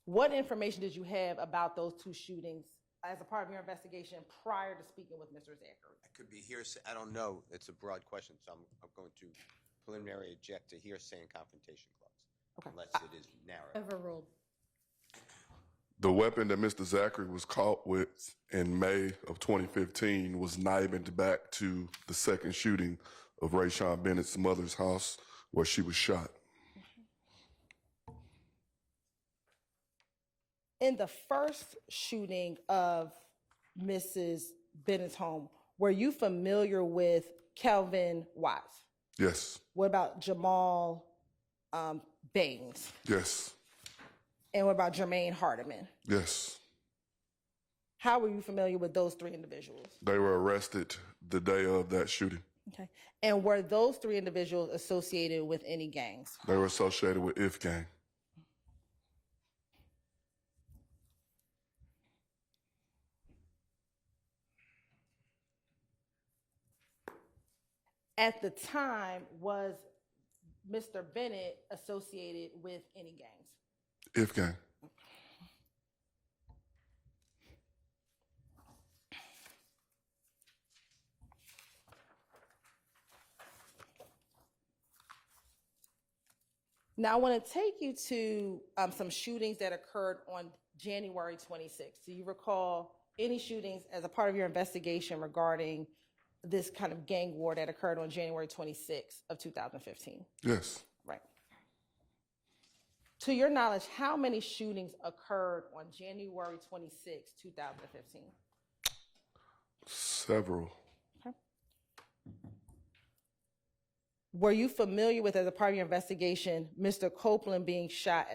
What information did you have about those two shootings as a part of your investigation prior to speaking with Mr. Zachary? It could be hearsay. I don't know. It's a broad question, so I'm going to preliminary object to hearsay and confrontation clause. Okay. Unless it is narrow. Overruled. The weapon that Mr. Zachary was caught with in May of 2015 was nibed back to the second shooting of Rayshawn Bennett's mother's house where she was shot. In the first shooting of Mrs. Bennett's home, were you familiar with Kelvin Watts? Yes. What about Jamal Baines? Yes. And what about Jermaine Hardiman? Yes. How were you familiar with those three individuals? They were arrested the day of that shooting. Okay. And were those three individuals associated with any gangs? They were associated with IF Gang. At the time, was Mr. Bennett associated with any gangs? IF Gang. Now, I want to take you to some shootings that occurred on January 26th. Do you recall any shootings as a part of your investigation regarding this kind of gang war that occurred on January 26th of 2015? Yes. Right. To your knowledge, how many shootings occurred on January 26, 2015? Several. Okay. Were you familiar with, as a part of your investigation, Mr. Copeland being shot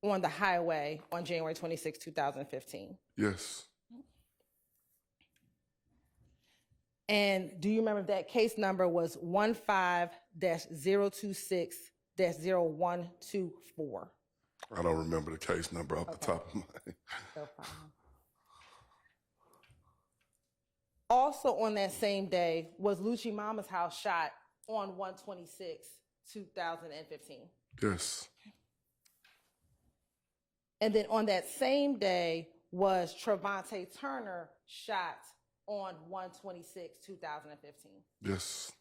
on the highway on January 26, 2015? Yes. And do you remember if that case number was 15-026-0124? I don't remember the case number off the top of my head. No problem. Also on that same day, was Lucci Mama's house shot on 1/26/2015? Yes. And then on that same day was Trevante Turner shot on 1/26/2015. Yes.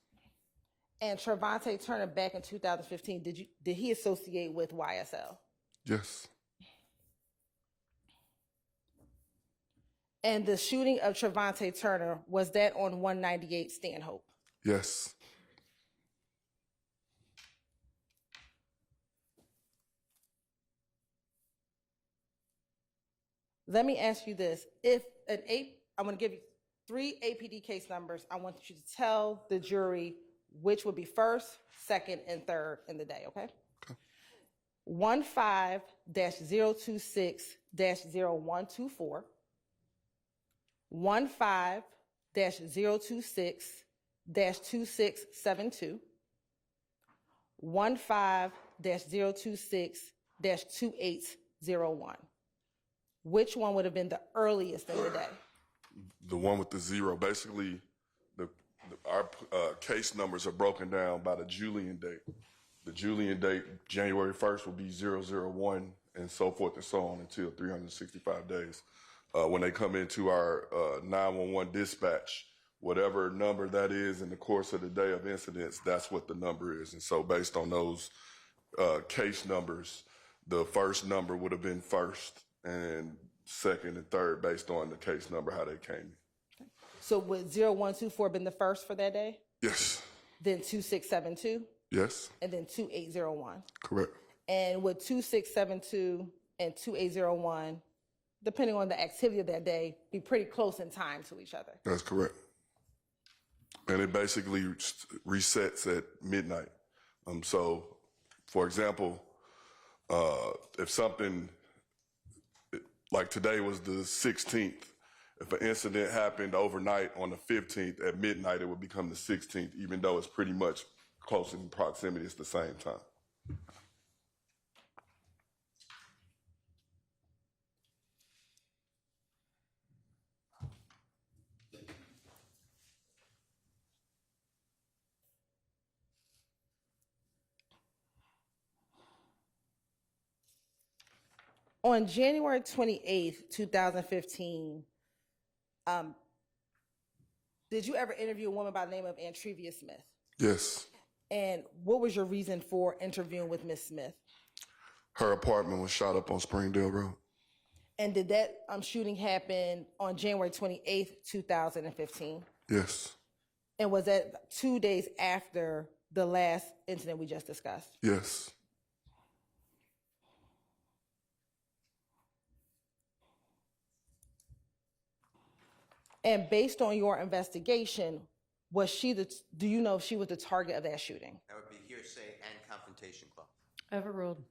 And Trevante Turner back in 2015, did he associate with YSL? Yes. And the shooting of Trevante Turner, was that on 198 Stanhope? Yes. Let me ask you this. I'm going to give you 3 APD case numbers. I want you to tell the jury which would be first, second, and third in the day, okay? 15-026-0124, 15-026-2672, 15-026-2801. Which one would have been the earliest in the day? The one with the 0. Basically, our case numbers are broken down by the Julian date. The Julian date, January 1st, will be 001 and so forth and so on until 365 days. When they come into our 911 dispatch, whatever number that is in the course of the day of incidents, that's what the number is. And so based on those case numbers, the first number would have been first and second and third based on the case number, how they came in. So would 0124 been the first for that day? Yes. Then 2672? Yes. And then 2801? Correct. And would 2672 and 2801, depending on the activity of that day, be pretty close in time to each other? That's correct. And it basically resets at midnight. So, for example, if something, like today was the 16th, if an incident happened overnight on the 15th at midnight, it would become the 16th, even though it's pretty much close in proximity, it's the same time. On January 28th, 2015, did you ever interview a woman by the name of Antrevia Smith? Yes. And what was your reason for interviewing with Ms. Smith? Her apartment was shot up on Springdale Road. And did that shooting happen on January 28th, 2015? Yes. And was that 2 days after the last incident we just discussed? Yes. And based on your investigation, do you know if she was the target of that shooting? That would be hearsay and confrontation clause. Overruled.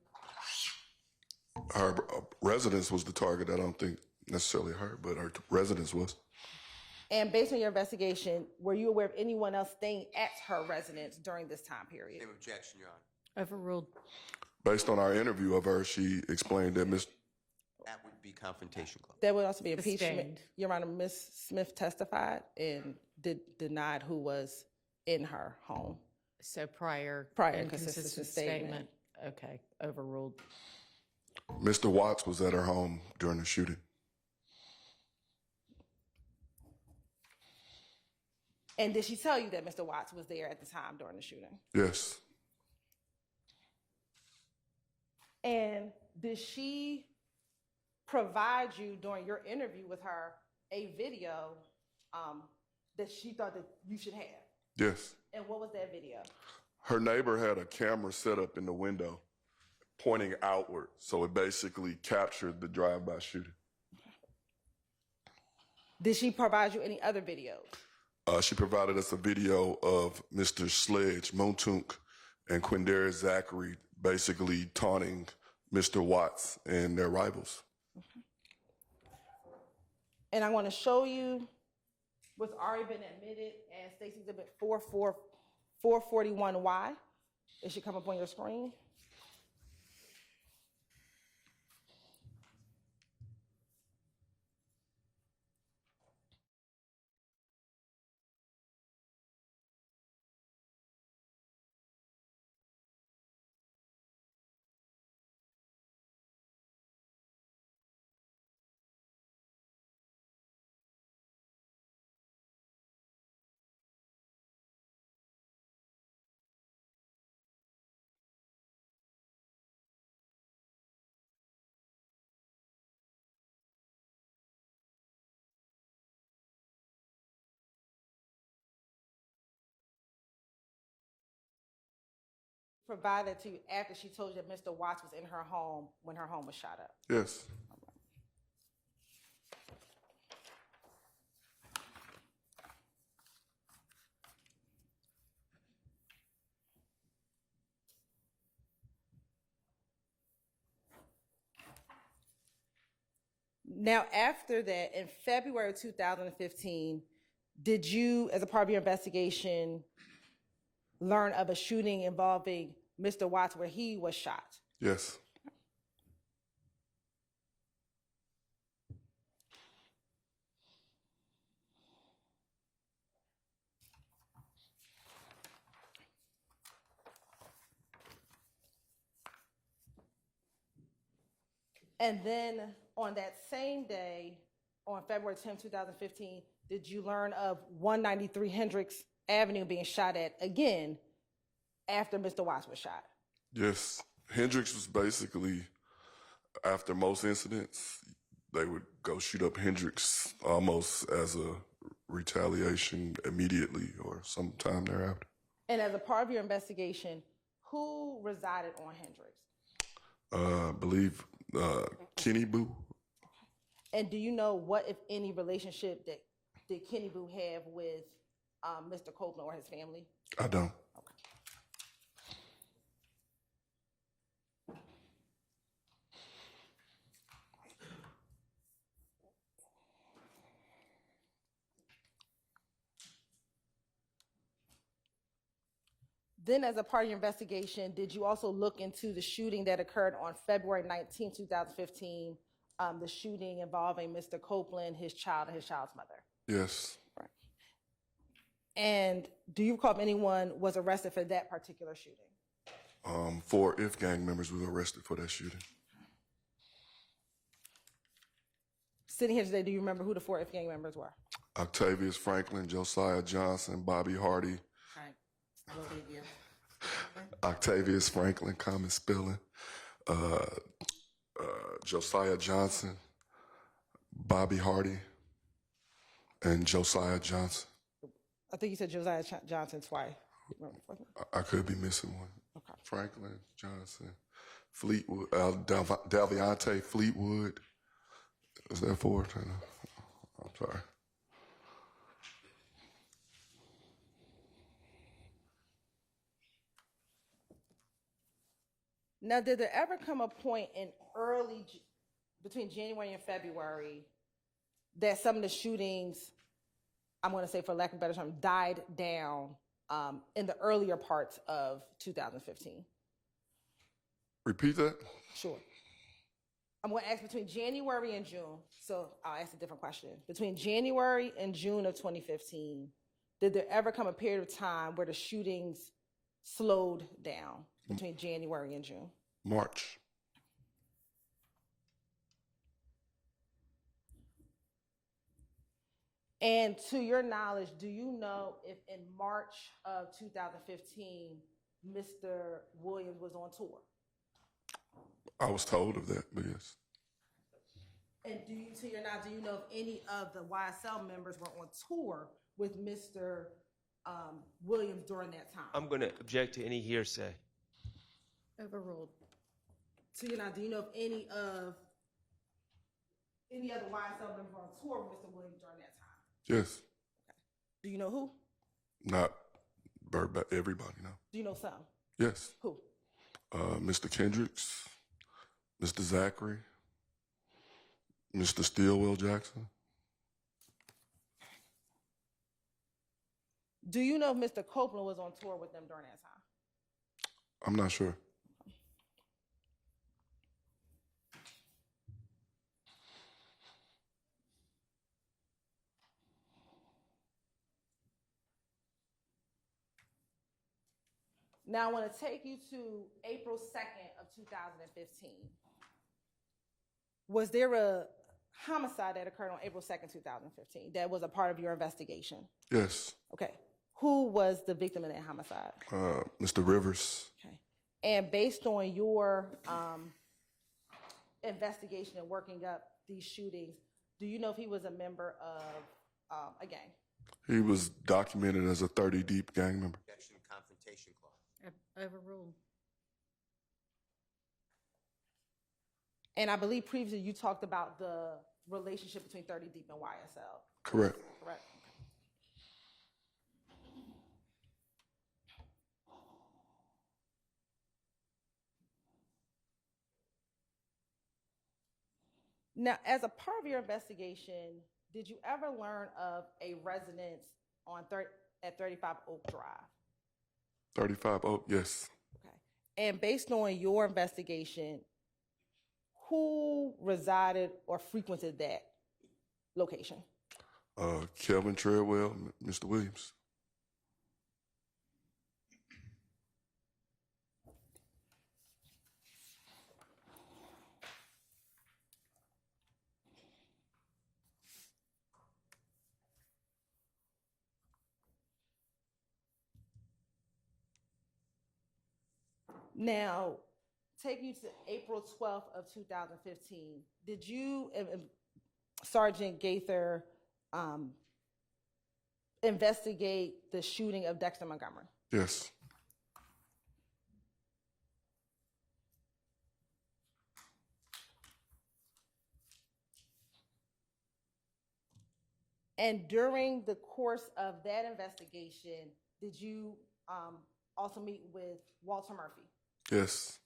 Her residence was the target. I don't think necessarily her, but her residence was. And based on your investigation, were you aware of anyone else staying at her residence during this time period? Same objection, Your Honor. Overruled. Based on our interview of her, she explained that That would be confrontation clause. There would also be impeachment. Sustained. Your Honor, Ms. Smith testified and denied who was in her home. So prior inconsistent statement. Okay, overruled. Mr. Watts was at her home during the shooting. And did she tell you that Mr. Watts was there at the time during the shooting? Yes. And did she provide you during your interview with her a video that she thought that you should have? Yes. And what was that video? Her neighbor had a camera set up in the window pointing outward, so it basically captured the drive-by shooting. Did she provide you any other videos? She provided us a video of Mr. Sledge, Montunk, and Quindarius Zachary basically taunting Mr. Watts and their rivals. And I want to show you what's already been admitted as State's Exhibit 441Y. It should come up on your screen. provided to you after she told you that Mr. Watts was in her home when her home was shot up? Yes. Now, after that, in February of 2015, did you, as a part of your investigation, learn of a shooting involving Mr. Watts where he was shot? Yes. And then on that same day, on February 10, 2015, did you learn of 193 Hendricks Avenue being shot at again after Mr. Watts was shot? Yes. Hendricks was basically, after most incidents, they would go shoot up Hendricks almost as a retaliation immediately or sometime thereafter. And as a part of your investigation, who resided on Hendricks? I believe Kenny Boo. And do you know what, if any, relationship that did Kenny Boo have with Mr. Copeland or his family? I don't. Then, as a part of your investigation, did you also look into the shooting that occurred on February 19, 2015, the shooting involving Mr. Copeland, his child, and his child's mother? Yes. Right. And do you recall if anyone was arrested for that particular shooting? 4 IF gang members were arrested for that shooting. Sitting here today, do you remember who the 4 IF gang members were? Octavius Franklin, Josiah Johnson, Bobby Hardy. Right. We'll leave you. Octavius Franklin, common spelling. Josiah Johnson, Bobby Hardy, and Josiah Johnson. I think you said Josiah Johnson twice. I could be missing one. Okay. Franklin Johnson, Fleetwood, Daviante Fleetwood. Is that 4? I'm sorry. Now, did there ever come a point in between January and February, that some of the shootings, I'm going to say for lack of a better term, died down in the earlier parts of 2015? Repeat that? Sure. I'm going to ask between January and June, so I'll ask a different question. Between January and June of 2015, did there ever come a period of time where the shootings slowed down between January and June? March. And to your knowledge, do you know if in March of 2015, Mr. Williams was on tour? I was told of that, but yes. And to your knowledge, do you know if any of the YSL members were on tour with Mr. Williams during that time? I'm going to object to any hearsay. Overruled. To your knowledge, do you know if any other YSL members were on tour with Mr. Williams during that time? Yes. Okay. Do you know who? Not everybody, no. Do you know some? Yes. Who? Mr. Kendricks, Mr. Zachary, Mr. Stilwell Jackson. Do you know if Mr. Copeland was on tour with them during that time? I'm not sure. Now, I want to take you to April 2nd of 2015. Was there a homicide that occurred on April 2nd, 2015 that was a part of your investigation? Yes. Okay. Who was the victim in that homicide? Mr. Rivers. Okay. And based on your investigation and working up these shootings, do you know if he was a member of a gang? He was documented as a 30 deep gang member. Objection, confrontation clause. Overruled. And I believe previously you talked about the relationship between 30 Deep and YSL. Correct. Correct. Now, as a part of your investigation, did you ever learn of a residence at 35 Oak Drive? 35 Oak, yes. Okay. And based on your investigation, who resided or frequented that location? Kelvin Treadwell, Mr. Williams. Now, take you to April 12th of 2015. Did you, Sergeant Gaither, investigate the shooting of Dexter Montgomery? Yes. And during the course of that investigation, did you also meet with Walter Murphy? Yes.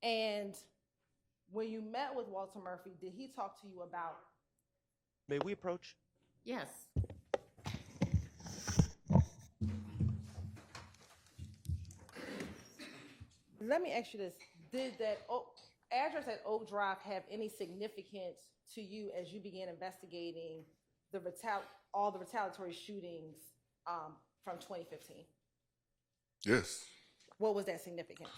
And when you met with Walter Murphy, did he talk to you about? May we approach? Yes. Let me ask you this. Did that address at Oak Drive have any significance to you as you began investigating all the retaliatory shootings from 2015? Yes. What was that significance?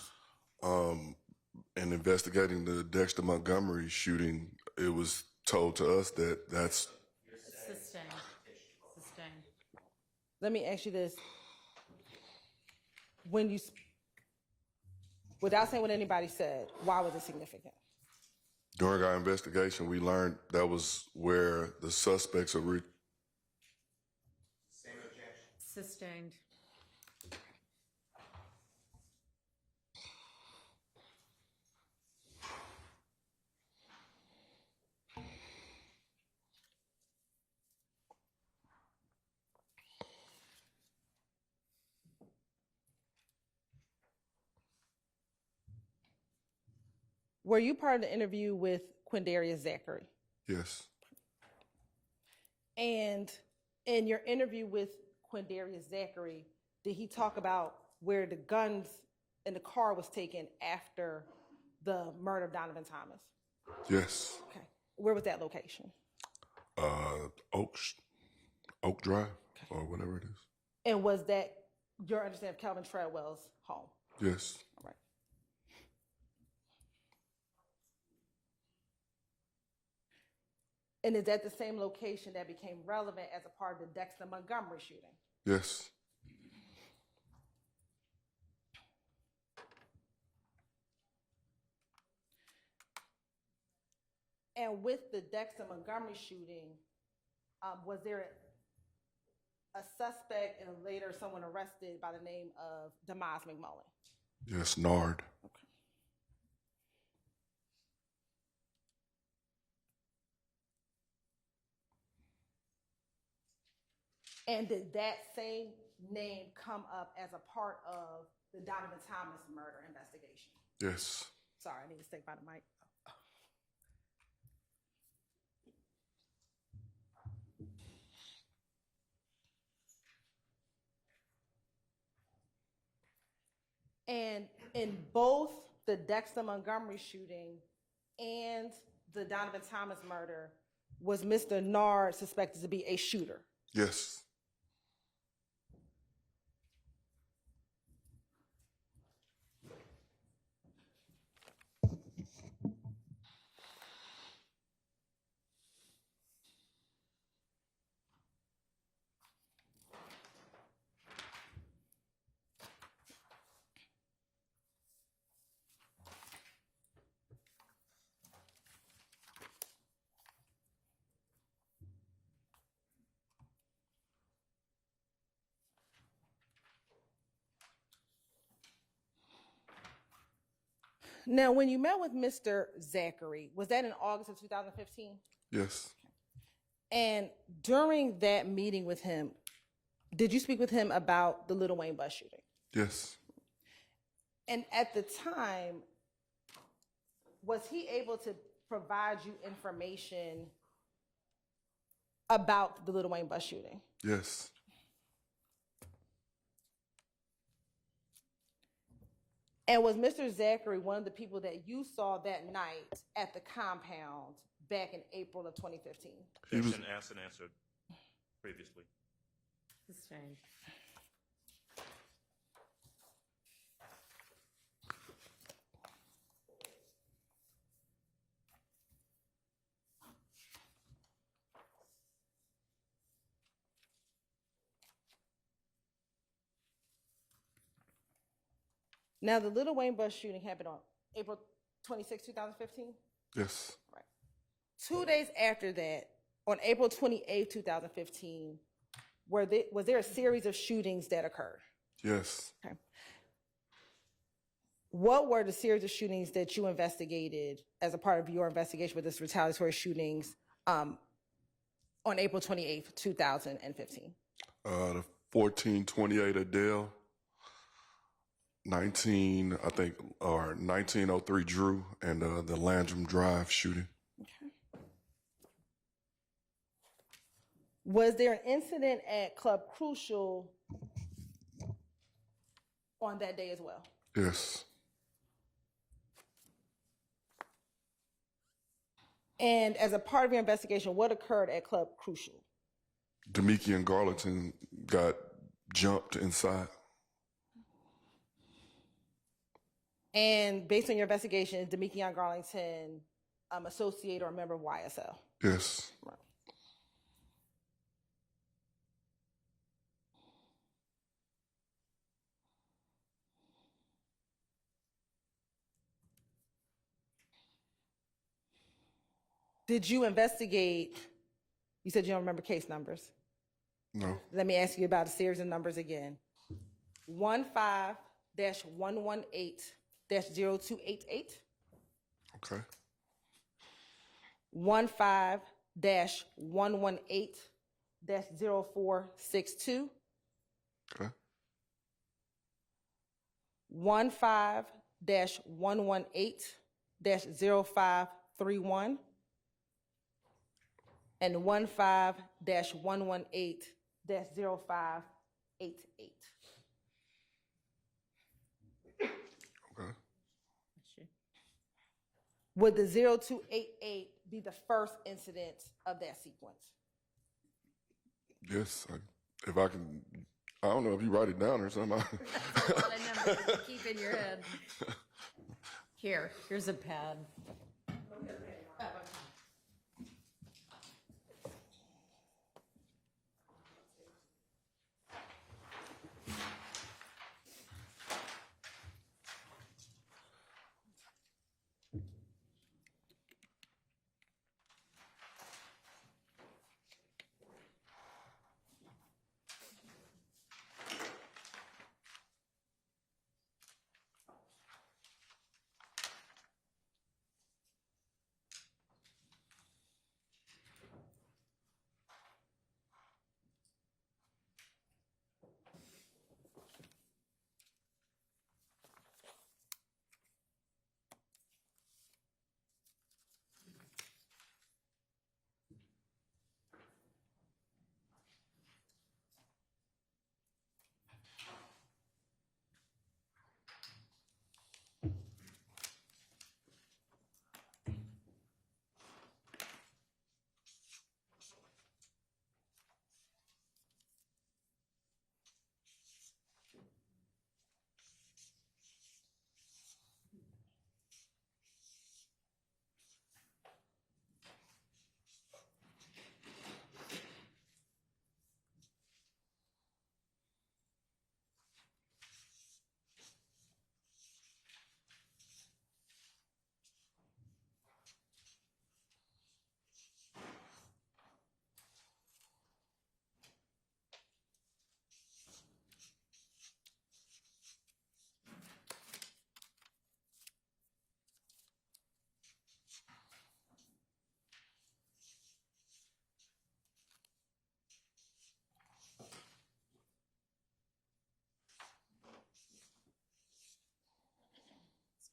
In investigating the Dexter Montgomery shooting, it was told to us that that's... Sustained. Sustained. Let me ask you this. When you, without saying what anybody said, why was it significant? During our investigation, we learned that was where the suspects are... Same objection. Sustained. Were you part of the interview with Quindarius Zachary? Yes. And in your interview with Quindarius Zachary, did he talk about where the guns in the car was taken after the murder of Donovan Thomas? Yes. Okay. Where was that location? Oak Drive, or whatever it is. And was that your understanding of Calvin Treadwell's home? Yes. All right. And is that the same location that became relevant as a part of the Dexter Montgomery shooting? Yes. And with the Dexter Montgomery shooting, was there a suspect and later someone arrested by the name of Demise McMullen? Yes, Nard. Okay. And did that same name come up as a part of the Donovan Thomas murder investigation? Yes. Sorry, I need to stay by the mic. And in both the Dexter Montgomery shooting and the Donovan Thomas murder, was Mr. Nard suspected to be a shooter? Yes. Now, when you met with Mr. Zachary, was that in August of 2015? Yes. And during that meeting with him, did you speak with him about the Lil Wayne bus shooting? Yes. And at the time, was he able to provide you information about the Lil Wayne bus shooting? Yes. And was Mr. Zachary one of the people that you saw that night at the compound back in April of 2015? Question asked and answered previously. This is fine. Now, the Lil Wayne bus shooting happened on April 26, 2015? Yes. Right. 2 days after that, on April 28, 2015, was there a series of shootings that occurred? Yes. Okay. What were the series of shootings that you investigated as a part of your investigation with this retaliatory shootings on April 28th, 2015? The 1428 Adele, 1903 Drew, and the Landrum Drive shooting. Okay. Was there an incident at Club Crucial on that day as well? Yes. And as a part of your investigation, what occurred at Club Crucial? Demekian Garlington got jumped inside. And based on your investigation, is Demekian Garlington associate or a member of YSL? Yes. Right. Did you investigate? You said you don't remember case numbers. No. Let me ask you about a series of numbers again. 15-118-0288. Okay. 15-118-0462. Okay. 15-118-0531. And 15-118-0588. Okay. Would the 0288 be the first incident of that sequence? Yes. If I can, I don't know if you write it down or something. That's a lot of numbers to keep in your head. Here's a pad.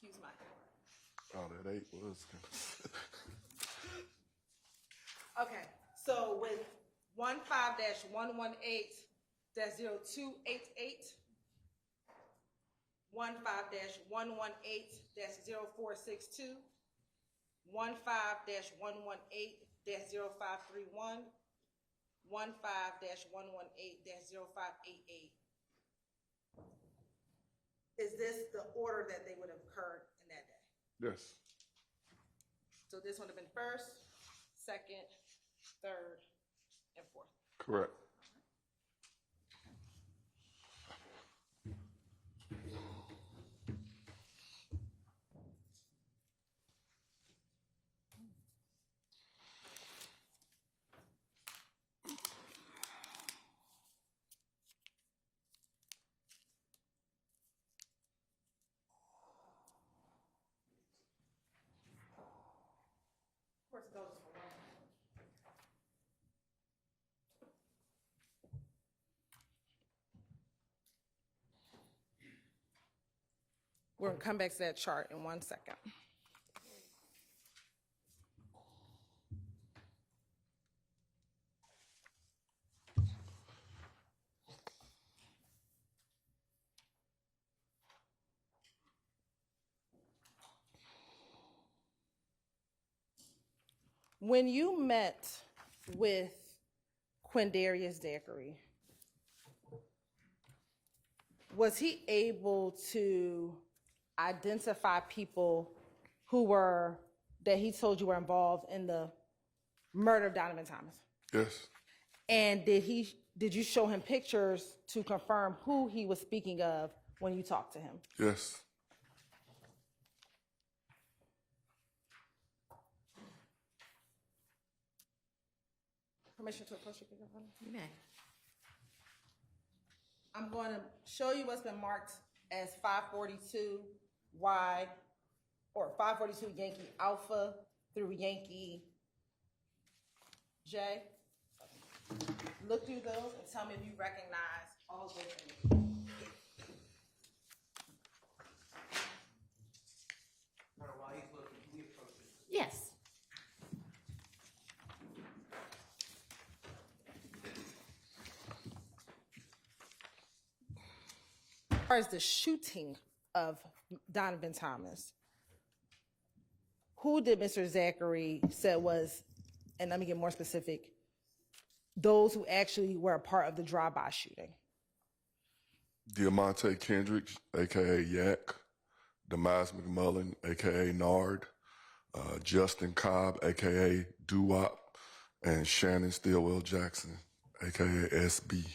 Excuse my Oh, that 8 was. Okay, so with 15-118-0288, 15-118-0462, 15-118-0531, 15-118-0588. Is this the order that they would have occurred in that day? Yes. So this would have been first, second, third, and fourth. Correct. Of course, those for one. We're gonna come back to that chart in 1 second. When you met with Quindarius Zachary, was he able to identify people who were, that he told you were involved in the murder of Donovan Thomas? Yes. And did you show him pictures to confirm who he was speaking of when you talked to him? Yes. Permission to approach your microphone? You may. I'm going to show you what's been marked as 542Y or 542 Yankee Alpha through Yankee J. Look through those and tell me if you recognize all those images. While he's looking, can we approach this? Yes. As far as the shooting of Donovan Thomas, who did Mr. Zachary say was, and let me get more specific, those who actually were a part of the drive-by shooting? Diamante Kendricks, a.k.a. Yak, Demise McMullen, a.k.a. Nard, Justin Cobb, a.k.a. Doo-Wop, and Shannon Stillwell Jackson, a.k.a. SB.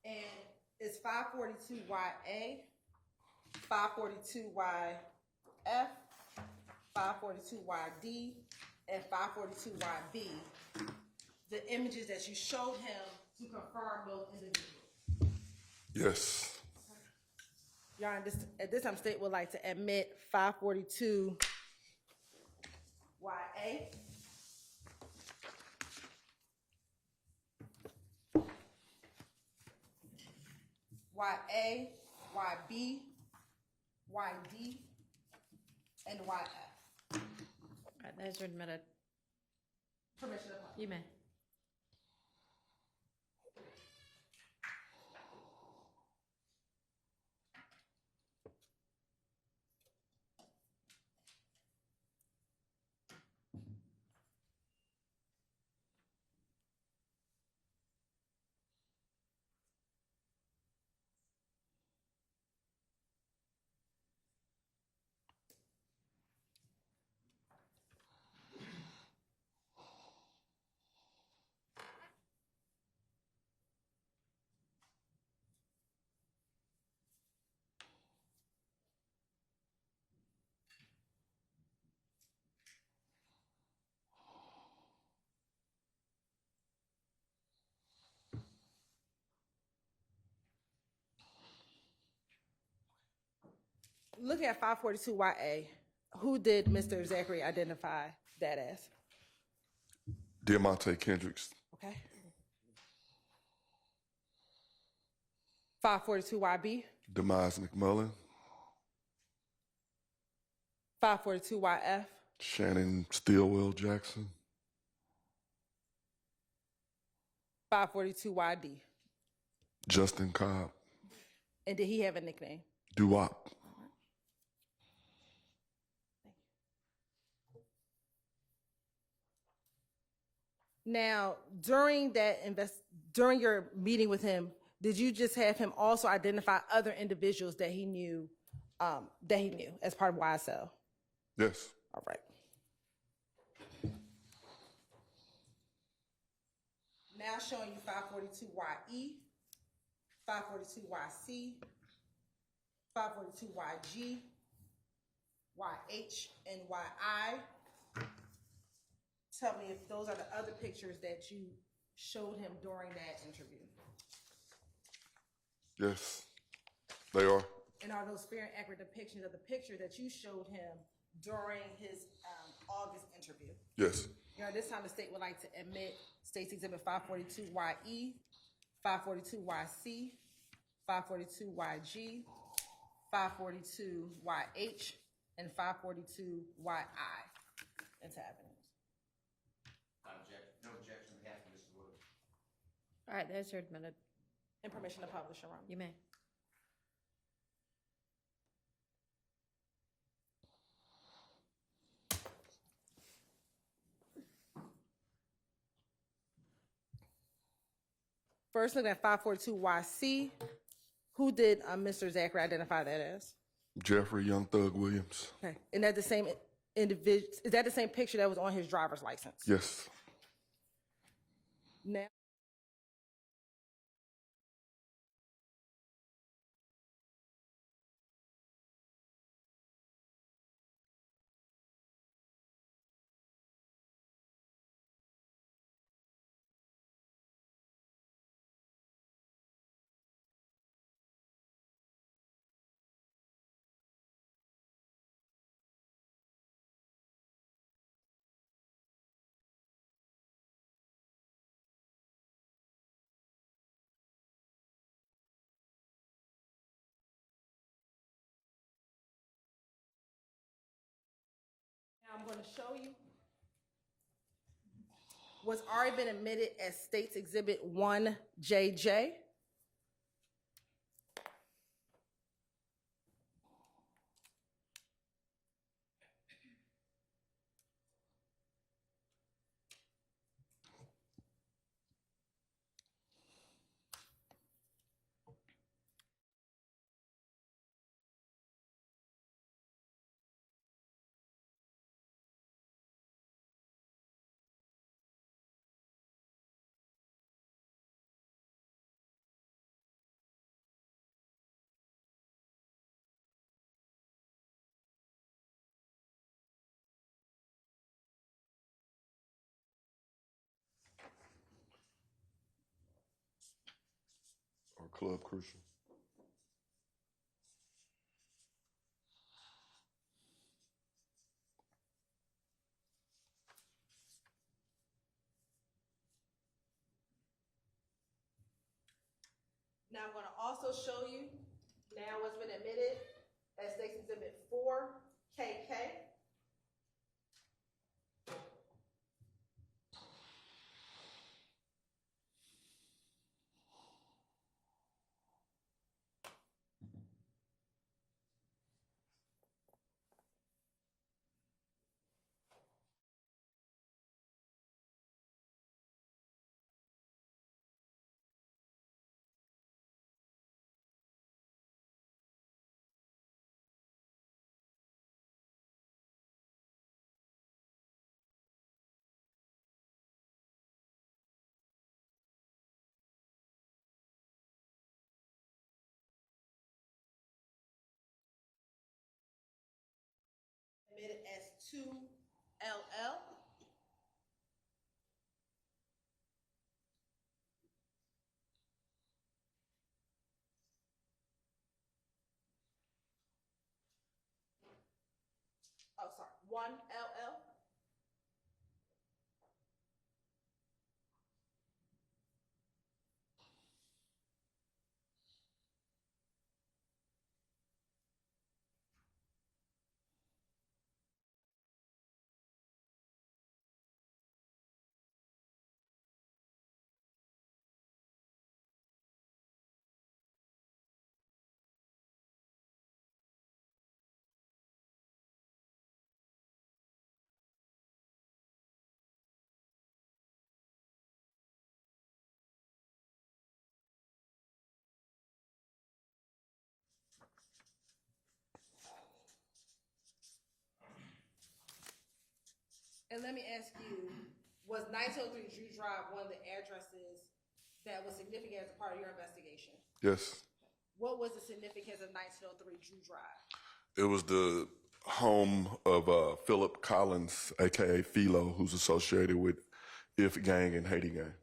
And it's 542YA, 542YF, 542YD, and 542YB, the images that you showed him to confirm those individuals. Yes. Your Honor, at this time, state would like to admit 542YA, YA, YB, YD, and YF. All right, those are admitted. Permission to apply. You may. Looking at 542YA, who did Mr. Zachary identify that as? Diamante Kendricks, Okay. 542YB, Demise McMullen, 542YF. Shannon Stillwell Jackson. 542YD. Justin Cobb. And did he have a nickname? Doo-wop. Now, during your meeting with him, did you just have him also identify other individuals that he knew as part of YSL? Yes. All right. Now showing you 542YE, 542YC, 542YG, YH, and YI. Tell me if those are the other pictures that you showed him during that interview. Yes, they are. And are those fair and accurate depictions of the picture that you showed him during his August interview? Yes. This time the state would like to admit State's Exhibit 542YE, 542YC, 542YG, 542YH, and 542YI into evidence. No objection on behalf of Mr. Williams. All right, that's your minute. And permission to publish, Sharon. You may. First, looking at 542YC, who did Mr. Zachary identify that as? Jeffrey Young Thug Williams. Okay. And that the same individual? Is that the same picture that was on his driver's license? Yes. Now. I'm going to show you what's already been admitted as State's Exhibit 1JJ. Or Club Crucial. Now I'm going to also show you now what's been admitted as State's Exhibit 4KK. Admitted as 2LL. Oh, sorry, 1LL. And let me ask you, was 1903 Drew Drive one of the addresses that was significant as a part of your investigation? Yes. What was the significance of 1903 Drew Drive? It was the home of Philip Collins, aka Philo, who's associated with If Gang and Haiti Gang.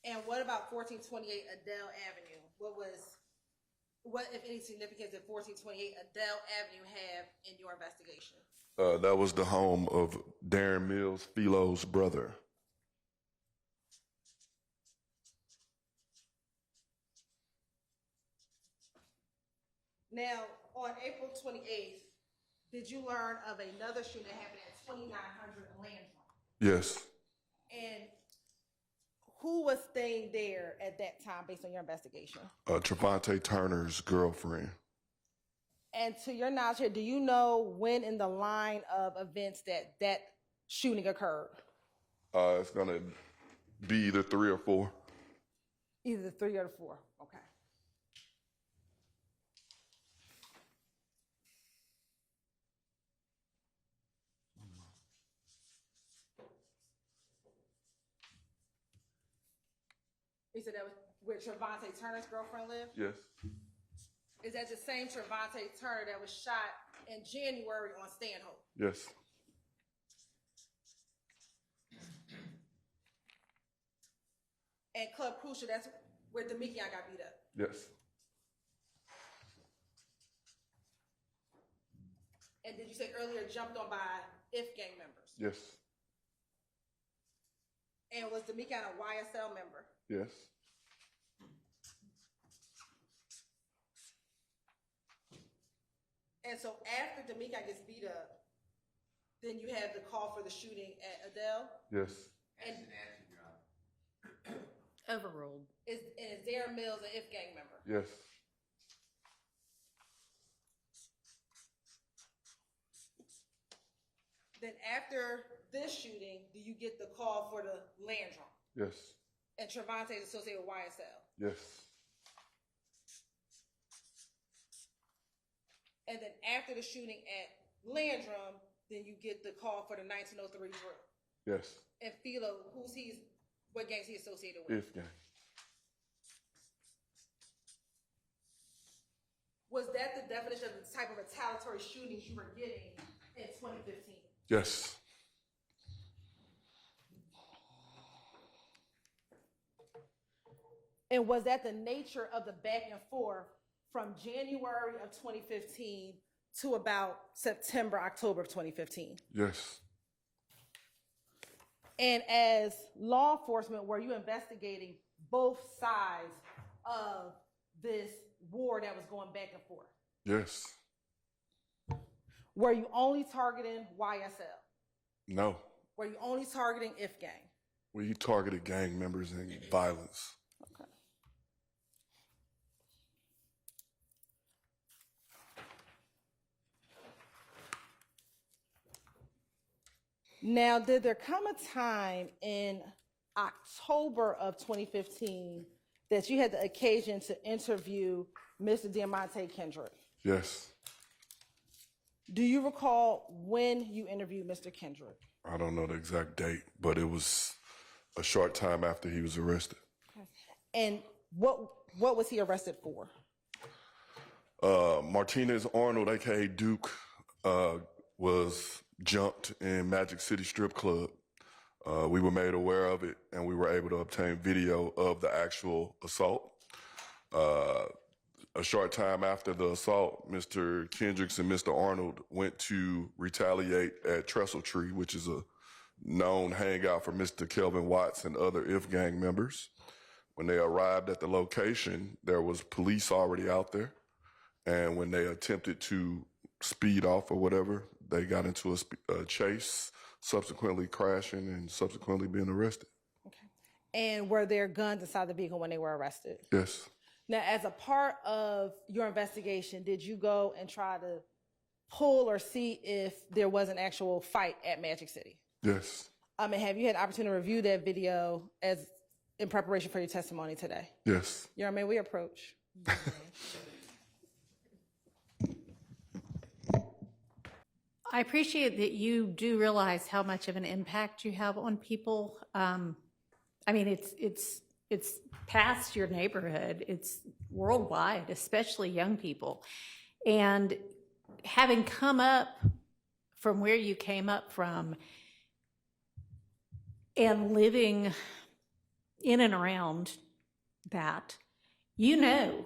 And what about 1428 Adele Avenue? What, if any, significance did 1428 Adele Avenue have in your investigation? That was the home of Darren Mills, Philo's brother. Now, on April 28th, did you learn of another shooting that happened at 2900 Landrum? Yes. And who was staying there at that time based on your investigation? Trevante Turner's girlfriend. And to your knowledge here, do you know when in the line of events that shooting occurred? It's going to be either 3 or 4. Either the 3 or the 4, okay. You said that was where Trevante Turner's girlfriend lived? Yes. Is that the same Trevante Turner that was shot in January on Stanhope? Yes. And Club Crucial, that's where Demekion got beat up? Yes. And did you say earlier jumped on by If Gang members? Yes. And was Demekion a YSL member? Yes. And so after Demekion gets beat up, then you have the call for the shooting at Adele? Yes. And Overruled. is Darren Mills an If Gang member? Yes. Then after this shooting, do you get the call for the Landrum? Yes. And Trevante is associated with YSL? Yes. And then after the shooting at Landrum, then you get the call for the 1903 drill. Yes. And Philo, what gang is he associated with? If Gang. Was that the definition of the type of retaliatory shootings you were getting in 2015? Yes. And was that the nature of the back and forth from January of 2015 to about September, October of 2015? Yes. And as law enforcement, were you investigating both sides of this war that was going back and forth? Yes. Were you only targeting YSL? No. Were you only targeting If Gang? We targeted gang members and violence. Okay. Now, did there come a time in October of 2015 that you had the occasion to interview Mr. Diamante Kendrick? Yes. Do you recall when you interviewed Mr. Kendrick? I don't know the exact date, but it was a short time after he was arrested. Okay. And what was he arrested for? Martinez Arnold, aka Duke, was jumped in Magic City Strip Club. We were made aware of it, and we were able to obtain video of the actual assault. A short time after the assault, Mr. Kendricks and Mr. Arnold went to retaliate at Trestle Tree, which is a known hangout for Mr. Kelvin Watts and other If Gang members. When they arrived at the location, there was police already out there. And when they attempted to speed off or whatever, they got into a chase, subsequently crashing and subsequently being arrested. Okay. And were there guns inside the vehicle when they were arrested? Yes. Now, as a part of your investigation, did you go and try to pull or see if there was an actual fight at Magic City? Yes. And have you had the opportunity to review that video as in preparation for your testimony today? Yes. Your Honor, may we approach? I appreciate that you do realize how much of an impact you have on people. I mean, it's past your neighborhood. It's worldwide, especially young people. And having come up from where you came up from and living in and around that, you know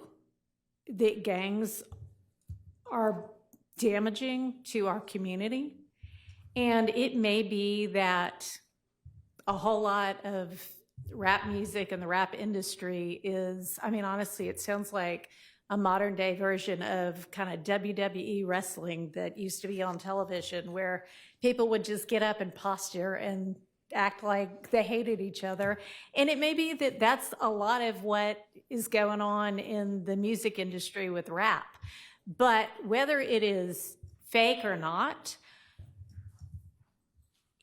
that gangs are damaging to our community. And it may be that a whole lot of rap music and the rap industry is, I mean, honestly, it sounds like a modern day version of kind of WWE wrestling that used to be on television, where people would just get up and posture and act like they hated each other. And it may be that that's a lot of what is going on in the music industry with rap. But whether it is fake or not,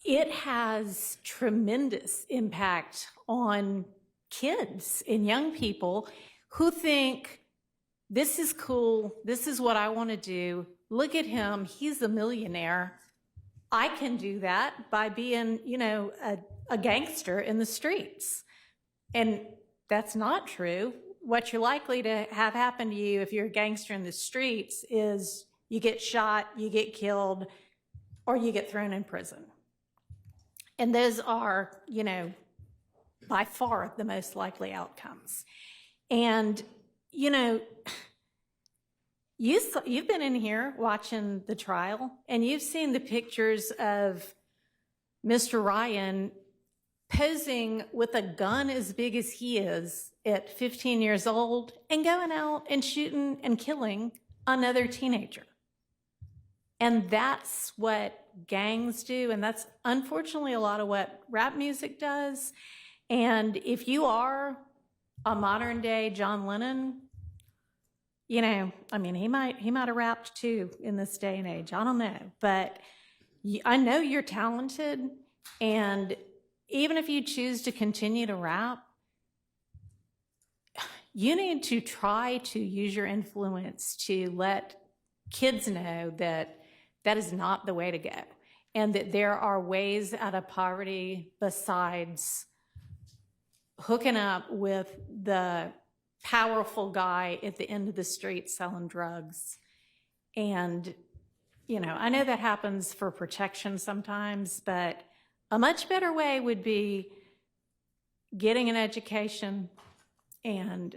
it has tremendous impact on kids and young people who think, this is cool, this is what I want to do, look at him, he's a millionaire, I can do that by being, you know, a gangster in the streets. And that's not true. What you're likely to have happen to you if you're a gangster in the streets is you get shot, you get killed, or you get thrown in prison. And those are, you know, by far the most likely outcomes. And, you know, you've been in here watching the trial, and you've seen the pictures of Mr. Ryan posing with a gun as big as he is at 15 years old and going out and shooting and killing another teenager. And that's what gangs do, and that's unfortunately a lot of what rap music does. And if you are a modern day John Lennon, you know, I mean, he might have rapped too in this day and age. I don't know, but I know you're talented, and even if you choose to continue to rap, you need to try to use your influence to let kids know that that is not the way to go, and that there are ways out of poverty besides hooking up with the powerful guy at the end of the street selling drugs. And, you know, I know that happens for protection sometimes, but a much better way would be getting an education and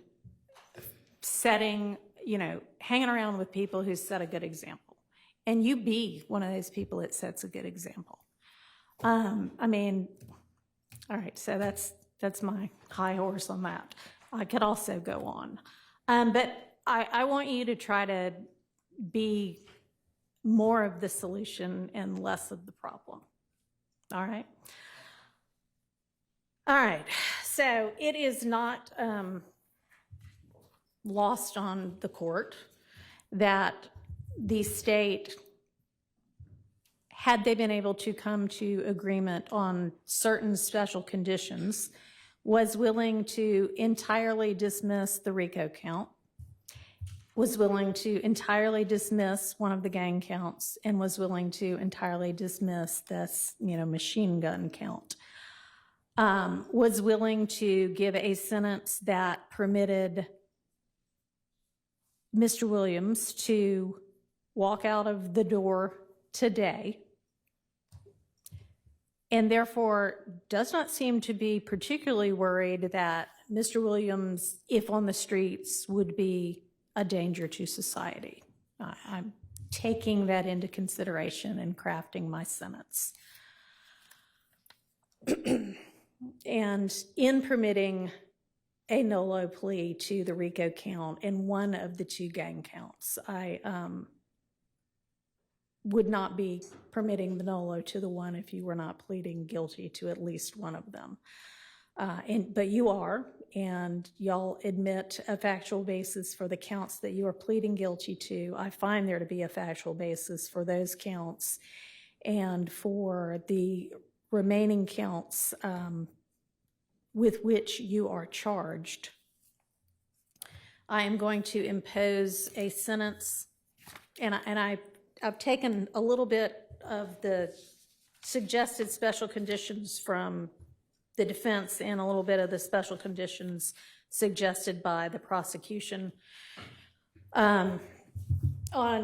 setting, you know, hanging around with people who set a good example. And you be one of those people that sets a good example. I mean, all right, so that's my high horse on that. I could also go on. But I want you to try to be more of the solution and less of the problem. All right? All right, so it is not lost on the court that the state, had they been able to come to agreement on certain special conditions, was willing to entirely dismiss the RICO count, was willing to entirely dismiss one of the gang counts, and was willing to entirely dismiss this, you know, machine gun count. Was willing to give a sentence that permitted Mr. Williams to walk out of the door today, and therefore does not seem to be particularly worried that Mr. Williams, if on the streets, would be a danger to society. I'm taking that into consideration and crafting my sentence. And in permitting a NOLO plea to the RICO count and one of the two gang counts, I would not be permitting the NOLO to the one if you were not pleading guilty to at least one of them. But you are, and y'all admit a factual basis for the counts that you are pleading guilty to. I find there to be a factual basis for those counts, and for the remaining counts with which you are charged, I am going to impose a sentence, and I've taken a little bit of the suggested special conditions from the defense and a little bit of the special conditions suggested by the prosecution. On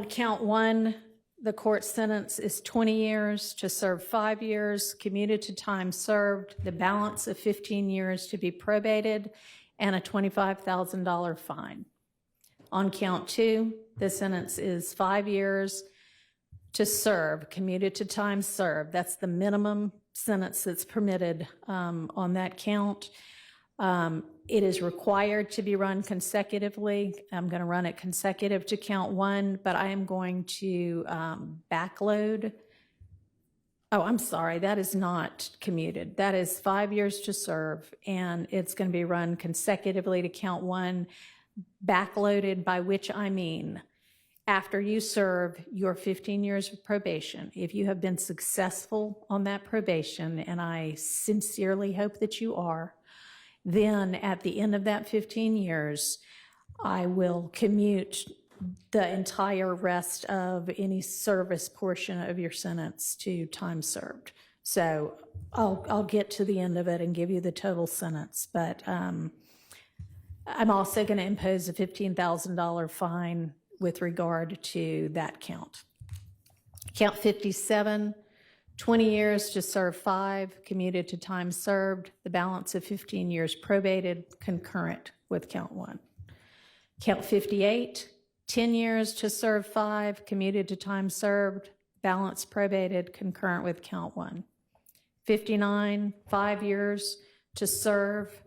count 1, the court sentence is 20 years to serve 5 years, commuted to time served, the balance of 15 years to be probated, and a $25,000 fine. On count 2, the sentence is 5 years to serve, commuted to time served. That's the minimum sentence that's permitted on that count. It is required to be run consecutively. I'm going to run it consecutive to count 1, but I am going to backload. Oh, I'm sorry, that is not commuted. That is 5 years to serve, and it's going to be run consecutively to count 1, backloaded, by which I mean after you serve your 15 years of probation, if you have been successful on that probation, and I sincerely hope that you are, then at the end of that 15 years, I will commute the entire rest of any service portion of your sentence to time served. So I'll get to the end of it and give you the total sentence, but I'm also going to impose a $15,000 fine with regard to that count. Count 57, 20 years to serve 5, commuted to time served, the balance of 15 years probated, concurrent with count 1. Count 58, 10 years to serve 5, commuted to time served, balance probated, concurrent with count 1. 59, 5 years to serve,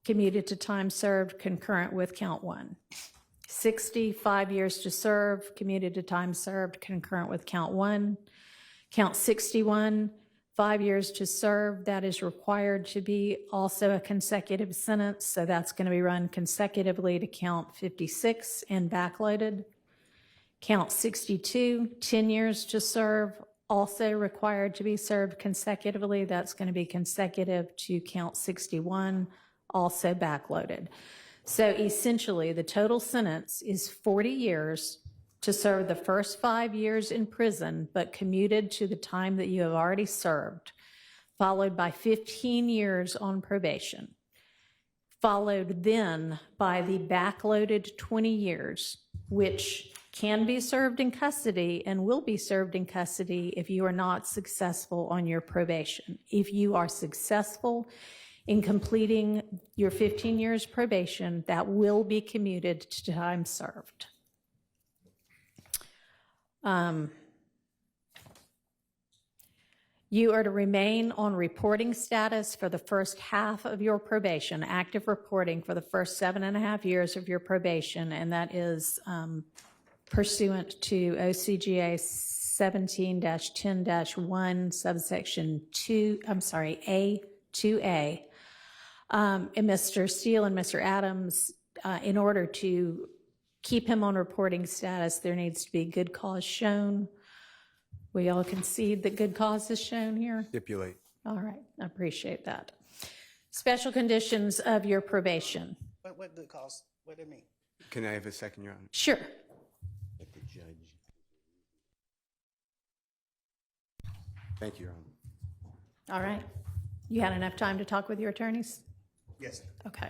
commuted to time served, concurrent with count 1. 60, 5 years to serve, commuted to time served, concurrent with count 1. Count 61, 5 years to serve, that is required to be also a consecutive sentence, so that's going to be run consecutively to count 56 and backloaded. Count 62, 10 years to serve, also required to be served consecutively, that's going to be consecutive to count 61, also backloaded. So essentially, the total sentence is 40 years to serve the first 5 years in prison, but commuted to the time that you have already served, followed by 15 years on probation, followed then by the backloaded 20 years, which can be served in custody and will be served in custody if you are not successful on your probation. If you are successful in completing your 15 years probation, that will be commuted to time served. You are to remain on reporting status for the first half of your probation, active reporting for the first 7.5 years of your probation, and that is pursuant to OCGA 17-10-1, subsection 2, A2A. And Mr. Steele and Mr. Adams, in order to keep him on reporting status, there needs to be good cause shown. We all concede that good cause is shown here? Stipulate. All right, I appreciate that. Special conditions of your probation. What good cause? What do they mean? Can I have a second, Your Honor? Sure. Let the judge. Thank you, Your Honor. All right. You had enough time to talk with your attorneys? Yes, sir. Okay.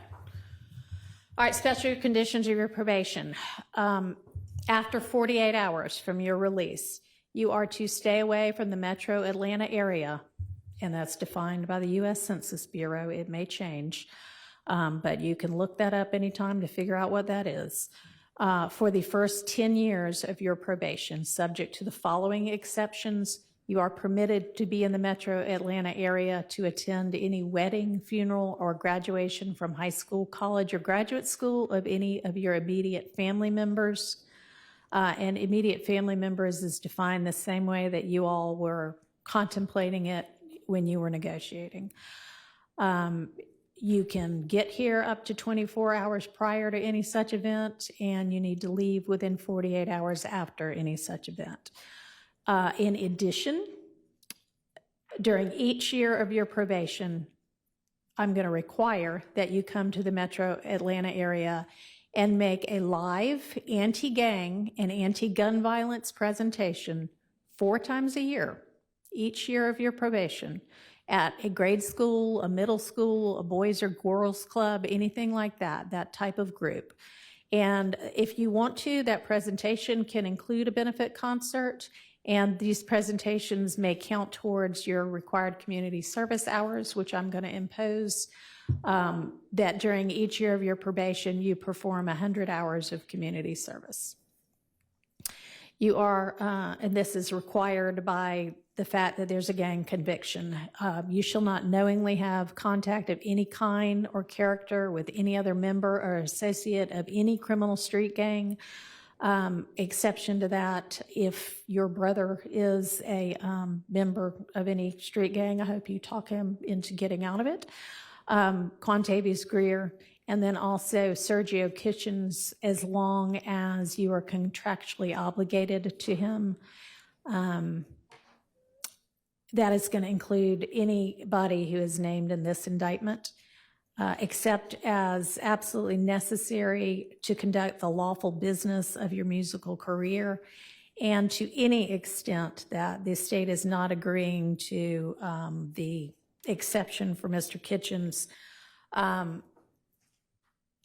All right, special conditions of your probation. After 48 hours from your release, you are to stay away from the metro Atlanta area, and that's defined by the U.S. Census Bureau. It may change, but you can look that up anytime to figure out what that is. For the first 10 years of your probation, subject to the following exceptions, you are permitted to be in the metro Atlanta area to attend any wedding, funeral, or graduation from high school, college, or graduate school of any of your immediate family members. And immediate family members is defined the same way that you all were contemplating it when you were negotiating. You can get here up to 24 hours prior to any such event, and you need to leave within 48 hours after any such event. In addition, during each year of your probation, I'm going to require that you come to the metro Atlanta area and make a live anti-gang and anti-gun violence presentation 4 times a year, each year of your probation, at a grade school, a middle school, a boys or girls club, anything like that, that type of group. And if you want to, that presentation can include a benefit concert, and these presentations may count towards your required community service hours, which I'm going to impose, that during each year of your probation, you perform 100 hours of community service. You are, and this is required by the fact that there's a gang conviction. You shall not knowingly have contact of any kind or character with any other member or associate of any criminal street gang. Exception to that, if your brother is a member of any street gang, I hope you talk him into getting out of it. Quantavious Greer, and then also Sergio Kitchens, as long as you are contractually obligated to him. That is going to include anybody who is named in this indictment, except as absolutely necessary to conduct the lawful business of your musical career, and to any extent that the state is not agreeing to the exception for Mr. Kitchens.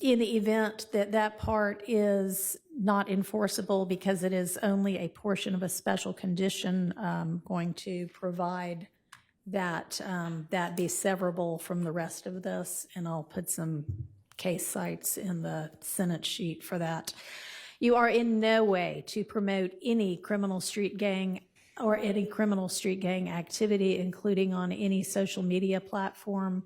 In the event that that part is not enforceable because it is only a portion of a special condition, going to provide that that be severable from the rest of this, and I'll put some case cites in the Senate sheet for that. You are in no way to promote any criminal street gang or any criminal street gang activity, including on any social media platform.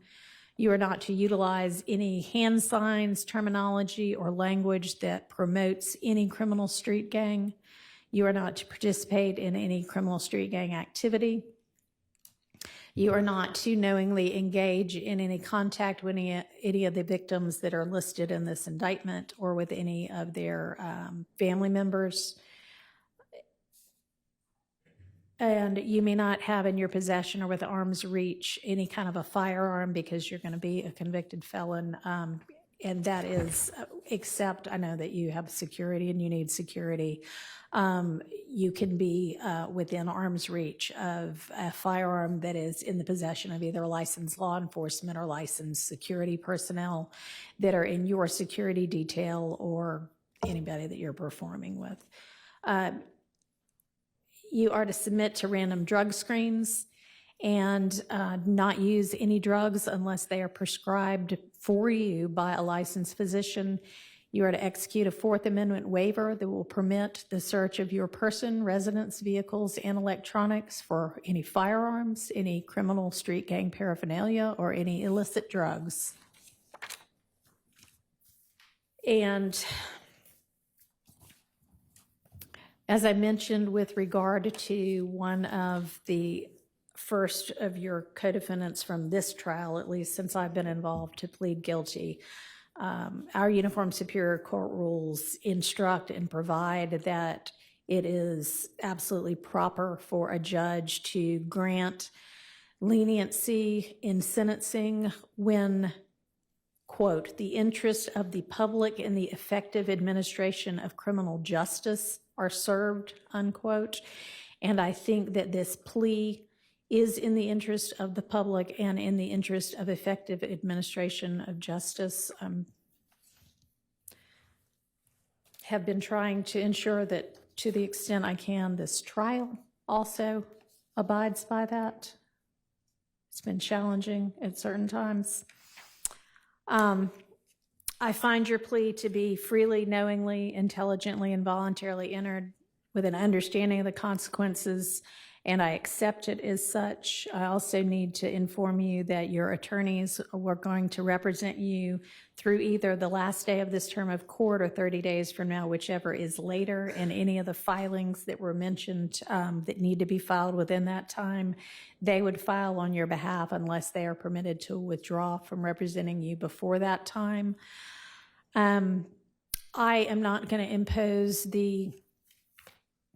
You are not to utilize any hand signs, terminology, or language that promotes any criminal street gang. You are not to participate in any criminal street gang activity. You are not to knowingly engage in any contact with any of the victims that are listed in this indictment or with any of their family members. And you may not have in your possession or with arm's reach any kind of a firearm because you're going to be a convicted felon. And that is, except I know that you have security and you need security. You can be within arm's reach of a firearm that is in the possession of either licensed law enforcement or licensed security personnel that are in your security detail or anybody that you're performing with. You are to submit to random drug screens and not use any drugs unless they are prescribed for you by a licensed physician. You are to execute a Fourth Amendment waiver that will permit the search of your person, residence, vehicles, and electronics for any firearms, any criminal street gang paraphernalia, or any illicit drugs. And as I mentioned with regard to one of the first of your co-defendants from this trial, at least since I've been involved, to plead guilty, our Uniform Superior Court rules instruct and provide that it is absolutely proper for a judge to grant leniency in sentencing when, quote, the interest of the public in the effective administration of criminal justice are served, unquote. And I think that this plea is in the interest of the public and in the interest of effective administration of justice. Have been trying to ensure that to the extent I can, this trial also abides by that. It's been challenging at certain times. I find your plea to be freely, knowingly, intelligently, and voluntarily entered with an understanding of the consequences, and I accept it as such. I also need to inform you that your attorneys were going to represent you through either the last day of this term of court or 30 days from now, whichever is later, and any of the filings that were mentioned that need to be filed within that time, they would file on your behalf unless they are permitted to withdraw from representing you before that time. I am not going to impose the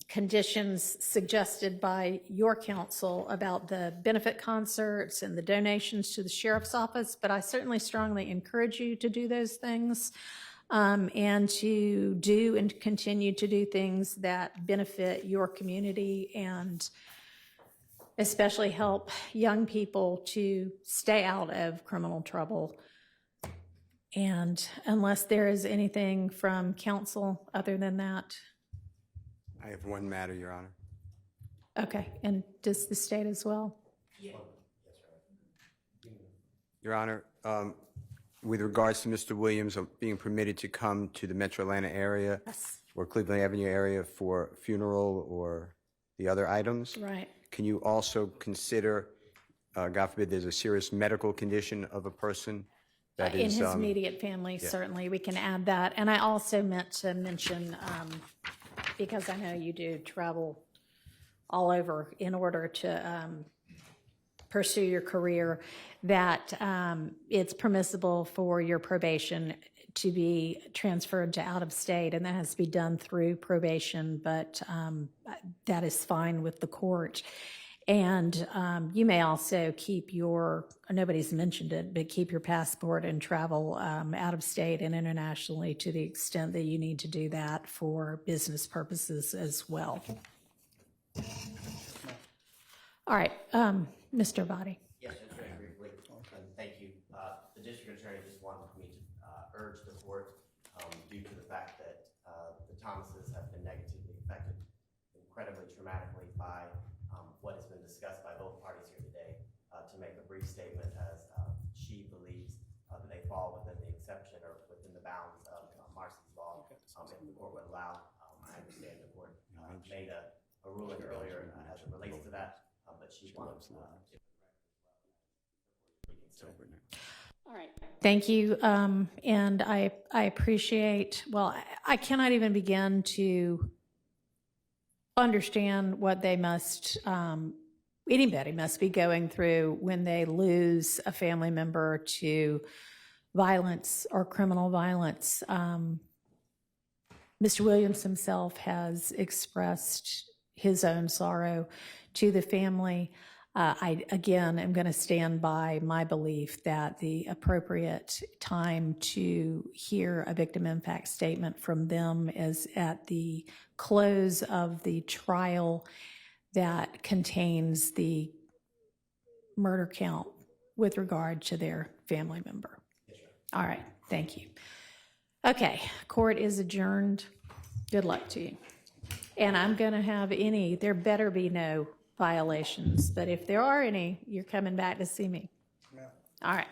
conditions suggested by your counsel about the benefit concerts and the donations to the sheriff's office, but I certainly strongly encourage you to do those things. and to do and continue to do things that benefit your community and especially help young people to stay out of criminal trouble. And unless there is anything from council other than that, I have one matter, Your Honor. okay. And does the state as well? Your Honor, with regards to Mr. Williams being permitted to come to the Metro Atlanta area or Cleveland Avenue area for funeral or the other items, Right. can you also consider, God forbid, there's a serious medical condition of a person that In is his immediate family, yeah. certainly, we can add that. And I also meant to mention, because I know you do travel all over in order to pursue your career, that it's permissible for your probation to be transferred to out of state, and that has to be done through probation, but that is fine with the court. And you may also keep your, nobody's mentioned it, but keep your passport and travel out of state and internationally to the extent that you need to do that for business purposes as well. All right, Mr. Body. Yes, just very briefly, and thank you. The district attorney just wanted me to urge the court, due to the fact that the Thomases have been negatively affected incredibly traumatically by what has been discussed by both parties here today, to make a brief statement as she believes that they fall within the exception or within the bounds of Marcy's law, if the court would allow. I understand the court made a ruling earlier as it relates to that, but she wants All right. Thank you. And I appreciate, well, I cannot even begin to understand what they must, anybody must be going through when they lose a family member to violence or criminal violence. Mr. Williams himself has expressed his own sorrow to the family. I, again, am going to stand by my belief that the appropriate time to hear a victim impact statement from them is at the close of the trial that contains the murder count with regard to their family member. All right, thank you. Okay, court is adjourned. Good luck to you. And I'm going to have there better be no violations, but if there are any, you're coming back to see me. All right.